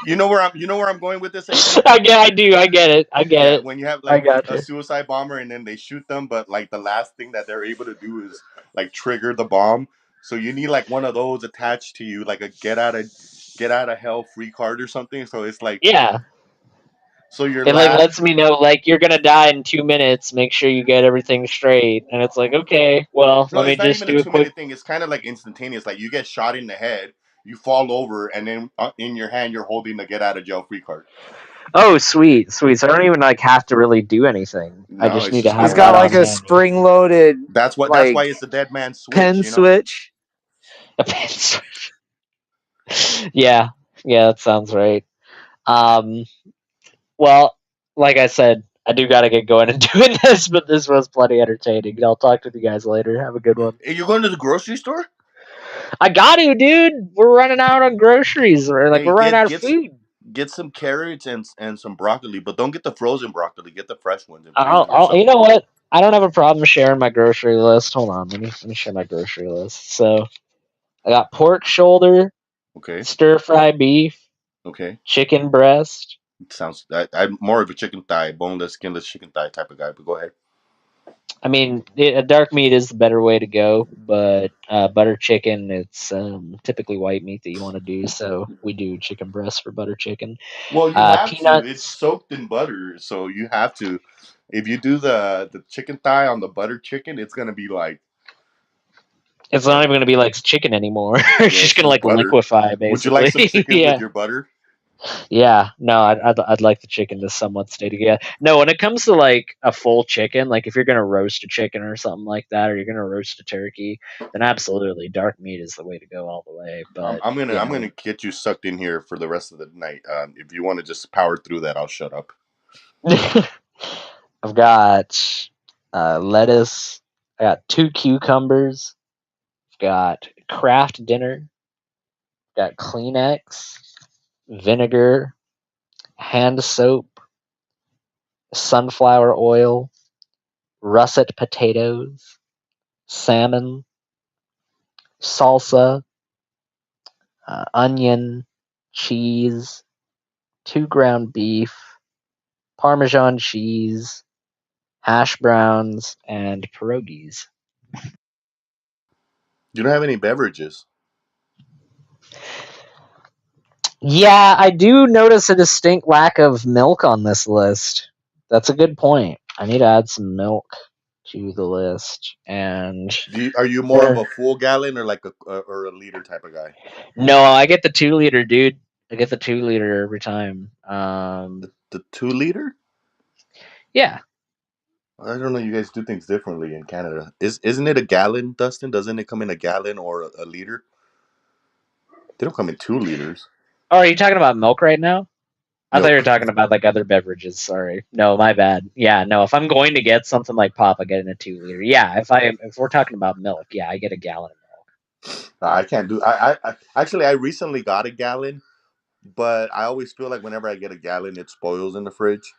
[SPEAKER 11] you know where I'm going with this, Aiden.
[SPEAKER 6] I do. I get it. I get
[SPEAKER 11] Yeah,
[SPEAKER 6] it.
[SPEAKER 11] when you have
[SPEAKER 6] I
[SPEAKER 11] like
[SPEAKER 6] got
[SPEAKER 11] a
[SPEAKER 6] you.
[SPEAKER 11] suicide bomber and then they shoot them, but like the last thing that they're able to do is like trigger the bomb. So you need like one of those attached to you, like a get out of hell free card or something. So it's like
[SPEAKER 6] Yeah.
[SPEAKER 11] so your
[SPEAKER 6] It like
[SPEAKER 11] last
[SPEAKER 6] lets me know like you're gonna die in 2 minutes. Make sure you get everything straight. And it's like, okay, well,
[SPEAKER 11] no,
[SPEAKER 6] let me
[SPEAKER 11] it's not
[SPEAKER 6] just
[SPEAKER 11] even a
[SPEAKER 6] do a
[SPEAKER 11] 2 minute
[SPEAKER 6] quick.
[SPEAKER 11] thing. It's kind of like instantaneous. Like you get shot in the head, you fall over, and then in your hand you're holding the get out of jail free card.
[SPEAKER 6] Oh, sweet, sweet. So I don't even like have to really do anything. I
[SPEAKER 11] No,
[SPEAKER 6] just
[SPEAKER 11] it's
[SPEAKER 6] need to
[SPEAKER 11] just
[SPEAKER 2] He's
[SPEAKER 6] have
[SPEAKER 11] going
[SPEAKER 2] got
[SPEAKER 6] that
[SPEAKER 11] off.
[SPEAKER 6] on
[SPEAKER 2] like a
[SPEAKER 6] handy.
[SPEAKER 2] spring loaded
[SPEAKER 11] That's
[SPEAKER 2] like
[SPEAKER 11] why it's the dead man
[SPEAKER 2] pen
[SPEAKER 11] switch.
[SPEAKER 2] switch.
[SPEAKER 6] Yeah, yeah, that sounds right. Um, well, like I said, I do gotta get going and doing this, but this was plenty entertaining. I'll talk to you guys later. Have a good one.
[SPEAKER 11] Hey, you're going to the grocery store?
[SPEAKER 6] I got to, dude. We're running out on groceries, or like
[SPEAKER 11] Hey,
[SPEAKER 6] we're running out of food.
[SPEAKER 11] get some carrots and some broccoli, but don't get the frozen broccoli. Get the fresh ones and freeze them
[SPEAKER 6] You
[SPEAKER 11] yourself.
[SPEAKER 6] know what? I don't have a problem sharing my grocery list. Hold on, let me share my grocery list. So I got pork shoulder,
[SPEAKER 11] Okay.
[SPEAKER 6] stir fry beef,
[SPEAKER 11] Okay.
[SPEAKER 6] chicken breast.
[SPEAKER 11] Sounds. I'm more of a chicken thigh, boneless, skinless chicken thigh type of guy. But go ahead.
[SPEAKER 6] I mean, dark meat is the better way to go, but butter chicken, it's typically white meat that you want to do. So we do chicken breast for butter chicken.
[SPEAKER 11] Well, you have to. It's
[SPEAKER 6] Peanuts.
[SPEAKER 11] soaked in butter, so you have to. If you do the chicken thigh on the butter chicken, it's gonna be
[SPEAKER 6] It's not
[SPEAKER 11] like
[SPEAKER 6] even going to be like chicken anymore. It's
[SPEAKER 11] yeah,
[SPEAKER 6] just
[SPEAKER 11] it's
[SPEAKER 6] going to
[SPEAKER 11] just
[SPEAKER 6] like
[SPEAKER 11] butter.
[SPEAKER 6] liquefy,
[SPEAKER 11] Would you like
[SPEAKER 6] basically.
[SPEAKER 11] some chicken with
[SPEAKER 6] Yeah.
[SPEAKER 11] your butter?
[SPEAKER 6] Yeah, no, I'd like the chicken to somewhat stay together. No, when it comes to like a full chicken, like if you're gonna roast a chicken or something like that, or you're gonna roast a turkey, then absolutely dark meat is the way to go all the way. But
[SPEAKER 11] I'm
[SPEAKER 6] yeah,
[SPEAKER 11] gonna get you sucked in here for the rest of the night. If you want to just power through that, I'll shut up.
[SPEAKER 6] I've got lettuce. I got 2 cucumbers. I've got Kraft dinner. Got Kleenex, vinegar, hand soap, sunflower oil, russet potatoes, salmon, salsa, onion, cheese, 2 ground beef, Parmesan cheese, hash browns, and pierogies.
[SPEAKER 11] You don't have any beverages.
[SPEAKER 6] Yeah, I do notice a distinct lack of milk on this list. That's a good point. I need to add some milk to the list. And
[SPEAKER 11] Are you more of
[SPEAKER 6] there,
[SPEAKER 11] a full gallon or like or a liter type of guy?
[SPEAKER 6] no, I get the 2 liter, dude. I get the 2 liter every time.
[SPEAKER 11] The 2 liter?
[SPEAKER 6] Yeah.
[SPEAKER 11] I don't know. You guys do things differently in Canada. Isn't it a gallon, Dustin? Doesn't it come in a gallon or a liter? They don't come in 2 liters.
[SPEAKER 6] Oh, are you talking about milk right now? I thought you were
[SPEAKER 11] Milk.
[SPEAKER 6] talking about like other beverages. Sorry. No, my bad. Yeah, no. If I'm going to get something like pop, I get in a 2 liter. Yeah, if we're talking about milk, yeah, I get a gallon of
[SPEAKER 11] I can't do. I recently got a gallon, but I always feel like whenever I get a gallon, it spoils in the fridge.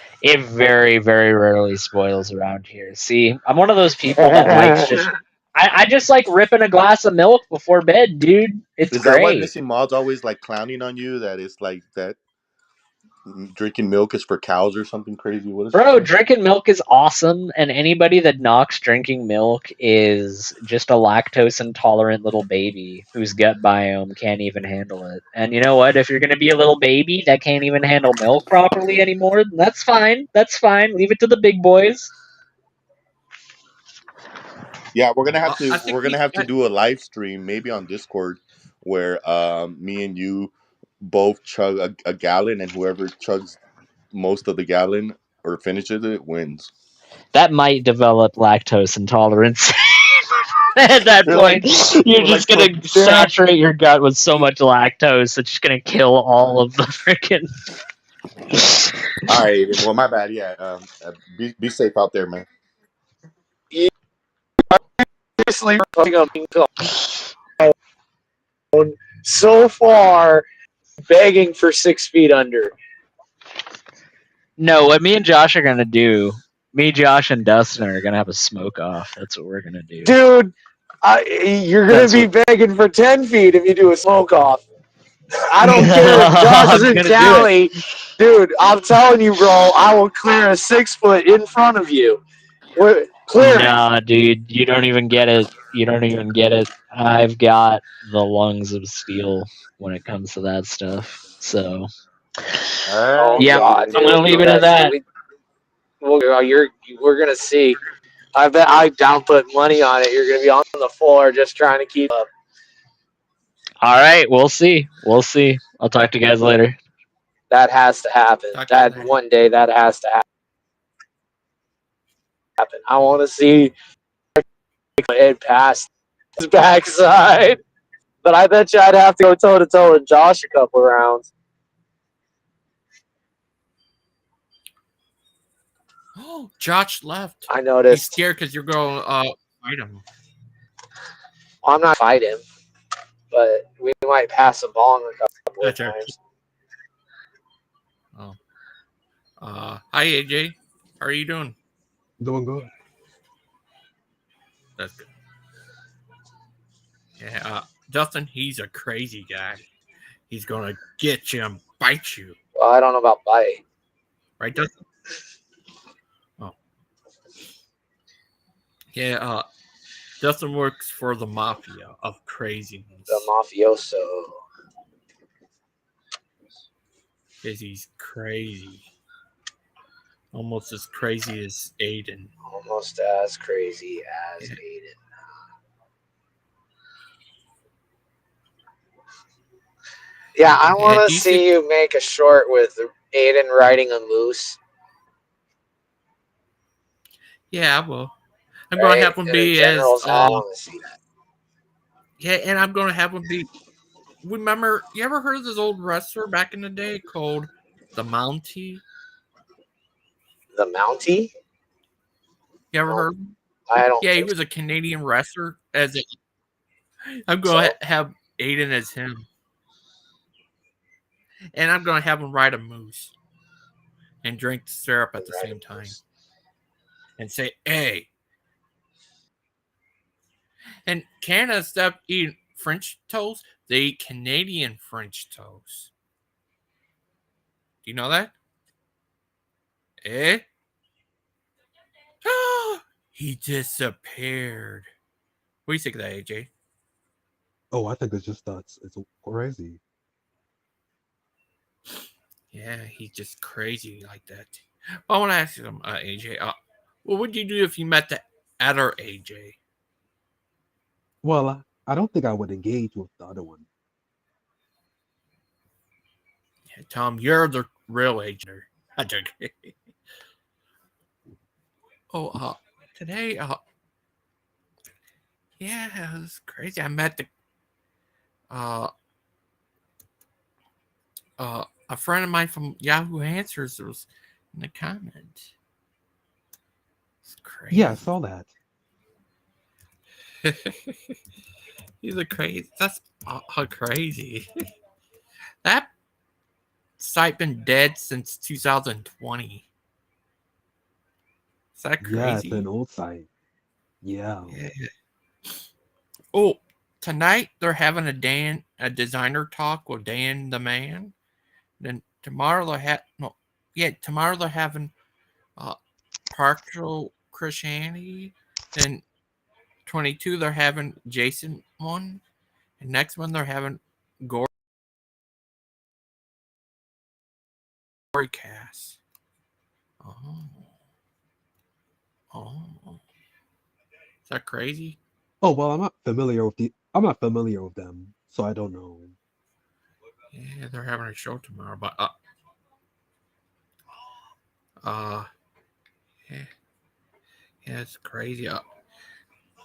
[SPEAKER 6] milk. It very, very rarely spoils around here. See, I'm one of those people that likes just. I just like ripping a glass of milk before bed, dude. It's
[SPEAKER 11] Is that why
[SPEAKER 6] great.
[SPEAKER 11] Missy Maud's always like clowning on you? That it's like that drinking milk is for cows or something crazy. What is
[SPEAKER 6] Bro,
[SPEAKER 11] it?
[SPEAKER 6] drinking milk is awesome, and anybody that knocks drinking milk is just a lactose intolerant little baby whose gut biome can't even handle it. And you know what? If you're going to be a little baby that can't even handle milk properly anymore, then that's fine. That's fine. Leave it to the big boys.
[SPEAKER 11] Yeah, we're gonna have to
[SPEAKER 4] I think
[SPEAKER 11] we're gonna have to do a live stream, maybe on Discord, where me and you both chug a gallon, and whoever chugs most of the gallon or finishes it wins.
[SPEAKER 6] That might develop lactose intolerance. At that
[SPEAKER 11] They're
[SPEAKER 6] point,
[SPEAKER 11] like,
[SPEAKER 6] you're
[SPEAKER 11] like
[SPEAKER 6] just
[SPEAKER 11] for
[SPEAKER 6] gonna saturate your gut with so much lactose it's just gonna kill all of the freaking.
[SPEAKER 11] all right. Well, my bad. Yeah. Be safe out there, man.
[SPEAKER 2] Seriously, so far begging for 6 feet under.
[SPEAKER 6] No, what me and Josh are gonna do, me, Josh, and Dustin are gonna have a smoke off. That's what we're gonna do.
[SPEAKER 2] Dude, you're going
[SPEAKER 6] That's
[SPEAKER 2] to be
[SPEAKER 6] what
[SPEAKER 2] begging for 10 feet if you do a smoke off. I don't care if Josh
[SPEAKER 6] I'm
[SPEAKER 2] isn't
[SPEAKER 6] gonna do it.
[SPEAKER 2] Cali. Dude, I'm telling you, bro, I will clear a 6 foot in front of you. Clear it.
[SPEAKER 6] Nah, dude, you don't even get it. You don't even get it. I've got the lungs of steel when it comes to that stuff. So,
[SPEAKER 2] Oh,
[SPEAKER 6] yep,
[SPEAKER 2] God,
[SPEAKER 6] I'm gonna
[SPEAKER 2] dude.
[SPEAKER 6] leave it at that.
[SPEAKER 2] We're going to see. I bet I down put money on it. You're going to be on the floor just trying to keep up.
[SPEAKER 6] All right, we'll see. We'll see. I'll talk to you guys later.
[SPEAKER 2] That has to happen. That one day, that has to happen. I want to see it past his backside. But I bet you I'd have to go toe to toe with Josh a couple rounds.
[SPEAKER 4] Oh, Josh left.
[SPEAKER 2] I
[SPEAKER 4] He's
[SPEAKER 2] noticed.
[SPEAKER 4] scared because you're going to fight him.
[SPEAKER 2] I'm not fighting, but we might pass the ball a couple of times.
[SPEAKER 4] Oh. Hi AJ. How are you doing?
[SPEAKER 7] Doing good.
[SPEAKER 4] That's good. Yeah, Justin, he's a crazy guy. He's gonna get you and bite you.
[SPEAKER 2] Well, I don't know about bite.
[SPEAKER 4] Right, Justin? Oh. Yeah, Justin works for the mafia of craziness.
[SPEAKER 2] The mafioso.
[SPEAKER 4] Because he's crazy. Almost as crazy as Aiden.
[SPEAKER 2] Almost as crazy as Aiden. Yeah, I want to see you make a short with Aiden riding a moose.
[SPEAKER 4] Yeah, well, I'm going to have him be as.
[SPEAKER 2] I want to see that.
[SPEAKER 4] Yeah, and I'm going to have him be. Remember, you ever heard of this old wrestler back in the day called the Mountie?
[SPEAKER 2] The Mountie?
[SPEAKER 4] You ever heard of him?
[SPEAKER 2] I don't.
[SPEAKER 4] Yeah, he was a Canadian wrestler. I'm going to have Aiden as him. And I'm going to have him ride a moose and drink syrup at the same time. And say, hey. And Canada stopped eating French toast. They eat Canadian French toast. Do you know that? Eh? He disappeared. What do you think of that, AJ?
[SPEAKER 7] Oh, I think it's just nuts. It's crazy.
[SPEAKER 4] Yeah, he's just crazy like that. Well, I want to ask you, AJ. What would you do if you met the other AJ?
[SPEAKER 7] Well, I don't think I would engage with the other one.
[SPEAKER 4] Yeah, Tom, you're the real AJ. I'm joking. Oh, today, yeah, it was crazy. I met a friend of mine from Yahoo Answers was in the comment. It's crazy.
[SPEAKER 7] Yeah, I saw that.
[SPEAKER 4] He's a crazy. That's crazy. That site been dead since 2020. Is that crazy?
[SPEAKER 7] Yeah, it's an old site. Yeah.
[SPEAKER 4] Oh, tonight they're having a designer talk with Dan the Man. Then tomorrow tomorrow they're having partial Christianity. Then 22 they're having Jason one, and next one they're having Gory Cast. Oh, is that crazy?
[SPEAKER 7] Oh well, I'm not familiar with them, so I don't know.
[SPEAKER 4] Yeah, they're having a show tomorrow, but yeah, it's crazy.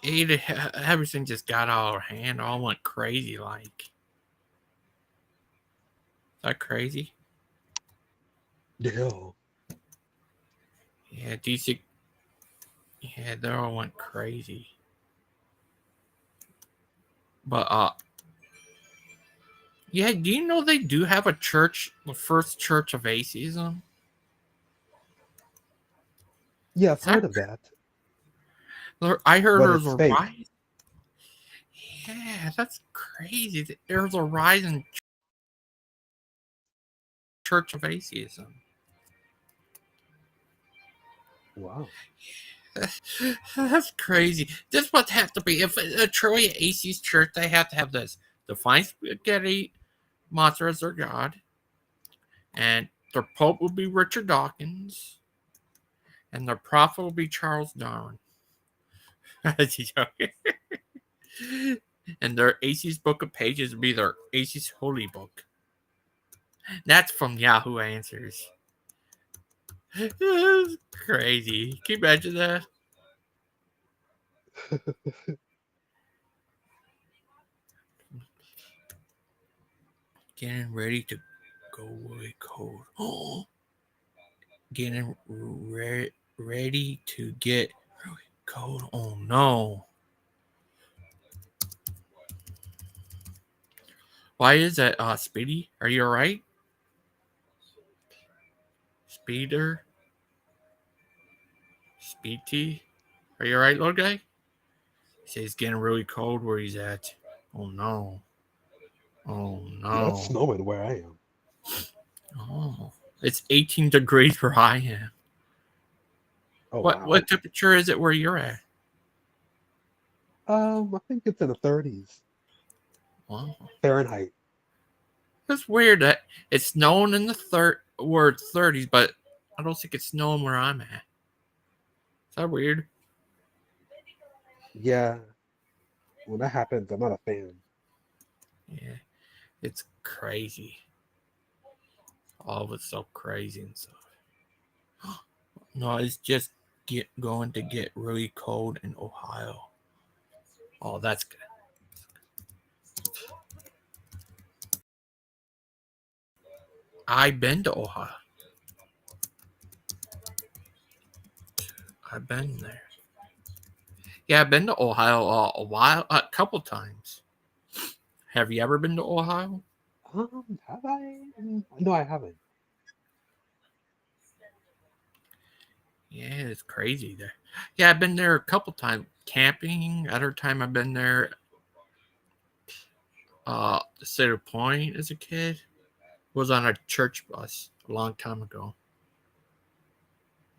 [SPEAKER 4] Everything just got out of hand. All went crazy. Like, is that crazy?
[SPEAKER 7] Yeah.
[SPEAKER 4] Yeah, DC. Yeah, they all went crazy. But yeah. Do you know they do have a church, the first church of atheism?
[SPEAKER 7] Yeah, I've
[SPEAKER 4] Is that?
[SPEAKER 7] heard of that,
[SPEAKER 4] I heard
[SPEAKER 7] but
[SPEAKER 4] there's
[SPEAKER 7] it's
[SPEAKER 4] a
[SPEAKER 7] fake.
[SPEAKER 4] rise. Yeah, that's crazy. There's a rise in church of atheism.
[SPEAKER 7] Wow.
[SPEAKER 4] That's crazy. This would have to be if a truly atheist church. They have to have this: divine spaghetti monster as their god, and their pope will be Richard Dawkins, and their prophet will be Charles Darwin. And their atheist book of pages will be their atheist holy book. That's from Yahoo Answers. That's crazy. Can you imagine that? Getting ready to go away cold. Oh, getting ready to get cold. Oh no. Why is that, Speedy? Are you alright? Speeder? Speedy? Are you alright, little guy? He says it's getting really cold where he's at. Oh no. Oh
[SPEAKER 7] Yeah, it's
[SPEAKER 4] no.
[SPEAKER 7] snowing where I am.
[SPEAKER 4] Oh. It's 18 degrees where I am.
[SPEAKER 7] Oh
[SPEAKER 4] What
[SPEAKER 7] wow.
[SPEAKER 4] temperature is it where you're at?
[SPEAKER 7] I think it's in the 30s
[SPEAKER 4] Wow.
[SPEAKER 7] Fahrenheit.
[SPEAKER 4] It's weird that it's snowing in the word 30s, but I don't think it's snowing where I'm at. Is that weird?
[SPEAKER 7] Yeah, when that happens, I'm not a fan.
[SPEAKER 4] Yeah, it's crazy. All of it's so crazy and stuff. No, it's just going to get really cold in Ohio. Oh, that's good. I've been to Ohio. I've been there. Yeah, I've been to Ohio a couple times. Have you ever been to Ohio?
[SPEAKER 7] Have I? No, I haven't.
[SPEAKER 4] Yeah, it's crazy there. Yeah, I've been there a couple times camping. Other time I've been there Cedar Point as a kid. Was on a church bus a long time ago.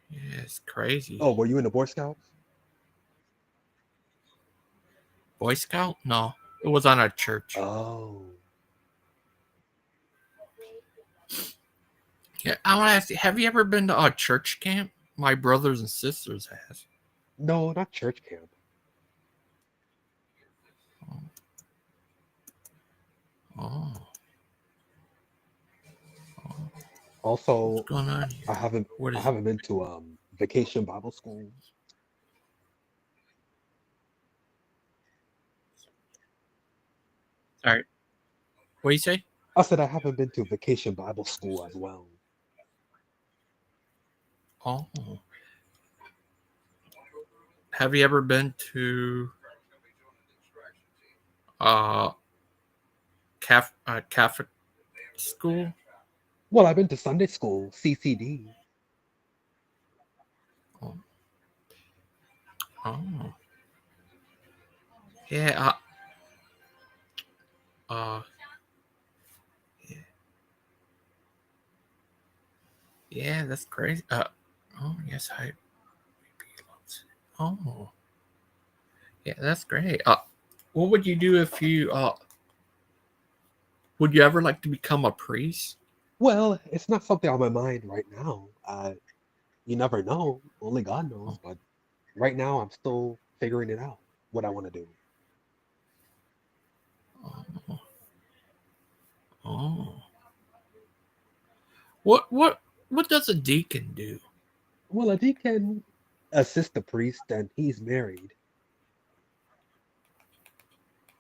[SPEAKER 4] Yeah, it's crazy.
[SPEAKER 7] Oh, were you in the Boy Scouts?
[SPEAKER 4] Boy Scout? No, it was on a church.
[SPEAKER 7] Oh.
[SPEAKER 4] Yeah, I want to ask you: have you ever been to a church camp? My brothers and sisters has.
[SPEAKER 7] No, not church camp.
[SPEAKER 4] Oh, what's
[SPEAKER 7] Also,
[SPEAKER 4] going on
[SPEAKER 7] I
[SPEAKER 4] here?
[SPEAKER 7] haven't
[SPEAKER 4] What
[SPEAKER 7] I
[SPEAKER 4] is it?
[SPEAKER 7] haven't been to vacation Bible school.
[SPEAKER 4] All right, what do you say?
[SPEAKER 7] I said I haven't been to vacation Bible school as well.
[SPEAKER 4] Oh, have you ever been to uh Catholic school?
[SPEAKER 7] Well, I've been to Sunday school, CCD.
[SPEAKER 4] Oh, oh. Yeah. Uh, yeah. Yeah, that's crazy. Oh yes, I. Oh, yeah, that's great. What would you do if you would you ever like to become a priest?
[SPEAKER 7] Well, it's not something on my mind right now. You never know. Only God knows.
[SPEAKER 4] Oh,
[SPEAKER 7] But right now, I'm still figuring it out what I want to do.
[SPEAKER 4] oh, oh. What does a deacon do?
[SPEAKER 7] Well, if he can assist the priest, and he's married.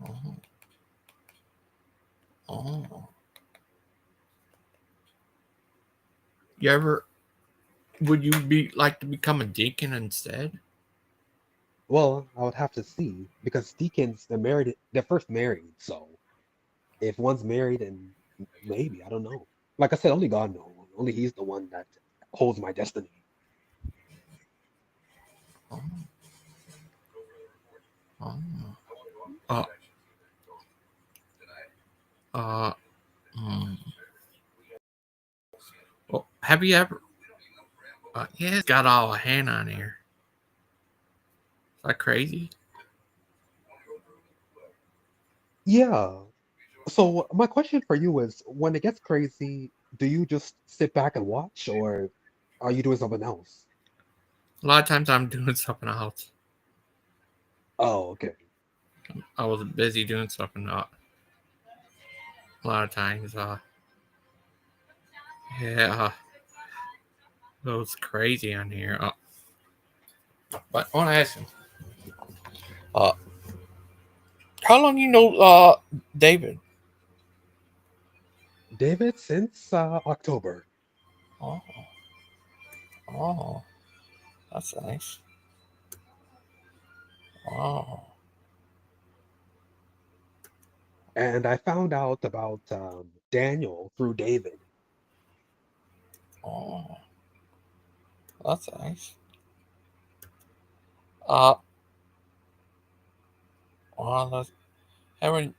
[SPEAKER 4] Oh, oh. You ever would you be like to become a deacon instead?
[SPEAKER 7] Well, I would have to see because deacons they're married. They're first married, so if one's married, and maybe I don't know. Like I said, only God knows. Only He's the one that holds my destiny.
[SPEAKER 4] Oh, oh. Uh, uh, mm. Well, have you ever? Yeah, it's got all a hand on here. Is that crazy?
[SPEAKER 7] Yeah. So my question for you is, when it gets crazy, do you just sit back and watch, or are you doing something else?
[SPEAKER 4] A lot of times I'm doing something else.
[SPEAKER 7] Oh, okay.
[SPEAKER 4] I was busy doing something. A lot of times, yeah, it was crazy on here. But I want to ask you, uh, how long you know David?
[SPEAKER 7] David, since October.
[SPEAKER 4] Oh, oh, that's nice. Oh,
[SPEAKER 7] And I found out about Daniel through David.
[SPEAKER 4] oh, that's nice. Uh, well, that's, having,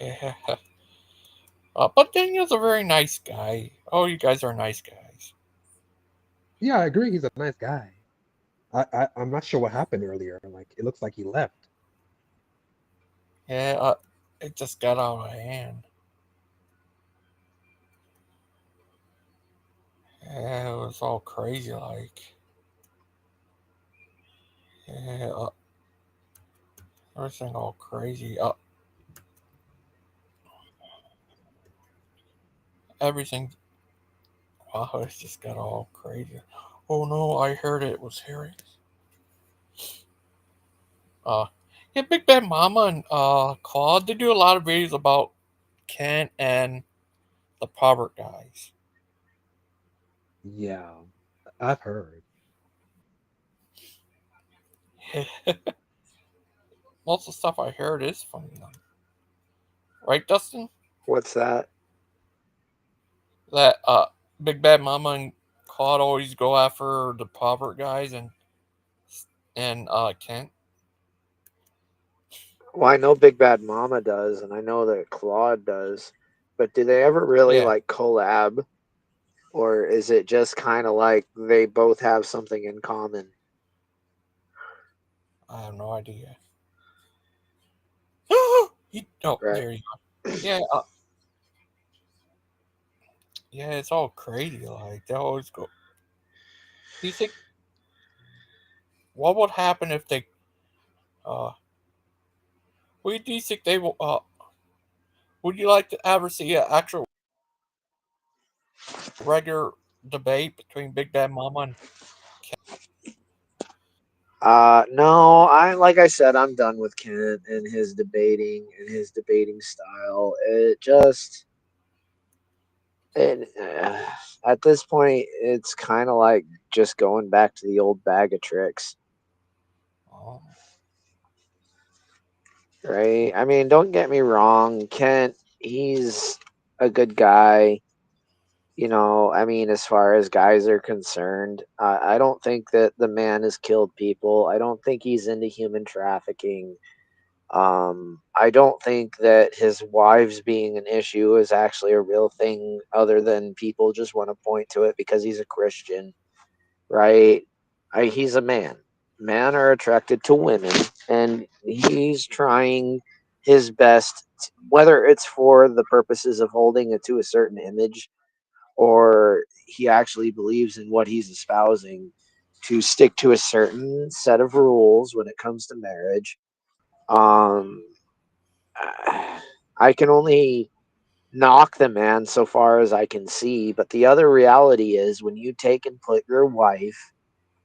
[SPEAKER 4] yeah. But Daniel's a very nice guy. Oh, you guys are nice guys.
[SPEAKER 7] Yeah, I agree. He's a nice guy. I'm not sure what happened earlier. Like it looks like he left.
[SPEAKER 4] Yeah, it just got out of hand. Yeah, it was all crazy, like, yeah, everything all crazy. Everything, wow, it just got all crazy. Oh no, I heard it was Harry. Uh, yeah, Big Bad Mama and Claude, they do a lot of videos about Kent and the Probert guys.
[SPEAKER 7] Yeah, I've heard.
[SPEAKER 4] Most of the stuff I heard is from them. Right, Dustin?
[SPEAKER 2] What's that?
[SPEAKER 4] That Big Bad Mama and Claude always go after the Probert guys and Kent.
[SPEAKER 2] Well, I know Big Bad Mama does, and I know that Claude does, but do they ever really
[SPEAKER 4] Yeah,
[SPEAKER 2] like collab, or is it just kind of like they both have something in common?
[SPEAKER 4] I have no idea. Oh,
[SPEAKER 2] Right.
[SPEAKER 4] there you go. Yeah, yeah, it's all crazy. Like they always go. Do you think what would happen if they? Uh, what do you think they will? Would you like to ever see an actual regular debate between Big Bad Mama and?
[SPEAKER 2] No, I like I said, I'm done with Kent and his debating and his debating style. It just it at this point, it's kind of like just going back to the old bag of tricks,
[SPEAKER 4] Oh,
[SPEAKER 2] right? I mean, don't get me wrong, Kent, he's a good guy. I mean, as far as guys are concerned, I don't think that the man has killed people. I don't think he's into human trafficking. I don't think that his wives being an issue is actually a real thing, other than people just want to point to it because he's a Christian, right? He's a man. Men are attracted to women, and he's trying his best, whether it's for the purposes of holding it to a certain image or he actually believes in what he's espousing, to stick to a certain set of rules when it comes to marriage. Um, I can only knock the man so far as I can see, but the other reality is when you take and put your wife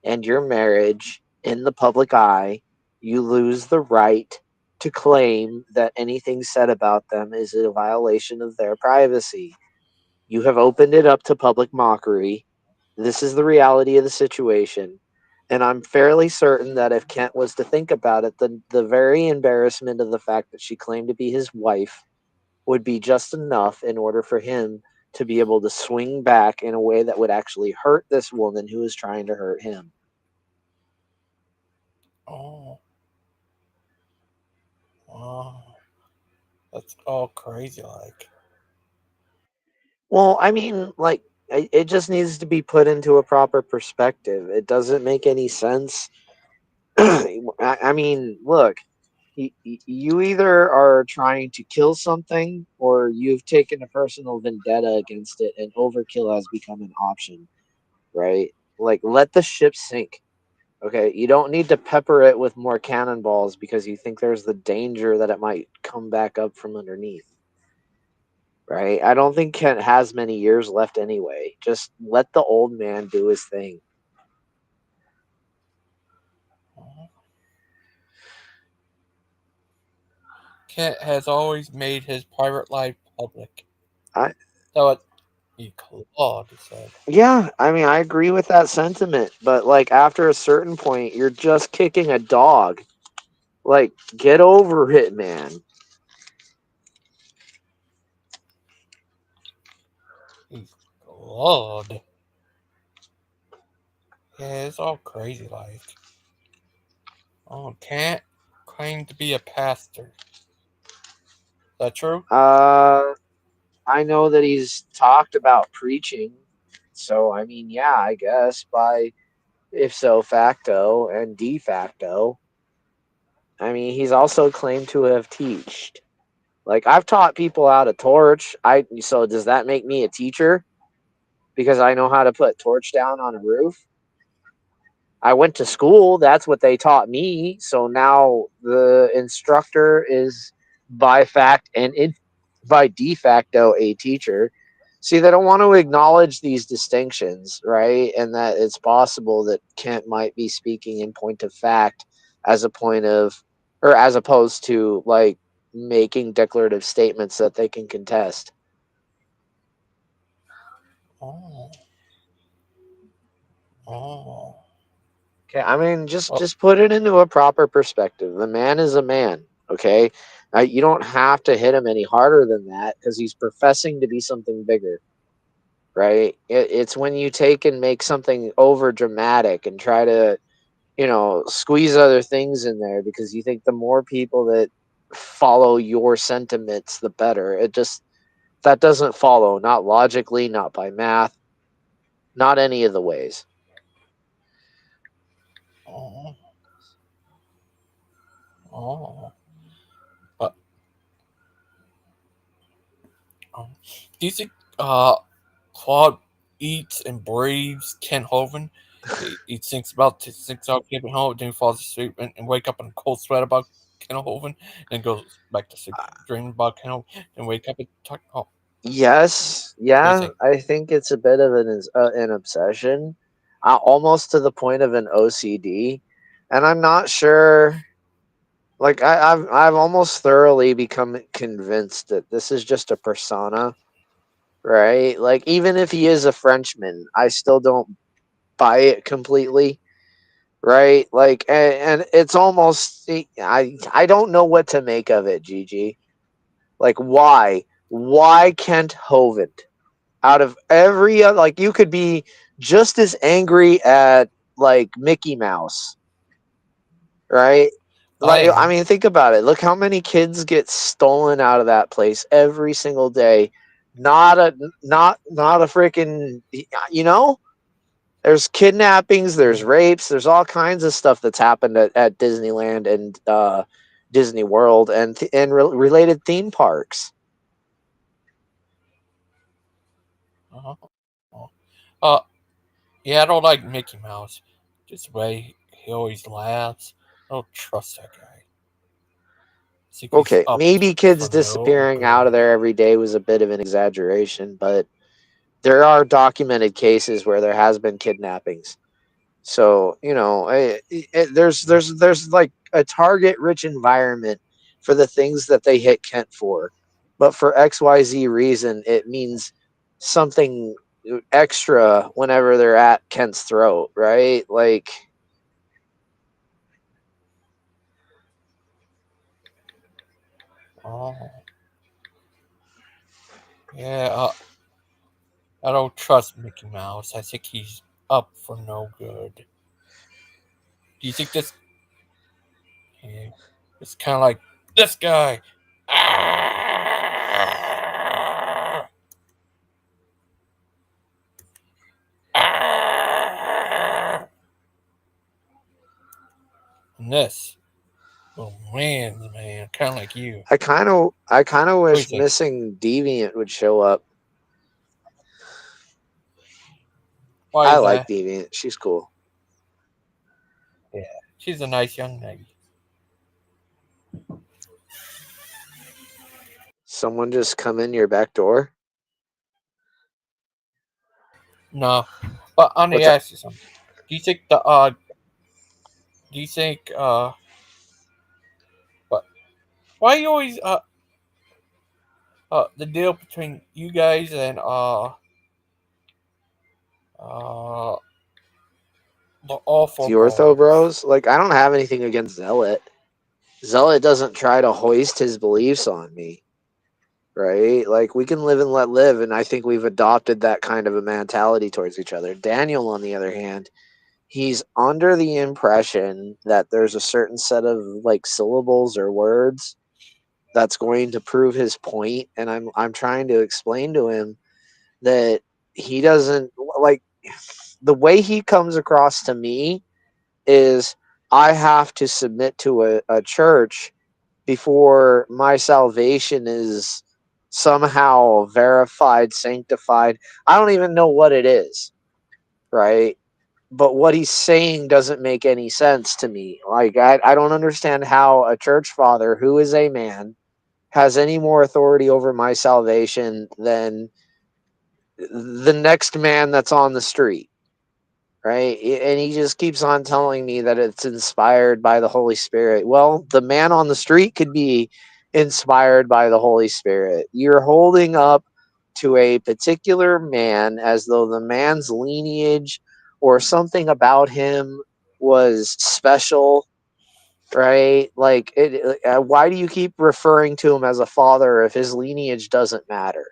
[SPEAKER 2] and your marriage in the public eye, you lose the right to claim that anything said about them is a violation of their privacy. You have opened it up to public mockery. This is the reality of the situation. And I'm fairly certain that if Kent was to think about it, the very embarrassment of the fact that she claimed to be his wife would be just enough in order for him to be able to swing back in a way that would actually hurt this woman who is trying to hurt him.
[SPEAKER 4] Oh, wow. That's all crazy like.
[SPEAKER 2] Well, I mean, like, it just needs to be put into a proper perspective. It doesn't make any sense. I mean, look, you either are trying to kill something or you've taken a personal vendetta against it, and overkill has become an option, right? Like, let the ship sink. Okay, you don't need to pepper it with more cannonballs because you think there's the danger that it might come back up from underneath, right? I don't think Kent has many years left anyway. Just let the old man do his thing.
[SPEAKER 4] Kent has always made his private life public.
[SPEAKER 2] I
[SPEAKER 4] That's what he Claude said.
[SPEAKER 2] Yeah, I mean, I agree with that sentiment, but like after a certain point, you're just kicking a dog. Like, get over it, man.
[SPEAKER 4] He's Claude. Yeah, it's all crazy like. Oh, Kent claimed to be a pastor. Is that true?
[SPEAKER 2] Uh, I know that he's talked about preaching, so I mean, yeah, I guess by if so facto and de facto. I mean, he's also claimed to have teached. Like, I've taught people how to torch. So does that make me a teacher because I know how to put torch down on a roof? I went to school. That's what they taught me. So now the instructor is by fact and by de facto a teacher. See, they don't want to acknowledge these distinctions, right? And that it's possible that Kent might be speaking in point of fact as a point of, or as opposed to like making declarative statements that they can contest.
[SPEAKER 4] Oh. Oh.
[SPEAKER 2] Okay, I mean, just
[SPEAKER 4] Well,
[SPEAKER 2] just put it into a proper perspective. The man is a man. Okay, you don't have to hit him any harder than that because he's professing to be something bigger, right? It's when you take and make something over dramatic and try to, squeeze other things in there because you think the more people that follow your sentiments, the better. That doesn't follow, not logically, not by math, not any of the ways.
[SPEAKER 4] oh. Oh. But um, do you think Claude eats and breathes Ken Hovind? He thinks about Ken Hovind, then he falls asleep and wake up in a cold sweat about Ken Hovind, and goes back to sleep, dreaming about Ken Hovind, and wake up and talk. Oh,
[SPEAKER 2] Yes,
[SPEAKER 4] what do you
[SPEAKER 2] yeah,
[SPEAKER 4] think?
[SPEAKER 2] I think it's a bit of an obsession, almost to the point of an OCD, and I'm not sure. Like, I've almost thoroughly become convinced that this is just a persona, right? Like, even if he is a Frenchman, I still don't buy it completely, right? Like, and it's almost I don't know what to make of it, Gigi. Like, why Kent Hovind? Out of every other, like, you could be just as angry at like Mickey Mouse, right? Like, I
[SPEAKER 1] Aiden.
[SPEAKER 2] mean, think about it. Look how many kids get stolen out of that place every single day. Not a freaking, you know. There's kidnappings, there's rapes, there's all kinds of stuff that's happened at Disneyland and Disney World and related theme parks.
[SPEAKER 1] Uh-huh. Uh, yeah, I don't like Mickey Mouse. Just the way he always laughs. I don't trust that guy. I think he's
[SPEAKER 2] Okay,
[SPEAKER 1] up
[SPEAKER 2] maybe
[SPEAKER 1] for
[SPEAKER 2] kids
[SPEAKER 1] no
[SPEAKER 2] disappearing out of
[SPEAKER 1] good.
[SPEAKER 2] there every day was a bit of an exaggeration, but there are documented cases where there has been kidnappings. So there's like a target rich environment for the things that they hit Kent for, but for XYZ reason, it means something extra whenever they're at Kent's throat, right? Like,
[SPEAKER 1] Oh, yeah. I don't trust Mickey Mouse. I think he's up for no good. Do you think this? Yeah, it's kind of like this guy. Ah! Ah! And this, oh man, kind of like you.
[SPEAKER 2] I kind of
[SPEAKER 1] What do you
[SPEAKER 2] wish
[SPEAKER 1] think?
[SPEAKER 2] missing Deviant would show up.
[SPEAKER 1] Why
[SPEAKER 2] I
[SPEAKER 1] is
[SPEAKER 2] like
[SPEAKER 1] that?
[SPEAKER 2] Deviant. She's cool.
[SPEAKER 1] Yeah, she's a nice young lady.
[SPEAKER 2] Someone just come in your back door.
[SPEAKER 1] No, but I need to
[SPEAKER 2] What's up?
[SPEAKER 1] ask you something. Do you think Do you think But why you always the deal between you guys and uh the awful
[SPEAKER 2] The Ortho
[SPEAKER 1] bros?
[SPEAKER 2] Bros. Like, I don't have anything against Zealot. Zealot doesn't try to hoist his beliefs on me, right? Like, we can live and let live, and I think we've adopted that kind of a mentality towards each other. Daniel, on the other hand, he's under the impression that there's a certain set of like syllables or words that's going to prove his point, and I'm trying to explain to him that he doesn't like the way he comes across to me is I have to submit to a church before my salvation is somehow verified, sanctified. I don't even know what it is, right? But what he's saying doesn't make any sense to me. Like, I don't understand how a church father who is a man has any more authority over my salvation than the next man that's on the street, right? And he just keeps on telling me that it's inspired by the Holy Spirit. Well, the man on the street could be inspired by the Holy Spirit. You're holding up to a particular man as though the man's lineage or something about him was special, right? Like, why do you keep referring to him as a father if his lineage doesn't matter?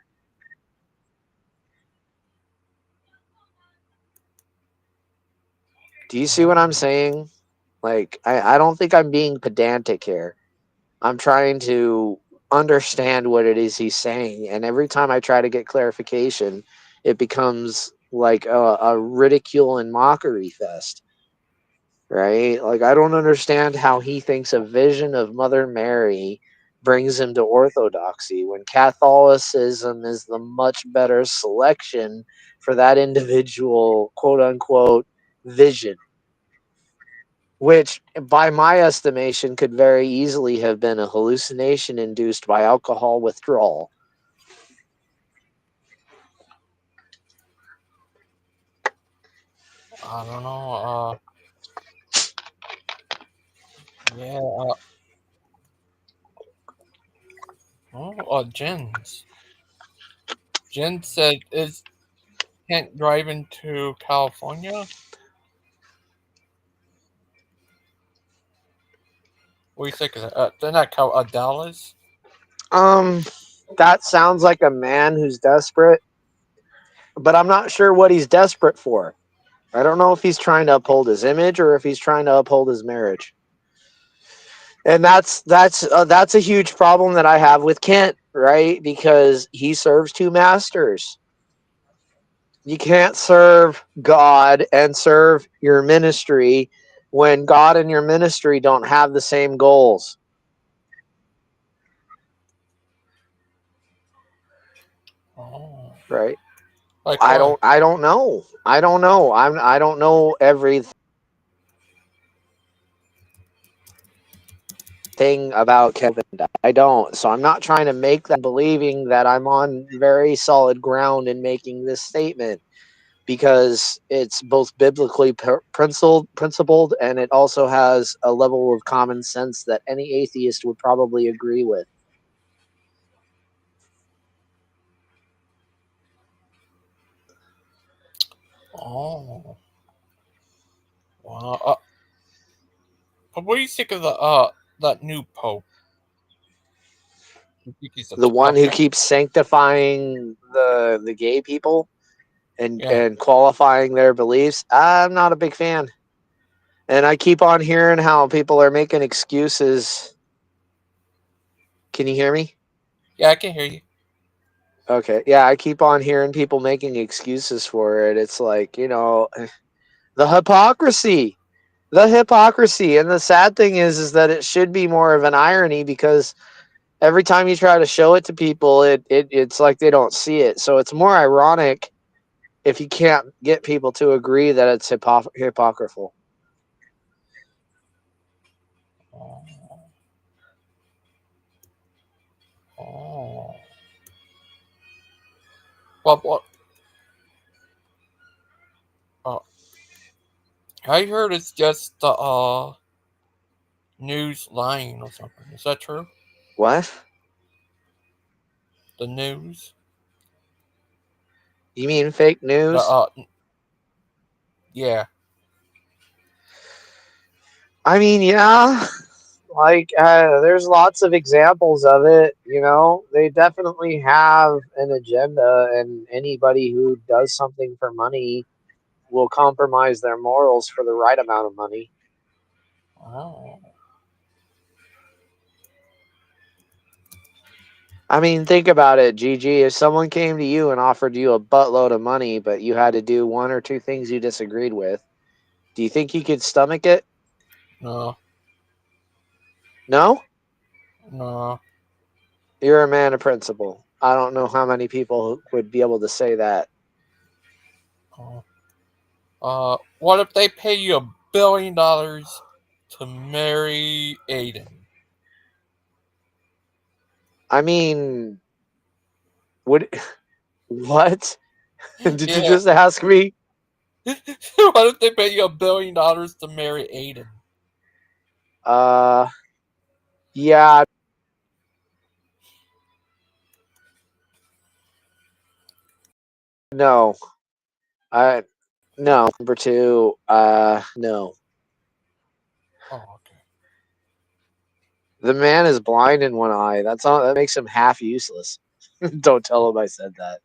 [SPEAKER 2] Do you see what I'm saying? Like, I don't think I'm being pedantic here. I'm trying to understand what it is he's saying. And every time I try to get clarification, it becomes like a ridicule and mockery fest, right? Like, I don't understand how he thinks a vision of Mother Mary brings him to orthodoxy when Catholicism is the much better selection for that individual, quote unquote, vision, which by my estimation could very easily have been a hallucination induced by alcohol withdrawal.
[SPEAKER 1] I don't know. Yeah. Oh, Jen said is Kent driving to California. What do you think of that? They're not Dallas.
[SPEAKER 2] Um, that sounds like a man who's desperate, but I'm not sure what he's desperate for. I don't know if he's trying to uphold his image or if he's trying to uphold his marriage. And that's a huge problem that I have with Kent, right? Because he serves two masters. You can't serve God and serve your ministry when God and your ministry don't have the same goals.
[SPEAKER 1] Oh,
[SPEAKER 2] Right?
[SPEAKER 1] like
[SPEAKER 2] I
[SPEAKER 1] what?
[SPEAKER 2] don't I don't know. I don't know. I don't know everything about Kevin. I don't. So I'm not trying to make them believing that I'm on very solid ground in making this statement, because it's both biblically principled, and it also has a level of common sense that any atheist would probably agree with.
[SPEAKER 1] Oh, wow. But what do you think of that new pope? You think he's a
[SPEAKER 2] The one who
[SPEAKER 1] okay?
[SPEAKER 2] keeps sanctifying the gay people
[SPEAKER 1] Yeah.
[SPEAKER 2] and qualifying their beliefs, I'm not a big fan. And I keep on hearing how people are making excuses. Can you hear me?
[SPEAKER 1] Yeah, I can hear you.
[SPEAKER 2] Okay. Yeah, I keep on hearing people making excuses for it. It's like, the hypocrisy. The hypocrisy. And the sad thing is that it should be more of an irony, because every time you try to show it to people, it's like they don't see it. So it's more ironic if you can't get people to agree that it's hypocritical.
[SPEAKER 1] Oh, oh. But what? Uh, I heard it's just the news lying or something. Is that true?
[SPEAKER 2] What?
[SPEAKER 1] The news?
[SPEAKER 2] You mean fake
[SPEAKER 1] The
[SPEAKER 2] news?
[SPEAKER 1] yeah.
[SPEAKER 2] I mean, yeah. Like, there's lots of examples of it. They definitely have an agenda, and anybody who does something for money will compromise their morals for the right amount of money.
[SPEAKER 1] Oh.
[SPEAKER 2] I mean, think about it, Gigi. If someone came to you and offered you a buttload of money, but you had to do one or two things you disagreed with, do you think you could stomach it?
[SPEAKER 1] No.
[SPEAKER 2] No?
[SPEAKER 1] No.
[SPEAKER 2] You're a man of principle. I don't know how many people would be able to say that.
[SPEAKER 1] Oh. What if they pay you $1 billion to marry Aiden?
[SPEAKER 2] I mean, would what? Did you
[SPEAKER 1] Yeah.
[SPEAKER 2] just ask me?
[SPEAKER 1] What if they pay you $1 billion to marry Aiden?
[SPEAKER 2] Uh, yeah, no. I no. Number two, no.
[SPEAKER 1] Oh, okay.
[SPEAKER 2] The man is blind in one eye. That's all. That makes him half useless. Don't tell him I said that.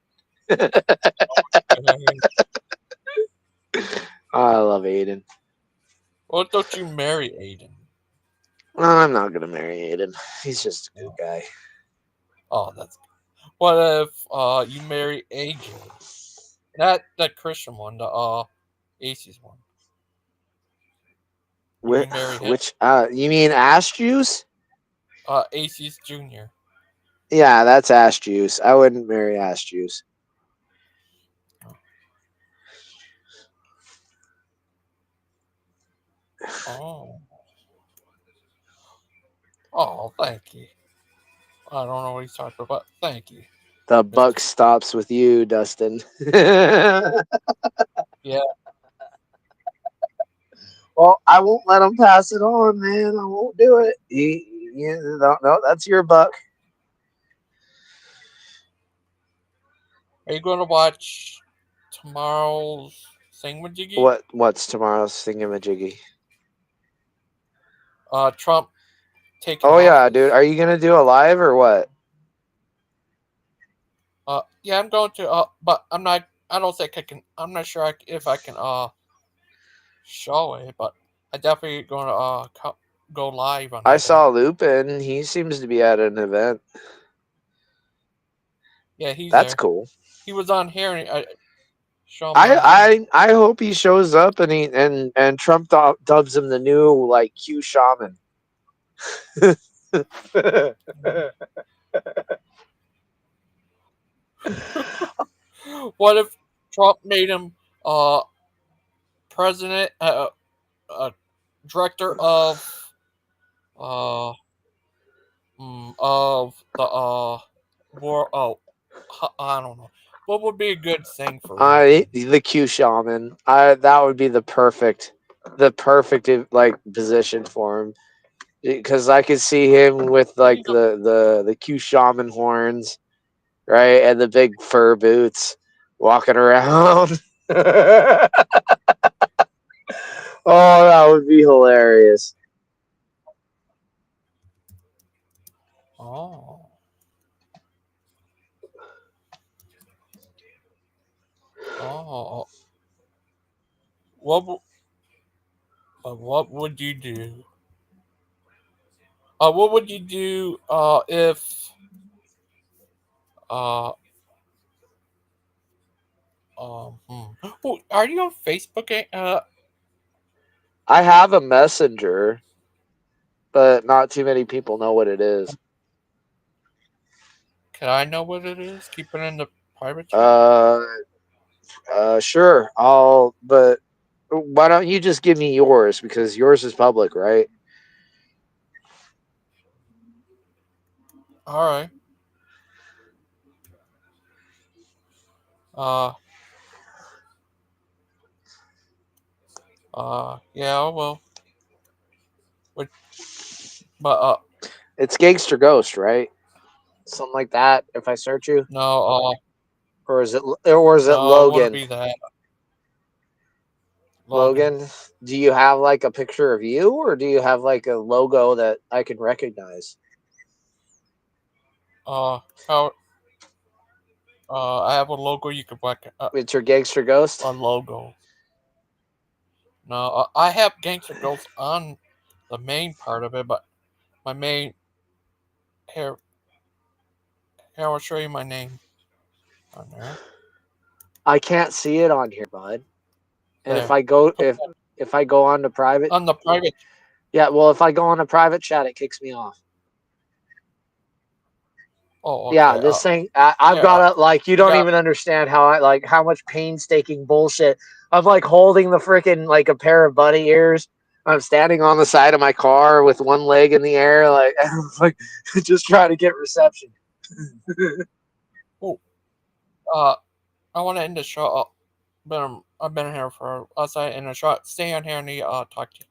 [SPEAKER 2] I love Aiden.
[SPEAKER 1] Well, don't you marry Aiden?
[SPEAKER 2] Well, I'm not gonna marry Aiden. He's just a good
[SPEAKER 1] Oh,
[SPEAKER 2] guy.
[SPEAKER 1] oh, that's. What if you marry AJ? That Christian one, the atheist one. Would you
[SPEAKER 2] Which,
[SPEAKER 1] marry him?
[SPEAKER 2] which you mean Ash Juice?
[SPEAKER 1] Atheist Junior.
[SPEAKER 2] Yeah, that's Ash Juice. I wouldn't marry Ash Juice.
[SPEAKER 1] Oh. Oh, thank you. I don't know what he's talking about. Thank you,
[SPEAKER 2] The
[SPEAKER 1] Mister.
[SPEAKER 2] buck stops with you, Dustin.
[SPEAKER 1] Yeah.
[SPEAKER 2] Well, I won't let him pass it on, man. I won't do it. No, that's your buck.
[SPEAKER 1] Are you going to watch tomorrow's Thingamajiggy?
[SPEAKER 2] What's tomorrow's thingamajiggy?
[SPEAKER 1] Trump taking
[SPEAKER 2] Oh yeah, dude.
[SPEAKER 1] office.
[SPEAKER 2] Are you gonna do a live or what?
[SPEAKER 1] Yeah, I'm going to. But I'm not. I don't think I can. I'm not sure if I can. Show it, but I definitely going to. go live on.
[SPEAKER 2] I
[SPEAKER 1] It.
[SPEAKER 2] saw Lupin. He seems to be at an event.
[SPEAKER 1] Yeah, he's
[SPEAKER 2] That's
[SPEAKER 1] there.
[SPEAKER 2] cool.
[SPEAKER 1] He was on here. And,
[SPEAKER 2] I hope he shows up and Trump dubs him the new like Q shaman.
[SPEAKER 1] What if Trump made him president, director of the war? Oh, I don't know. What would be a good thing for
[SPEAKER 2] The Q shaman. That would be the perfect like position for him, because I could see him with like the Q shaman horns, right, and the big fur boots, walking around. Oh, that would be hilarious.
[SPEAKER 1] Oh. Oh. What would you do? What would you do if uh Oh, are you on Facebook?
[SPEAKER 2] I have a messenger, but not too many people know what it is.
[SPEAKER 1] Can I know what it is? Keep it in the private chat.
[SPEAKER 2] Sure. But why don't you just give me yours, because yours is public, right?
[SPEAKER 1] All right. Uh. Yeah. Well. But
[SPEAKER 2] It's Gangster Ghost, right? Something like that. If I search you,
[SPEAKER 1] no.
[SPEAKER 2] or is it
[SPEAKER 1] No. It won't
[SPEAKER 2] Logan?
[SPEAKER 1] be that.
[SPEAKER 2] Logan, do you have like a picture of you, or do you have like a logo that I can recognize?
[SPEAKER 1] How? I have a logo. You can whack.
[SPEAKER 2] It's your Gangster Ghost.
[SPEAKER 1] A logo. No, I have Gangster Ghost on the main part of it, but my main here. Here, I'll show you my name on there.
[SPEAKER 2] I can't see it on here, bud. And
[SPEAKER 1] There.
[SPEAKER 2] if I go on to private,
[SPEAKER 1] On the private.
[SPEAKER 2] yeah, well, if I go on a private chat, it kicks me off.
[SPEAKER 1] Oh, okay.
[SPEAKER 2] Yeah, this thing, I've
[SPEAKER 1] yeah,
[SPEAKER 2] got to, like, you don't
[SPEAKER 1] yeah.
[SPEAKER 2] even understand how much painstaking bullshit. I'm like holding the freaking, like, a pair of bunny ears. I'm standing on the side of my car with one leg in the air, like just trying to get reception.
[SPEAKER 1] Oh, I want to end the show. But I've been here for us in a shot. Stay on here and talk to you.